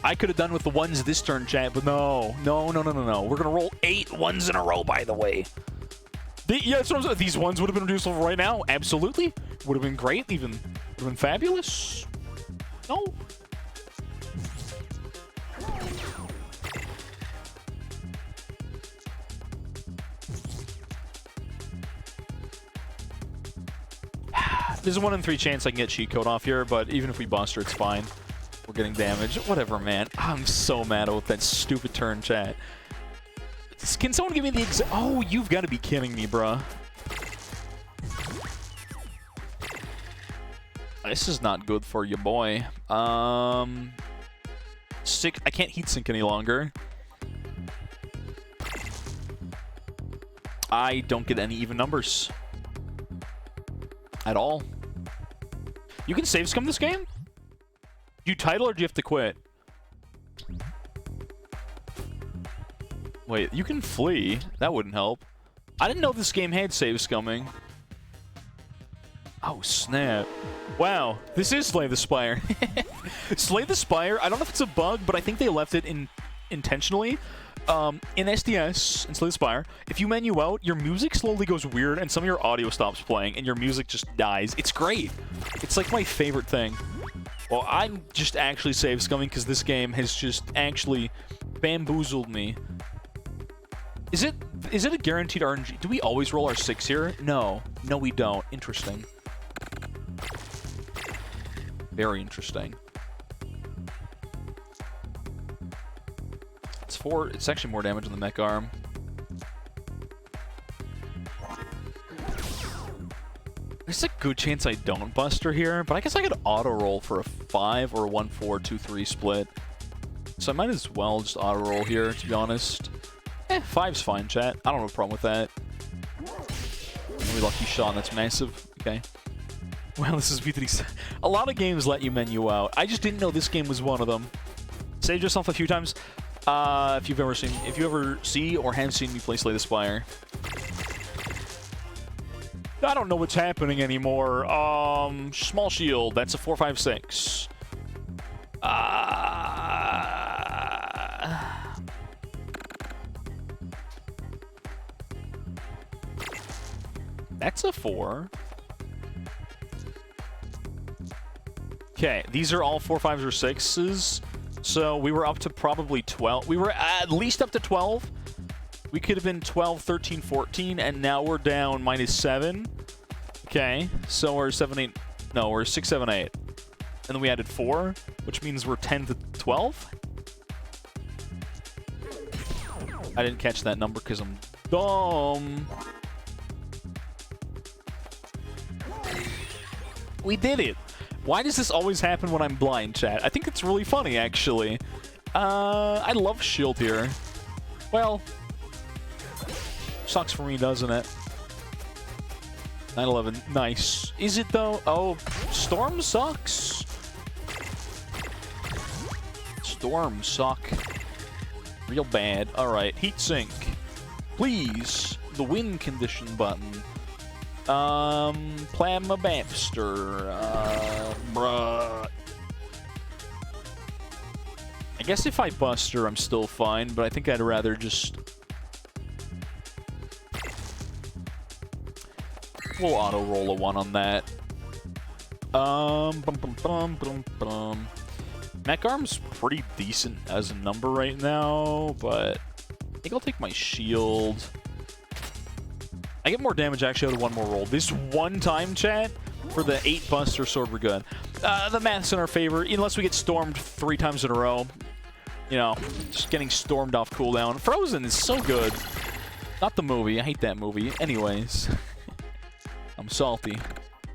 S1: I could have done with the ones this turn, chat, but no. No, no, no, no, no. We're going to roll 8 ones in a row, by the way. Yeah, that's what I'm saying. These ones would have been useful right now. Absolutely. Would have been great, even. Would have been fabulous. No. There's a 1 in 3 chance I can get cheat code off here, but even if we bust her, it's fine. We're getting damage. Whatever, man. I'm so mad with that stupid turn, chat. Can someone give me the exact... Oh, you've got to be kidding me, bruh. This is not good for you, boy. I can't heat sink any longer. I don't get any even numbers. At all. You can save scum this game? Do you title or do you have to quit? Wait, you can flee. That wouldn't help. I didn't know this game had save scumming. Oh, snap. Wow, this is Slay the Spire. Slay the Spire, I don't know if it's a bug, but I think they left it in intentionally. In SDS, in Slay the Spire, if you menu out, your music slowly goes weird and some of your audio stops playing and your music just dies. It's great. It's like my favorite thing. Well, I'm just actually save scumming because this game has just actually bamboozled me. Is it a guaranteed RNG? Do we always roll our 6 here? No. No, we don't. Interesting. Very interesting. It's actually more damage than the mech arm. There's a good chance I don't bust her here, but I guess I could auto-roll for a 5 or a 1-4, 2-3 split. So I might as well just auto-roll here, to be honest. 5's fine, chat. I don't have a problem with that. Really lucky shot, that's massive. Okay. Well, this is V3. A lot of games let you menu out. I just didn't know this game was one of them. Saved yourself a few times. If you ever see or have seen me play Slay the Spire. I don't know what's happening anymore. Small shield. That's a 4-5-6. That's a 4. Okay, these are all 4, 5s, or 6s. So we were up to probably 12. We were at least up to 12. We could have been 12, 13, 14, and now we're down -7. Okay, so we're 7, 8. No, we're 6, 7, 8. And then we added 4, which means we're 10 to 12. I didn't catch that number because I'm dumb. We did it. Why does this always happen when I'm blind, chat? I think it's really funny, actually. I love shield here. Well, sucks for me, doesn't it? 9/11, nice. Is it, though? Oh, Storm sucks. Storm suck. Real bad. All right, heat sink. Please, the win condition button. Plasma Bapster. Bruh. I guess if I bust her, I'm still fine, but I think I'd rather just... We'll auto-roll a 1 on that. Mech Arm's pretty decent as a number right now, but I think I'll take my shield. I get more damage actually out of 1 more roll. This one time, chat, For the 8 Buster Sword, we're good. The math's in our favor, unless we get stormed 3 times in a row. You know, just getting stormed off cooldown. Frozen is so good. Not the movie. I hate that movie. Anyways. I'm salty.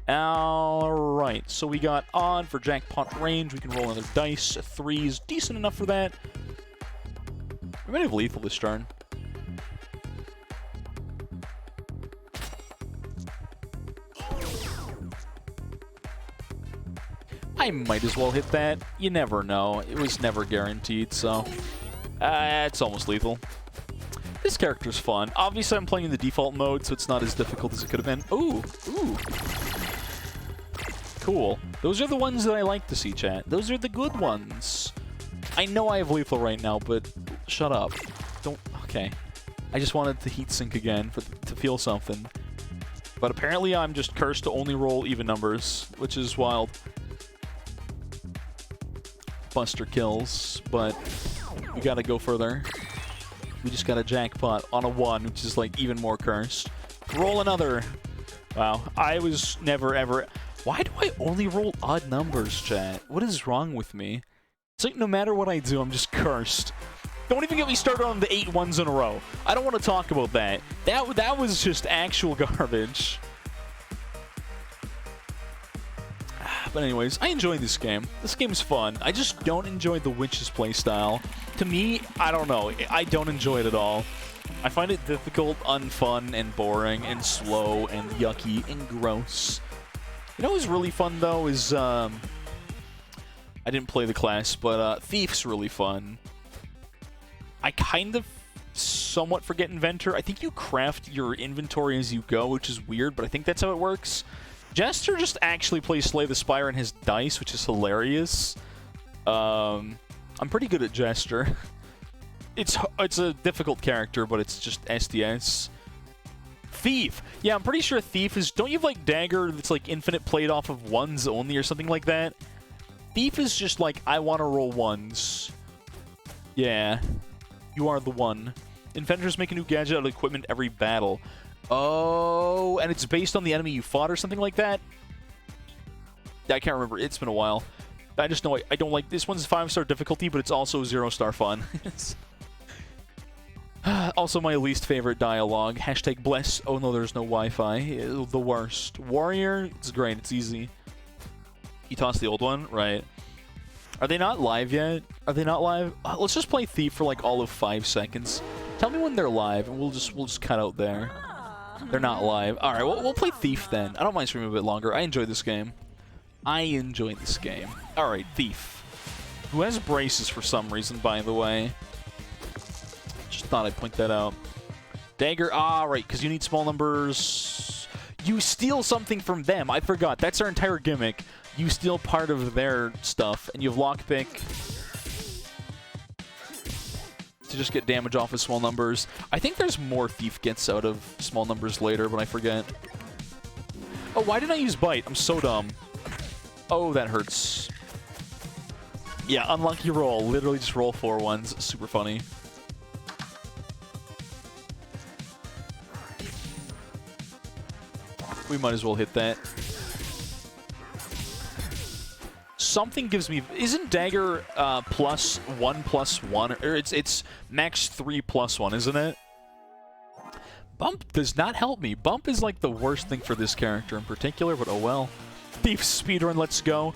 S1: Alright, so we got odd for jackpot range. We can roll another dice. A 3 is decent enough for that. We might have lethal this turn. I might as well hit that. You never know. It was never guaranteed, so... it's almost lethal. This character's fun. Obviously, I'm playing in the default mode, so it's not as difficult as it could have been. Ooh! Ooh! Cool. Those are the ones that I like to see, chat. Those are the good ones. I know I have lethal right now, but... Shut up. Don't... Okay. I just wanted to heat sink again to feel something. But apparently I'm just cursed to only roll even numbers, which is wild. Buster kills, but we gotta go further. We just got a jackpot on a 1, which is like even more cursed. Roll another. Wow, I was never ever... Why do I only roll odd numbers, chat? What is wrong with me? It's like no matter what I do, I'm just cursed. Don't even get me started on the 8 ones in a row. I don't want to talk about that. That was just actual garbage. But anyways, I enjoy this game. This game's fun. I just don't enjoy the Witch's playstyle. To me, I don't know. I don't enjoy it at all. I find it difficult, unfun, and boring, and slow, and yucky, and gross. You know what's really fun, though, is... I didn't play the class, but Thief's really fun. I kind of somewhat forget Inventor. I think you craft your inventory as you go, which is weird, but I think that's how it works. Jester just actually plays Slay the Spire in his dice, which is hilarious. I'm pretty good at Jester. It's a difficult character, but it's just SDS. Thief! Yeah, I'm pretty sure Thief is... Don't you have, like, Dagger that's, like, infinite played off of 1s only or something like that? Thief is just like, I want to roll 1s. Yeah. You are the one. Inventors make a new gadget out of equipment every battle. Oh, and it's based on the enemy you fought or something like that? I can't remember. It's been a while. I just know I don't like... This one's 5-star difficulty, but it's also 0-star fun. Also, my least favorite dialogue. Hashtag bless. Oh, no, there's no Wi-Fi. The worst. Warrior, it's great. It's easy. You tossed the old one? Right. Are they not live yet? Are they not live? Let's just play Thief for, like, all of 5 seconds. Tell me when they're live, and we'll just cut out there. They're not live. All right, we'll play Thief then. I don't mind streaming a bit longer. I enjoy this game. I enjoy this game. All right, Thief. Who has braces for some reason, by the way. Just thought I'd point that out. Dagger. Ah, right, because you need small numbers. You steal something from them. I forgot. That's our entire gimmick. You steal part of their stuff, and you have lockpick to just get damage off of small numbers. I think there's more Thief gets out of small numbers later, but I forget. Oh, why didn't I use Bite? I'm so dumb. Oh, that hurts. Yeah, unlucky roll. Literally just roll 4 ones. Super funny. We might as well hit that. Something gives me... Isn't Dagger +1/+1? Or it's max 3/+1, isn't it? Bump does not help me. Bump is like the worst thing for this character in particular, but oh well. Thief speedrun, let's go.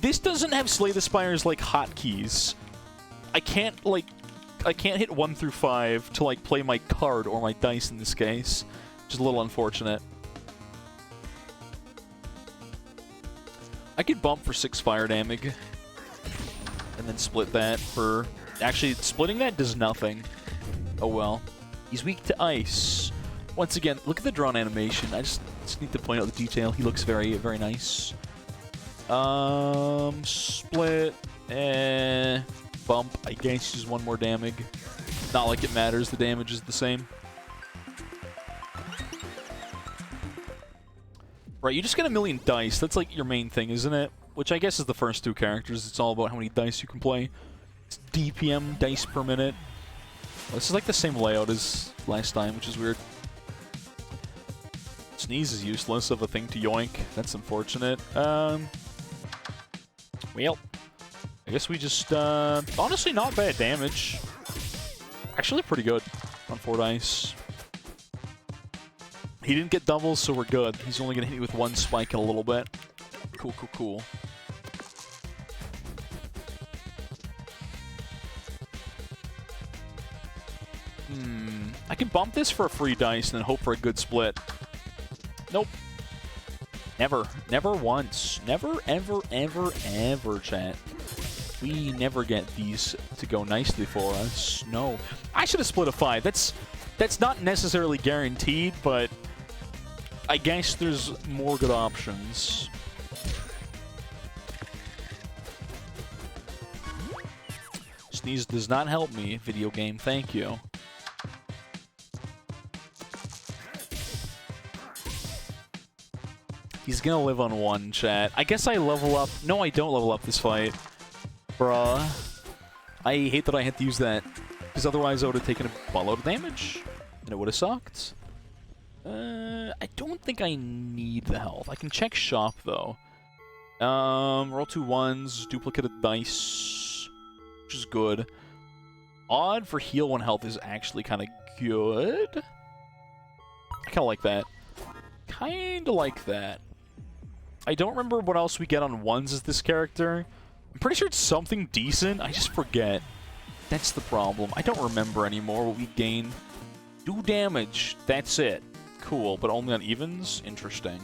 S1: This doesn't have Slay the Spire's like hotkeys. I can't hit 1 through 5 to like play my card or my dice in this case. Which is a little unfortunate. I could bump for 6 fire damage, and then split that for... Actually, splitting that does nothing. Oh well. He's weak to ice. Once again, look at the drawn animation. I just need to point out the detail. He looks very, very nice. Split. Bump. I guess just 1 more damage. Not like it matters. The damage is the same. Right, you just get a million dice. That's like your main thing, isn't it? Which I guess is the first 2 characters. It's all about how many dice you can play. It's DPM, dice per minute. Well, this is like the same layout as last time, which is weird. Sneeze is useless of a thing to yoink. That's unfortunate. Well, I guess we just, honestly not bad damage. Actually pretty good on 4 dice. He didn't get doubles, so we're good. He's only gonna hit you with 1 spike in a little bit. Cool, cool, cool. I can bump this for a free dice and then hope for a good split. Nope. Never. Never once. Never, ever, ever, ever, chat. We never get these to go nicely for us. No. I should have split a 5. That's not necessarily guaranteed, but I guess there's more good options. Sneeze does not help me, video game. Thank you. He's gonna live on 1, chat. I guess I level up. No, I don't level up this fight. Bruh. I hate that I had to use that. Because otherwise I would have taken a buttload of damage. And it would have sucked. I don't think I need the health. I can check shop, though. Roll 2 1s. Duplicate of dice. Which is good. Odd for heal 1 health is actually kind of good. I kind of like that. Kind of like that. I don't remember what else we get on 1s as this character. I'm pretty sure it's something decent. I just forget. That's the problem. I don't remember anymore what we gain. Do damage. That's it. Cool, but only on evens? Interesting.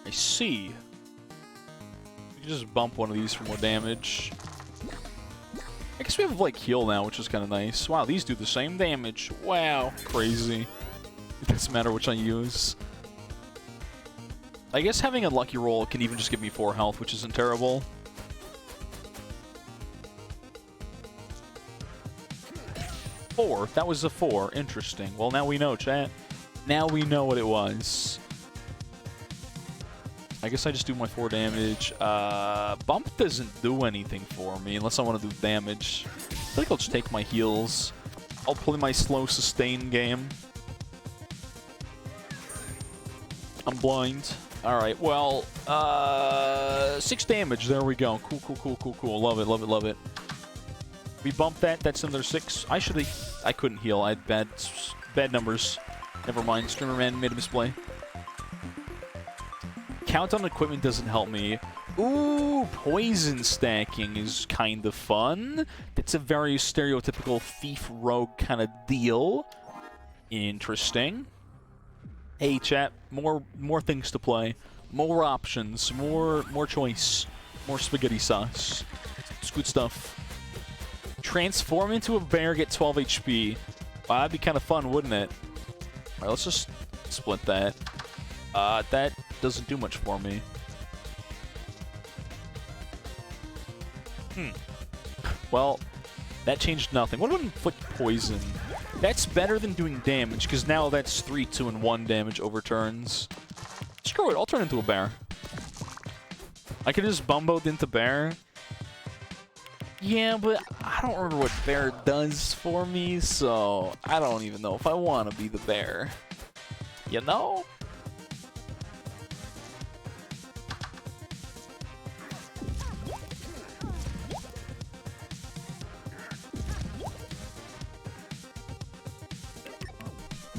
S1: I see. We can just bump one of these for more damage. I guess we have, like, heal now, which is kind of nice. Wow, these do the same damage. Wow. Crazy. It doesn't matter which I use. I guess having a lucky roll can even just give me 4 health, which isn't terrible. Four. That was a 4. Interesting. Well, now we know, chat. Now we know what it was. I guess I just do my 4 damage. Bump doesn't do anything for me unless I want to do damage. I feel like I'll just take my heals. I'll play my slow sustain game. I'm blind. Alright, well, 6 damage. There we go. Cool, cool, cool, cool, cool. Love it, love it, love it. We bumped that. That's another 6. I couldn't heal. I had bad numbers. Never mind. Streamer man made a misplay. Count on equipment doesn't help me. Ooh, poison stacking is kind of fun. It's a very stereotypical thief rogue kind of deal. Interesting. Hey, chat. More things to play. More options. More choice. More spaghetti sauce. It's good stuff. Transform into a bear, get 12 HP. Wow, that'd be kind of fun, wouldn't it? Alright, let's just split that. That doesn't do much for me. Well, that changed nothing. What about inflict poison? That's better than doing damage, because now that's 3, 2, and 1 damage overturns. Screw it, I'll turn into a bear. I could just bumboed into bear. Yeah, but I don't remember what bear does for me, so I don't even know if I want to be the bear. You know?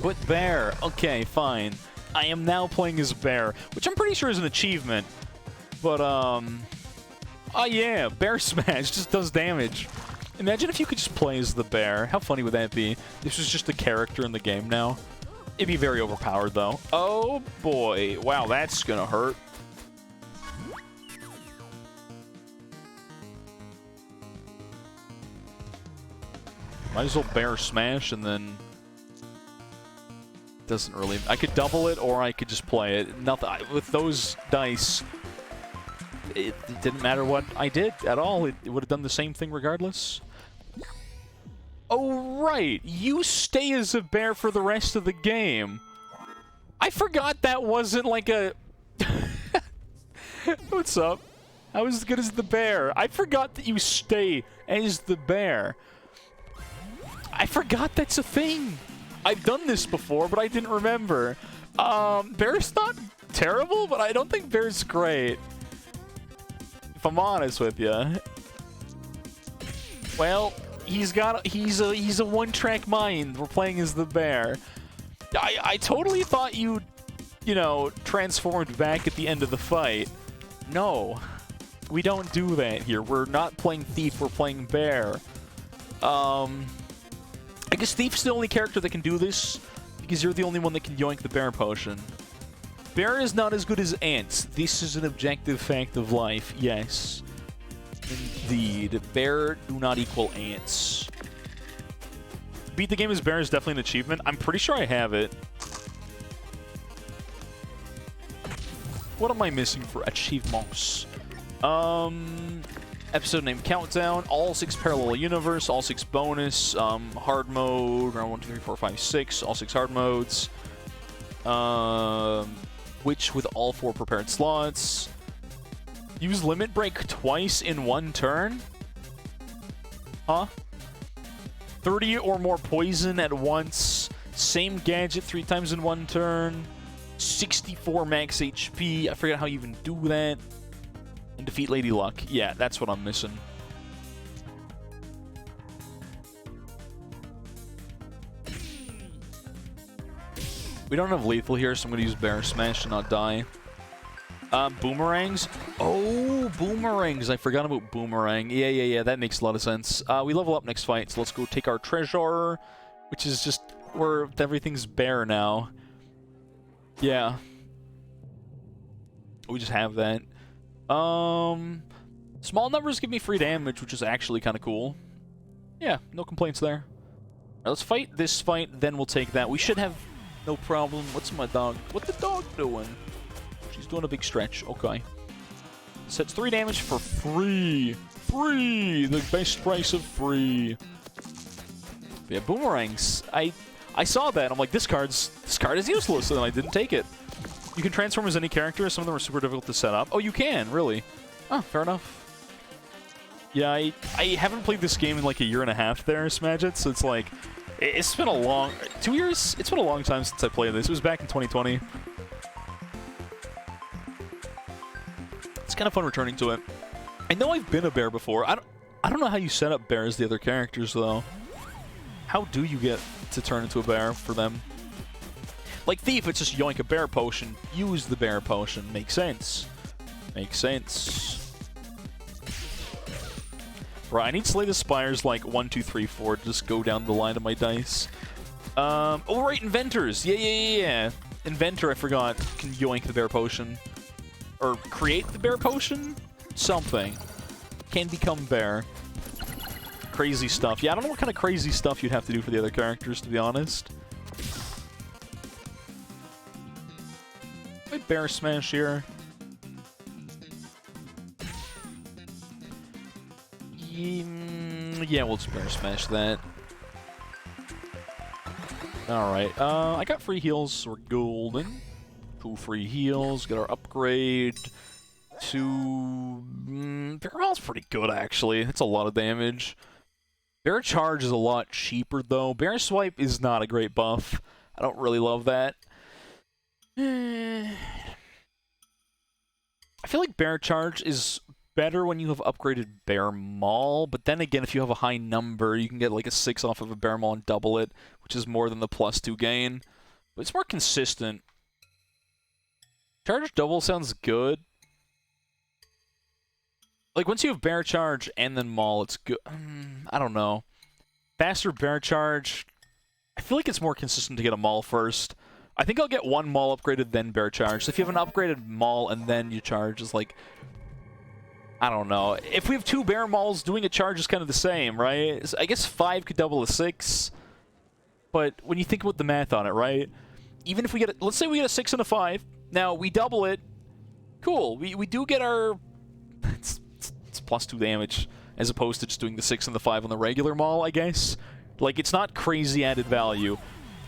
S1: But bear. Okay, fine. I am now playing as bear, which I'm pretty sure is an achievement. But, oh yeah, bear smash just does damage. Imagine if you could just play as the bear. How funny would that be? This was just a character in the game now. It'd be very overpowered, though. Oh, boy. Wow, that's gonna hurt. Might as well bear smash and then... Doesn't really... I could double it or I could just play it. Nothing. With those dice, it didn't matter what I did at all. It would have done the same thing regardless. Oh, right. You stay as a bear for the rest of the game. I forgot that wasn't like a... What's up? I was as good as the bear. I forgot that you stay as the bear. I forgot that's a thing. I've done this before, but I didn't remember. Bear's not terrible, but I don't think Bear's great. If I'm honest with you. Well, he's a one-track mind. We're playing as the bear. I totally thought you know, transformed back at the end of the fight. No. We don't do that here. We're not playing Thief, we're playing Bear. I guess Thief's the only character that can do this, because you're the only one that can yoink the Bear potion. Bear is not as good as Ants. This is an objective fact of life, yes. Indeed. Bear do not equal Ants. Beat the game as Bear is definitely an achievement. I'm pretty sure I have it. What am I missing for achievements? Episode name Countdown, all 6 parallel universe, all 6 bonus, hard mode, round 1, 2, 3, 4, 5, 6, all 6 hard modes, which with all 4 prepared slots, use limit break twice in 1 turn? Huh? 30 or more poison at once, same gadget 3 times in 1 turn, 64 max HP, I forget how you even do that. And defeat Lady Luck. Yeah, that's what I'm missing. We don't have lethal here, so I'm going to use Bear Smash to not die. Boomerangs. Oh, boomerangs. I forgot about boomerang. Yeah. That makes a lot of sense. We level up next fight, so let's go take our treasure, which is just where everything's Bear now. Yeah. We just have that. Small numbers give me free damage, which is actually kind of cool. Yeah, no complaints there. Alright, let's fight this fight, then we'll take that. We should have no problem. What's my dog? What's the dog doing? She's doing a big stretch. Okay. Sets 3 damage for free. Free! The best price of free. Yeah, boomerangs. I saw that. I'm like, this card is useless, and I didn't take it. You can transform as any character. Some of them are super difficult to set up. Oh, you can, really? Oh, fair enough. Yeah, I haven't played this game in like a year and a half there, Smadget, so it's like, it's been a long, 2 years? It's been a long time since I played this. It was back in 2020. It's kind of fun returning to it. I know I've been a bear before. I don't know how you set up bear as the other characters, though. How do you get to turn into a bear for them? Like Thief, it's just yoink a bear potion. Use the bear potion. Makes sense. Makes sense. Right, I need Slay the Spires like 1, 2, 3, 4 to just go down the line of my dice. Oh, right, Inventors. Yeah. Inventor, I forgot, can yoink the bear potion. Or create the bear potion? Something. Can become bear. Crazy stuff. Yeah, I don't know what kind of crazy stuff you'd have to do for the other characters, to be honest. My Bear Smash here. Yeah, we'll just Bear Smash that. Alright, I got free heals, so we're golden. 2 free heals, get our upgrade. 2... Bear Mall's pretty good, actually. It's a lot of damage. Bear Charge is a lot cheaper, though. Bear Swipe is not a great buff. I don't really love that. I feel like Bear Charge is better when you have upgraded Bear Maul, but then again, if you have a high number, you can get like a 6 off of a Bear Maul and double it, which is more than the +2 gain. But it's more consistent. Charge double sounds good. Like, once you have Bear Charge and then Maul, it's good. I don't know. Faster Bear Charge. I feel like it's more consistent to get a Maul first. I think I'll get 1 Maul upgraded, then Bear Charge. So if you have an upgraded Maul and then you charge, it's like... I don't know. If we have 2 Bear Mauls, doing a charge is kind of the same, right? So I guess 5 could double a 6. But when you think about the math on it, right? Even if we get... Let's say we get a 6 and a 5. Now, we double it. Cool. We do get our... It's +2 damage, as opposed to just doing the 6 and the 5 on the regular Maul, I guess. Like, it's not crazy added value.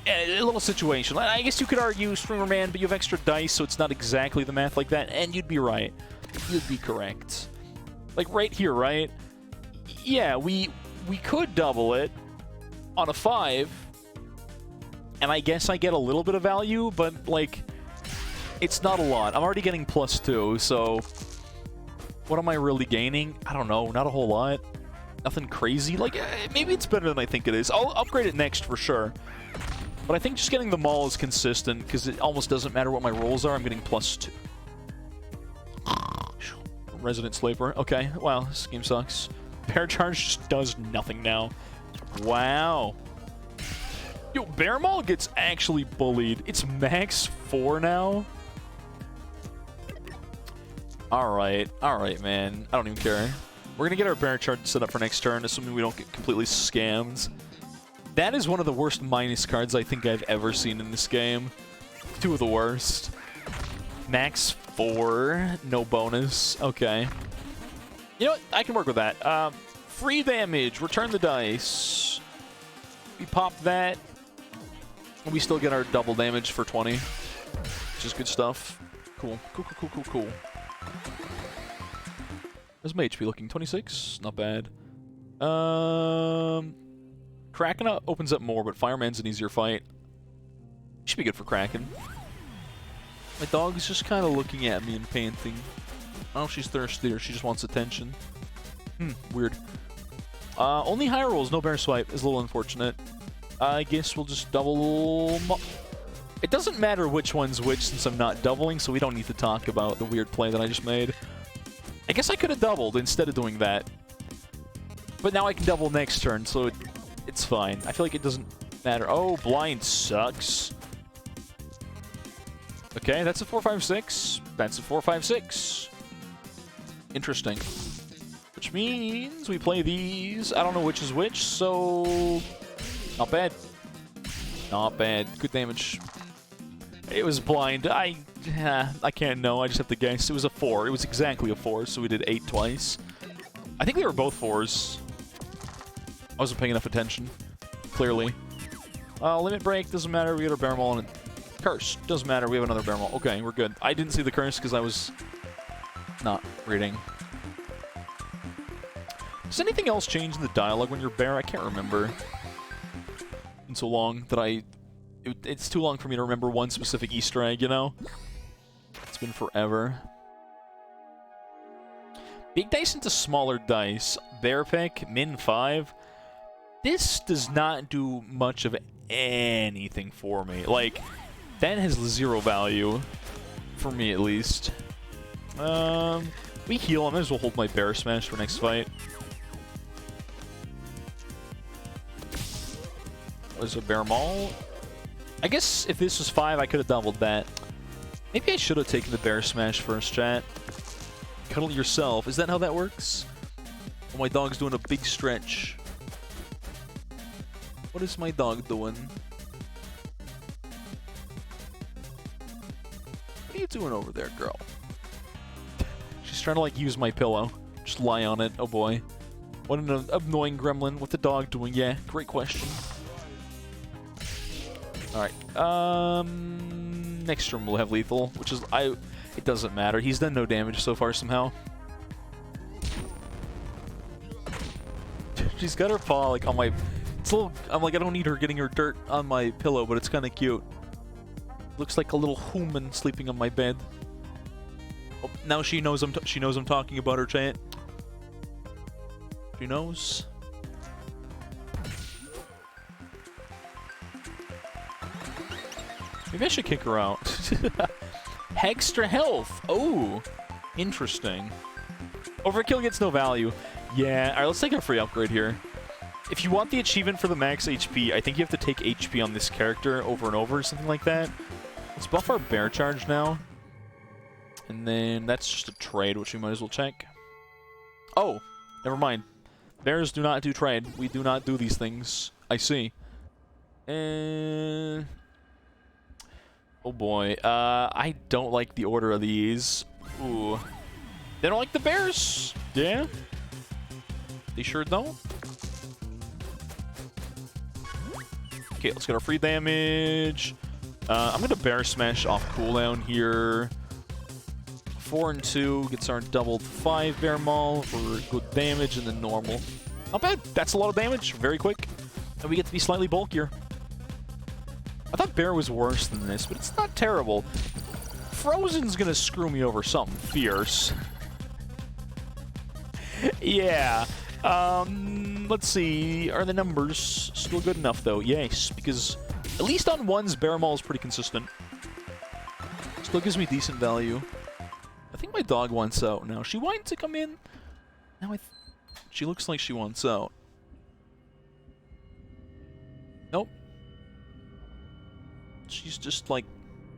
S1: A little situation. I guess you could argue Streamer Man, but you have extra dice, so it's not exactly the math like that, and you'd be right. You'd be correct. Like, right here, right? Yeah, we could double it on a 5, and I guess I get a little bit of value, but, like, it's not a lot. I'm already getting +2, so what am I really gaining? I don't know, not a whole lot. Nothing crazy. Like, maybe it's better than I think it is. I'll upgrade it next for sure. But I think just getting the Maul is consistent, because it almost doesn't matter what my rolls are. I'm getting +2. Resident Slaver. Okay, wow, this game sucks. Bear Charge just does nothing now. Wow. Yo, Bear Maul gets actually bullied. It's max 4 now. Alright, man. I don't even care. We're gonna get our Bear Charge set up for next turn, assuming we don't get completely scammed. That is one of the worst minus cards I think I've ever seen in this game. 2 of the worst. Max 4, no bonus. Okay. You know what? I can work with that. Free damage. Return the dice. We pop that. And we still get our double damage for 20. Which is good stuff. Cool. Cool. How's my HP looking? 26? Not bad. Kraken opens up more, but Fireman's an easier fight. Should be good for Kraken. My dog's just kind of looking at me and panting. I don't know if she's thirsty or she just wants attention. Weird. Only high rolls, no bear swipe is a little unfortunate. I guess we'll just double... It doesn't matter which one's which since I'm not doubling, so we don't need to talk about the weird play that I just made. I guess I could have doubled instead of doing that. But now I can double next turn, so it's fine. I feel like it doesn't matter. Oh, blind sucks. Okay, that's a 4-5-6. That's a 4-5-6. Interesting. Which means we play these. I don't know which is which, so... Not bad. Not bad. Good damage. It was blind. I can't know. I just have to guess. It was a 4. It was exactly a 4, so we did 8 twice. I think they were both 4s. I wasn't paying enough attention. Clearly. Limit break. Doesn't matter. We get our Bear Maul and curse. Doesn't matter. We have another Bear Maul. Okay, we're good. I didn't see the curse because I was not reading. Does anything else change in the dialogue when you're bear? I can't remember. It's been so long that it's too long for me to remember one specific Easter egg, you know? It's been forever. Big dice into smaller dice. Bear pick, min 5. This does not do much of anything for me. Like, that has 0 value. For me, at least. We heal. I might as well hold my Bear Smash for next fight. Was a Bear Maul? I guess if this was 5, I could have doubled that. Maybe I should have taken the Bear Smash first, chat. Cuddle yourself. Is that how that works? Oh, my dog's doing a big stretch. What is my dog doing? What are you doing over there, girl? She's trying to, like, use my pillow. Just lie on it. Oh, boy. What an annoying gremlin. What's the dog doing? Yeah, great question. Alright, next turn we'll have lethal, which is, it doesn't matter. He's done no damage so far somehow. She's got her paw, like, on my, it's a little, I'm like, I don't need her getting her dirt on my pillow, but it's kind of cute. Looks like a little human sleeping on my bed. Oh, now she knows I'm talking about her, chat. She knows. Maybe I should kick her out. Extra health. Oh, interesting. Overkill gets no value. Yeah, alright, let's take a free upgrade here. If you want the achievement for the max HP, I think you have to take HP on this character over and over, or something like that. Let's buff our Bear Charge now. And then that's just a trade, which we might as well check. Oh, never mind. Bears do not do trade. We do not do these things. I see. Oh boy, I don't like the order of these. Ooh. They don't like the bears? Yeah? They sure don't? Okay, let's get our free damage. I'm gonna Bear Smash off cooldown here. 4 and 2 gets our doubled 5 Bear Maul for good damage and then normal. Not bad. That's a lot of damage. Very quick. And we get to be slightly bulkier. I thought Bear was worse than this, but it's not terrible. Frozen's gonna screw me over something fierce. Yeah. Let's see. Are the numbers still good enough, though? Yes, because at least on ones, Bear Maul is pretty consistent. Still gives me decent value. I think my dog wants out now. She wanted to come in. Now she looks like she wants out. Nope. She's just, like,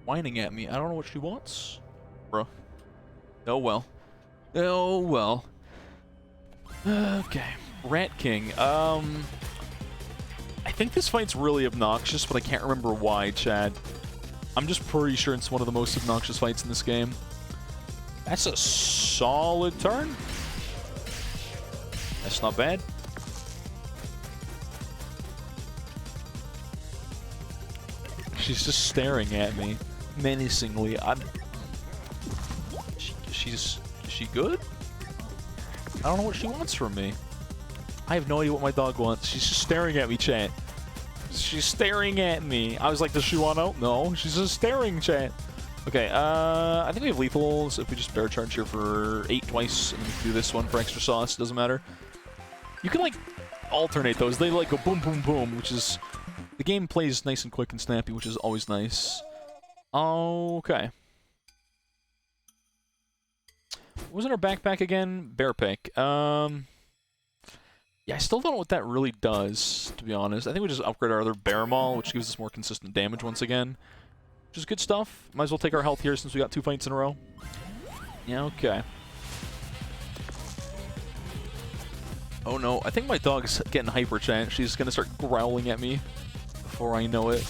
S1: whining at me. I don't know what she wants. Bruh. Oh, well. Oh, well. Okay. Rat King. I think this fight's really obnoxious, but I can't remember why, Chad. I'm just pretty sure it's one of the most obnoxious fights in this game. That's a solid turn. That's not bad. She's just staring at me menacingly. Is she good? I don't know what she wants from me. I have no idea what my dog wants. She's just staring at me, chat. She's staring at me. I was like, does she want out? No, she's just staring, chat. Okay, I think we have lethals if we just bear charge here for 8 twice, and then we can do this one for extra sauce. Doesn't matter. You can, like, alternate those. They, like, go boom, boom, boom, which is... The game plays nice and quick and snappy, which is always nice. Okay. What was in our backpack again? Bear pick. Yeah, I still don't know what that really does, to be honest. I think we just upgrade our other Bear Maul, which gives us more consistent damage once again. Which is good stuff. Might as well take our health here since we got 2 fights in a row. Yeah, okay. Oh no, I think my dog's getting hyper, chat. She's gonna start growling at me before I know it.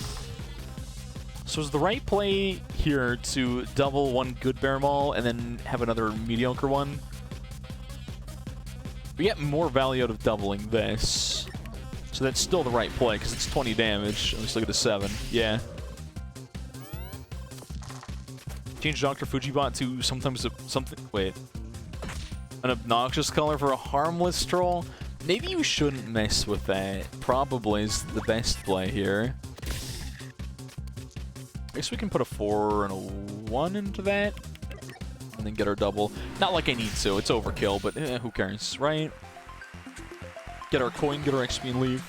S1: So is the right play here to double one good Bear Maul and then have another mediocre one? We get more value out of doubling this. So that's still the right play, because it's 20 damage. At least look at the 7. Yeah. Change Dr. Fujibot to sometimes something... Wait. An obnoxious color for a harmless troll? Maybe you shouldn't mess with that. Probably is the best play here. I guess we can put a 4 and a 1 into that. And then get our double. Not like I need to. It's overkill, but who cares, right? Get our coin, get our XP, and leave.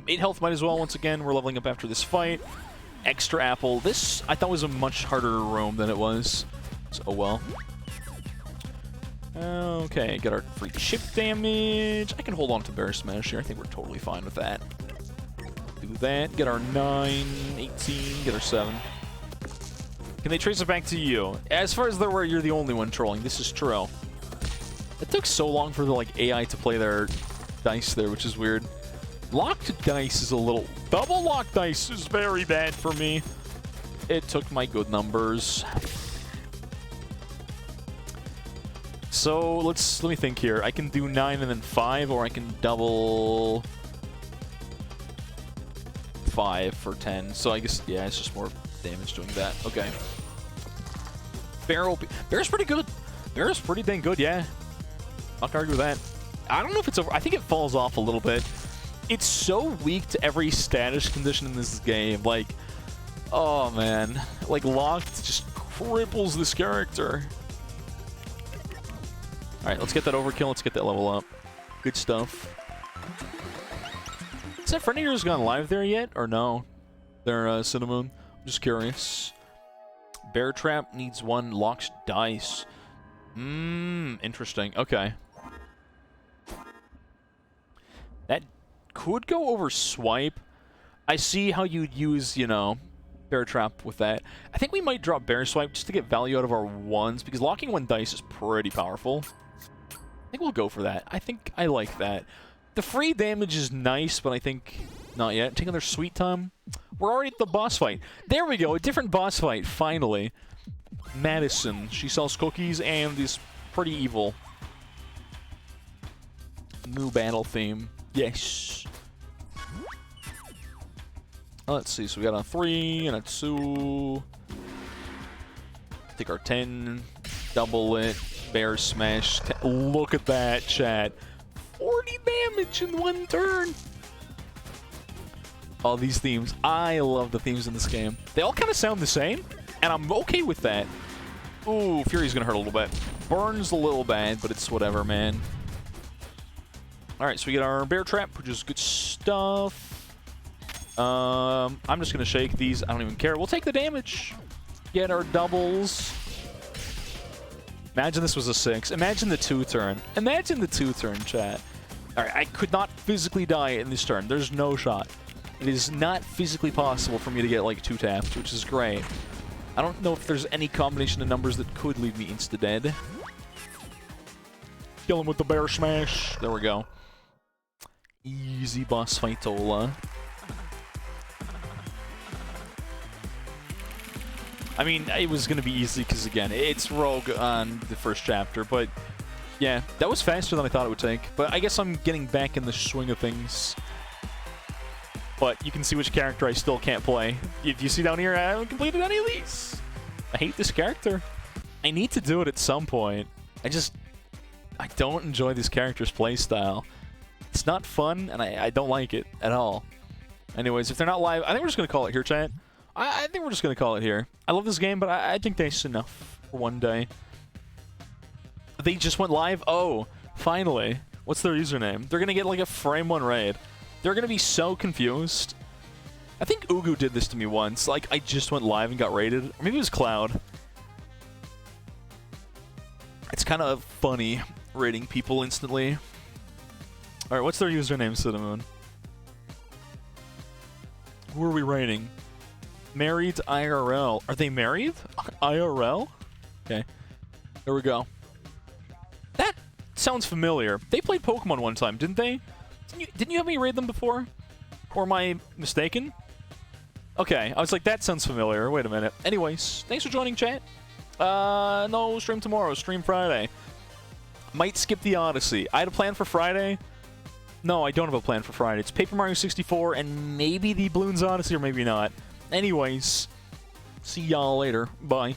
S1: 8 health might as well. Once again, we're leveling up after this fight. Extra apple. This, I thought, was a much harder roam than it was. So, oh well. Okay, get our free chip damage. I can hold on to Bear Smash here. I think we're totally fine with that. Do that. Get our 9, 18, get our 7. Can they trace it back to you? As far as they're where you're the only one trolling, this is true. It took so long for the like AI to play their dice there, which is weird. Locked dice is a little... Double locked dice is very bad for me. It took my good numbers. So let me think here. I can do 9 and then 5, or I can double 5 for 10. So I guess, yeah, it's just more damage doing that. Okay. Bear's pretty good. Bear's pretty dang good, yeah. Not gonna argue with that. I don't know if it's over. I think it falls off a little bit. It's so weak to every status condition in this game. Like, oh man. Like, locked just cripples this character. Alright, let's get that overkill. Let's get that level up. Good stuff. Is that friend of yours gone live there yet? Or no? There, Cinnamon. I'm just curious. Bear Trap needs 1 locked dice. Interesting. Okay. That could go over Swipe. I see how you'd use, you know, Bear Trap with that. I think we might drop Bear Swipe just to get value out of our 1s, because locking 1 dice is pretty powerful. I think we'll go for that. I think I like that. The free damage is nice, but I think not yet. Taking their sweet time. We're already at the boss fight. There we go, a different boss fight, finally. Madison. She sells cookies and is pretty evil. New battle theme. Yes. Let's see, so we got a 3 and a 2. Take our 10, double it, Bear Smash. Look at that, chat. 40 damage in 1 turn. Oh, these themes. I love the themes in this game. They all kind of sound the same, and I'm okay with that. Ooh, Fury's gonna hurt a little bit. Burns a little bad, but it's whatever, man. Alright, so we get our bear trap, which is good stuff. I'm just gonna shake these. I don't even care. We'll take the damage. Get our doubles. Imagine this was a 6. Imagine the 2-turn. Imagine the 2-turn, chat. Alright, I could not physically die in this turn. There's no shot. It is not physically possible for me to get like 2 taps, which is great. I don't know if there's any combination of numbers that could leave me insta-dead. Kill him with the bear smash. There we go. Easy boss fight-ola. I mean, it was going to be easy because, again, it's Rogue on the first chapter. But, yeah, that was faster than I thought it would take. But I guess I'm getting back in the swing of things. But you can see which character I still can't play. If you see down here, I haven't completed any of these. I hate this character. I need to do it at some point. I don't enjoy this character's playstyle. It's not fun, and I don't like it at all. Anyways, if they're not live, I think we're just going to call it here, chat. I think we're just going to call it here. I love this game, but I think that's enough for one day. They just went live? Oh, finally. What's their username? They're going to get like a frame 1 raid. They're going to be so confused. I think Ugu did this to me once. Like, I just went live and got raided. Or maybe it was Cloud. It's kind of funny raiding people instantly. Alright, what's their username, Cinnamon? Who are we raiding? Married IRL. Are they married? IRL? Okay. There we go. That sounds familiar. They played Pokemon one time, didn't they? Didn't you have me raid them before? Or am I mistaken? Okay, I was like, that sounds familiar. Wait a minute. Anyways, thanks for joining, chat. No stream tomorrow. Stream Friday. Might skip the Odyssey. I had a plan for Friday. No, I don't have a plan for Friday. It's Paper Mario 64 and maybe the Bloons Odyssey or maybe not. Anyways, see y'all later. Bye.